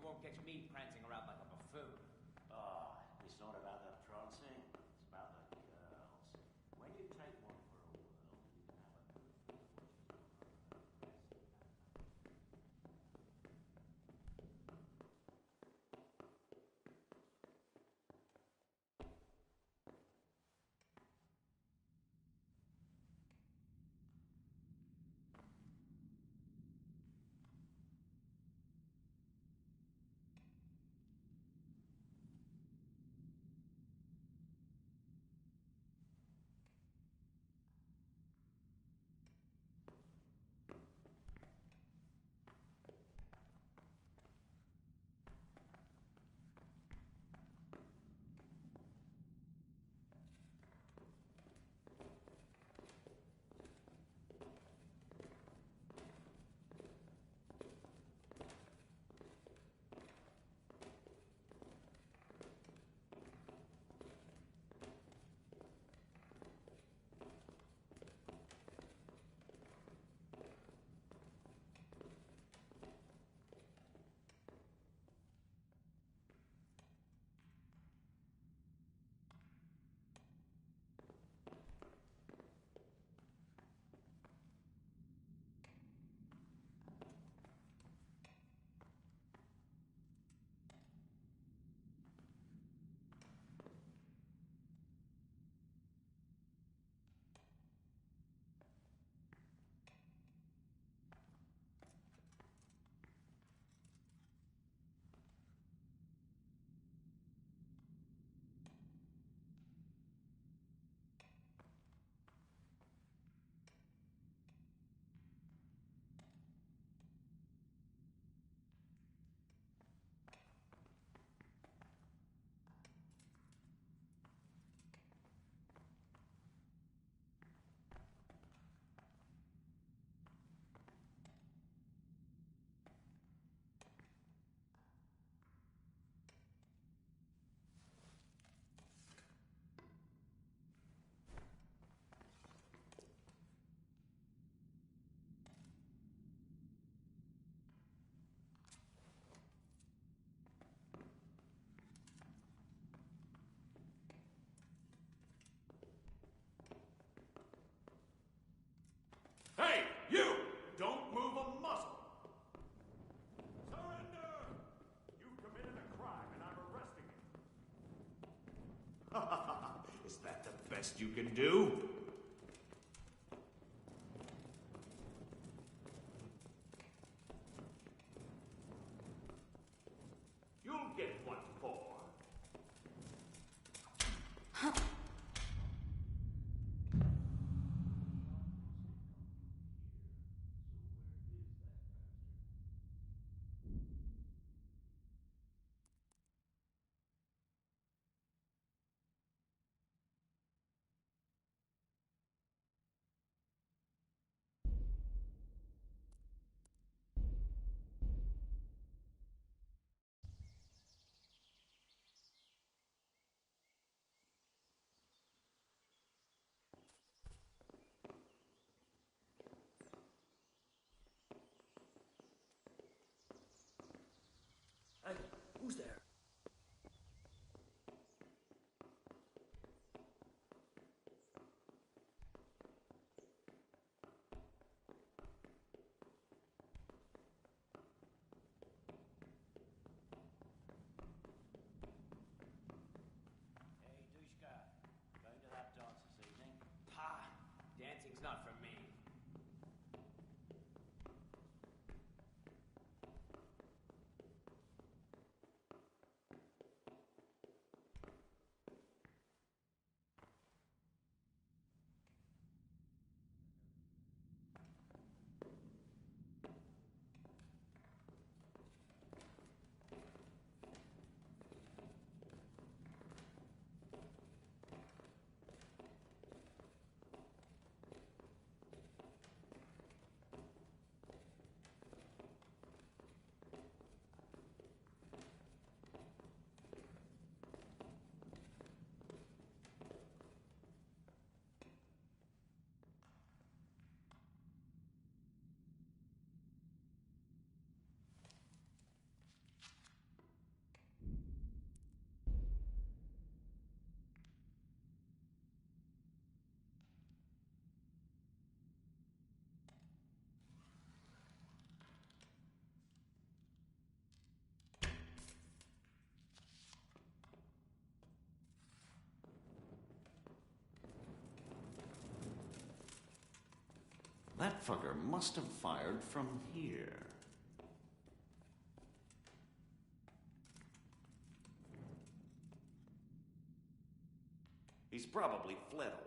won't catch me prancing around like a buffoon. Oh, it's not about the prancing. It's about the girls. When you take one for a whirl, you can have a good feel for what she's done for her rest. Hey, you! Don't move a muscle! Surrender! You've committed a crime and I'm arresting you. Is that the best you can do? You'll get what for. Hey, who's there? Hey, Dushka. Going to that dance this evening? Pah! Dancing's not for me. That fucker must have fired from here. He's probably fled already.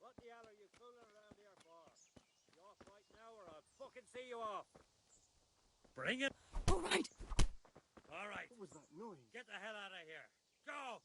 What the hell are you fooling around here for? You off right now or I'll fucking see you off. Bring it. All right. All right. What was that noise? Get the hell out of here. Go!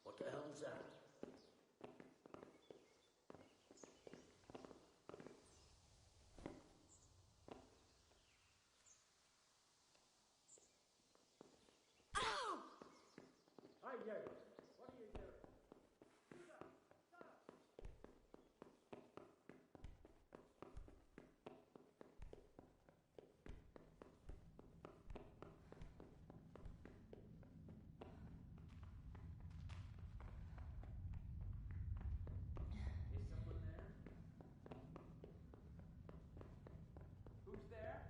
What the hell's that? Hi, you. What are you doing? Is someone there? Who's there?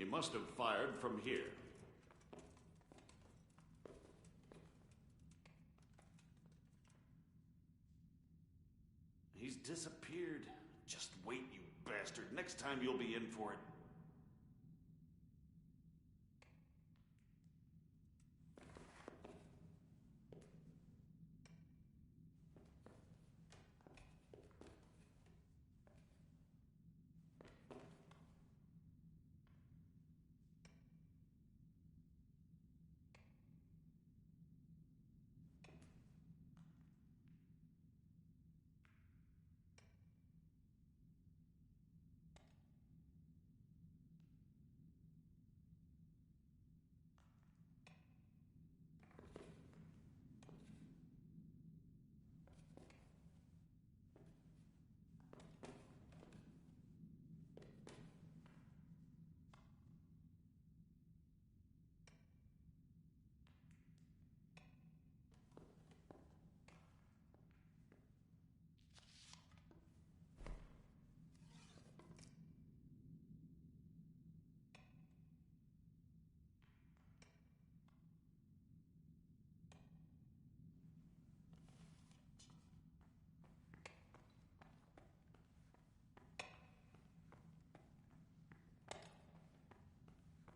He must have fired from here. He's disappeared. Just wait, you bastard. Next time you'll be in for it.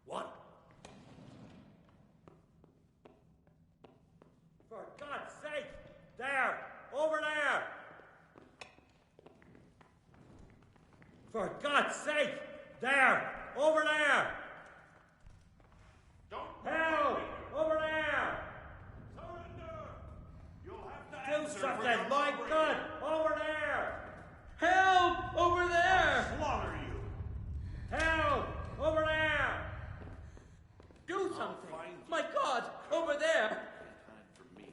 What? For God's sake! There! Over there! For God's sake! There! Over there! Don't Help! Over there! surrender! You'll have to Do answer for something! your My robbery. God! Over there! Help! Over there! Slaughter you! Help! Over there! Do something! My God! Over there! Time for me.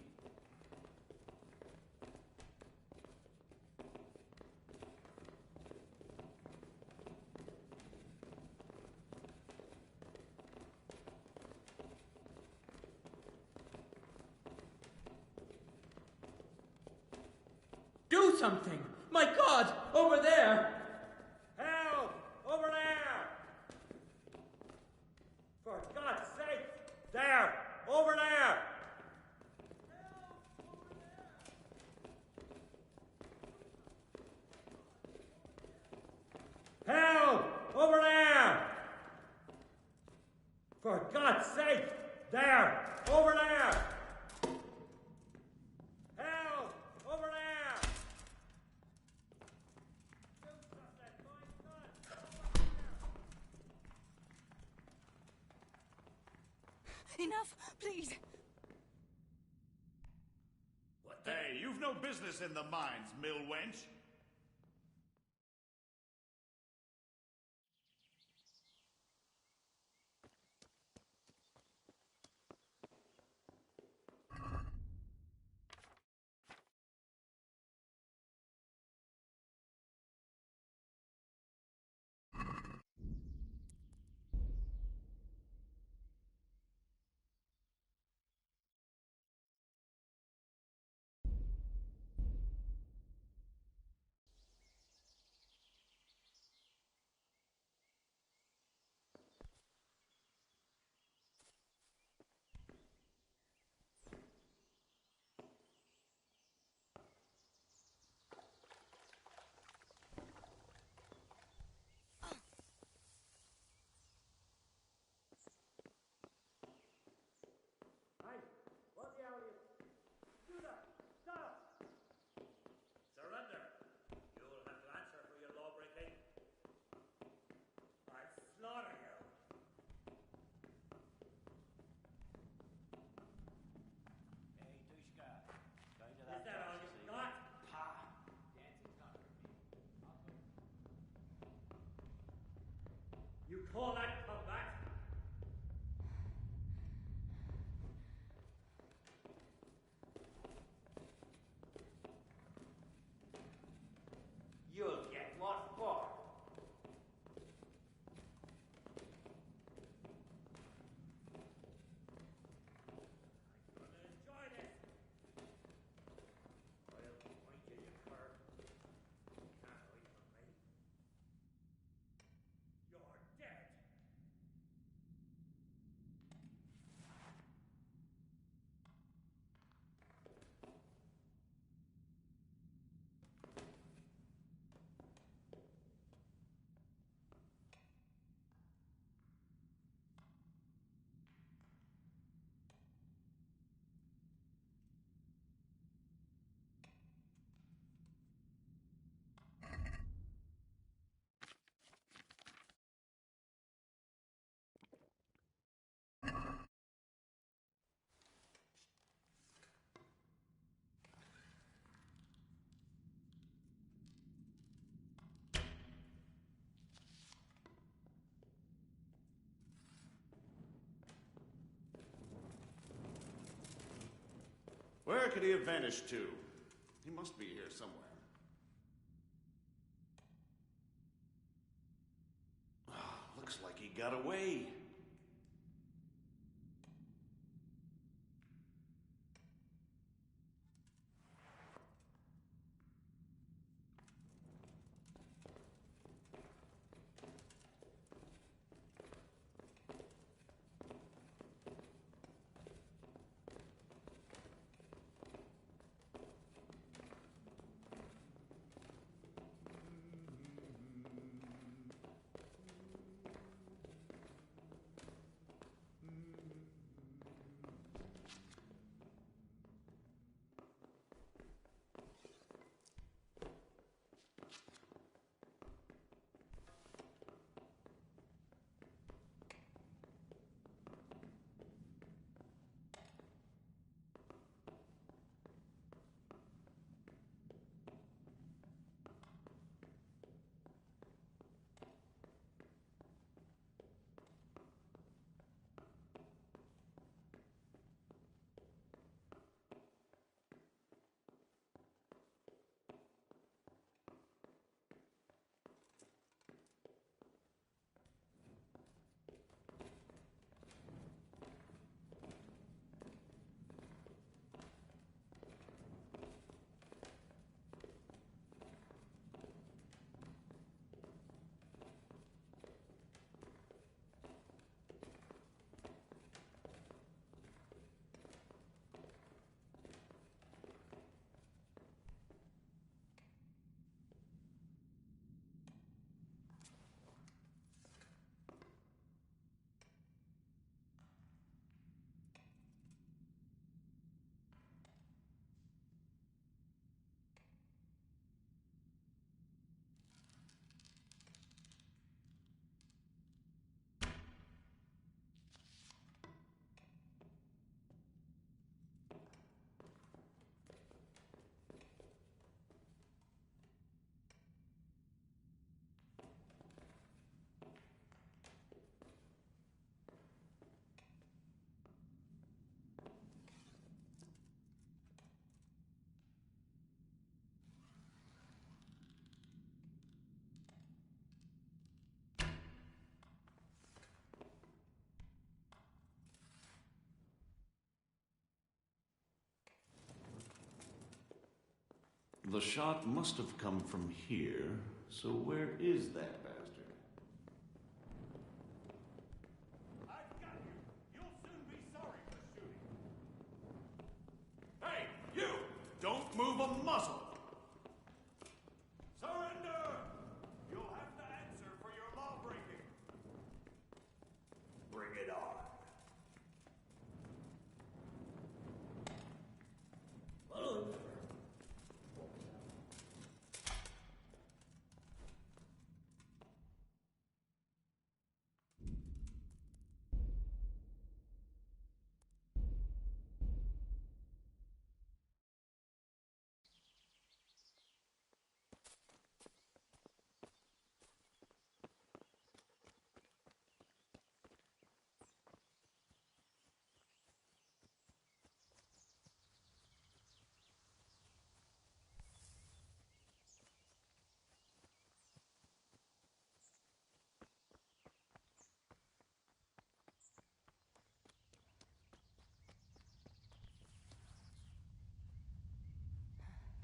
Do something! My God! Over there! Help! Over there! For God's sake! There! Over there! Help! Over there! For God's sake! There! Over there! Help! Over there! Enough, please. Hey, you've no business in the mines, mill wench. Surrender. You'll have to answer for your lawbreaking. I'll slaughter you. Hey, Dushka. Going to Is that all you've got? Ha! Dancing's not for me. You call that combat? You'll get what for? Enjoy this. I'll point you, you cur. Can't hide from me. You're dead. Where could he have vanished to? He must be here somewhere. Looks like he got away. The shot must have come from here, so where is that bastard? I've got you! You'll soon be sorry for shooting. Hey, you! Don't move a muscle! Surrender! You'll have to answer for your law-breaking. Bring it on.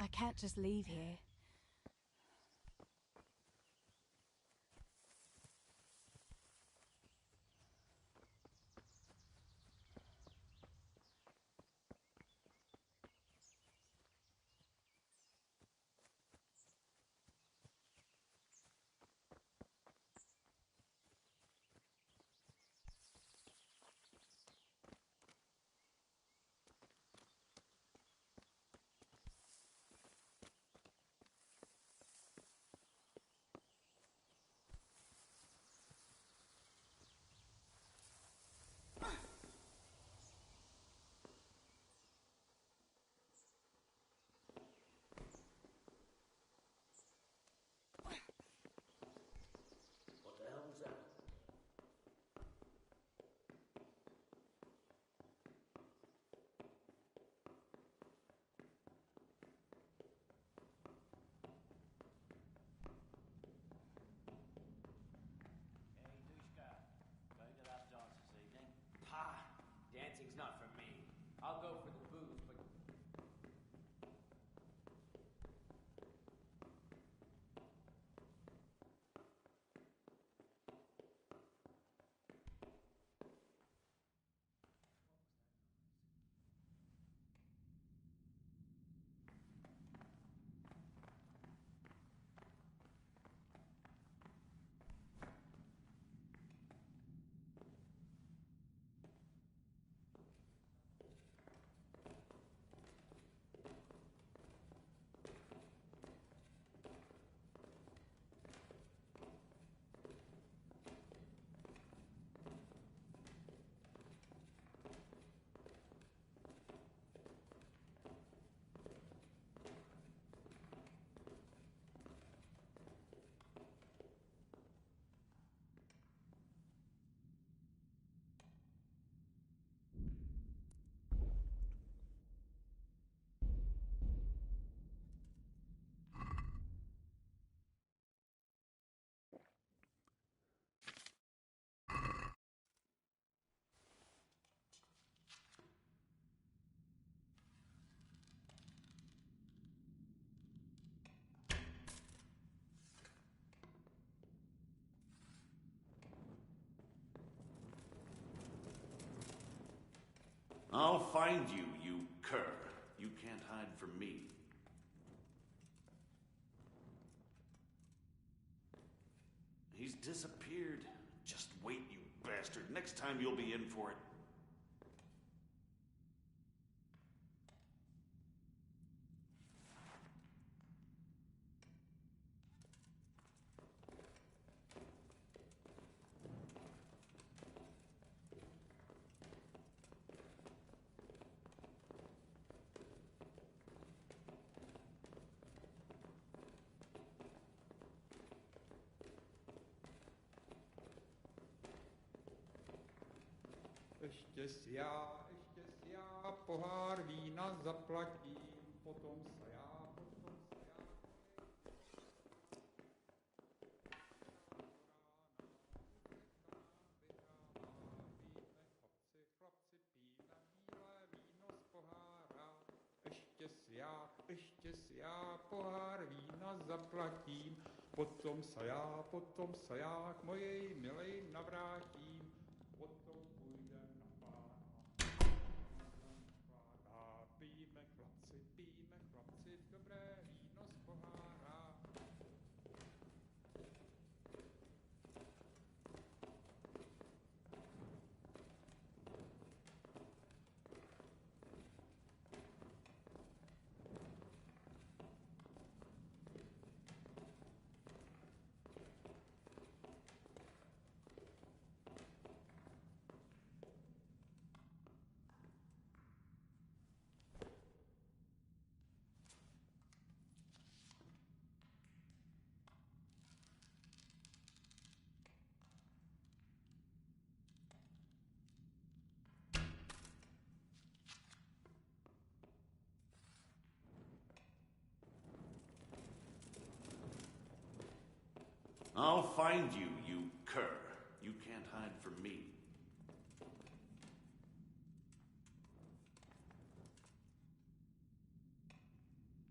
I can't just leave here. find you, you cur. You can't hide from me. He's disappeared. Just wait, you bastard. Next time you'll be in for it. Ještě si já pohár vína zaplatím, potom se já. Ještě si já pohár vína zaplatím, potom se já k mojej milej navrátím, potom půjdem na pána. Pijme chlapci, dobré víno z pohára. I'll find you, you cur. You can't hide from me.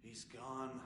He's gone.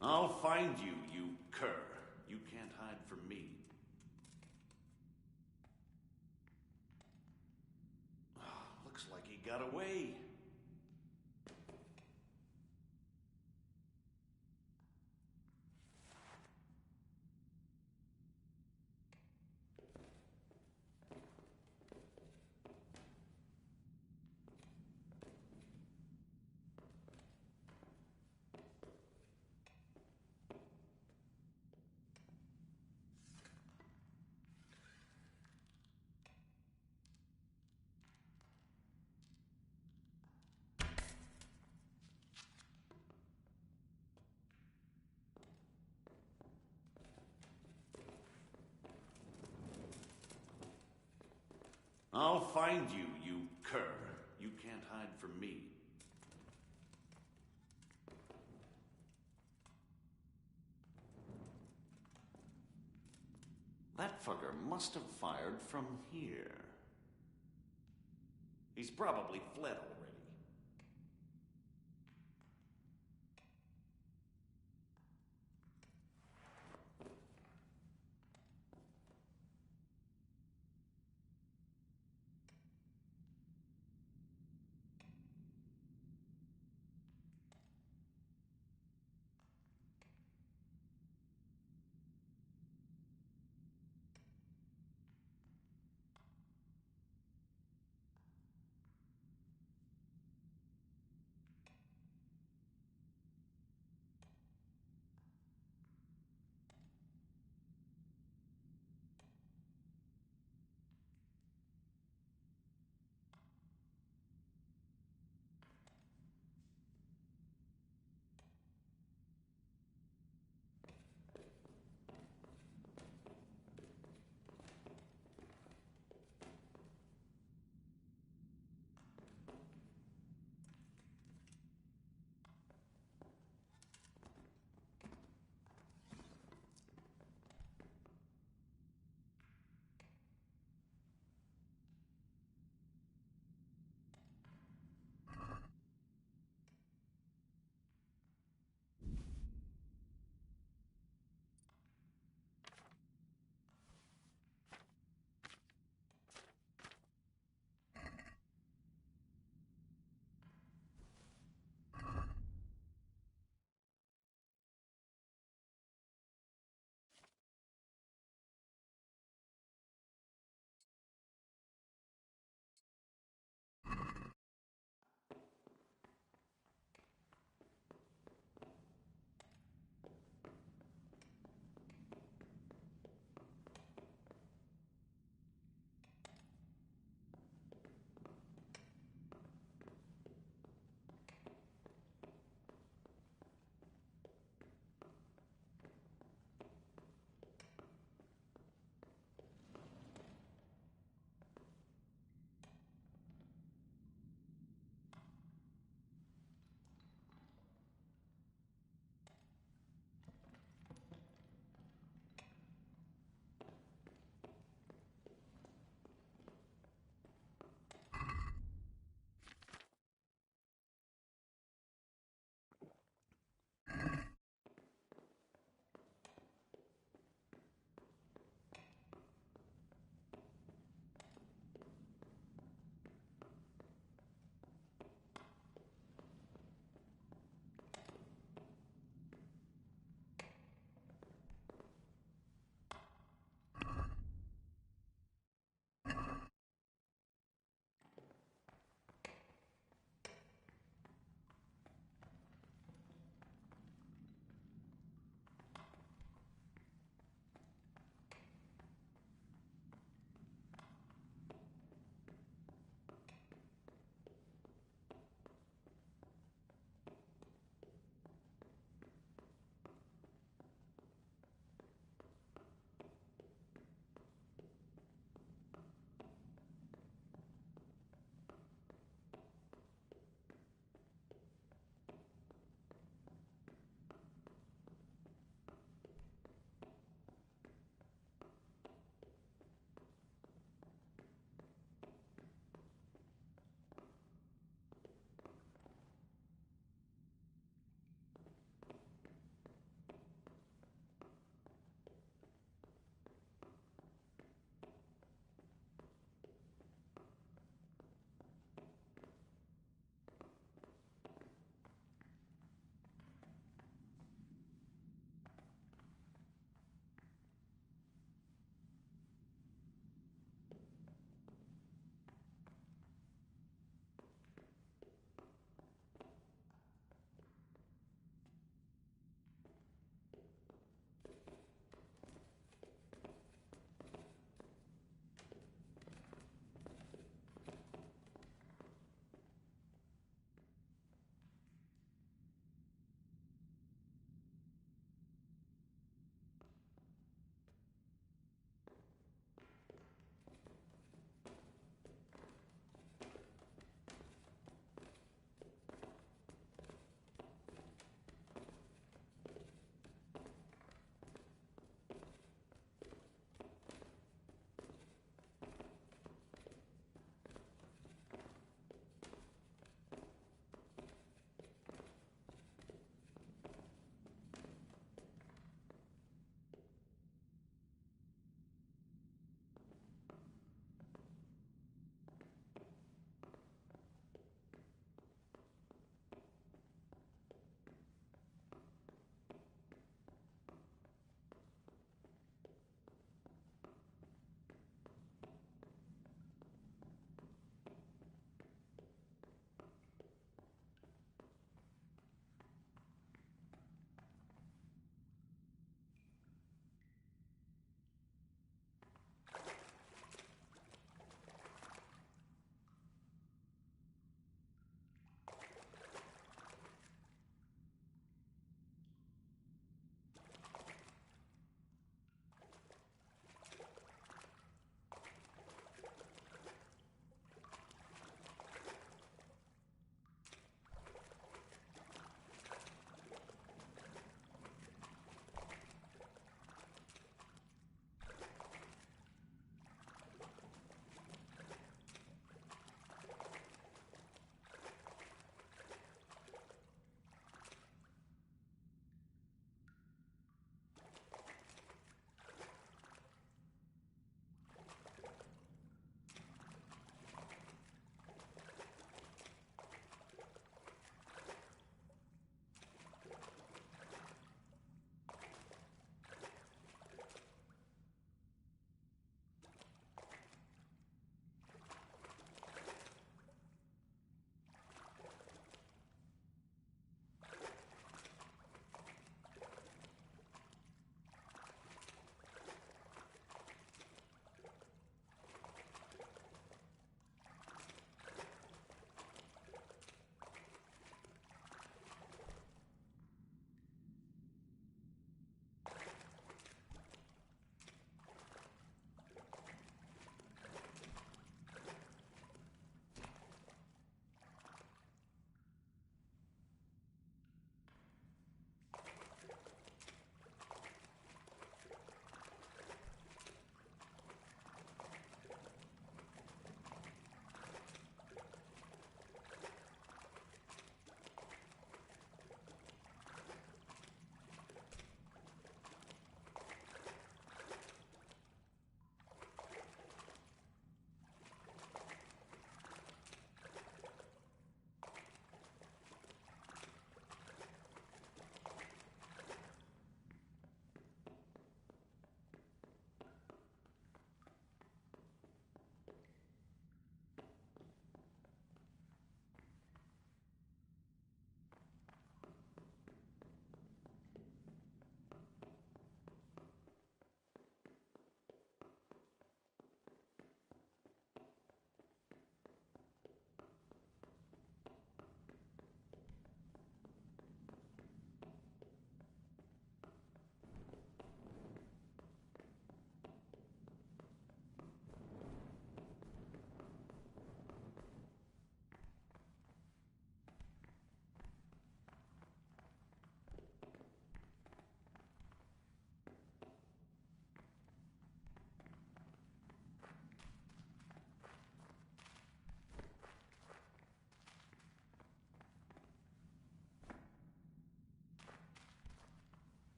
I'll find you, you cur. You can't hide from me. Looks like he got away. I'll find you, you cur. You can't hide from me. That fucker must have fired from here. He's probably fled already.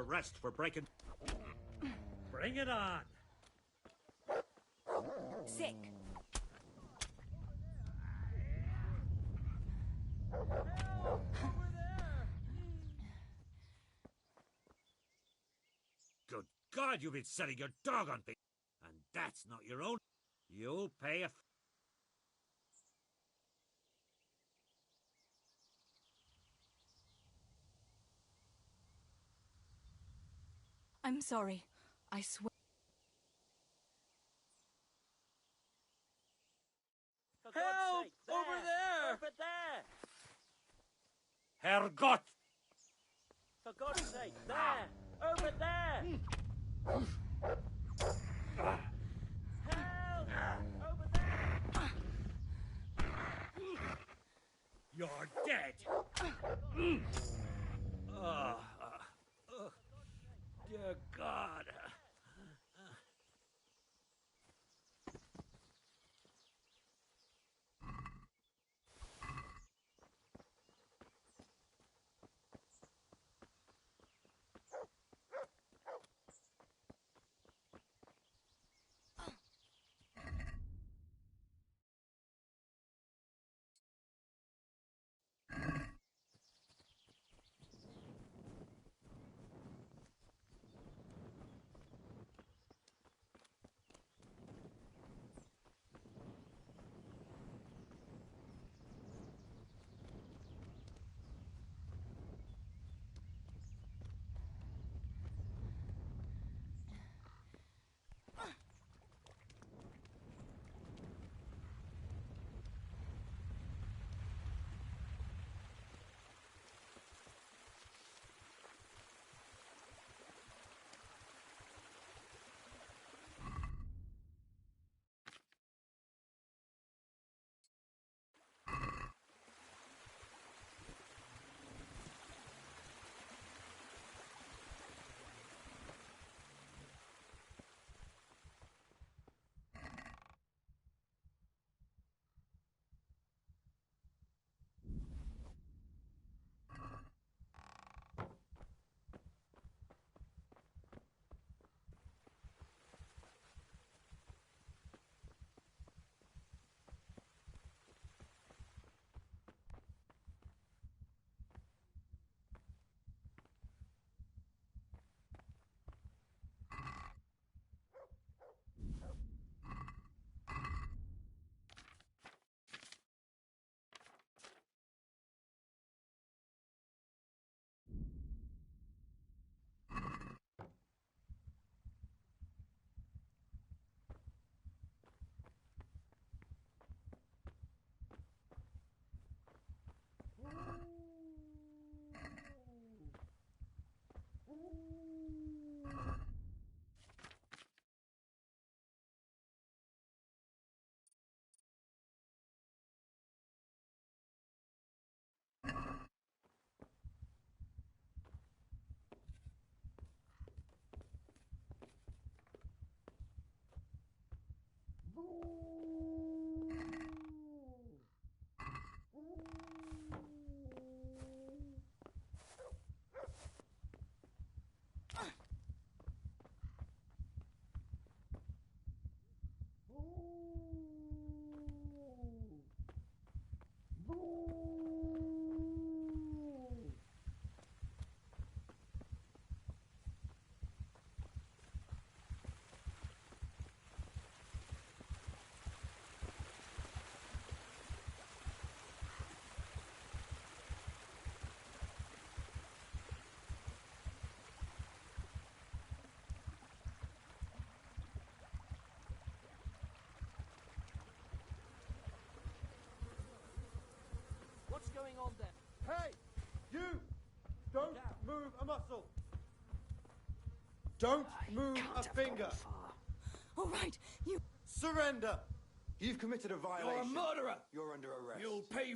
arrest for breaking... Bring it on! Sick. Good God, you've been selling your dog on me! And that's not your own... You'll pay a... I'm sorry. I swear. Help! Over there! Over there! Herrgott! For God's sake, there! Over there! Help! Over there! You're dead! Dear God! What's going on there? Hey! You! Don't move a muscle! Don't move a finger! All right, you... Surrender! You've committed a violation. You're a murderer! You're under arrest. You'll pay...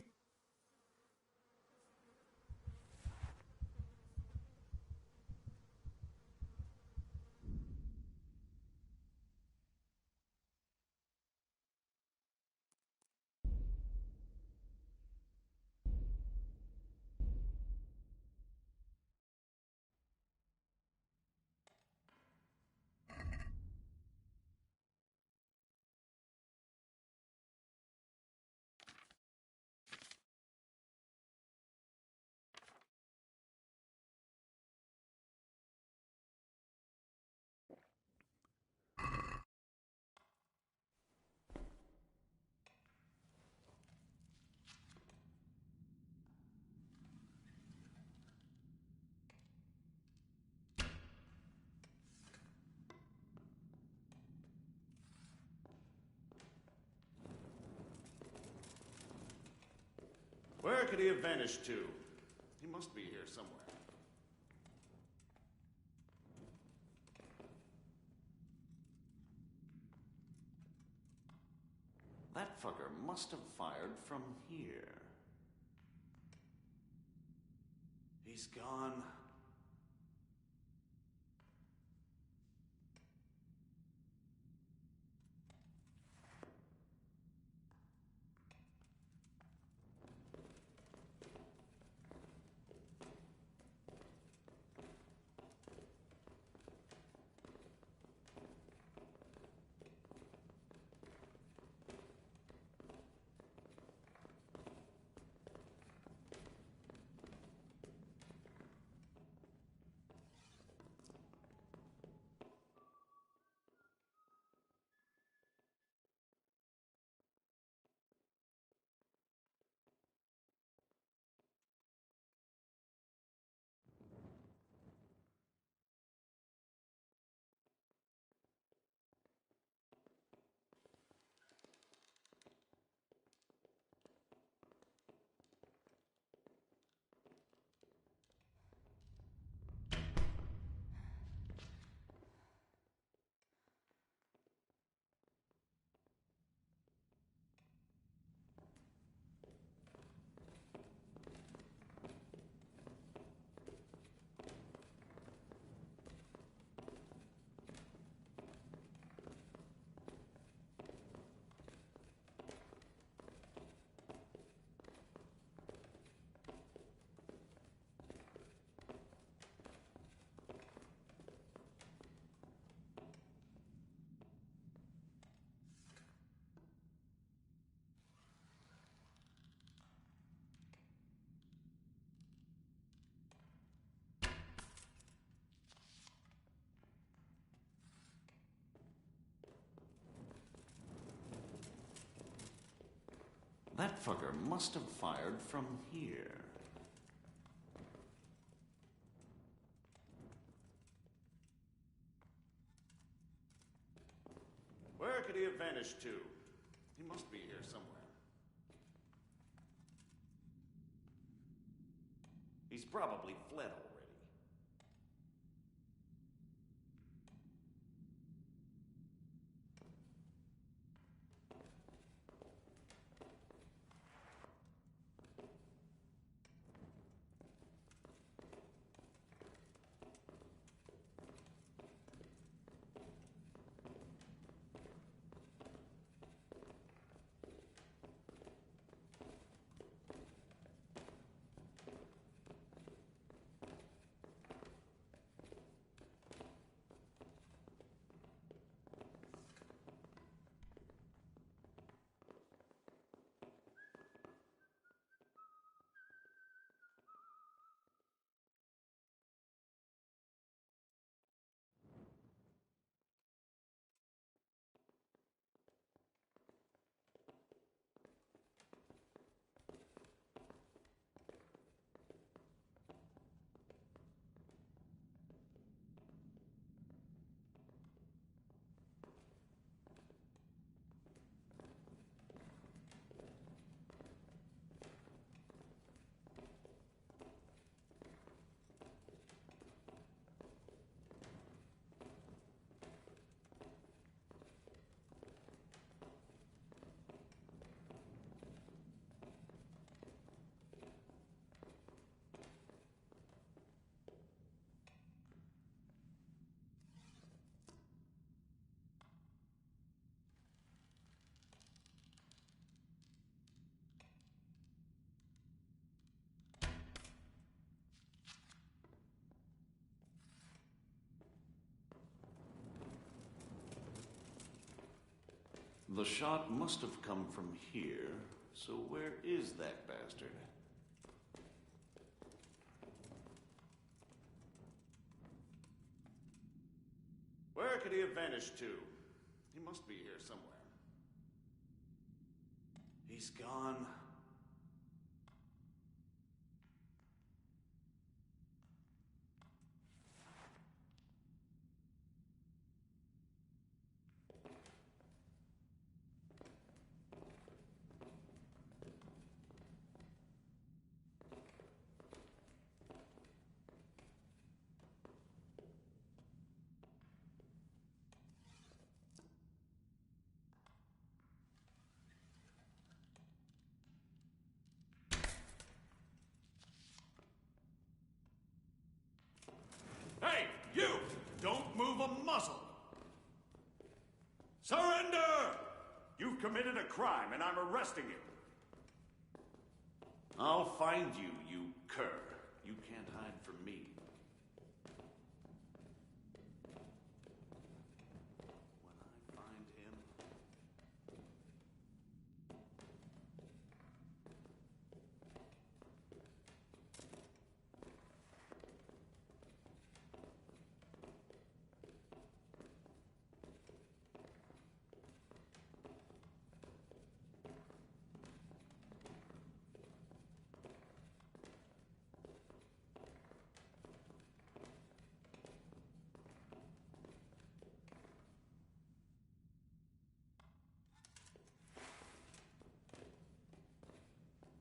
Where could he have vanished to? He must be here somewhere. That fucker must have fired from here. He's gone. That fucker must have fired from here. Where could he have vanished to? He must be here somewhere. He's probably fled already. The shot must have come from here, so where is that bastard? Where could he have vanished to? He must be here somewhere. He's gone. You've committed a crime, and I'm arresting you. I'll find you, you cur. You can't hide from me. When I find him...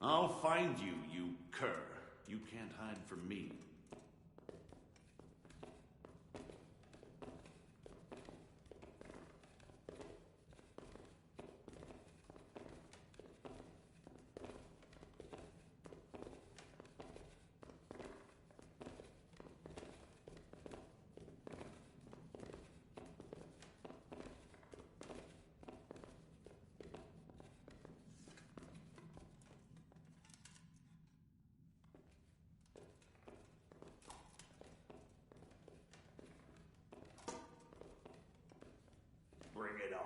I'll find you, you cur. You can't hide from me. Bring it on.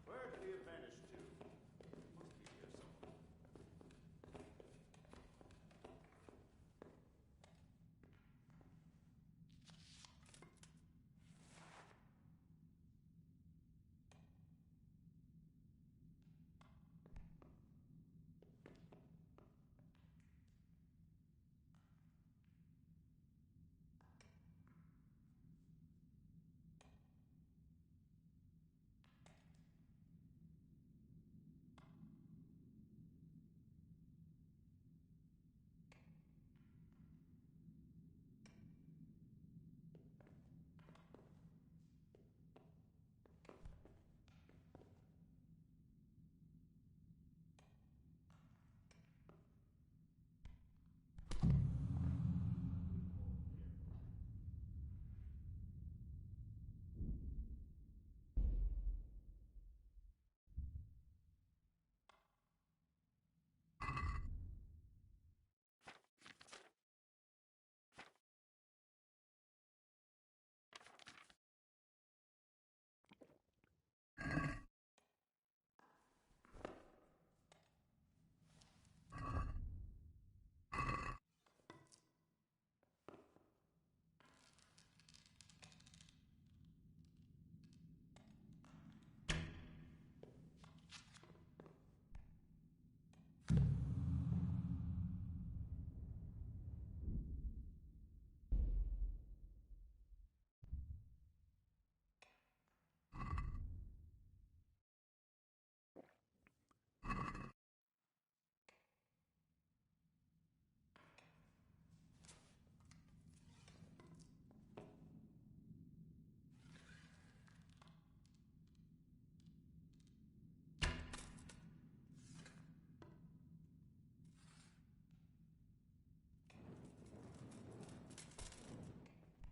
Where did he vanish to? Must be here somewhere.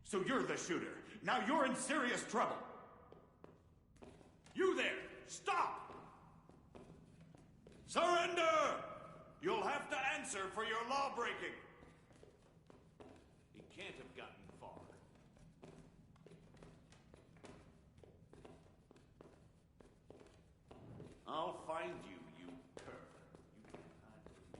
So you're the shooter. Now you're in serious trouble. You there! Stop! Surrender! You'll have to answer for your law-breaking. He can't have gotten far. I'll find you, you cur. You can't hide from me.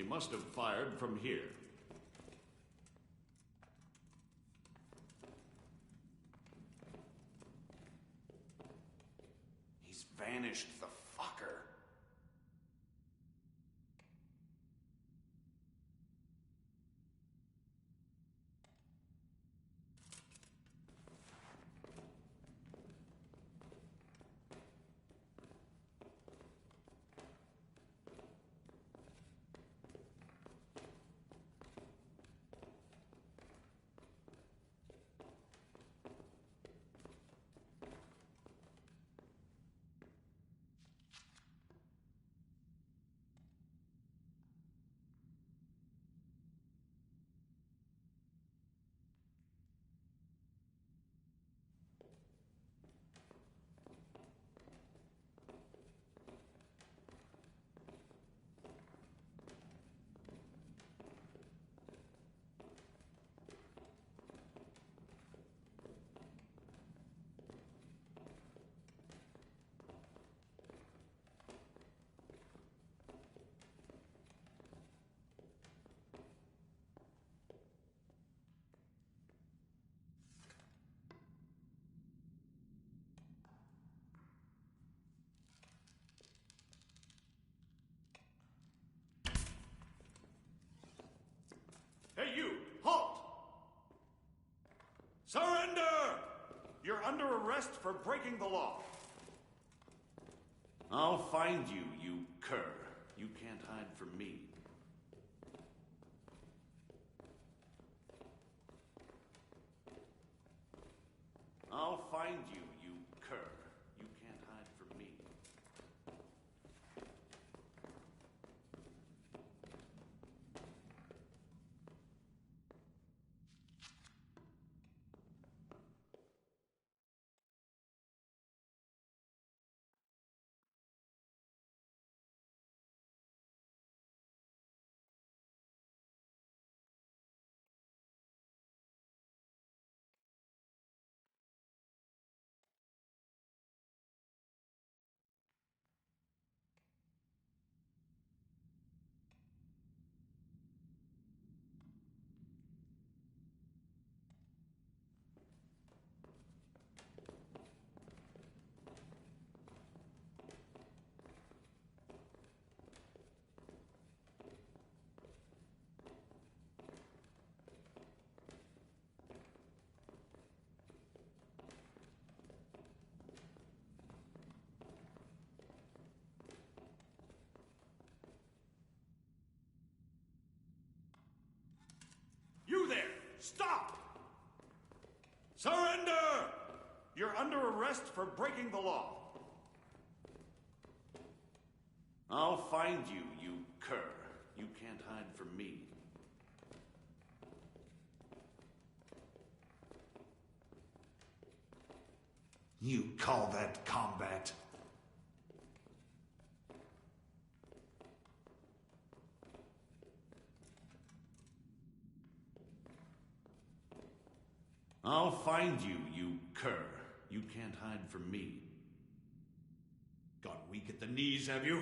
must have fired from here. He's vanished, the fucker. Hey, you! Halt! Surrender! You're under arrest for breaking the law. I'll find you, you cur. You can't hide from me. I'll find you, you cur. You can't hide from me. You there! Stop! Surrender! You're under arrest for breaking the law. I'll find you, you cur. You can't hide from me. You call that combat? I'll find you, you cur. You can't hide from me. Got weak at the knees, have you?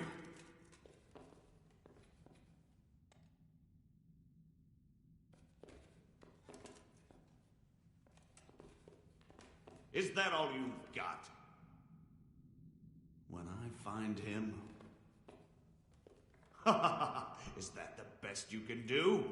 Is that all you've got? When I find him... Is that the best you can do?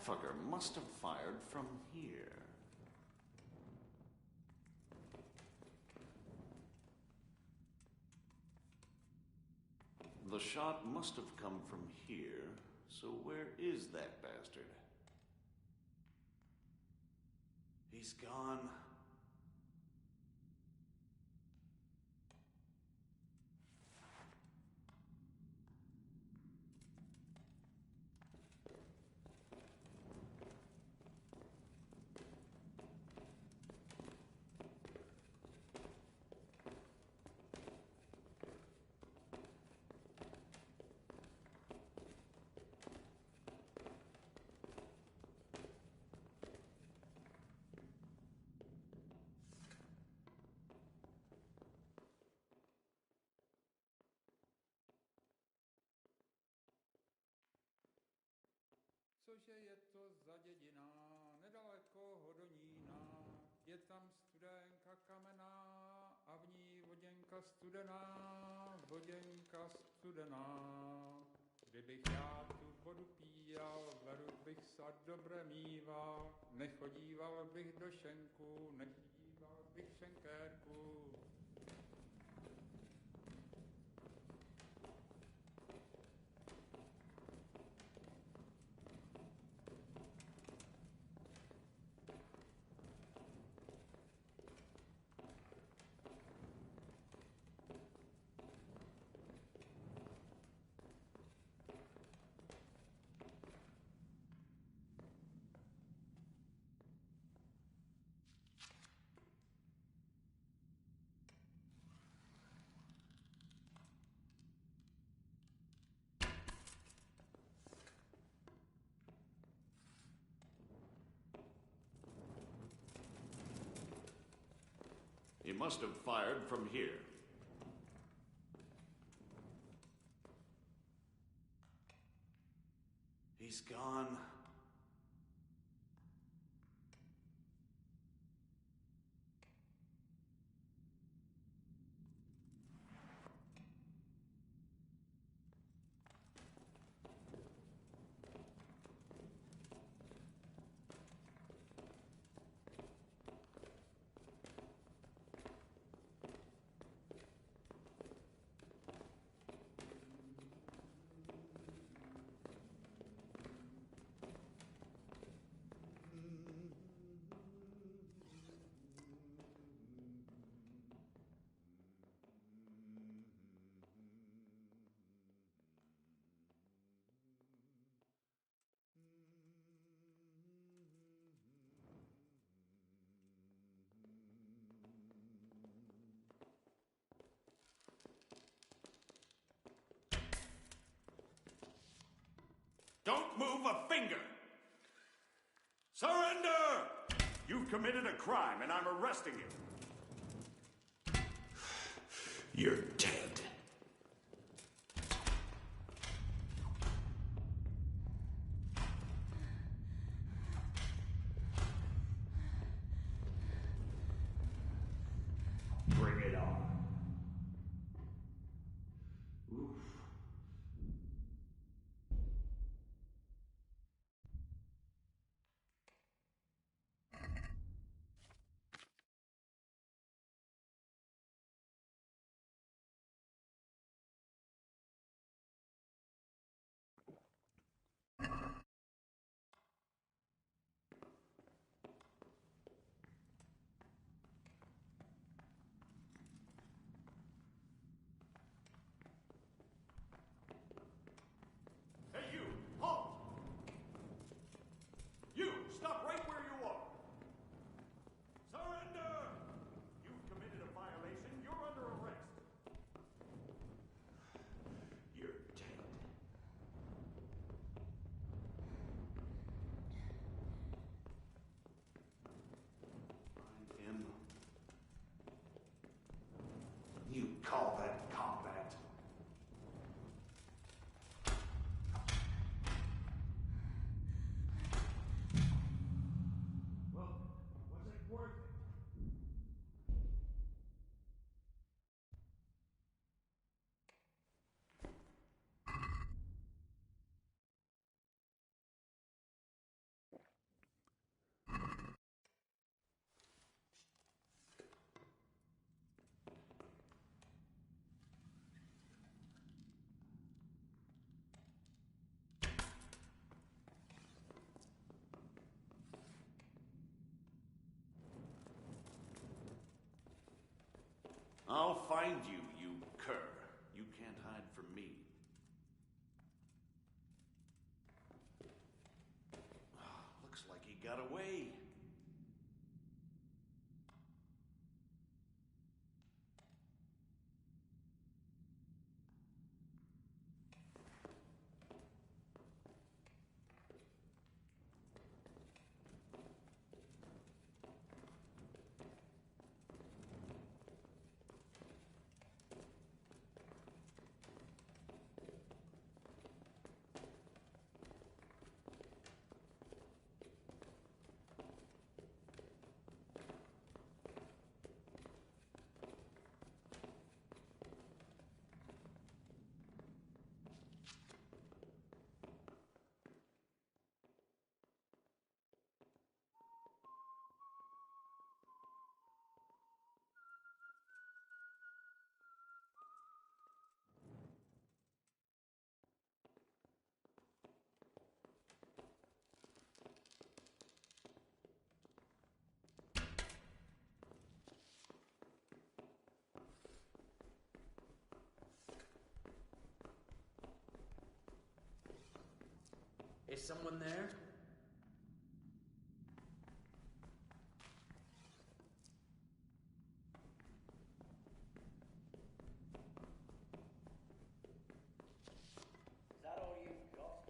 fucker must have fired from here. The shot must have come from here, so where is that bastard? He's gone. Cože je to za dědina, nedaleko Hodonína, je tam studenka kamenná a v ní voděnka studená. Kdybych já tu vodu píjal, veru bych sa dobre mýval, nechodíval bych do šenku, nechýval bych šenkérku. He must have fired from here. He's gone. Don't move a finger! Surrender! You've committed a crime, and I'm arresting you. You're dead. Bring it on. Oof. I'll find you, you cur. You can't hide from me. Looks like he got away. Is someone there? Is that all you've got?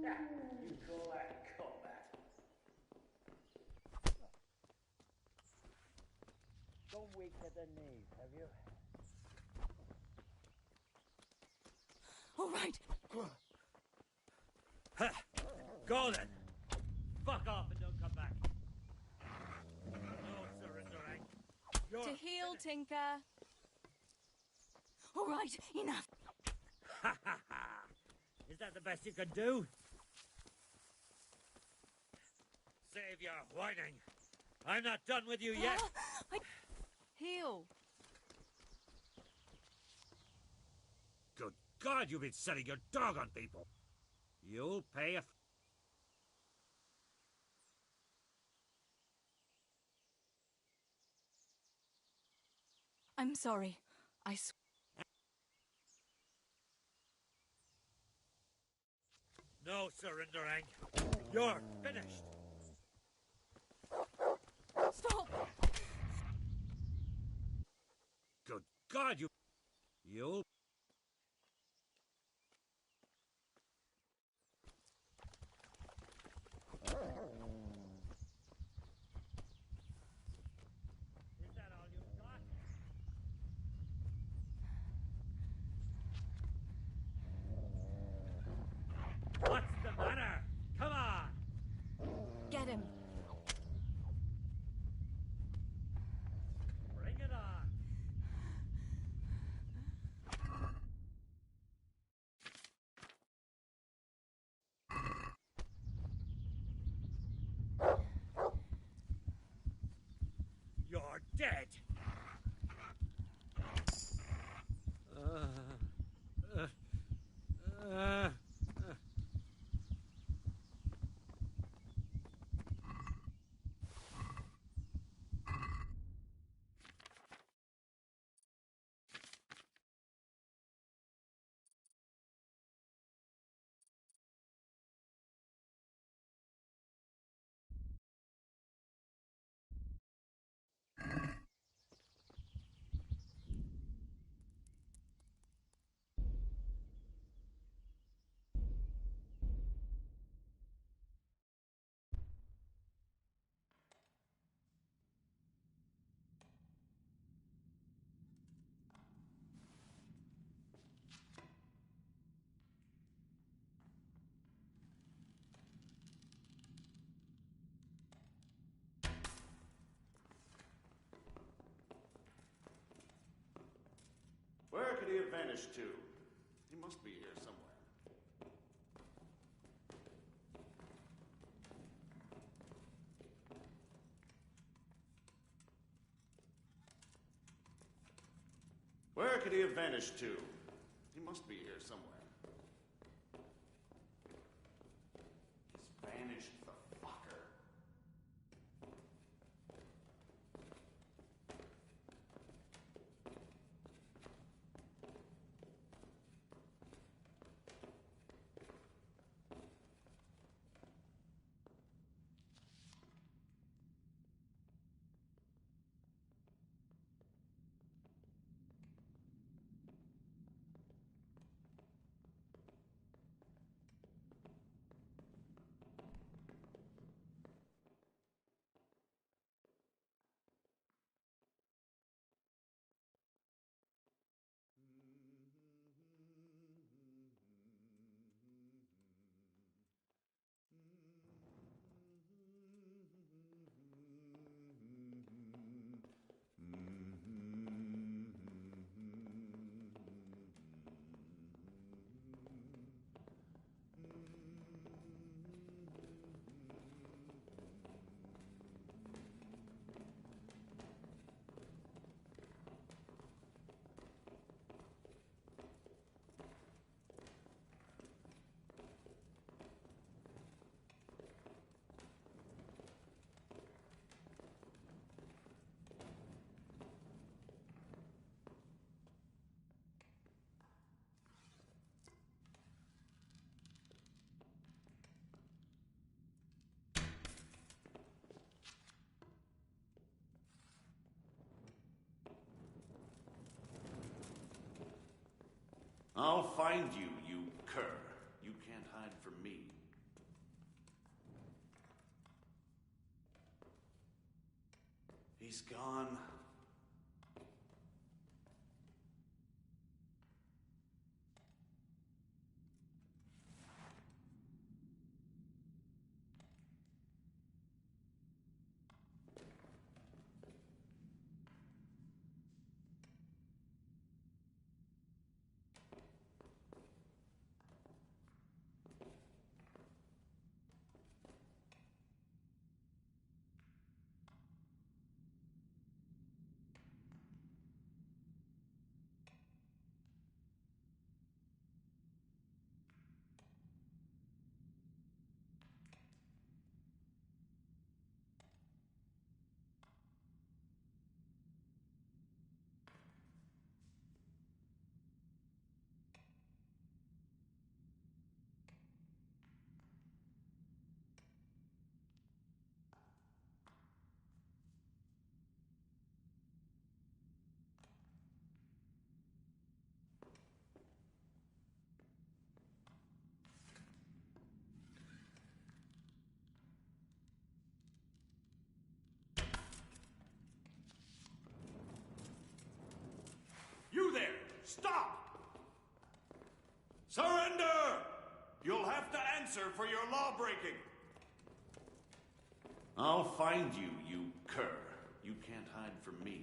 Yeah, you call that combat? Gone weak at the knees, have you? All right. Go then. Fuck off and don't come back. No surrendering. You're To heal, Tinker. All right, enough. Is that the best you can do? Save your whining. I'm not done with you yet. Heal. Good God, you've been setting your dog on people. You'll pay a... I'm sorry. No surrendering. You're finished. Stop! Good God, you'll... Is that all you've got? What's the matter? Come on! Get him. Bring it on! You're dead! Where could he have vanished to? He must be here somewhere. Where could he have vanished to? He must be here somewhere. He's vanished, for I'll find you, you cur. You can't hide from me. He's gone. You there! Stop! Surrender! You'll have to answer for your law-breaking. I'll find you, you cur. You can't hide from me.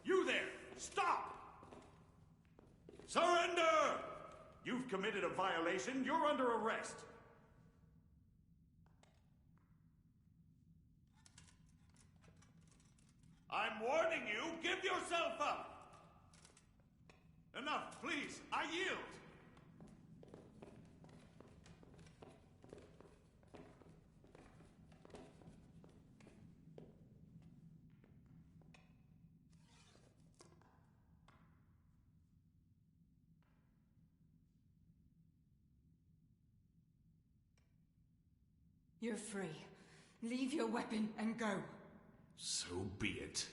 You there! Stop! Surrender! You've committed a violation. You're under arrest. I'm warning you. Give yourself up. Enough, please. I yield. You're free. Leave your weapon and go. So be it.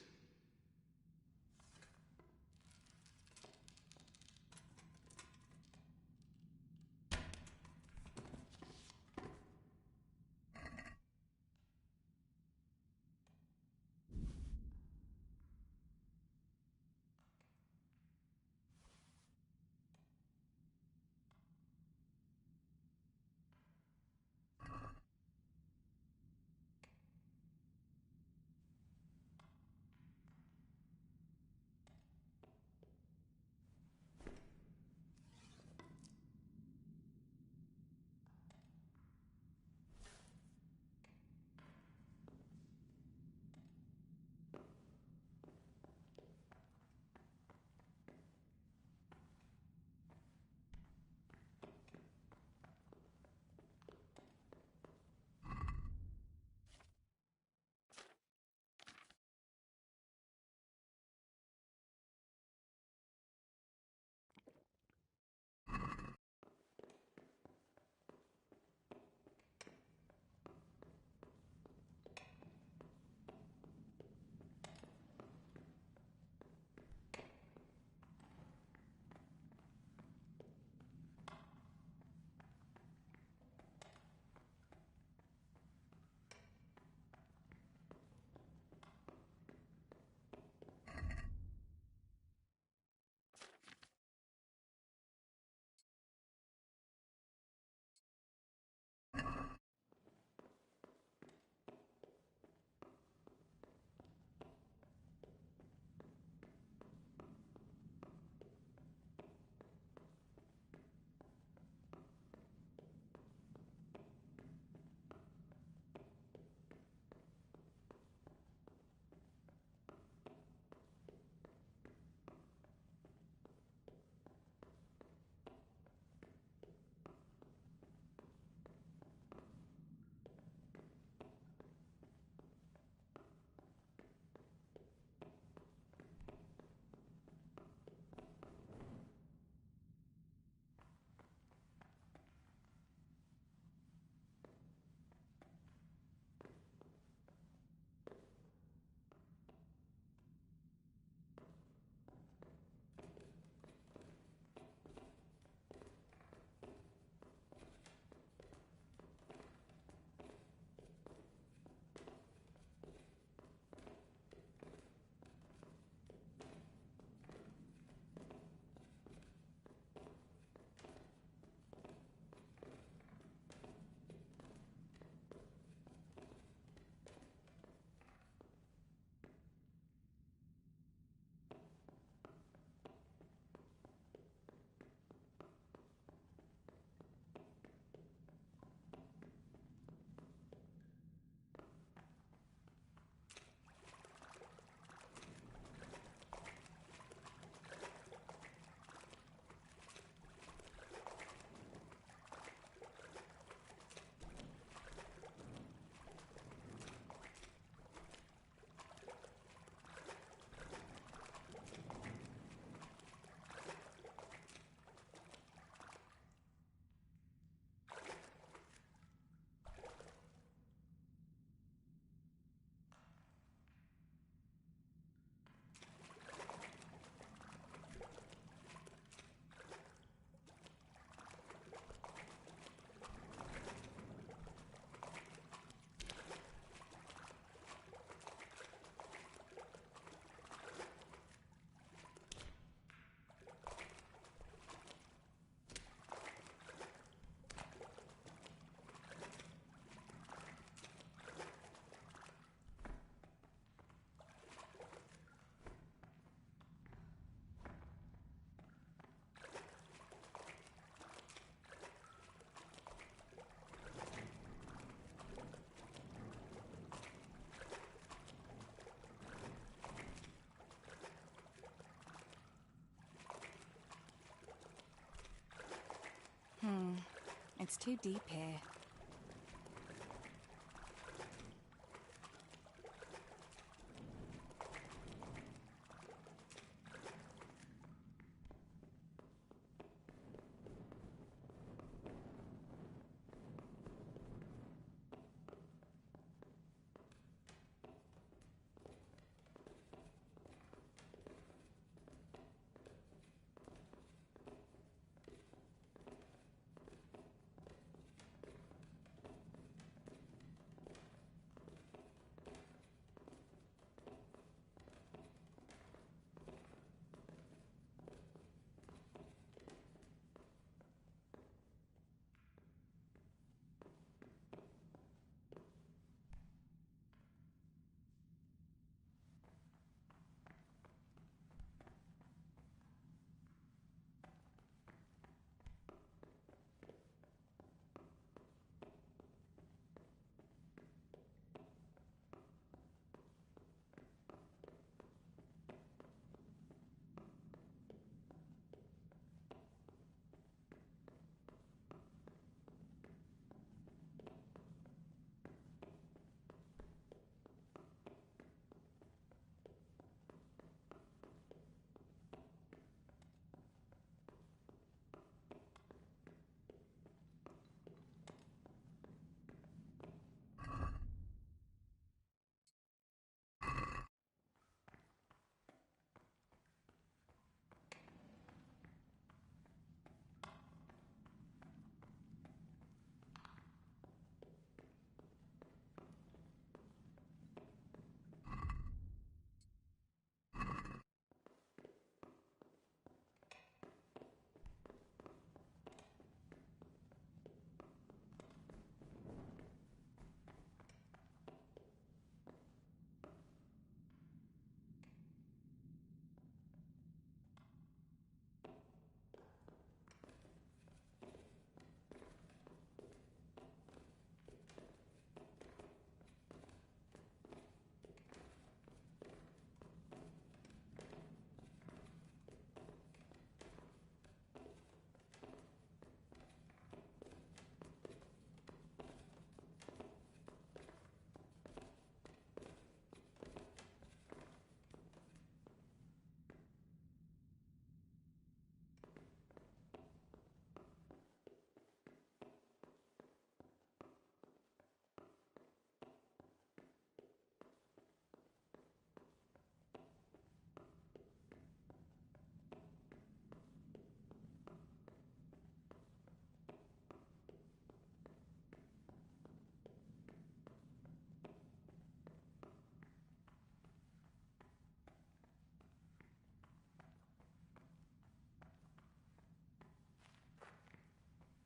It's too deep here.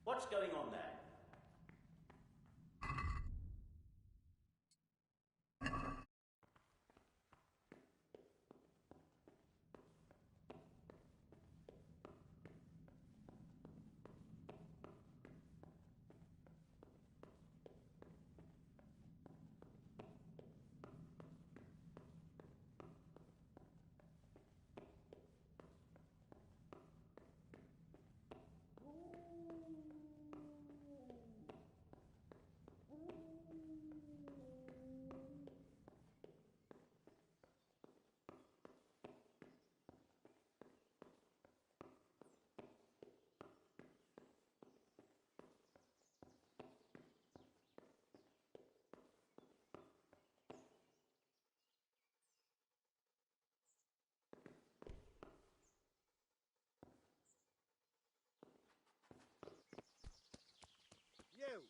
What's going on there? You!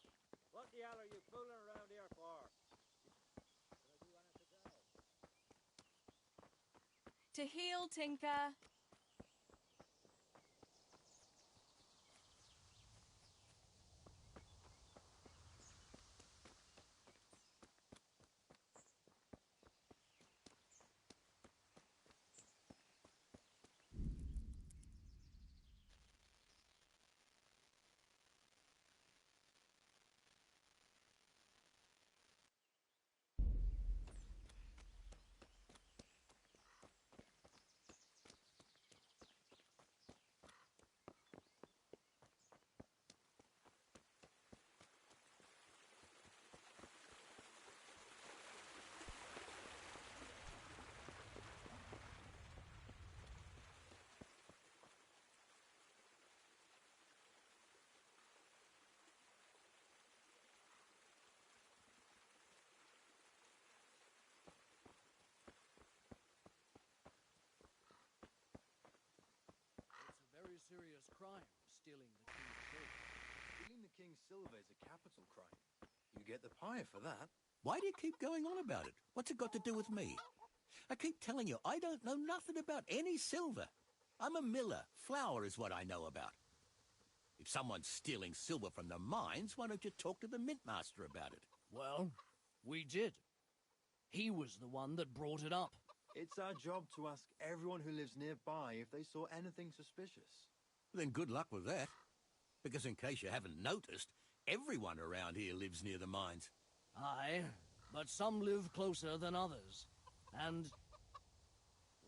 What the hell are you fooling around here for? To heal, Tinker. crime, stealing the king's silver. Stealing the king's silver is a capital crime. You get the pie for that. Why do you keep going on about it? What's it got to do with me? I keep telling you, I don't know nothing about any silver. I'm a miller. Flour is what I know about. If someone's stealing silver from the mines, why don't you talk to the mint master about it? Well, we did. He was the one that brought it up. It's our job to ask everyone who lives nearby if they saw anything suspicious. Then good luck with that. Because in case you haven't noticed, everyone around here lives near the mines. Aye, but some live closer than others. And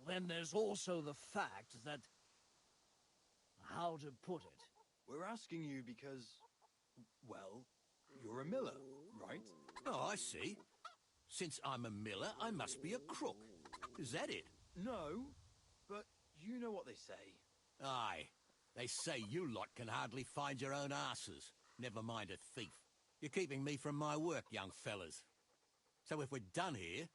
then there's also the fact that... how to put it? We're asking you because, well, you're a miller, right? Oh, I see. Since I'm a miller, I must be a crook. Is that it? No, but you know what they say. Aye. They say you lot can hardly find your own asses. Never mind a thief. You're keeping me from my work, young fellas. So if we're done here...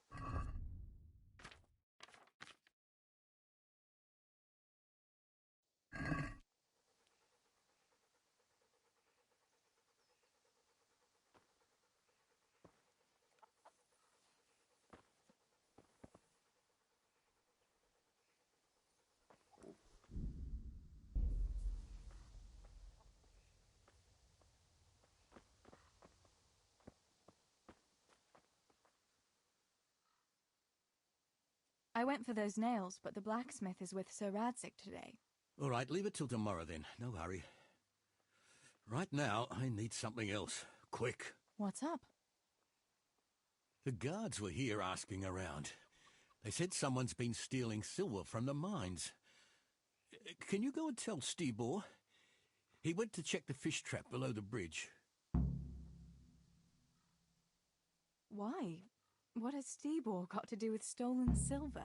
I went for those nails, but the blacksmith is with Sir Radzik today. All right, leave it till tomorrow then. No hurry. Right now, I need something else. Quick. What's up? The guards were here asking around. They said someone's been stealing silver from the mines. Can you go and tell Stibor? He went to check the fish trap below the bridge. Why? What has Stibor got to do with stolen silver?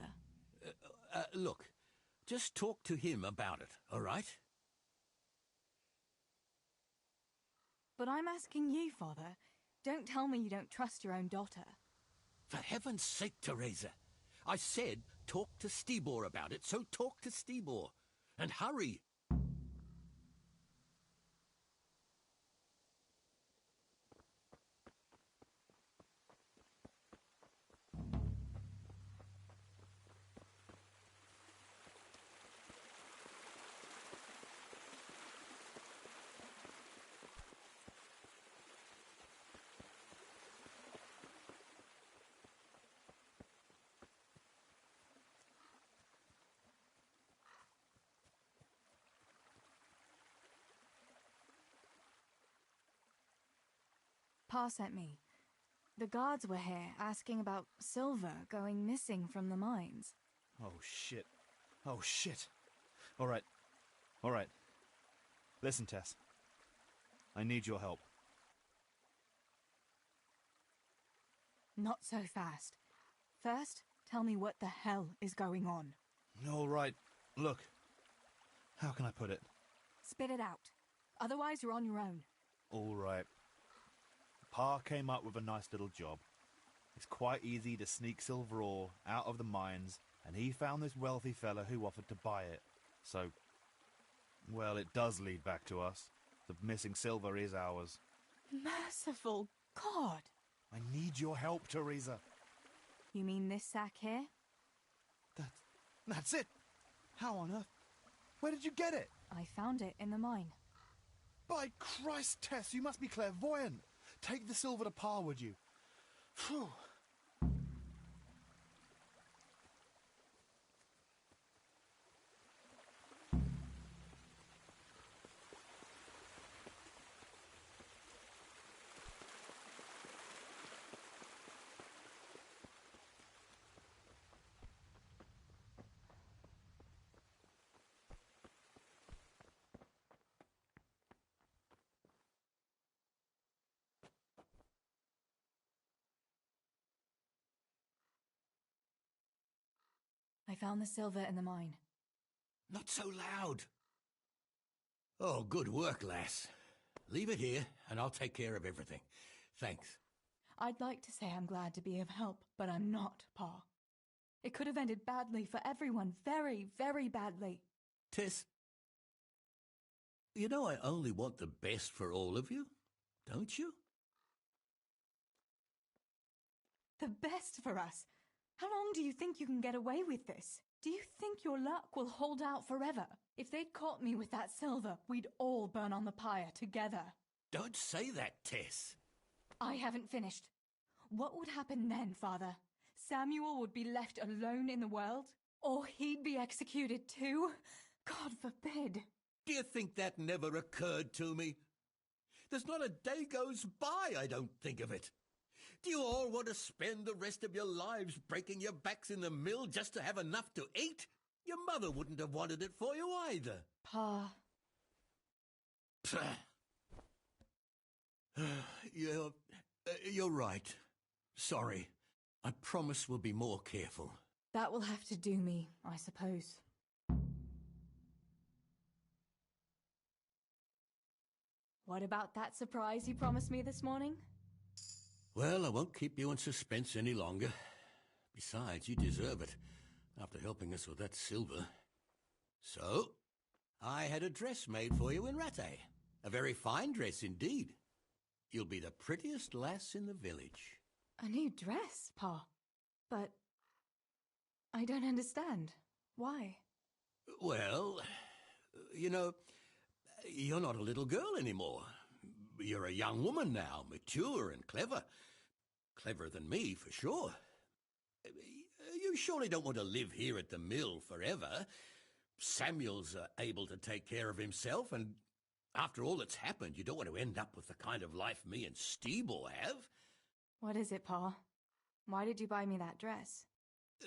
Look, just talk to him about it, all right? But I'm asking you, Father. Don't tell me you don't trust your own daughter. For heaven's sake, Teresa. I said talk to Stibor about it, so talk to Stibor. And hurry. Pa sent me. The guards were here asking about silver going missing from the mines. Oh, shit. Oh, shit. All right. All right. Listen, Tess. I need your help. Not so fast. First, tell me what the hell is going on. All right. Look. How can I put it? Spit it out. Otherwise, you're on your own. All right. Pa came up with a nice little job. It's quite easy to sneak silver ore out of the mines, and he found this wealthy fella who offered to buy it. So, well, it does lead back to us. The missing silver is ours. Merciful God! I need your help, Teresa. You mean this sack here? That's it! How on earth? Where did you get it? I found it in the mine. By Christ, Tess, you must be clairvoyant. Take the silver to Pa, would you? Phew. I found the silver in the mine. Not so loud. Oh, good work, lass. Leave it here, and I'll take care of everything. Thanks. I'd like to say I'm glad to be of help, but I'm not, Pa. It could have ended badly for everyone. Very, very badly. Tess, You know I only want the best for all of you, don't you? The best for us? How long do you think you can get away with this? Do you think your luck will hold out forever? If they'd caught me with that silver, we'd all burn on the pyre together. Don't say that, Tess. I haven't finished. What would happen then, Father? Samuel would be left alone in the world? Or he'd be executed too? God forbid. Do you think that never occurred to me? There's not a day goes by I don't think of it. Do you all want to spend the rest of your lives breaking your backs in the mill just to have enough to eat? Your mother wouldn't have wanted it for you either. Pa. You're right. Sorry. I promise we'll be more careful. That will have to do me, I suppose. What about that surprise you promised me this morning? Well, I won't keep you in suspense any longer. Besides, you deserve it, after helping us with that silver. So, I had a dress made for you in Rattay. A very fine dress indeed. You'll be the prettiest lass in the village. A new dress, Pa. But I don't understand. Why? Well, you know, you're not a little girl anymore. You're a young woman now, mature and clever. Cleverer than me, for sure. You surely don't want to live here at the mill forever. Samuel's able to take care of himself, and after all that's happened, you don't want to end up with the kind of life me and Steeble have. What is it, Pa? Why did you buy me that dress?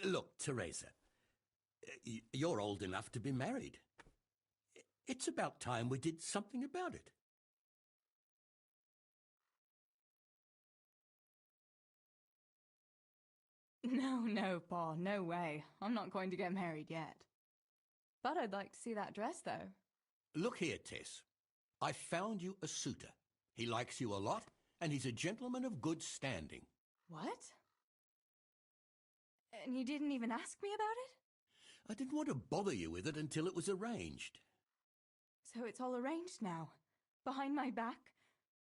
Look, Teresa, you're old enough to be married. It's about time we did something about it. No, Pa, no way. I'm not going to get married yet. But I'd like to see that dress, though. Look here, Tess. I found you a suitor. He likes you a lot, and he's a gentleman of good standing. What? And you didn't even ask me about it? I didn't want to bother you with it until it was arranged. So it's all arranged now? Behind my back?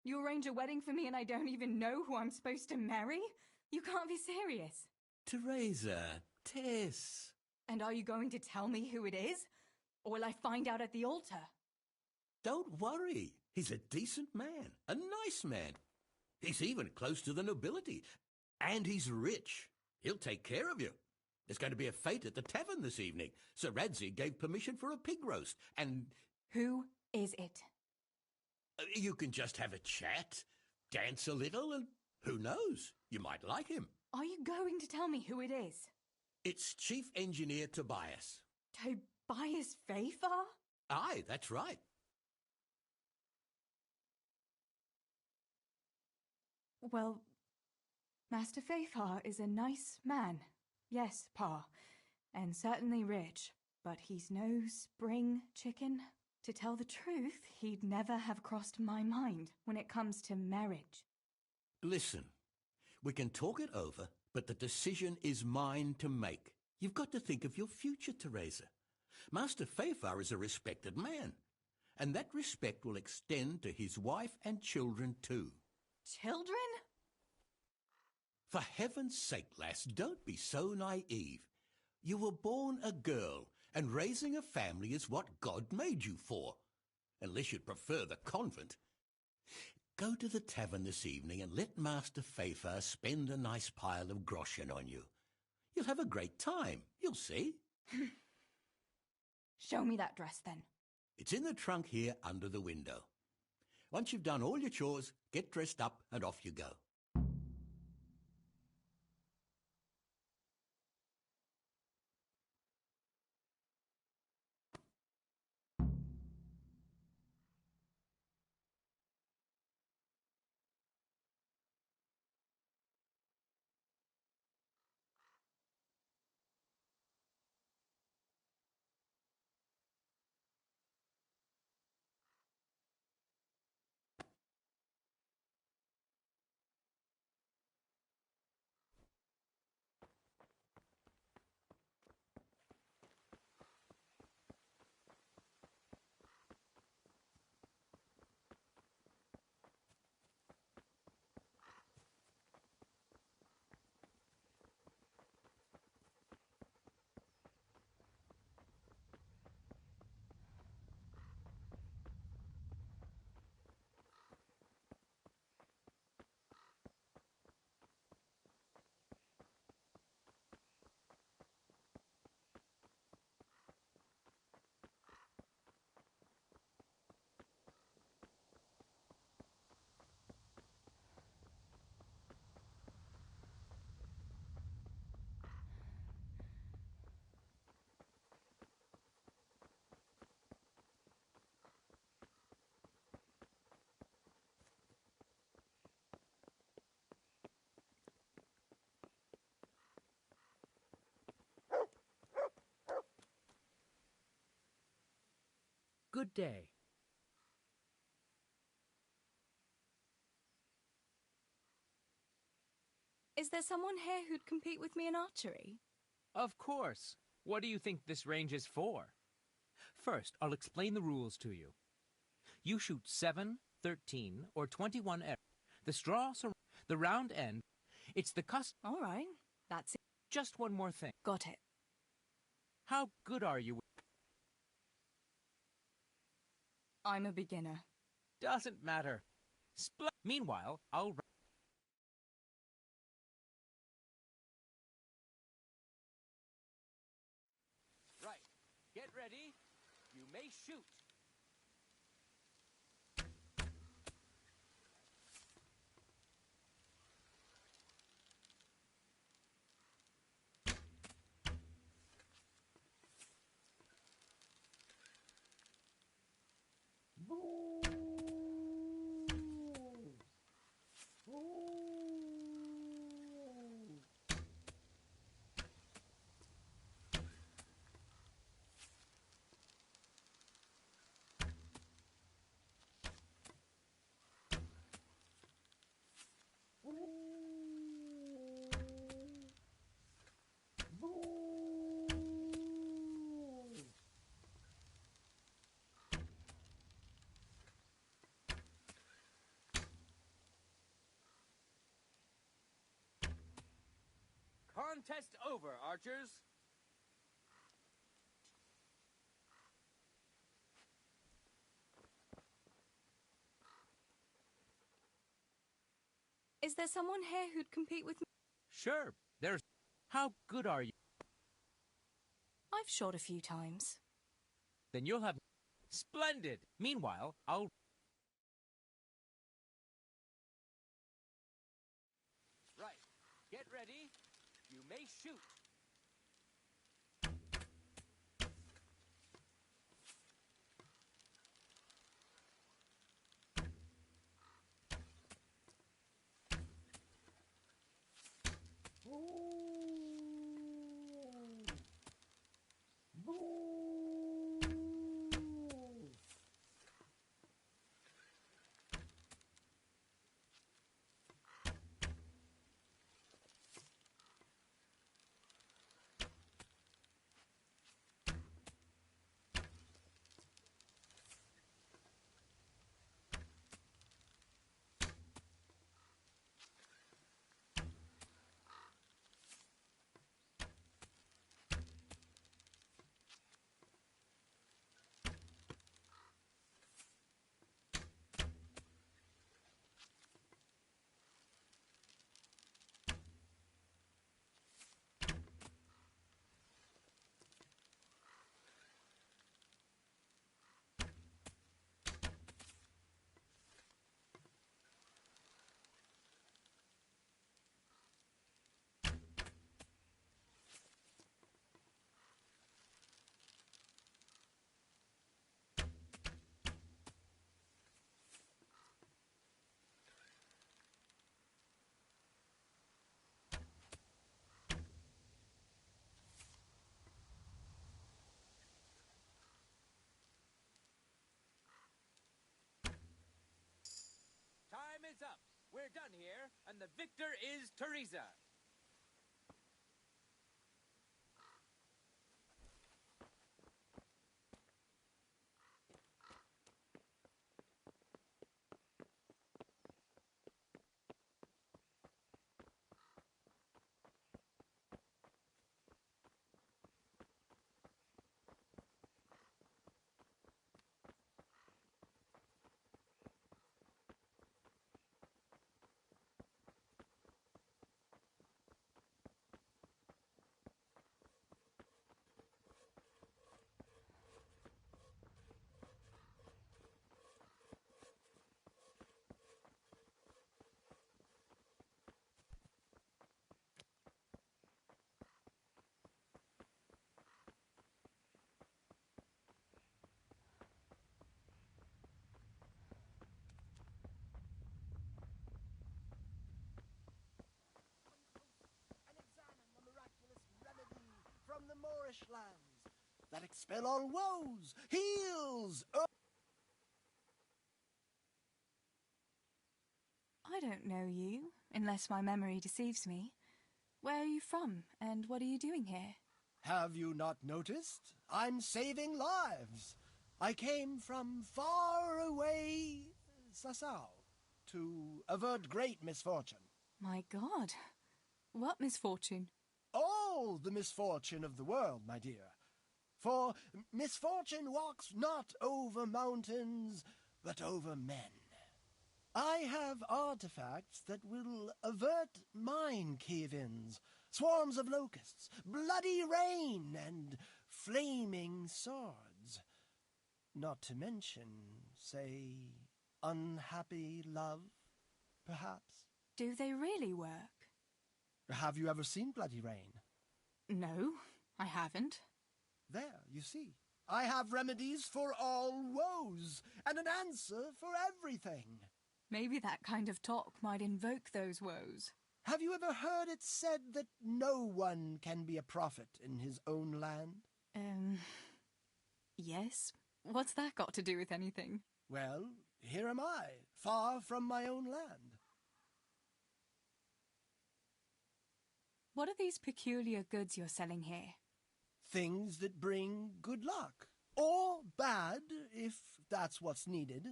You arrange a wedding for me and I don't even know who I'm supposed to marry? You can't be serious. Teresa, Tess. And are you going to tell me who it is? Or will I find out at the altar? Don't worry. He's a decent man, a nice man. He's even close to the nobility. And he's rich. He'll take care of you. There's going to be a fete at the tavern this evening. Sir Radzi gave permission for a pig roast, and... Who is it? You can just have a chat, dance a little, and who knows? You might like him. Are you going to tell me who it is? It's Chief Engineer Tobias. Tobias Fafar? Aye, that's right. Well, Master Fafar is a nice man. Yes, Pa, and certainly rich, but he's no spring chicken. To tell the truth, he'd never have crossed my mind when it comes to marriage. Listen, we can talk it over, but the decision is mine to make. You've got to think of your future, Teresa. Master Fafar is a respected man, and that respect will extend to his wife and children too. Children? For heaven's sake, lass, don't be so naive. You were born a girl, and raising a family is what God made you for, unless you'd prefer the convent. Go to the tavern this evening and let Master Fafar spend a nice pile of groschen on you. You'll have a great time, you'll see. Show me that dress, then. It's in the trunk here under the window. Once you've done all your chores, get dressed up and off you go. good day. Is there someone here who'd compete with me in archery? Of course. What do you think this range is for? First, I'll explain the rules to you. You shoot 7, 13, or 21 arrows. The straw surrounds the round end. It's the custom. All right, that's it. Just one more thing. Got it. How good are you? I'm a beginner. Doesn't matter. Meanwhile, I'll... Right. Get ready. You may shoot. Contest over, archers. Is there someone here who'd compete with me? Sure, there's... How good are you? I've shot a few times. Then you'll have... Splendid! Meanwhile, I'll... Right. Get ready. You may shoot. Time is up. We're done here, and the victor is Teresa. From the Moorish lands that expel all woes, heals. don't know you, unless my memory deceives me. Where are you from, and what are you doing here? Have you not noticed? I'm saving lives. I came from far away Sasau to avert great misfortune. My God, what misfortune? All the misfortune of the world, my dear. For misfortune walks not over mountains, but over men. I have artifacts that will avert mine cave-ins, swarms of locusts, bloody rain, and flaming swords. Not to mention, say, unhappy love, perhaps. Do they really work? Have you ever seen bloody rain? No, I haven't. There, you see. I have remedies for all woes, and an answer for everything. Maybe that kind of talk might invoke those woes. Have you ever heard it said that no one can be a prophet in his own land? Yes. What's that got to do with anything? Well, here am I, far from my own land. What are these peculiar goods you're selling here? Things that bring good luck. Or bad, if that's what's needed.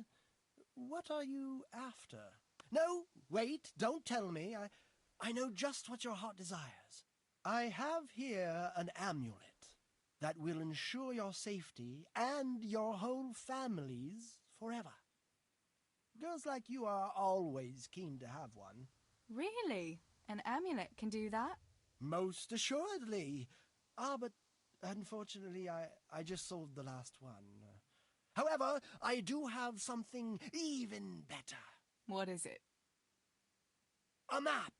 What are you after? No, wait, don't tell me. I know just what your heart desires. I have here an amulet that will ensure your safety and your whole family's forever. Girls like you are always keen to have one. Really? An amulet can do that? Most assuredly. But unfortunately I just sold the last one. However, I do have something even better. What is it? A map.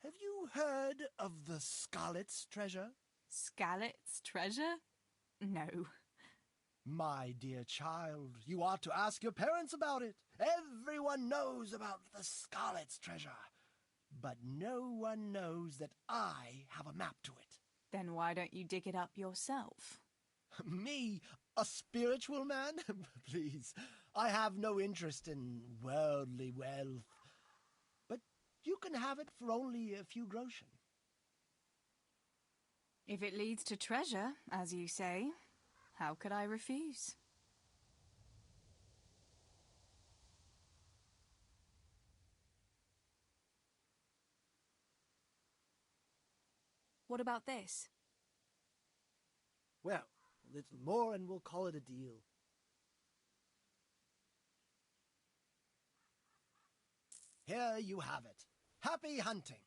Have you heard of the Scarlet's treasure? Scarlet's treasure? No. My dear child, you ought to ask your parents about it. Everyone knows about the Scarlet's treasure. But no one knows that I have a map to it. Then why don't you dig it up yourself? Me? A spiritual man? Please, I have no interest in worldly wealth. But you can have it for only a few groschen. If it leads to treasure, as you say, how could I refuse? What about this? Well, a little more and we'll call it a deal. Here you have it. Happy hunting!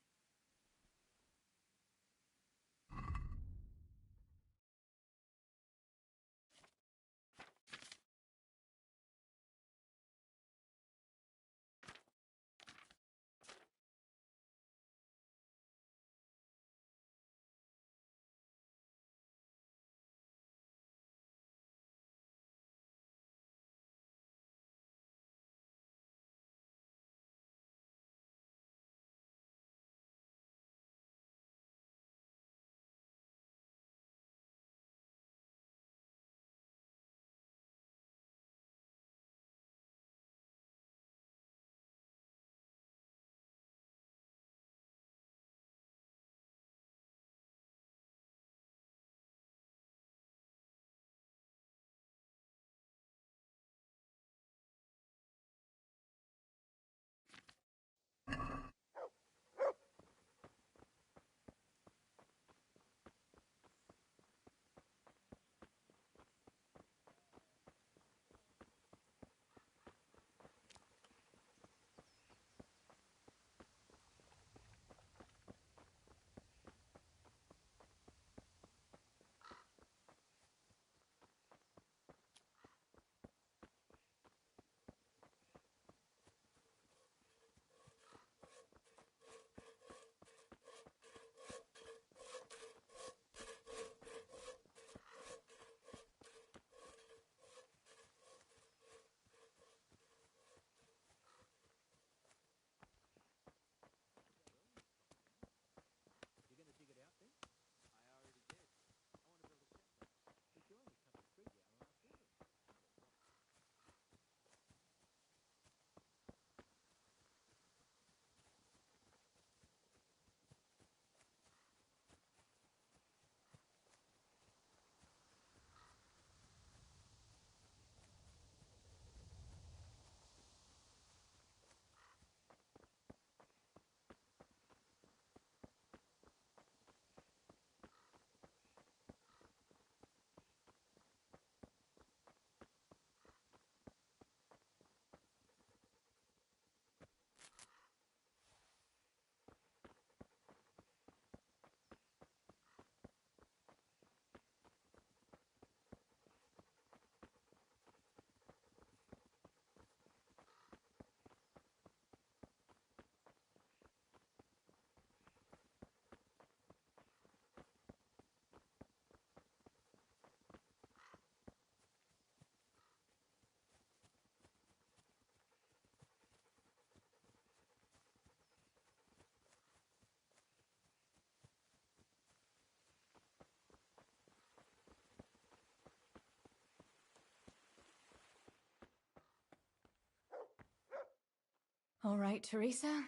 All right, Teresa.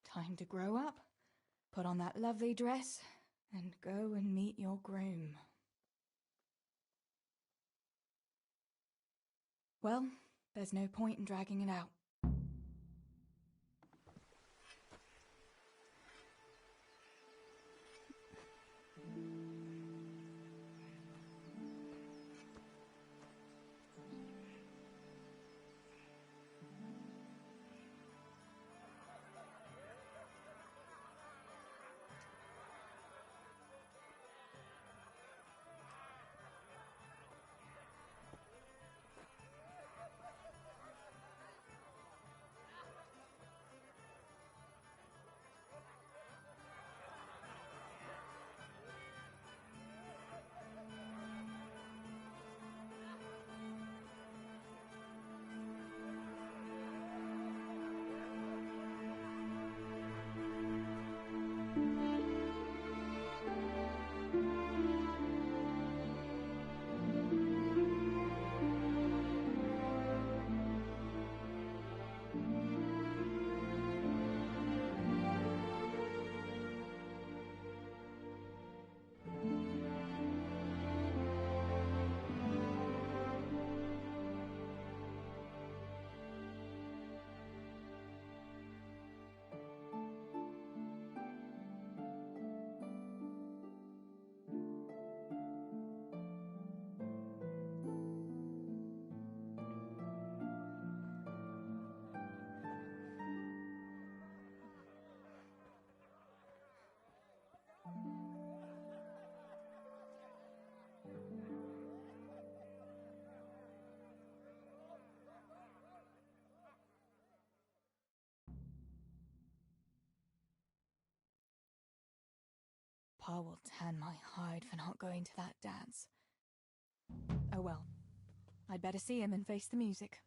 Time to grow up, put on that lovely dress, and go and meet your groom. Well, there's no point in dragging it out. Pa will tan my hide for not going to that dance. Oh well, I'd better see him and face the music.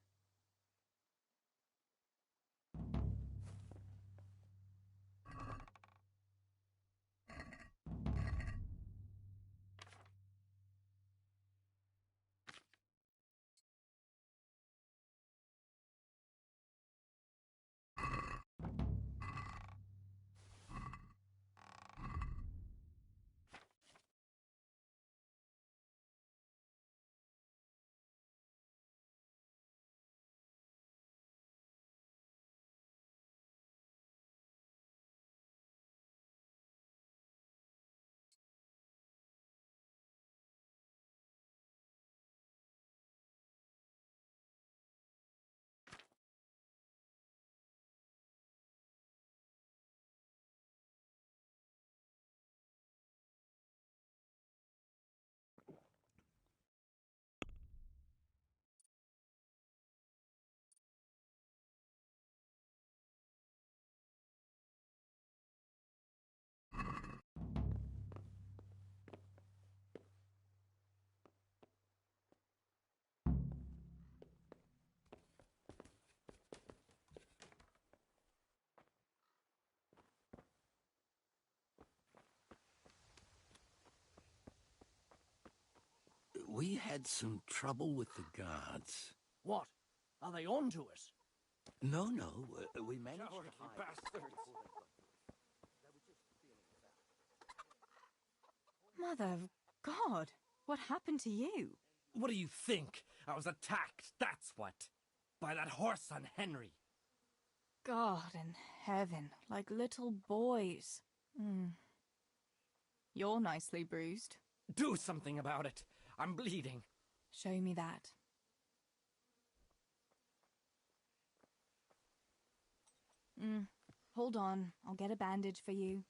We had some trouble with the guards. What? Are they on to us? No, we managed Cowardly to hide. bastards. Mother of God, what happened to you? What do you think? I was attacked, that's what. By that whoreson Henry. God in heaven, like little boys. You're nicely bruised. Do something about it. I'm bleeding. Show me that. Hold on, I'll get a bandage for you.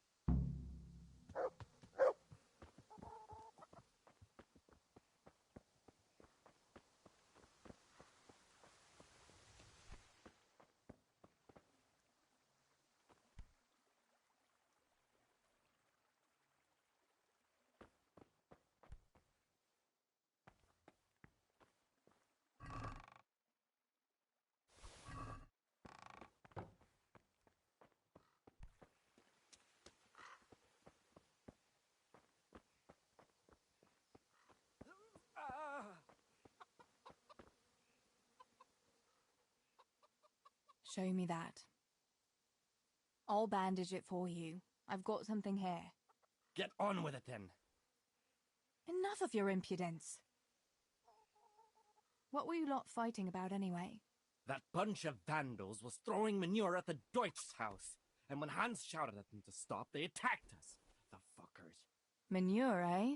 Show me that. I'll bandage it for you. I've got something here. Get on with it, then. Enough of your impudence. What were you lot fighting about anyway? That bunch of vandals was throwing manure at the Deutsch's house, and when Hans shouted at them to stop, they attacked us. The fuckers. Manure, eh?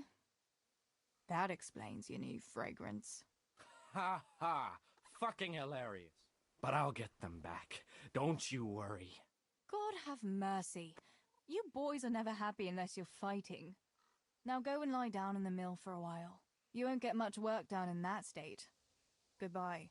That explains your new fragrance. Ha ha! Fucking hilarious. But I'll get them back. Don't you worry. God have mercy. You boys are never happy unless you're fighting. Now go and lie down in the mill for a while. You won't get much work done in that state. Goodbye.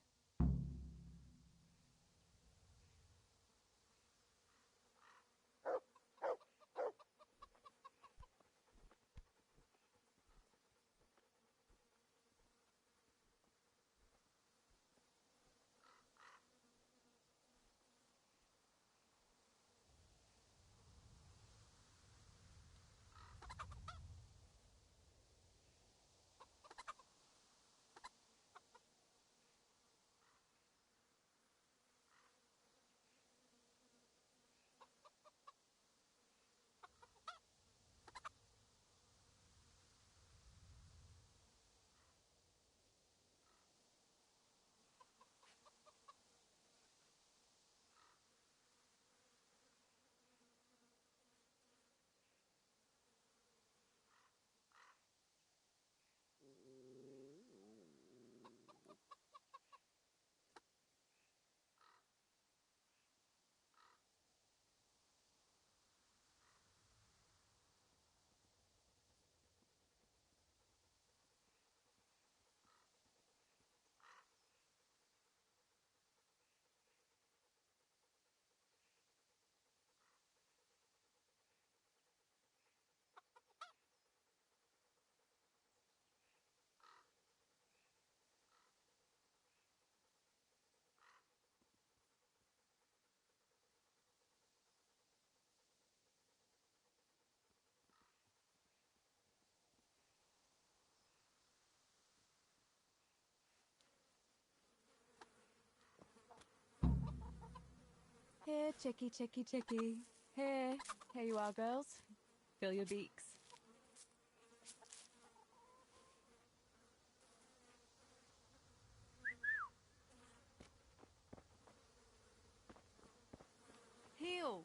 Here, chickie, chickie, chickie. Here. Here you are, girls. Fill your beaks. Heel.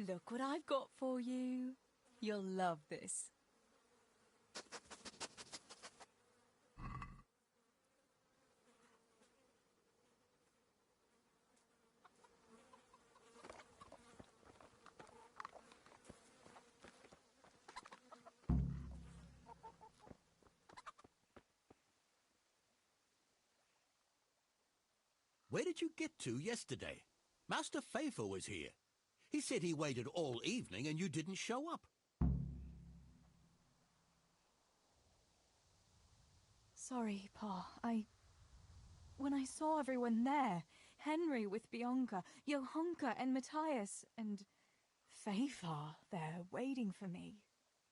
Look what I've got for you. You'll love this. Where did you get to yesterday? Master Faithful was here. He said he waited all evening and you didn't show up. Sorry, Pa. When I saw everyone there, Henry with Bianca, Johanka and Matthias, and Faithful there waiting for me.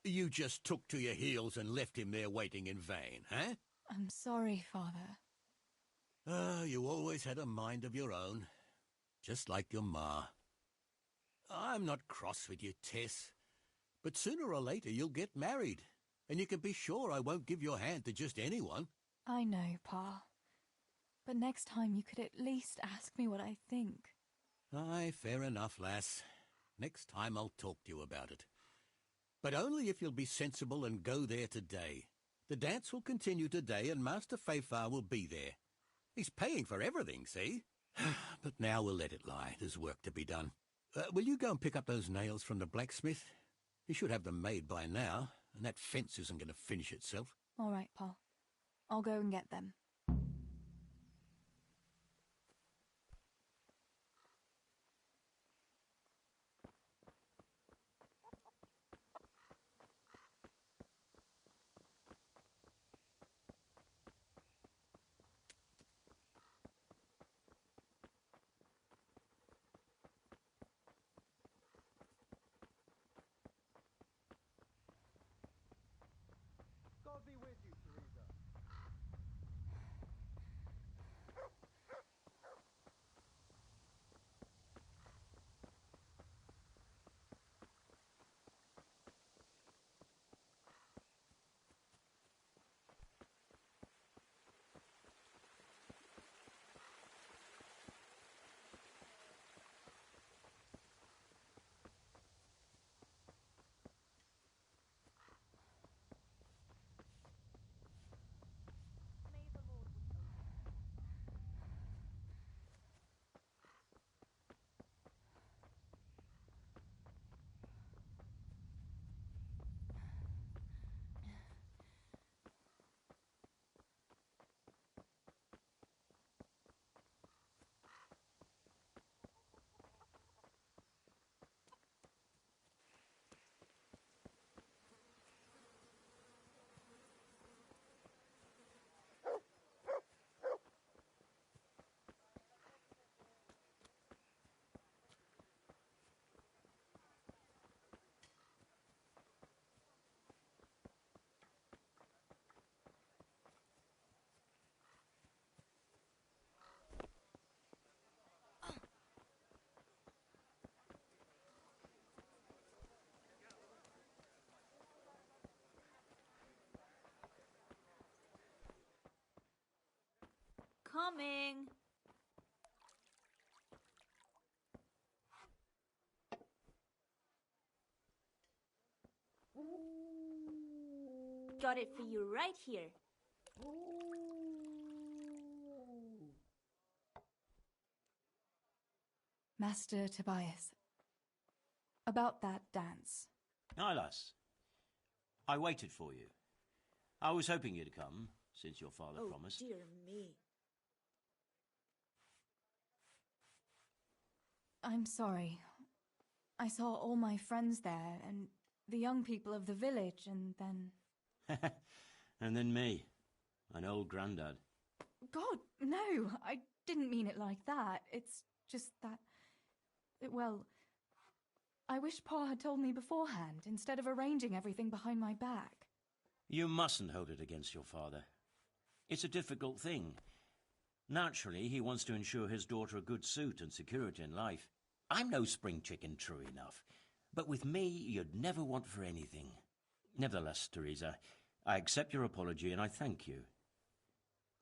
You just took to your heels and left him there waiting in vain, eh? I'm sorry, Father. Ah, you always had a mind of your own, just like your ma. I'm not cross with you, Tess, but sooner or later you'll get married, and you can be sure I won't give your hand to just anyone. I know, Pa. But next time you could at least ask me what I think. Aye, fair enough, lass. Next time I'll talk to you about it. But only if you'll be sensible and go there today. The dance will continue today and Master Faithful will be there. He's paying for everything, see? But now we'll let it lie. There's work to be done. Will you go and pick up those nails from the blacksmith? He should have them made by now, and that fence isn't going to finish itself. All right, Pa. I'll go and get them. God be Coming. Got it for you right here. Master Tobias, about that dance. Nylas, I waited for you. I was hoping you'd come, since your father promised. Oh, dear me. I'm sorry. I saw all my friends there, and the young people of the village, and then... And then me, an old grandad. God, no, I didn't mean it like that. It's just that... Well, I wish Pa had told me beforehand, instead of arranging everything behind my back. You mustn't hold it against your father. It's a difficult thing. Naturally, he wants to ensure his daughter a good suit and security in life. I'm no spring chicken, true enough. But with me, you'd never want for anything. Nevertheless, Teresa, I accept your apology and I thank you.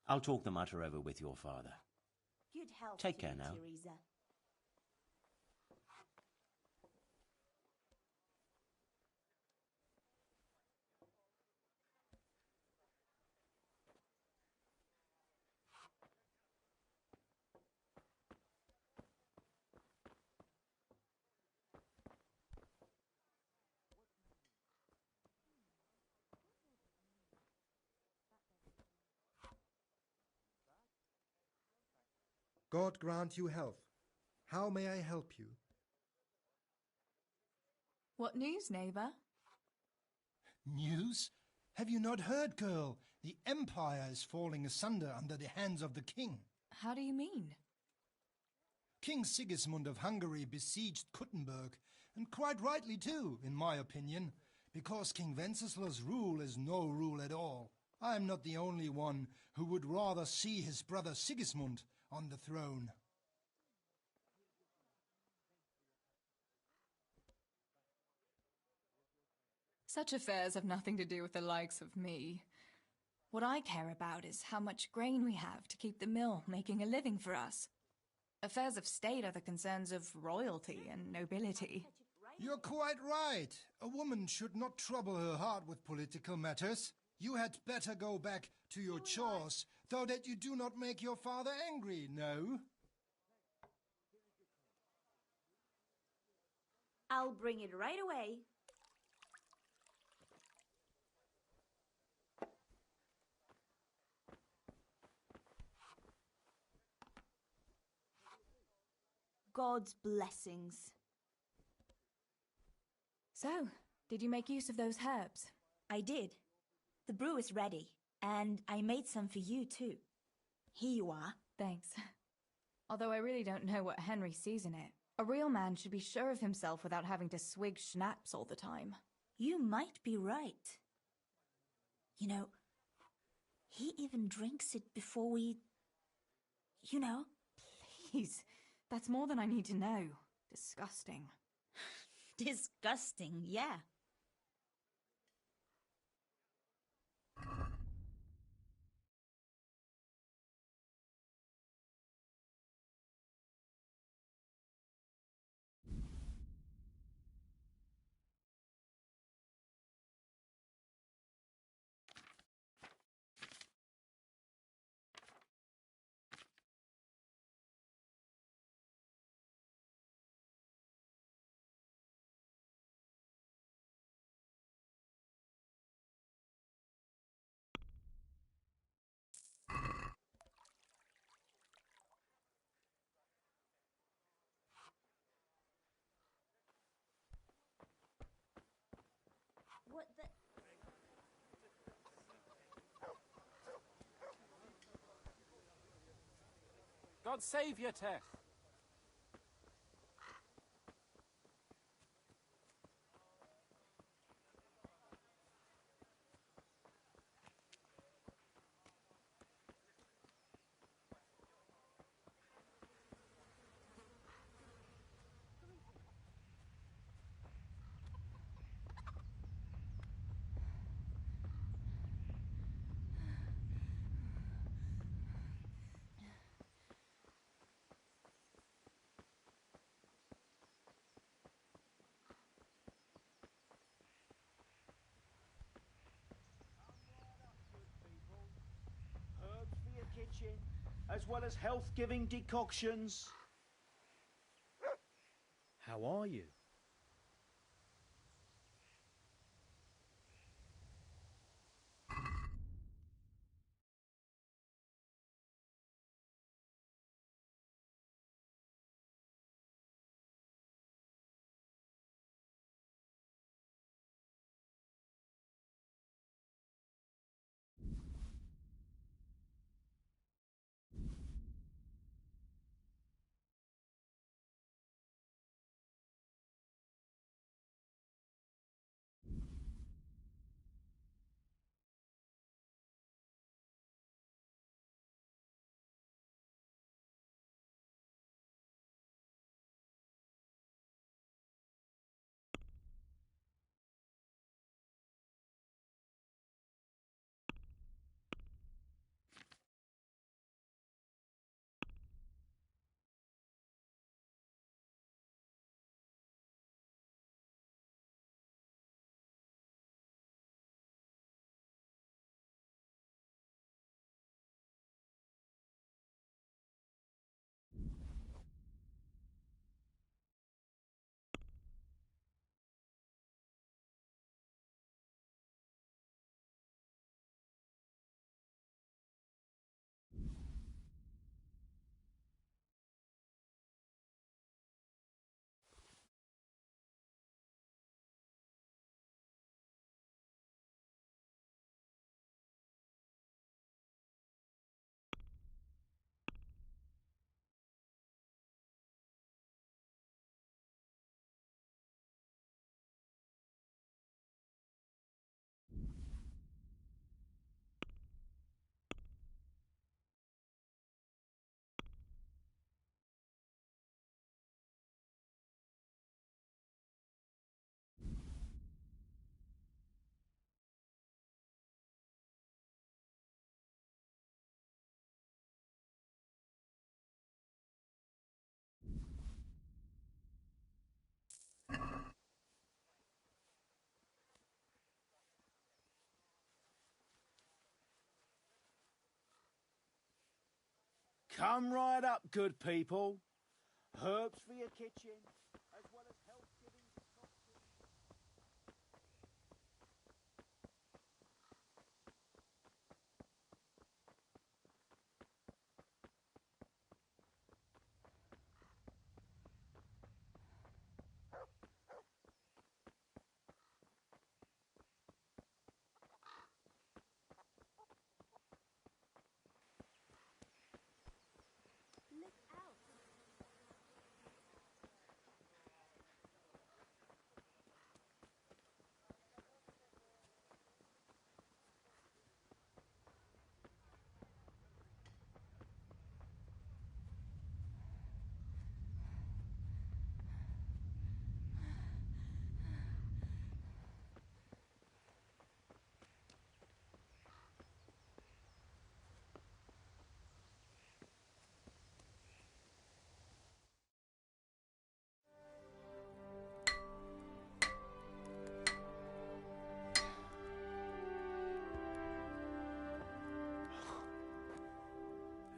I'll talk the matter over with your father. Good health. Take care now. Teresa. God grant you health. How may I help you? What news, neighbour? News? Have you not heard, girl? The Empire is falling asunder under the hands of the king. How do you mean? King Sigismund of Hungary besieged Kuttenberg, and quite rightly too, in my opinion, because King Wenceslaus' rule is no rule at all. I am not the only one who would rather see his brother Sigismund on the throne. Such affairs have nothing to do with the likes of me. What I care about is how much grain we have to keep the mill making a living for us. Affairs of state are the concerns of royalty and nobility. You're quite right. A woman should not trouble her heart with political matters. You had better go back to your chores, though that you do not make your father angry, no? I'll bring it right away. God's blessings. So, did you make use of those herbs? I did. The brew is ready, and I made some for you too. Here you are. Thanks. Although I really don't know what Henry sees in it. A real man should be sure of himself without having to swig schnapps all the time. You might be right. You know, he even drinks it before we... You know? Please, that's more than I need to know. Disgusting. Disgusting, yeah. What the... God save you, Tech. as well as health-giving decoctions. How are you? Come right up, good people. Herbs for your kitchen, as well as health-giving decoctions.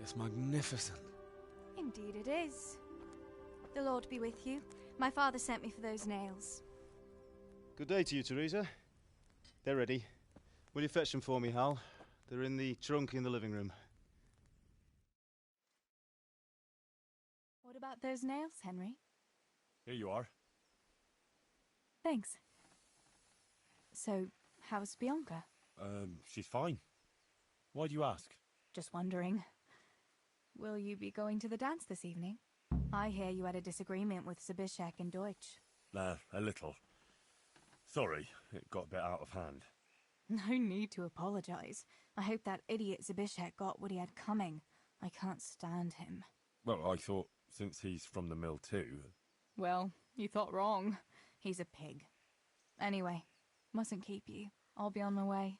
It's magnificent. Indeed it is. The Lord be with you. My father sent me for those nails. Good day to you, Teresa. They're ready. Will you fetch them for me, Hal? They're in the trunk in the living room. What about those nails, Henry? Here you are. Thanks. So, how's Bianca? She's fine. Why do you ask? Just wondering. Will you be going to the dance this evening? I hear you had a disagreement with Zabishek and Deutsch. A little. Sorry, it got a bit out of hand. No need to apologize. I hope that idiot Zabishek got what he had coming. I can't stand him. Well, I thought, since he's from the mill too... Well, you thought wrong. He's a pig. Anyway, mustn't keep you. I'll be on my way.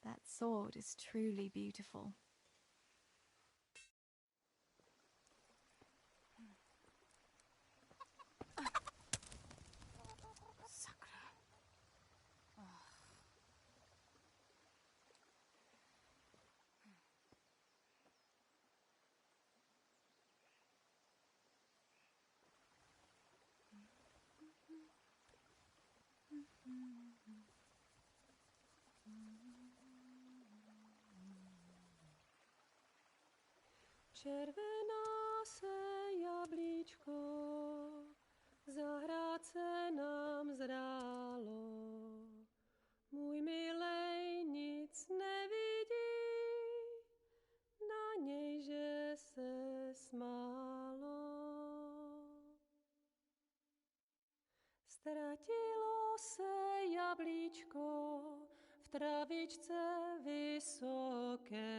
That sword is truly beautiful. Červená se jablíčko, zahrát se nám zdálo. Můj milej nic nevidí, na něj, že se smálo. Ztratilo se jablíčko v travičce vysokej.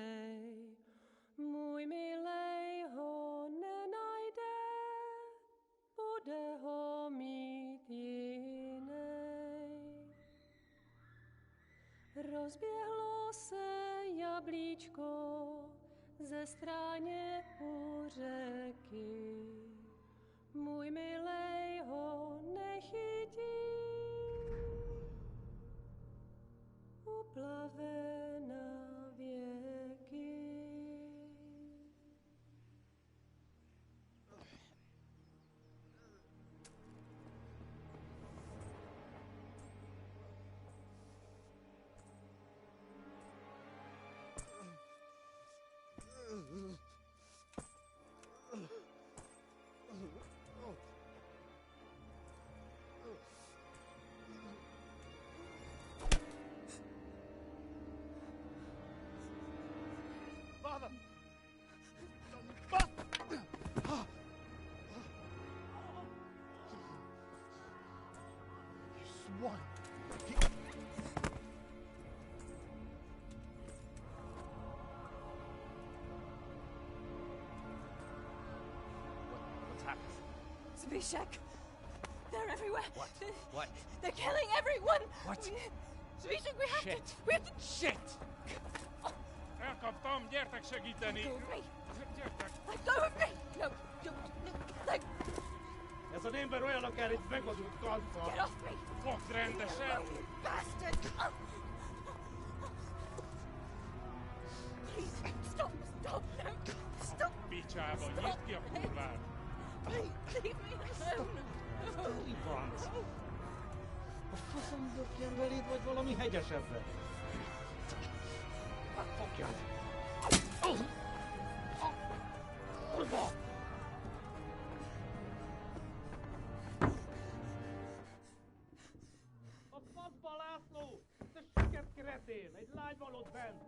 Můj milej ho nenajde, bude ho mít jinej. Rozběhlo se jablíčko ze stráně u řeky. Můj milej ho nechytí, uplave na věky. Father! You swine! What's happened? Zbyszek! They're everywhere! What? What? They're killing everyone! What? Zbyszek, we have Shit! to... We have to... Shit! Elkaptam, gyertek segíteni! Let go of me! Gyertek! Let go of me! No, don't... Let... Ez az ember olyan, akár egy megadott kanca. Get off me! Fogd rendesen! You bastard! Please, stop, stop, no! Stop! Picsába, nyisd ki a kurvát! Please, leave me alone! Deliverance! A faszom dökjen beléd, vagy valami hegyesebbre? Fogjad! Kurva! A faszba, László! Te süket kretén! Egy lány van ott bent!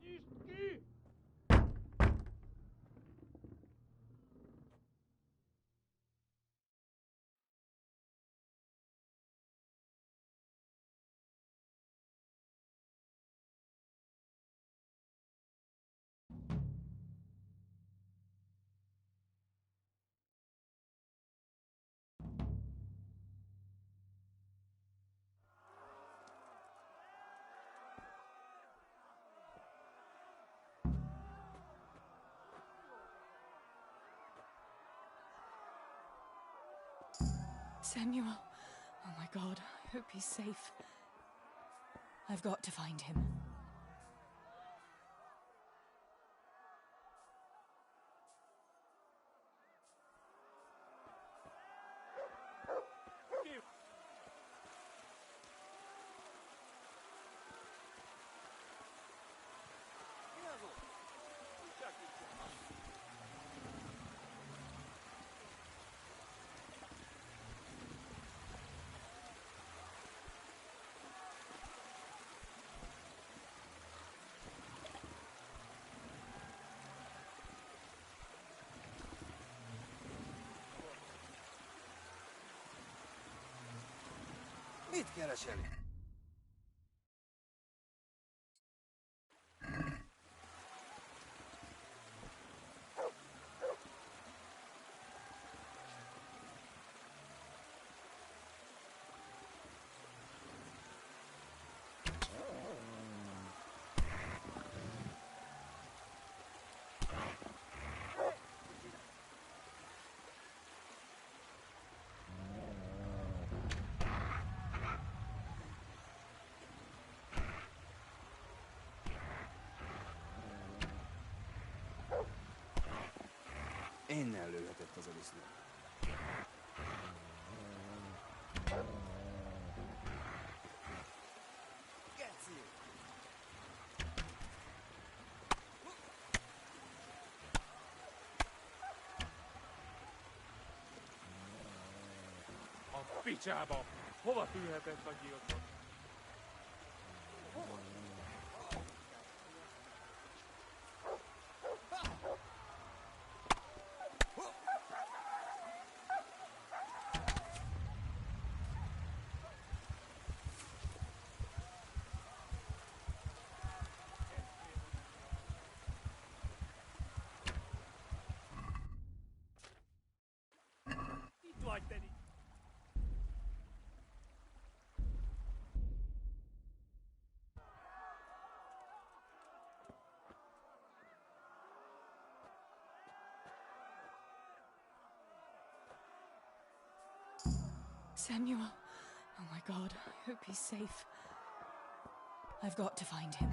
Nyisd ki! Samuel. Oh my God, I hope he's safe. I've got to find him. Mit keresel? Innen lőhetett az a disznó. Geci! A picsába! Hova tűnhetett a gyilkos? Itt vagy, Teddy! Samuel. Oh my God, I hope he's safe. I've got to find him.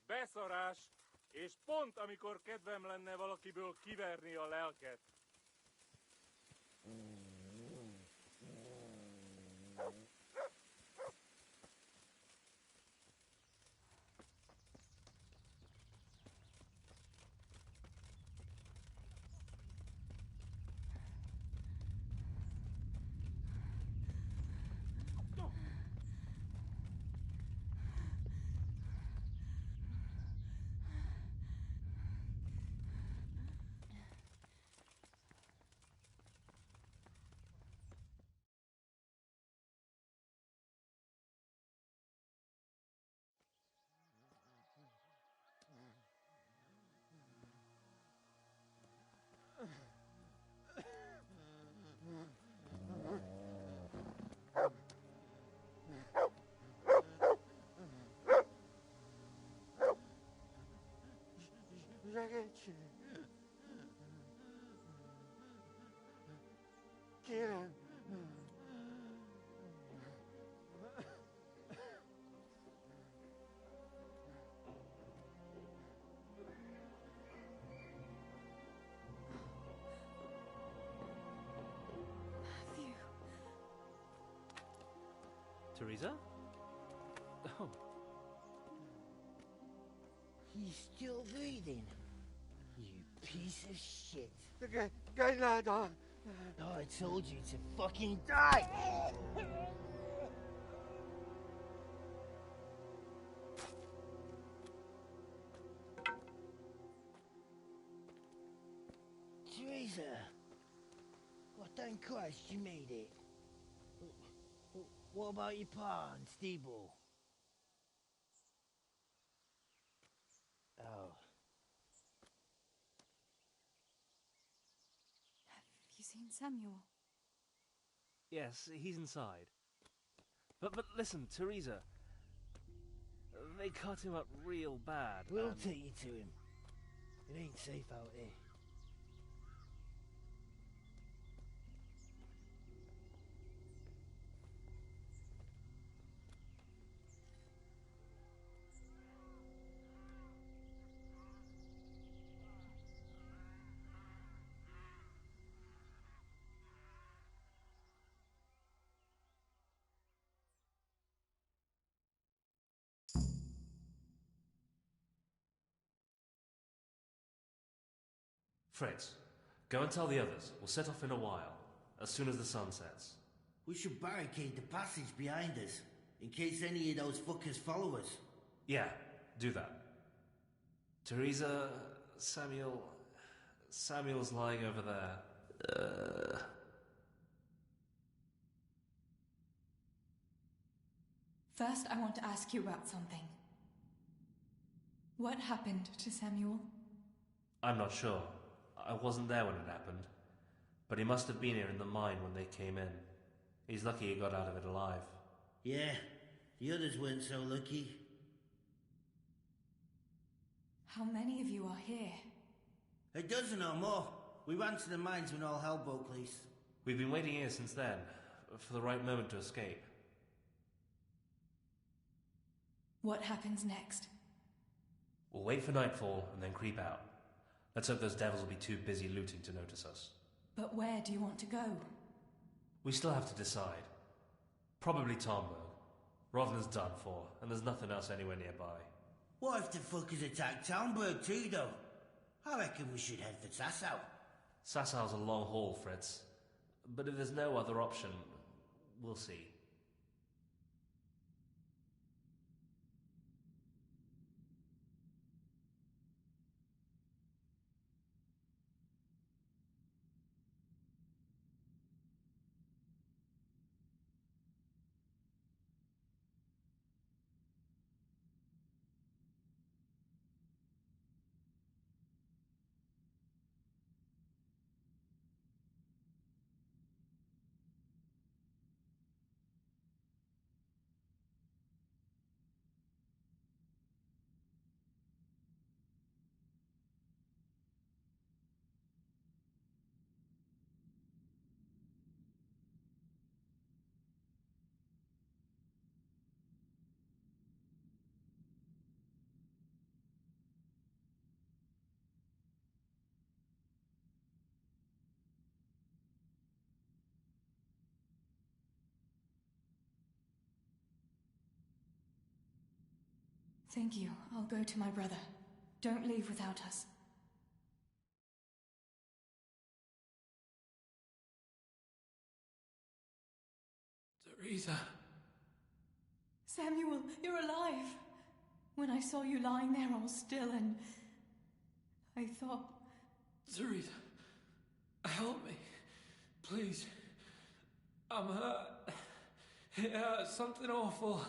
Beszarás! És pont amikor kedvem lenne valakiből kiverni a lelket. Segítség! Kérem! Teresa? Oh. He's still breathing. You piece of shit. Oh, I told you to fucking die! Teresa! Oh, thank Christ you made it. What about your pa and Steeble? Oh. Have you seen Samuel? Yes, he's inside. But listen, Teresa. They cut him up real bad. We'll take you to him. It ain't safe out here. Fritz, go and tell the others. We'll set off in a while, as soon as the sun sets. We should barricade the passage behind us, in case any of those fuckers follow us. Yeah, do that. Teresa, Samuel's lying over there. First, I want to ask you about something. What happened to Samuel? I'm not sure. I wasn't there when it happened. But he must have been here in the mine when they came in. He's lucky he got out of it alive. Yeah, the others weren't so lucky. How many of you are here? A dozen or more. We ran to the mines when all hell broke loose. We've been waiting here since then, for the right moment to escape. What happens next? We'll wait for nightfall and then creep out. Let's hope those devils will be too busy looting to notice us. But where do you want to go? We still have to decide. Probably Tomberg. Rovna's done for, and there's nothing else anywhere nearby. What if the fuckers attack Townburg too, though? I reckon we should head for Sasau. Sassau's a long haul, Fritz. But if there's no other option, we'll see. Thank you. I'll go to my brother. Don't leave without us. Teresa. Samuel, you're alive. When I saw you lying there all still and I thought... Teresa, help me. Please. I'm hurt. It hurts. Something awful.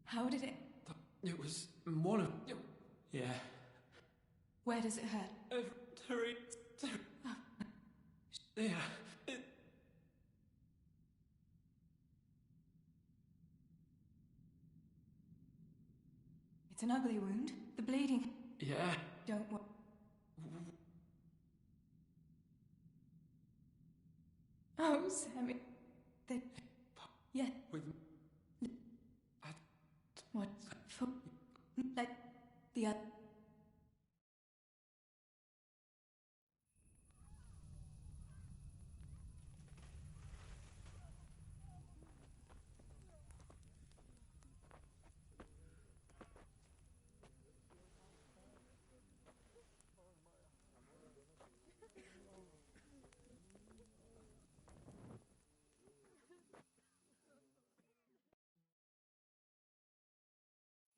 How did it... It was one of... Yeah. Where does it hurt? Teresa. Yeah. It's an ugly wound. The bleeding... Yeah. Don't worry. Oh, Sammy.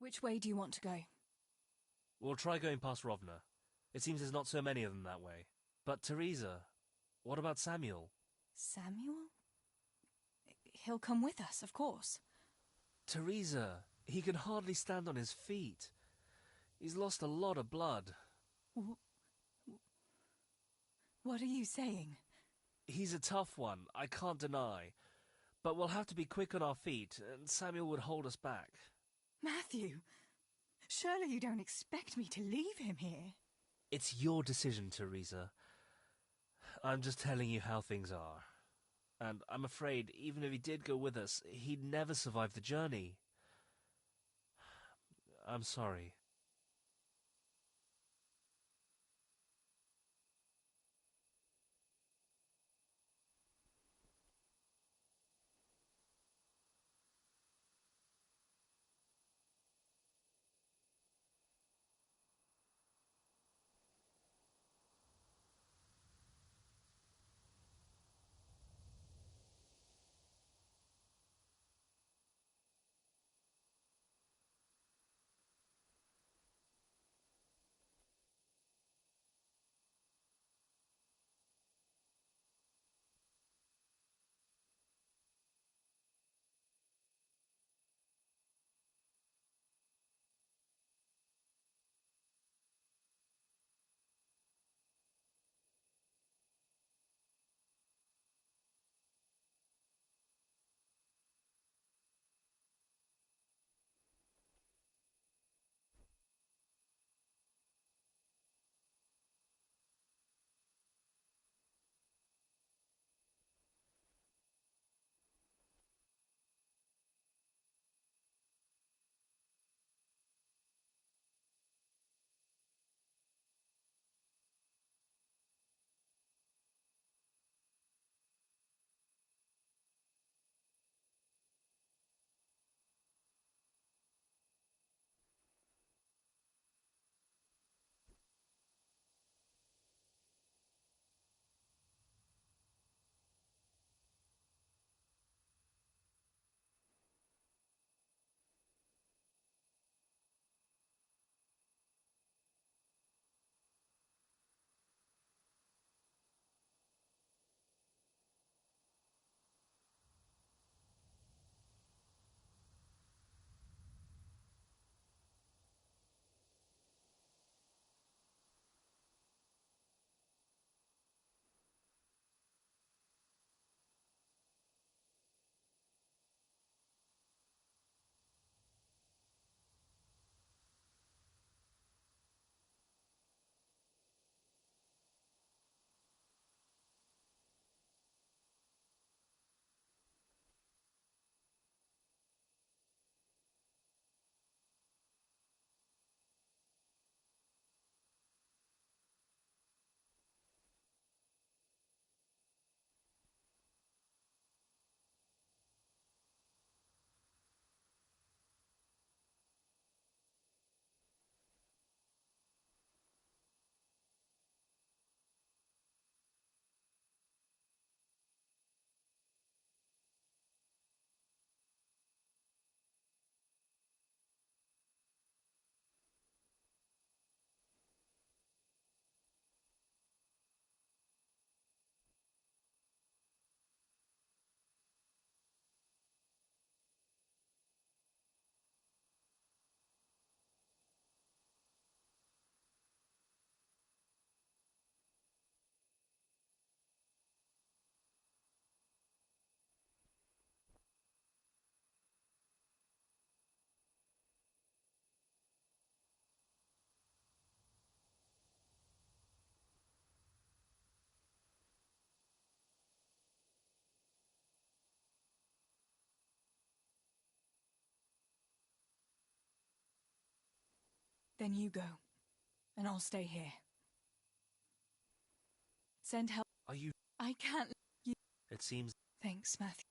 Which way do you want to go? We'll try going past Rovna. It seems there's not so many of them that way. But Teresa, what about Samuel? Samuel? He'll come with us, of course. Teresa, he can hardly stand on his feet. He's lost a lot of blood. What are you saying? He's a tough one, I can't deny. But we'll have to be quick on our feet, and Samuel would hold us back. Matthew, surely you don't expect me to leave him here? It's your decision, Teresa. I'm just telling you how things are. And I'm afraid, even if he did go with us, he'd never survive the journey. I'm sorry. Then you go, and I'll stay here. Send help. Are you... I can't... You... It seems... Thanks, Matthew.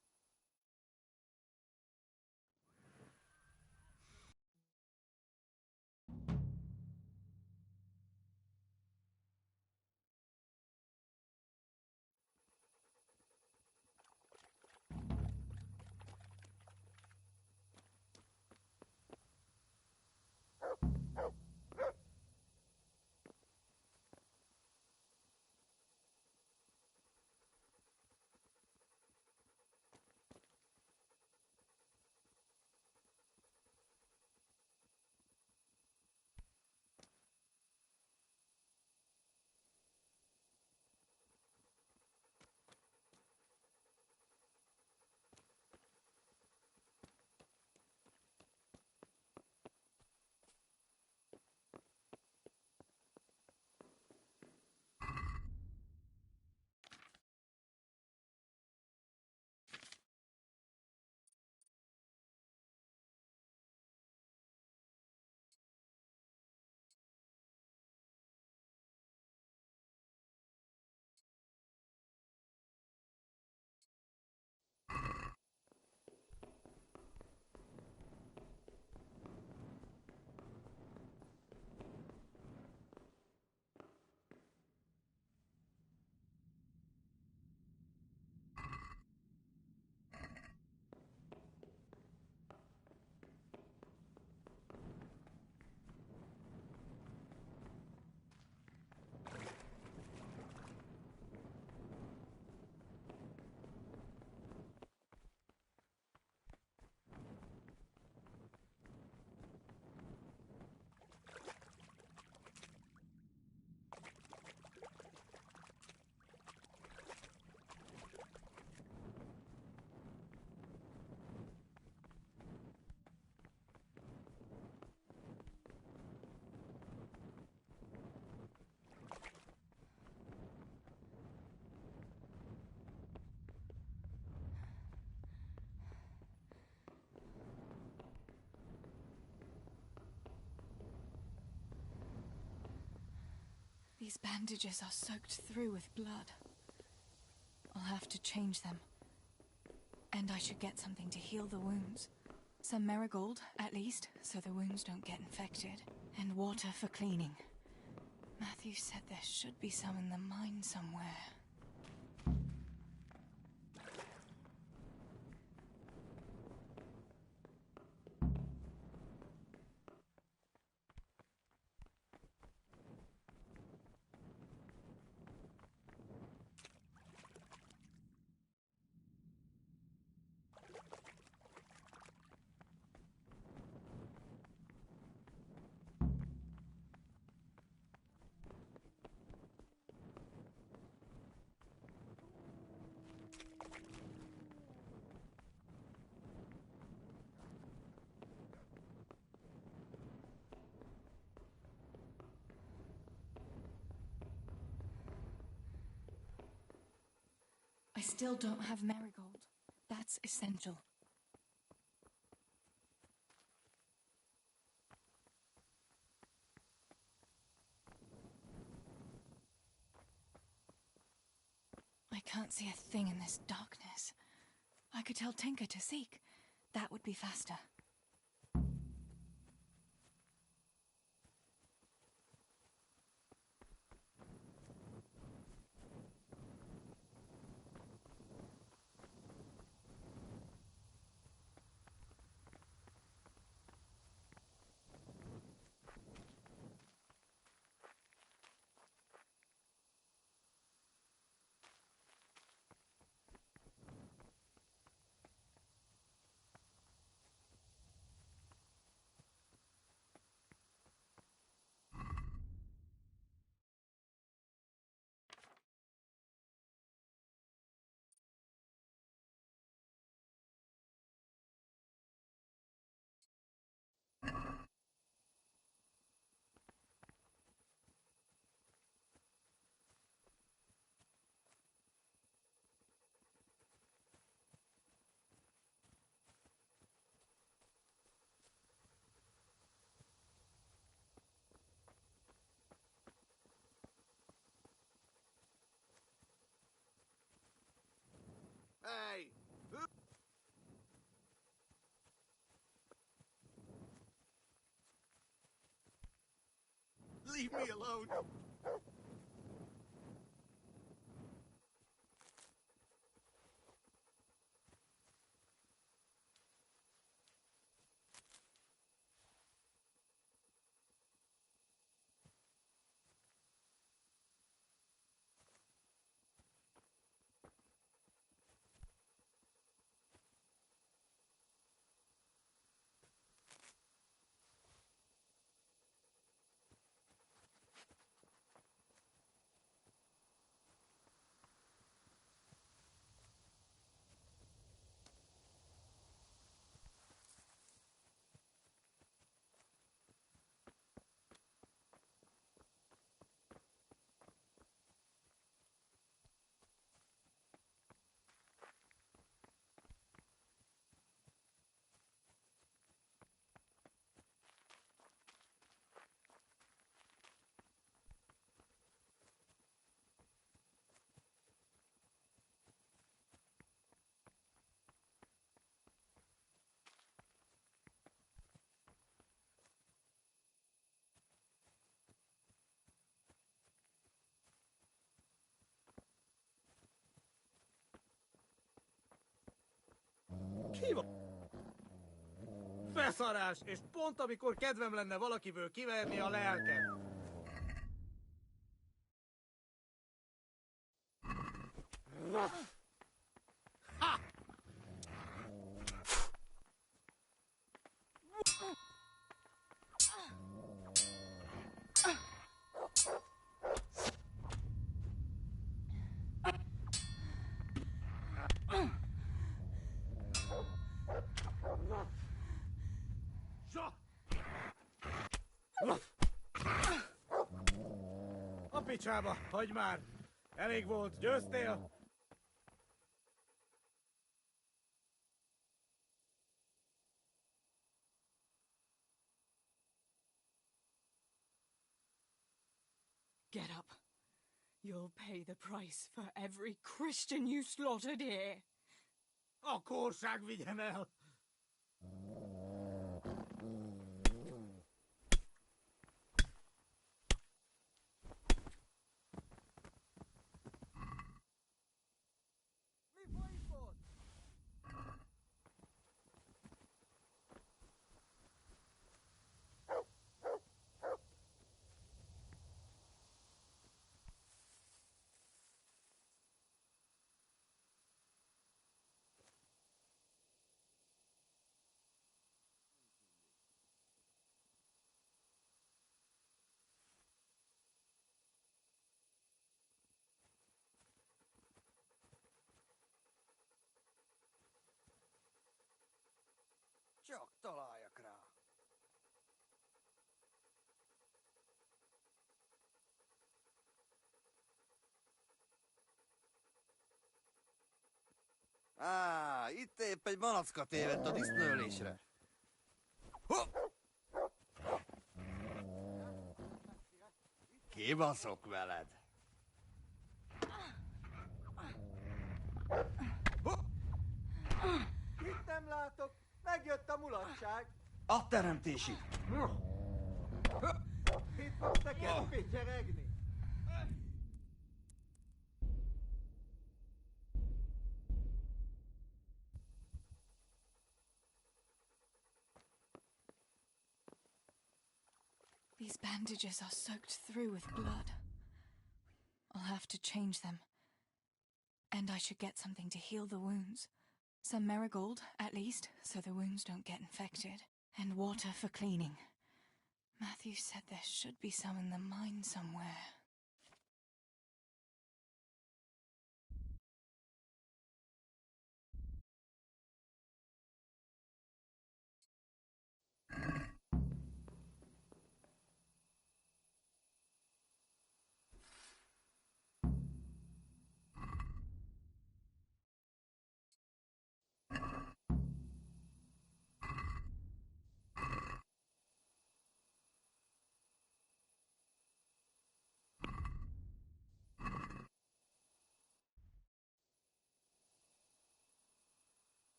bandages are soaked through with blood. I'll have to change them. And I should get something to heal the wounds. Some marigold, at least, so the wounds don't get infected. And water for cleaning. Matthew said there should be some in the mine somewhere. I still don't have marigold. That's essential. I can't see a thing in this darkness. I could tell Tinker to seek. That would be faster. Hey! Leave me alone! Ki van? Beszarás! És pont amikor kedvem lenne valakiből kiverni a lelkem. Ha! A picsába, hagyd már! Elég volt, győztél? Get up. You'll pay the price for every Christian you slaughtered here. Of course, Agvidemel. Csak találjak rá. Itt épp egy malacka tévedt a disznőlésre. Kibaszok veled. Itt nem látok, megjött a mulatság. A teremtésig. Itt fogsz neked pityeregni. These bandages are soaked through with blood. I'll have to change them. And I should get something to heal the wounds. Some marigold, at least, so the wounds don't get infected. And water for cleaning. Matthew said there should be some in the mine somewhere.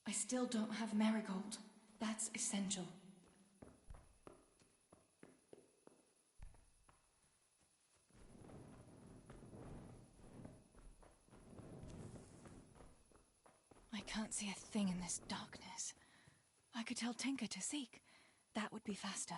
I still don't have marigold. That's essential. I can't see a thing in this darkness. I could tell Tinker to seek. That would be faster.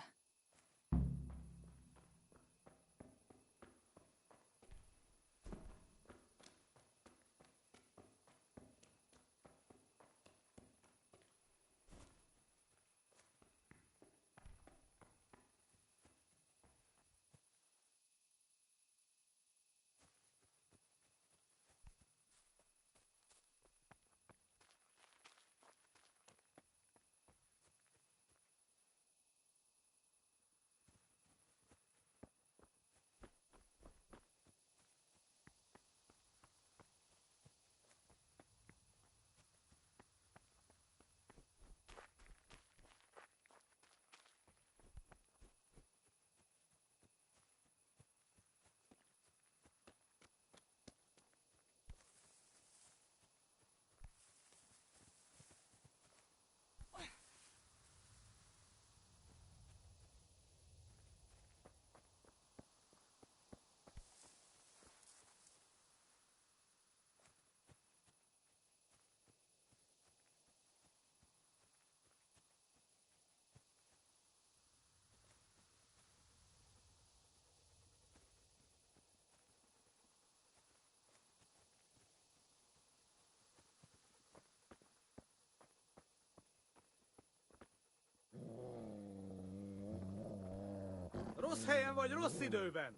Rossz helyen vagy rossz időben!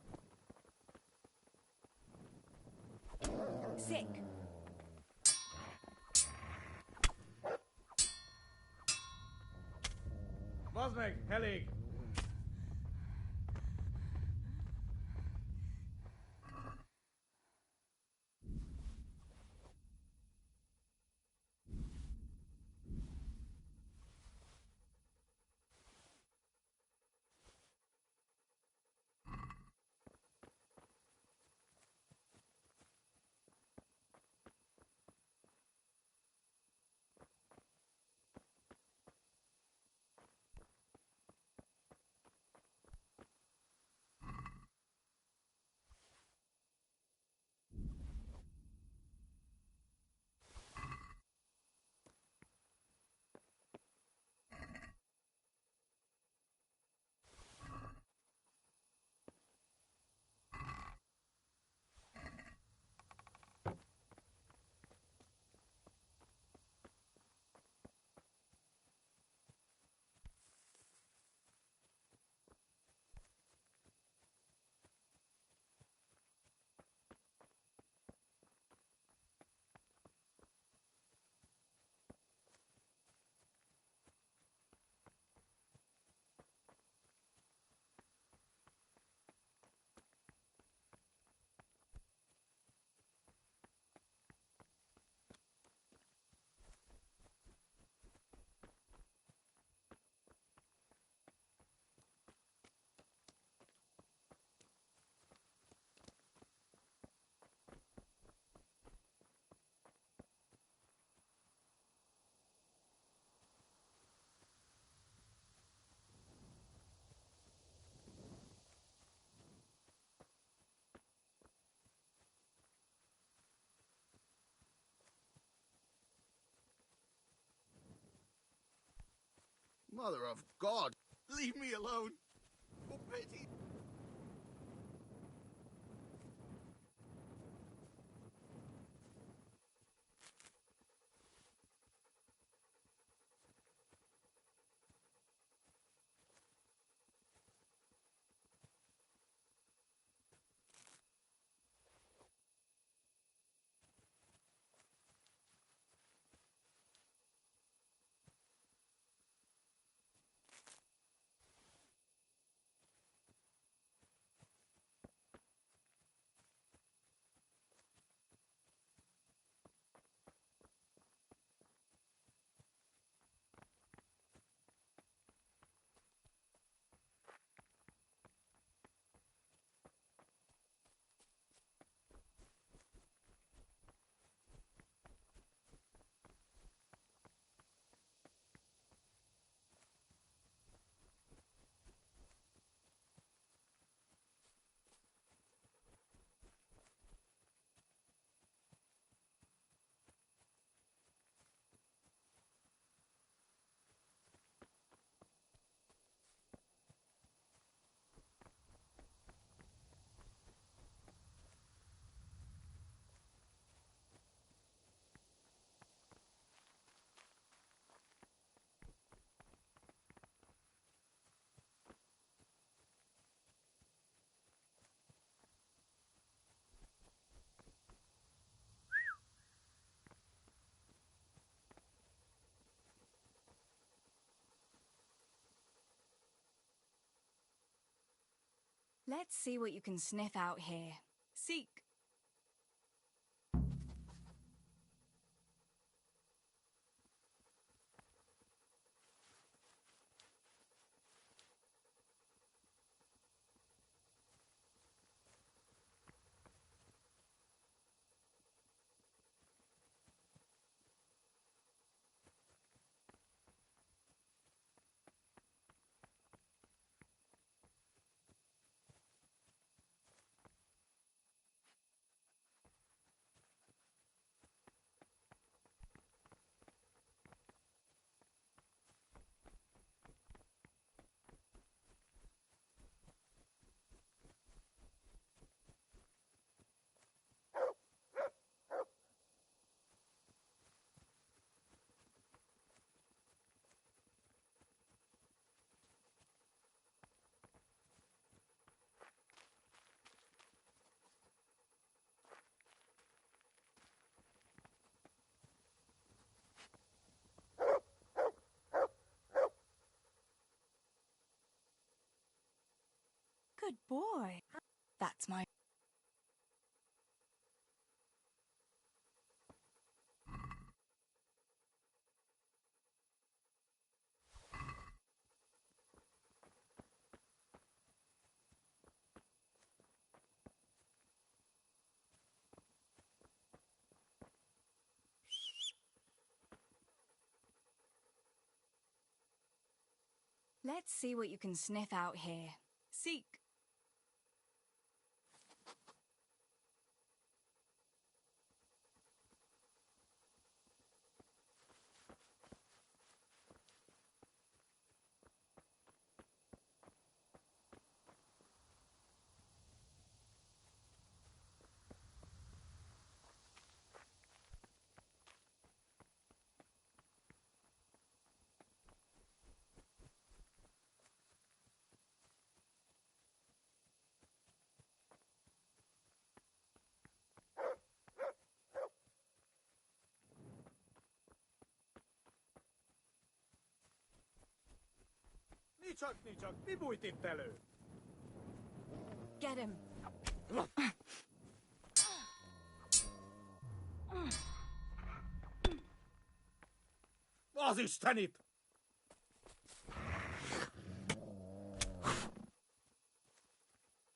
Sick. Bazd meg, elég! Mother of God, leave me alone. For pity. Let's see what you can sniff out here. Seek. good boy. That's my... Let's see what you can sniff out here. Seek. Nicsak, mi bújt itt elő? Get him. Az Istenit!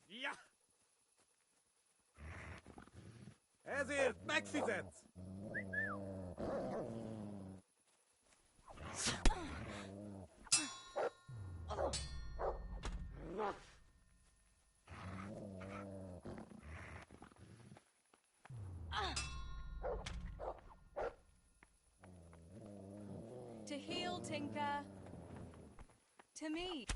Ja! Ezért megfizetsz! To heal, Tinker. To me.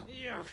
Ja!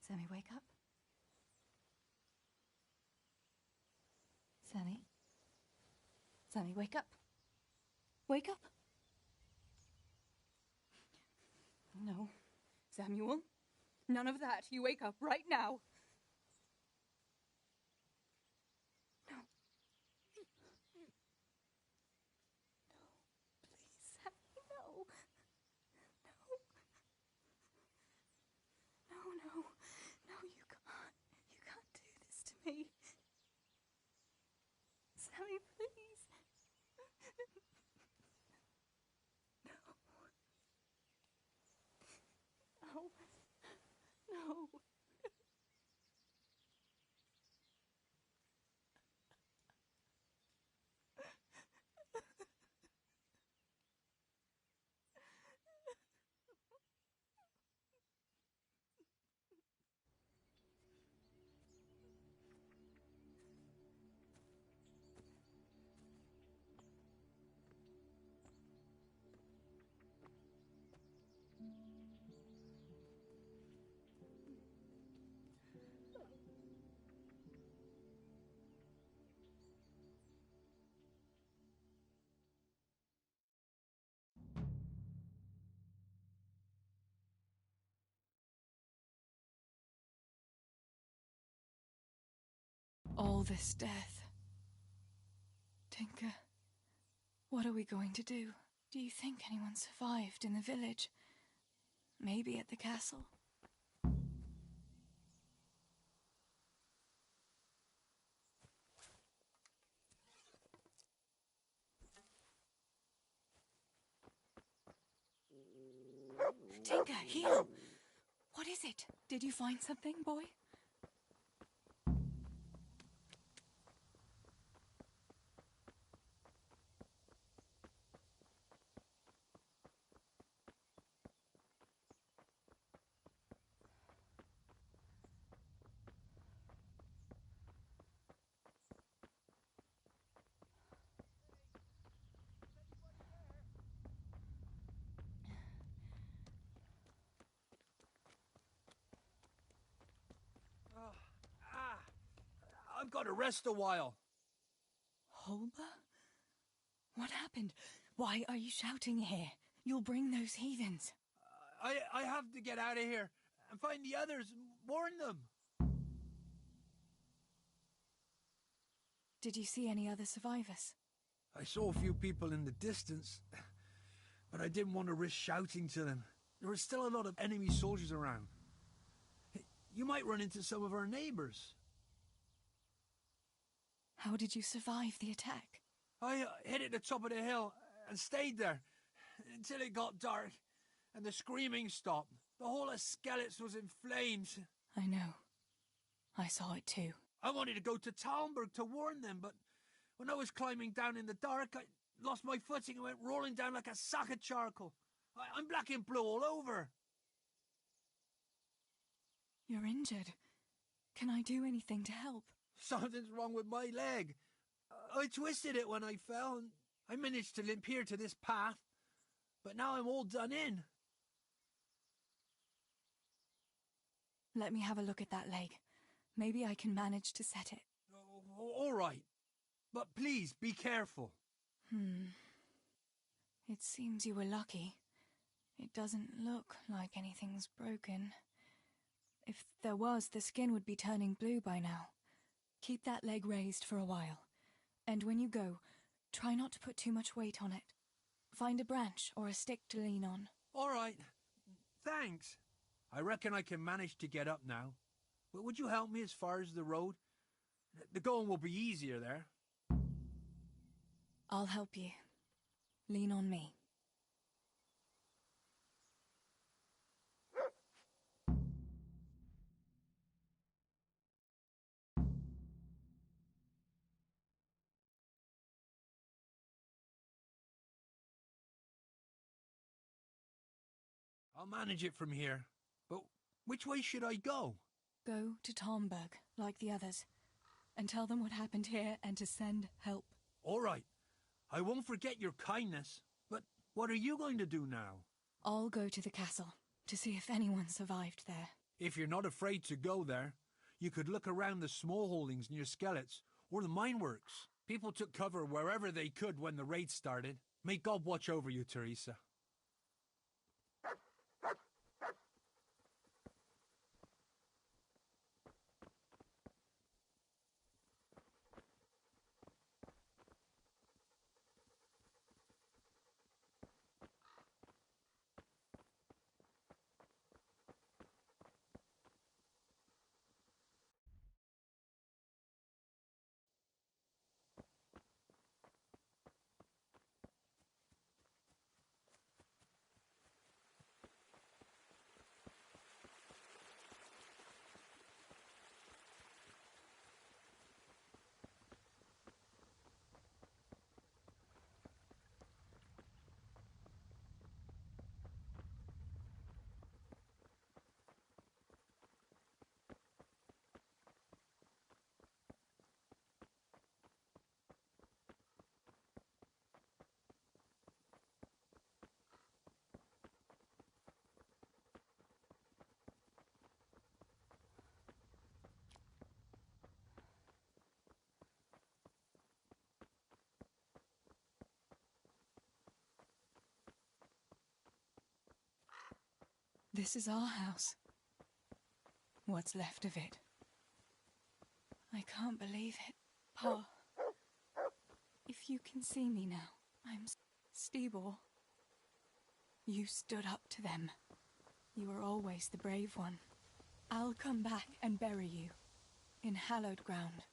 Sammy, wake up. Sammy? Sammy, wake up. Wake up. No. Samuel? None of that. You wake up right now. No. No. Please, Sammy, no. No. No, no. No, you can't. You can't do this to me. Sammy, please. No. No. No. All this death. Tinker, what are we going to do? Do you think anyone survived in the village? Maybe at the castle? Tinker, here! What is it? Did you find something, boy? I've got to rest a while. Holber? What happened? Why are you shouting here? You'll bring those heathens. I have to get out of here and find the others and warn them. Did you see any other survivors? I saw a few people in the distance, but I didn't want to risk shouting to them. There were still a lot of enemy soldiers around. You might run into some of our neighbors. How did you survive the attack? I hid at the top of the hill and stayed there until it got dark and the screaming stopped. The whole of Skeleton was in flames. I know. I saw it too. I wanted to go to Talmberg to warn them, but when I was climbing down in the dark, I lost my footing and went rolling down like a sack of charcoal. I'm black and blue all over. You're injured. Can I do anything to help? Something's wrong with my leg. I twisted it when I fell, and I managed to limp here to this path. But now I'm all done in. Let me have a look at that leg. Maybe I can manage to set it. All right. But please, be careful. It seems you were lucky. It doesn't look like anything's broken. If there was, the skin would be turning blue by now. Keep that leg raised for a while. And when you go, try not to put too much weight on it. Find a branch or a stick to lean on. All right. Thanks. I reckon I can manage to get up now. But would you help me as far as the road? The going will be easier there. I'll help you. Lean on me. I'll manage it from here. But which way should I go? Go to Talmberg, like the others, and tell them what happened here and to send help. All right. I won't forget your kindness. But what are you going to do now? I'll go to the castle to see if anyone survived there. If you're not afraid to go there, you could look around the small holdings near Skelet's or the mine works. People took cover wherever they could when the raid started. May God watch over you, Teresa. This is our house. What's left of it. I can't believe it. Pa, if you can see me now, I'm Stibor. You stood up to them. You were always the brave one. I'll come back and bury you in hallowed ground,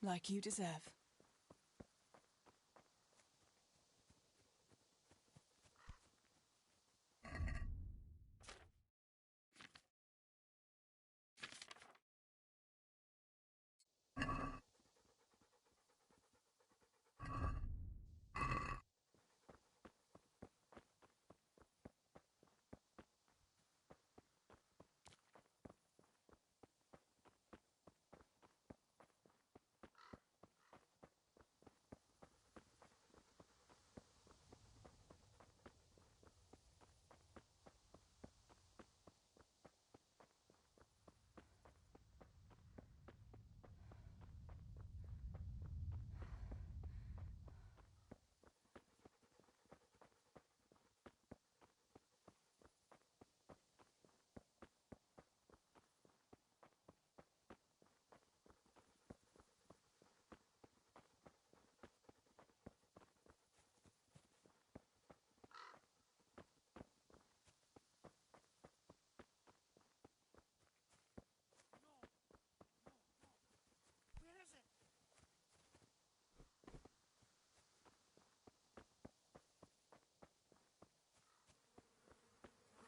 like you deserve.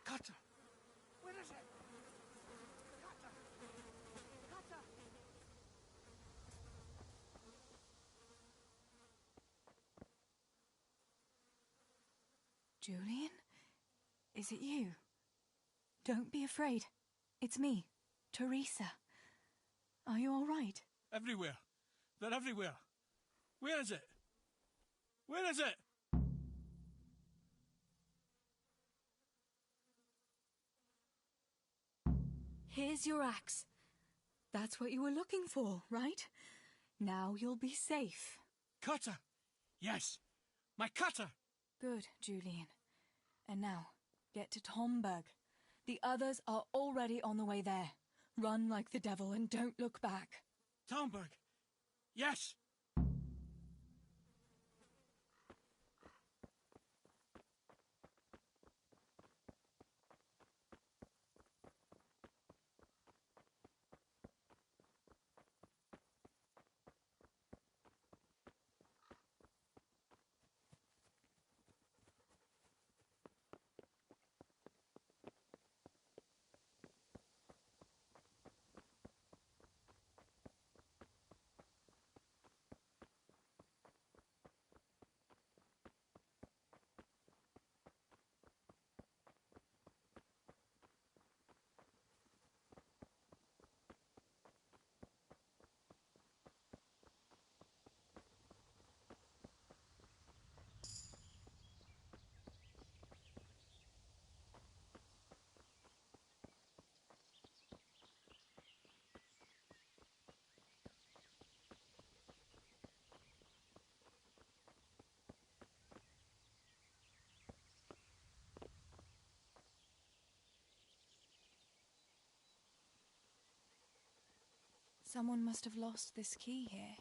Cutter! Where is it? Cutter! Cutter! Julian? Is it you? Don't be afraid. It's me, Teresa. Are you all right? Everywhere. They're everywhere. Where is it? Where is it? Here's your axe. That's what you were looking for, right? Now you'll be safe. Cutter! Yes! My cutter! Good, Julian. And now, get to Tomberg. The others are already on the way there. Run like the devil and don't look back. Tomberg! Yes! Someone must have lost this key here.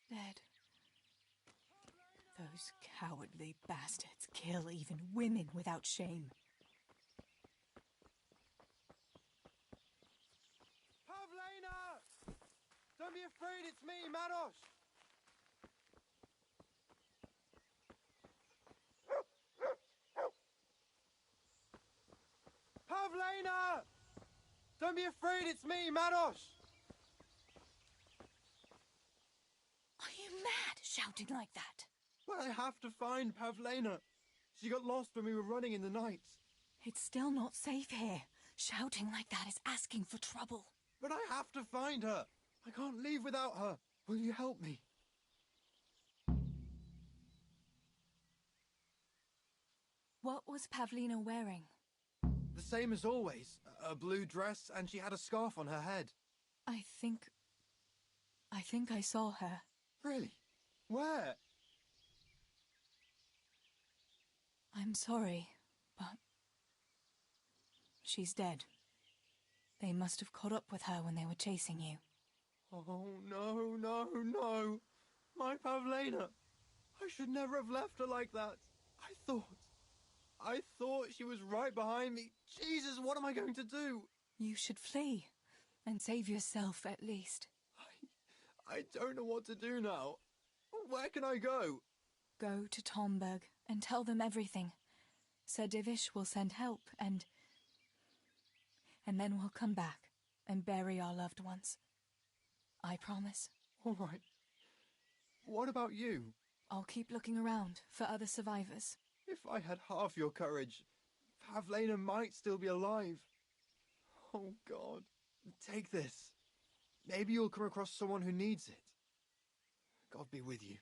Dead. Those cowardly bastards kill even women without shame. Pavlena! Don't be afraid, it's me, Manos! Pavlena! Don't be afraid, it's me, Manos! Are you mad, shouting like that? But I have to find Pavlena. She got lost when we were running in the night. It's still not safe here. Shouting like that is asking for trouble. But I have to find her. I can't leave without her. Will you help me? What was Pavlina wearing? The same as always. A blue dress, and she had a scarf on her head. I think I saw her. Really? Where? I'm sorry, but she's dead. They must have caught up with her when they were chasing you. Oh, no, no, no. My Pavlena. I should never have left her like that. I thought she was right behind me. Jesus, what am I going to do? You should flee and save yourself at least. I don't know what to do now. Where can I go? Go to Tomberg and tell them everything. Sir Divish will send help and then we'll come back and bury our loved ones. I promise. All right. What about you? I'll keep looking around for other survivors. If I had half your courage, Pavlena might still be alive. Oh, God. Take this. Maybe you'll come across someone who needs it. God be with you.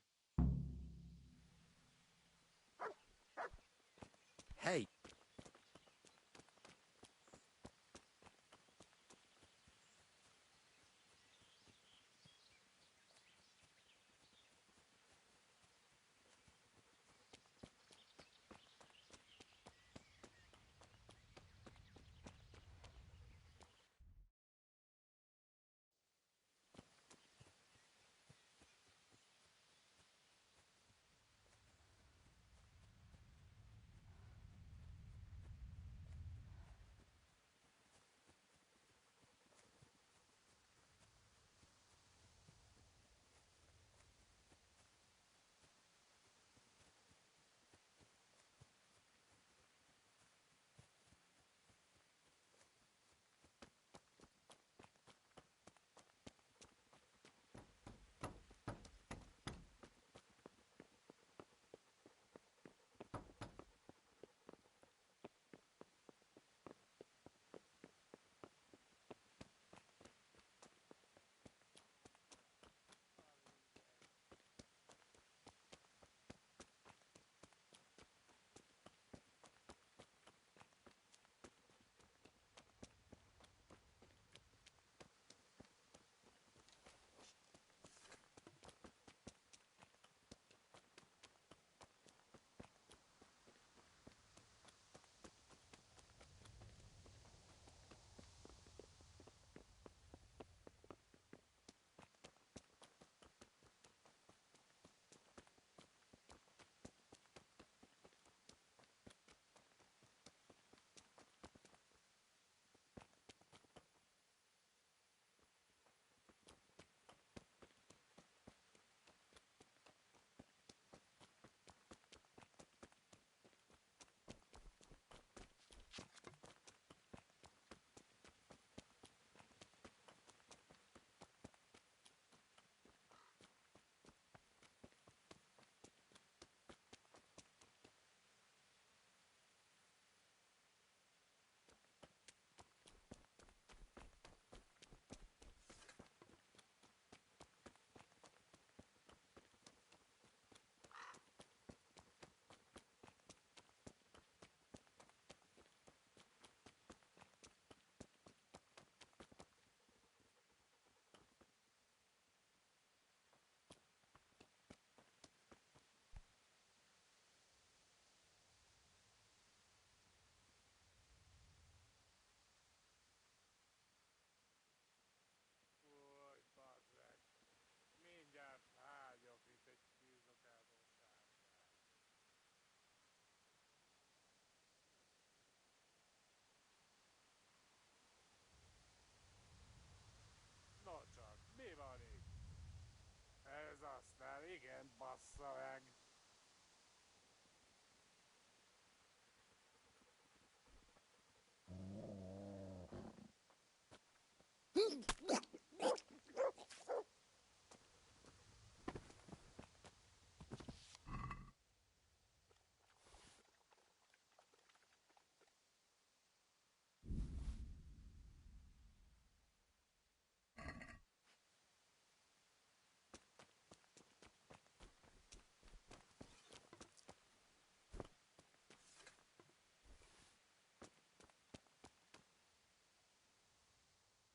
Hey.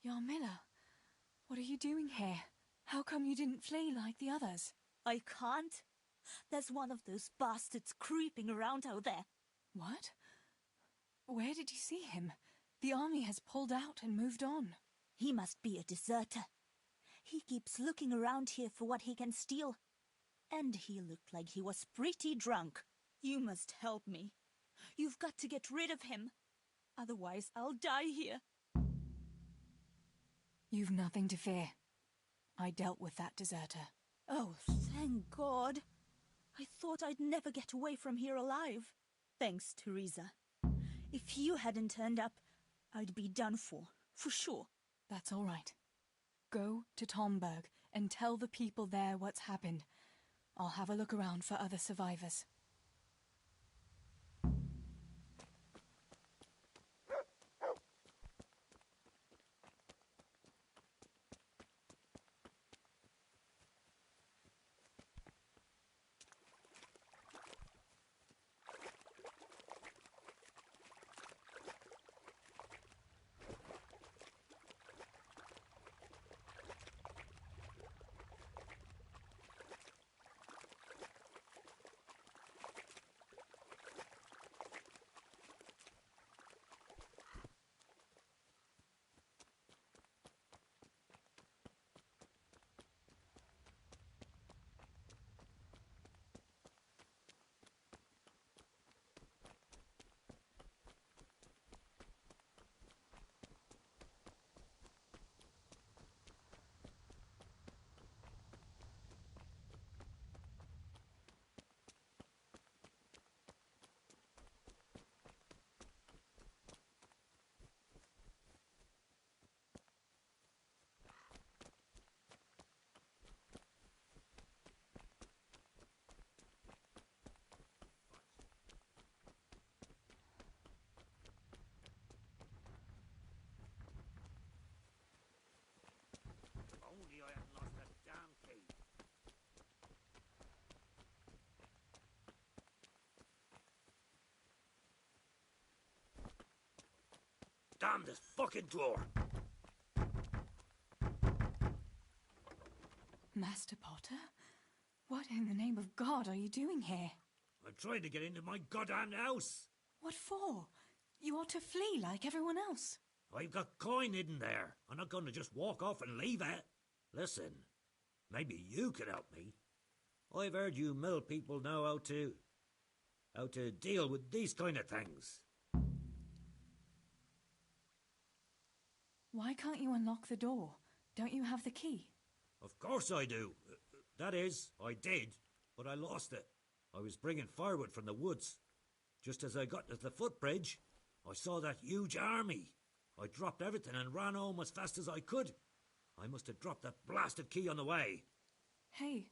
Yarmila, what are you doing here? How come you didn't flee like the others? I can't. There's one of those bastards creeping around out there. What? Where did you see him? The army has pulled out and moved on. He must be a deserter. He keeps looking around here for what he can steal. And he looked like he was pretty drunk. You must help me. You've got to get rid of him. Otherwise, I'll die here. You've nothing to fear. I dealt with that deserter. Oh, thank God. I thought I'd never get away from here alive. Thanks, Teresa. If you hadn't turned up, I'd be done for sure. That's all right. Go to Tomberg and tell the people there what's happened. I'll have a look around for other survivors. Only I hadn't lost that damn key. Damn this fucking door! Master Potter? What in the name of God are you doing here? I'm trying to get into my goddamn house. What for? You ought to flee like everyone else. I've got coin hidden there. I'm not going to just walk off and leave it. Listen, maybe you could help me. I've heard you mill people know how to deal with these kind of things. Why can't you unlock the door? Don't you have the key? Of course I do. That is, I did, but I lost it. I was bringing firewood from the woods. Just as I got to the footbridge, I saw that huge army. I dropped everything and ran home as fast as I could. I must have dropped that blasted key on the way. Hey,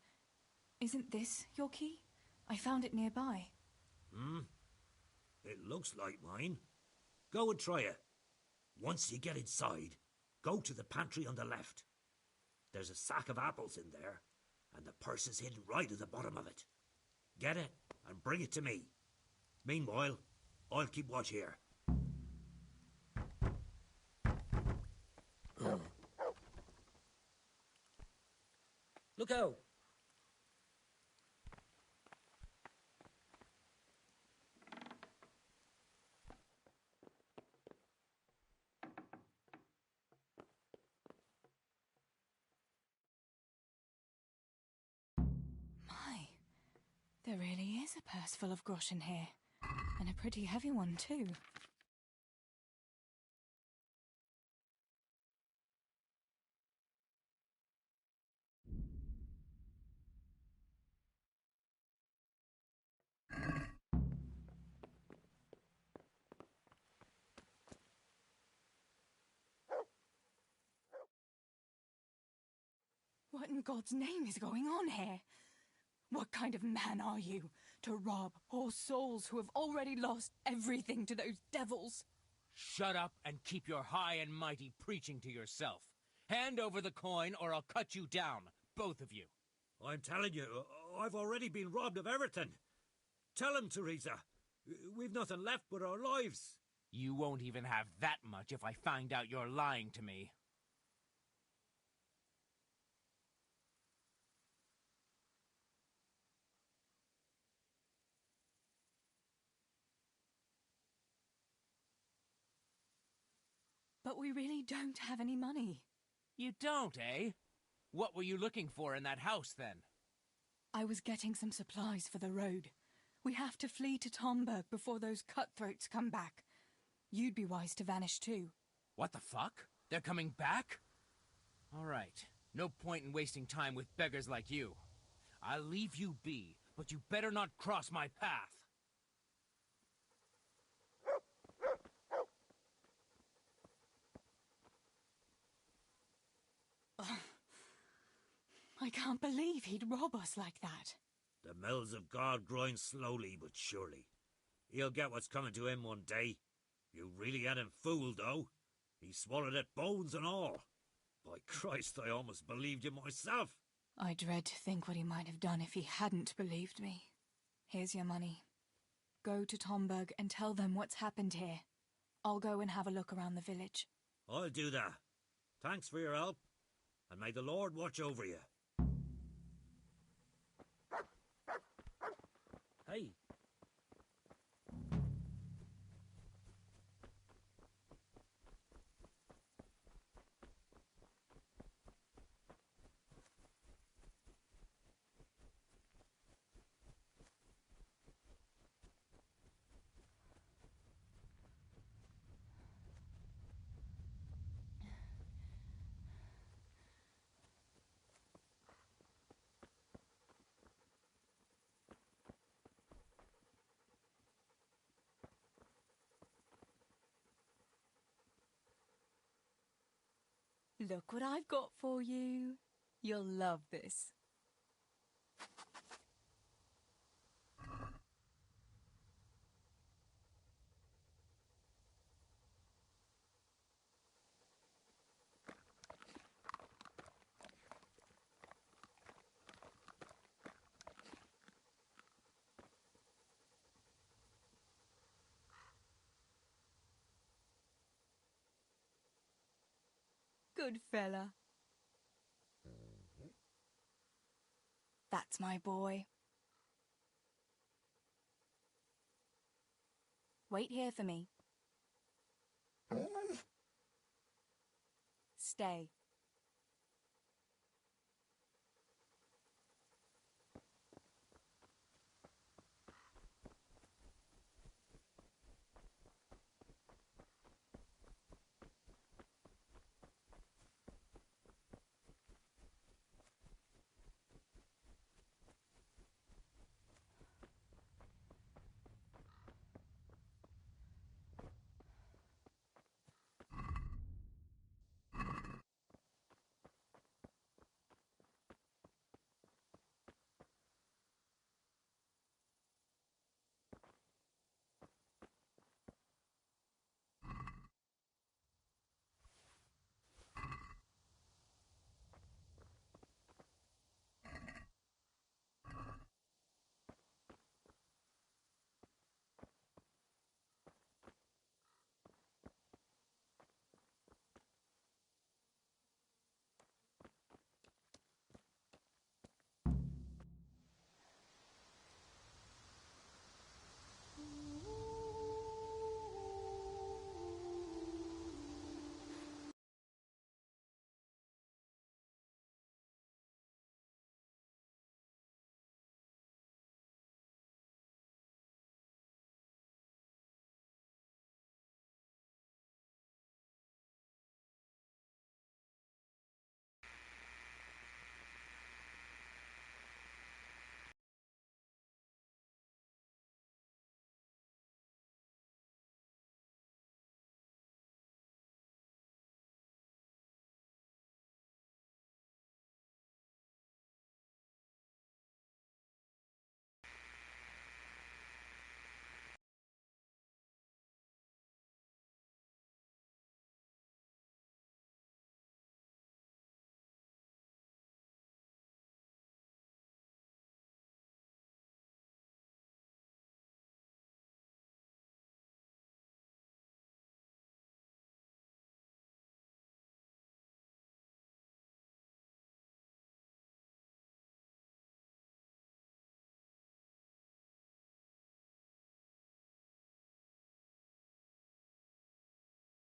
isn't this your key? I found it nearby. It looks like mine. Go and try it. Once you get inside, go to the pantry on the left. There's a sack of apples in there, and the purse is hidden right at the bottom of it. Get it and bring it to me. Meanwhile, I'll keep watch here. Look out! My, there really is a purse full of groschen here. And a pretty heavy one, too. What in God's name is going on here? What kind of man are you to rob poor souls who have already lost everything to those devils? Shut up and keep your high and mighty preaching to yourself. Hand over the coin or I'll cut you down, both of you. I'm telling you, I've already been robbed of everything. Tell him, Teresa. We've nothing left but our lives. You won't even have that much if I find out you're lying to me. But we really don't have any money. You don't, eh? What were you looking for in that house, then? I was getting some supplies for the road. We have to flee to Tomberg before those cutthroats come back. You'd be wise to vanish too. What the fuck? They're coming back? All right. No point in wasting time with beggars like you. I'll leave you be, but you better not cross my path. I can't believe he'd rob us like that. The mills of God grind slowly but surely. He'll get what's coming to him one day. You really had him fooled, though. He swallowed it, bones and all. By Christ, I almost believed you myself. I dread to think what he might have done if he hadn't believed me. Here's your money. Go to Tomberg and tell them what's happened here. I'll go and have a look around the village. I'll do that. Thanks for your help, and may the Lord watch over you. Hey. Look what I've got for you. You'll love this. Good fella. That's my boy. Wait here for me. Stay.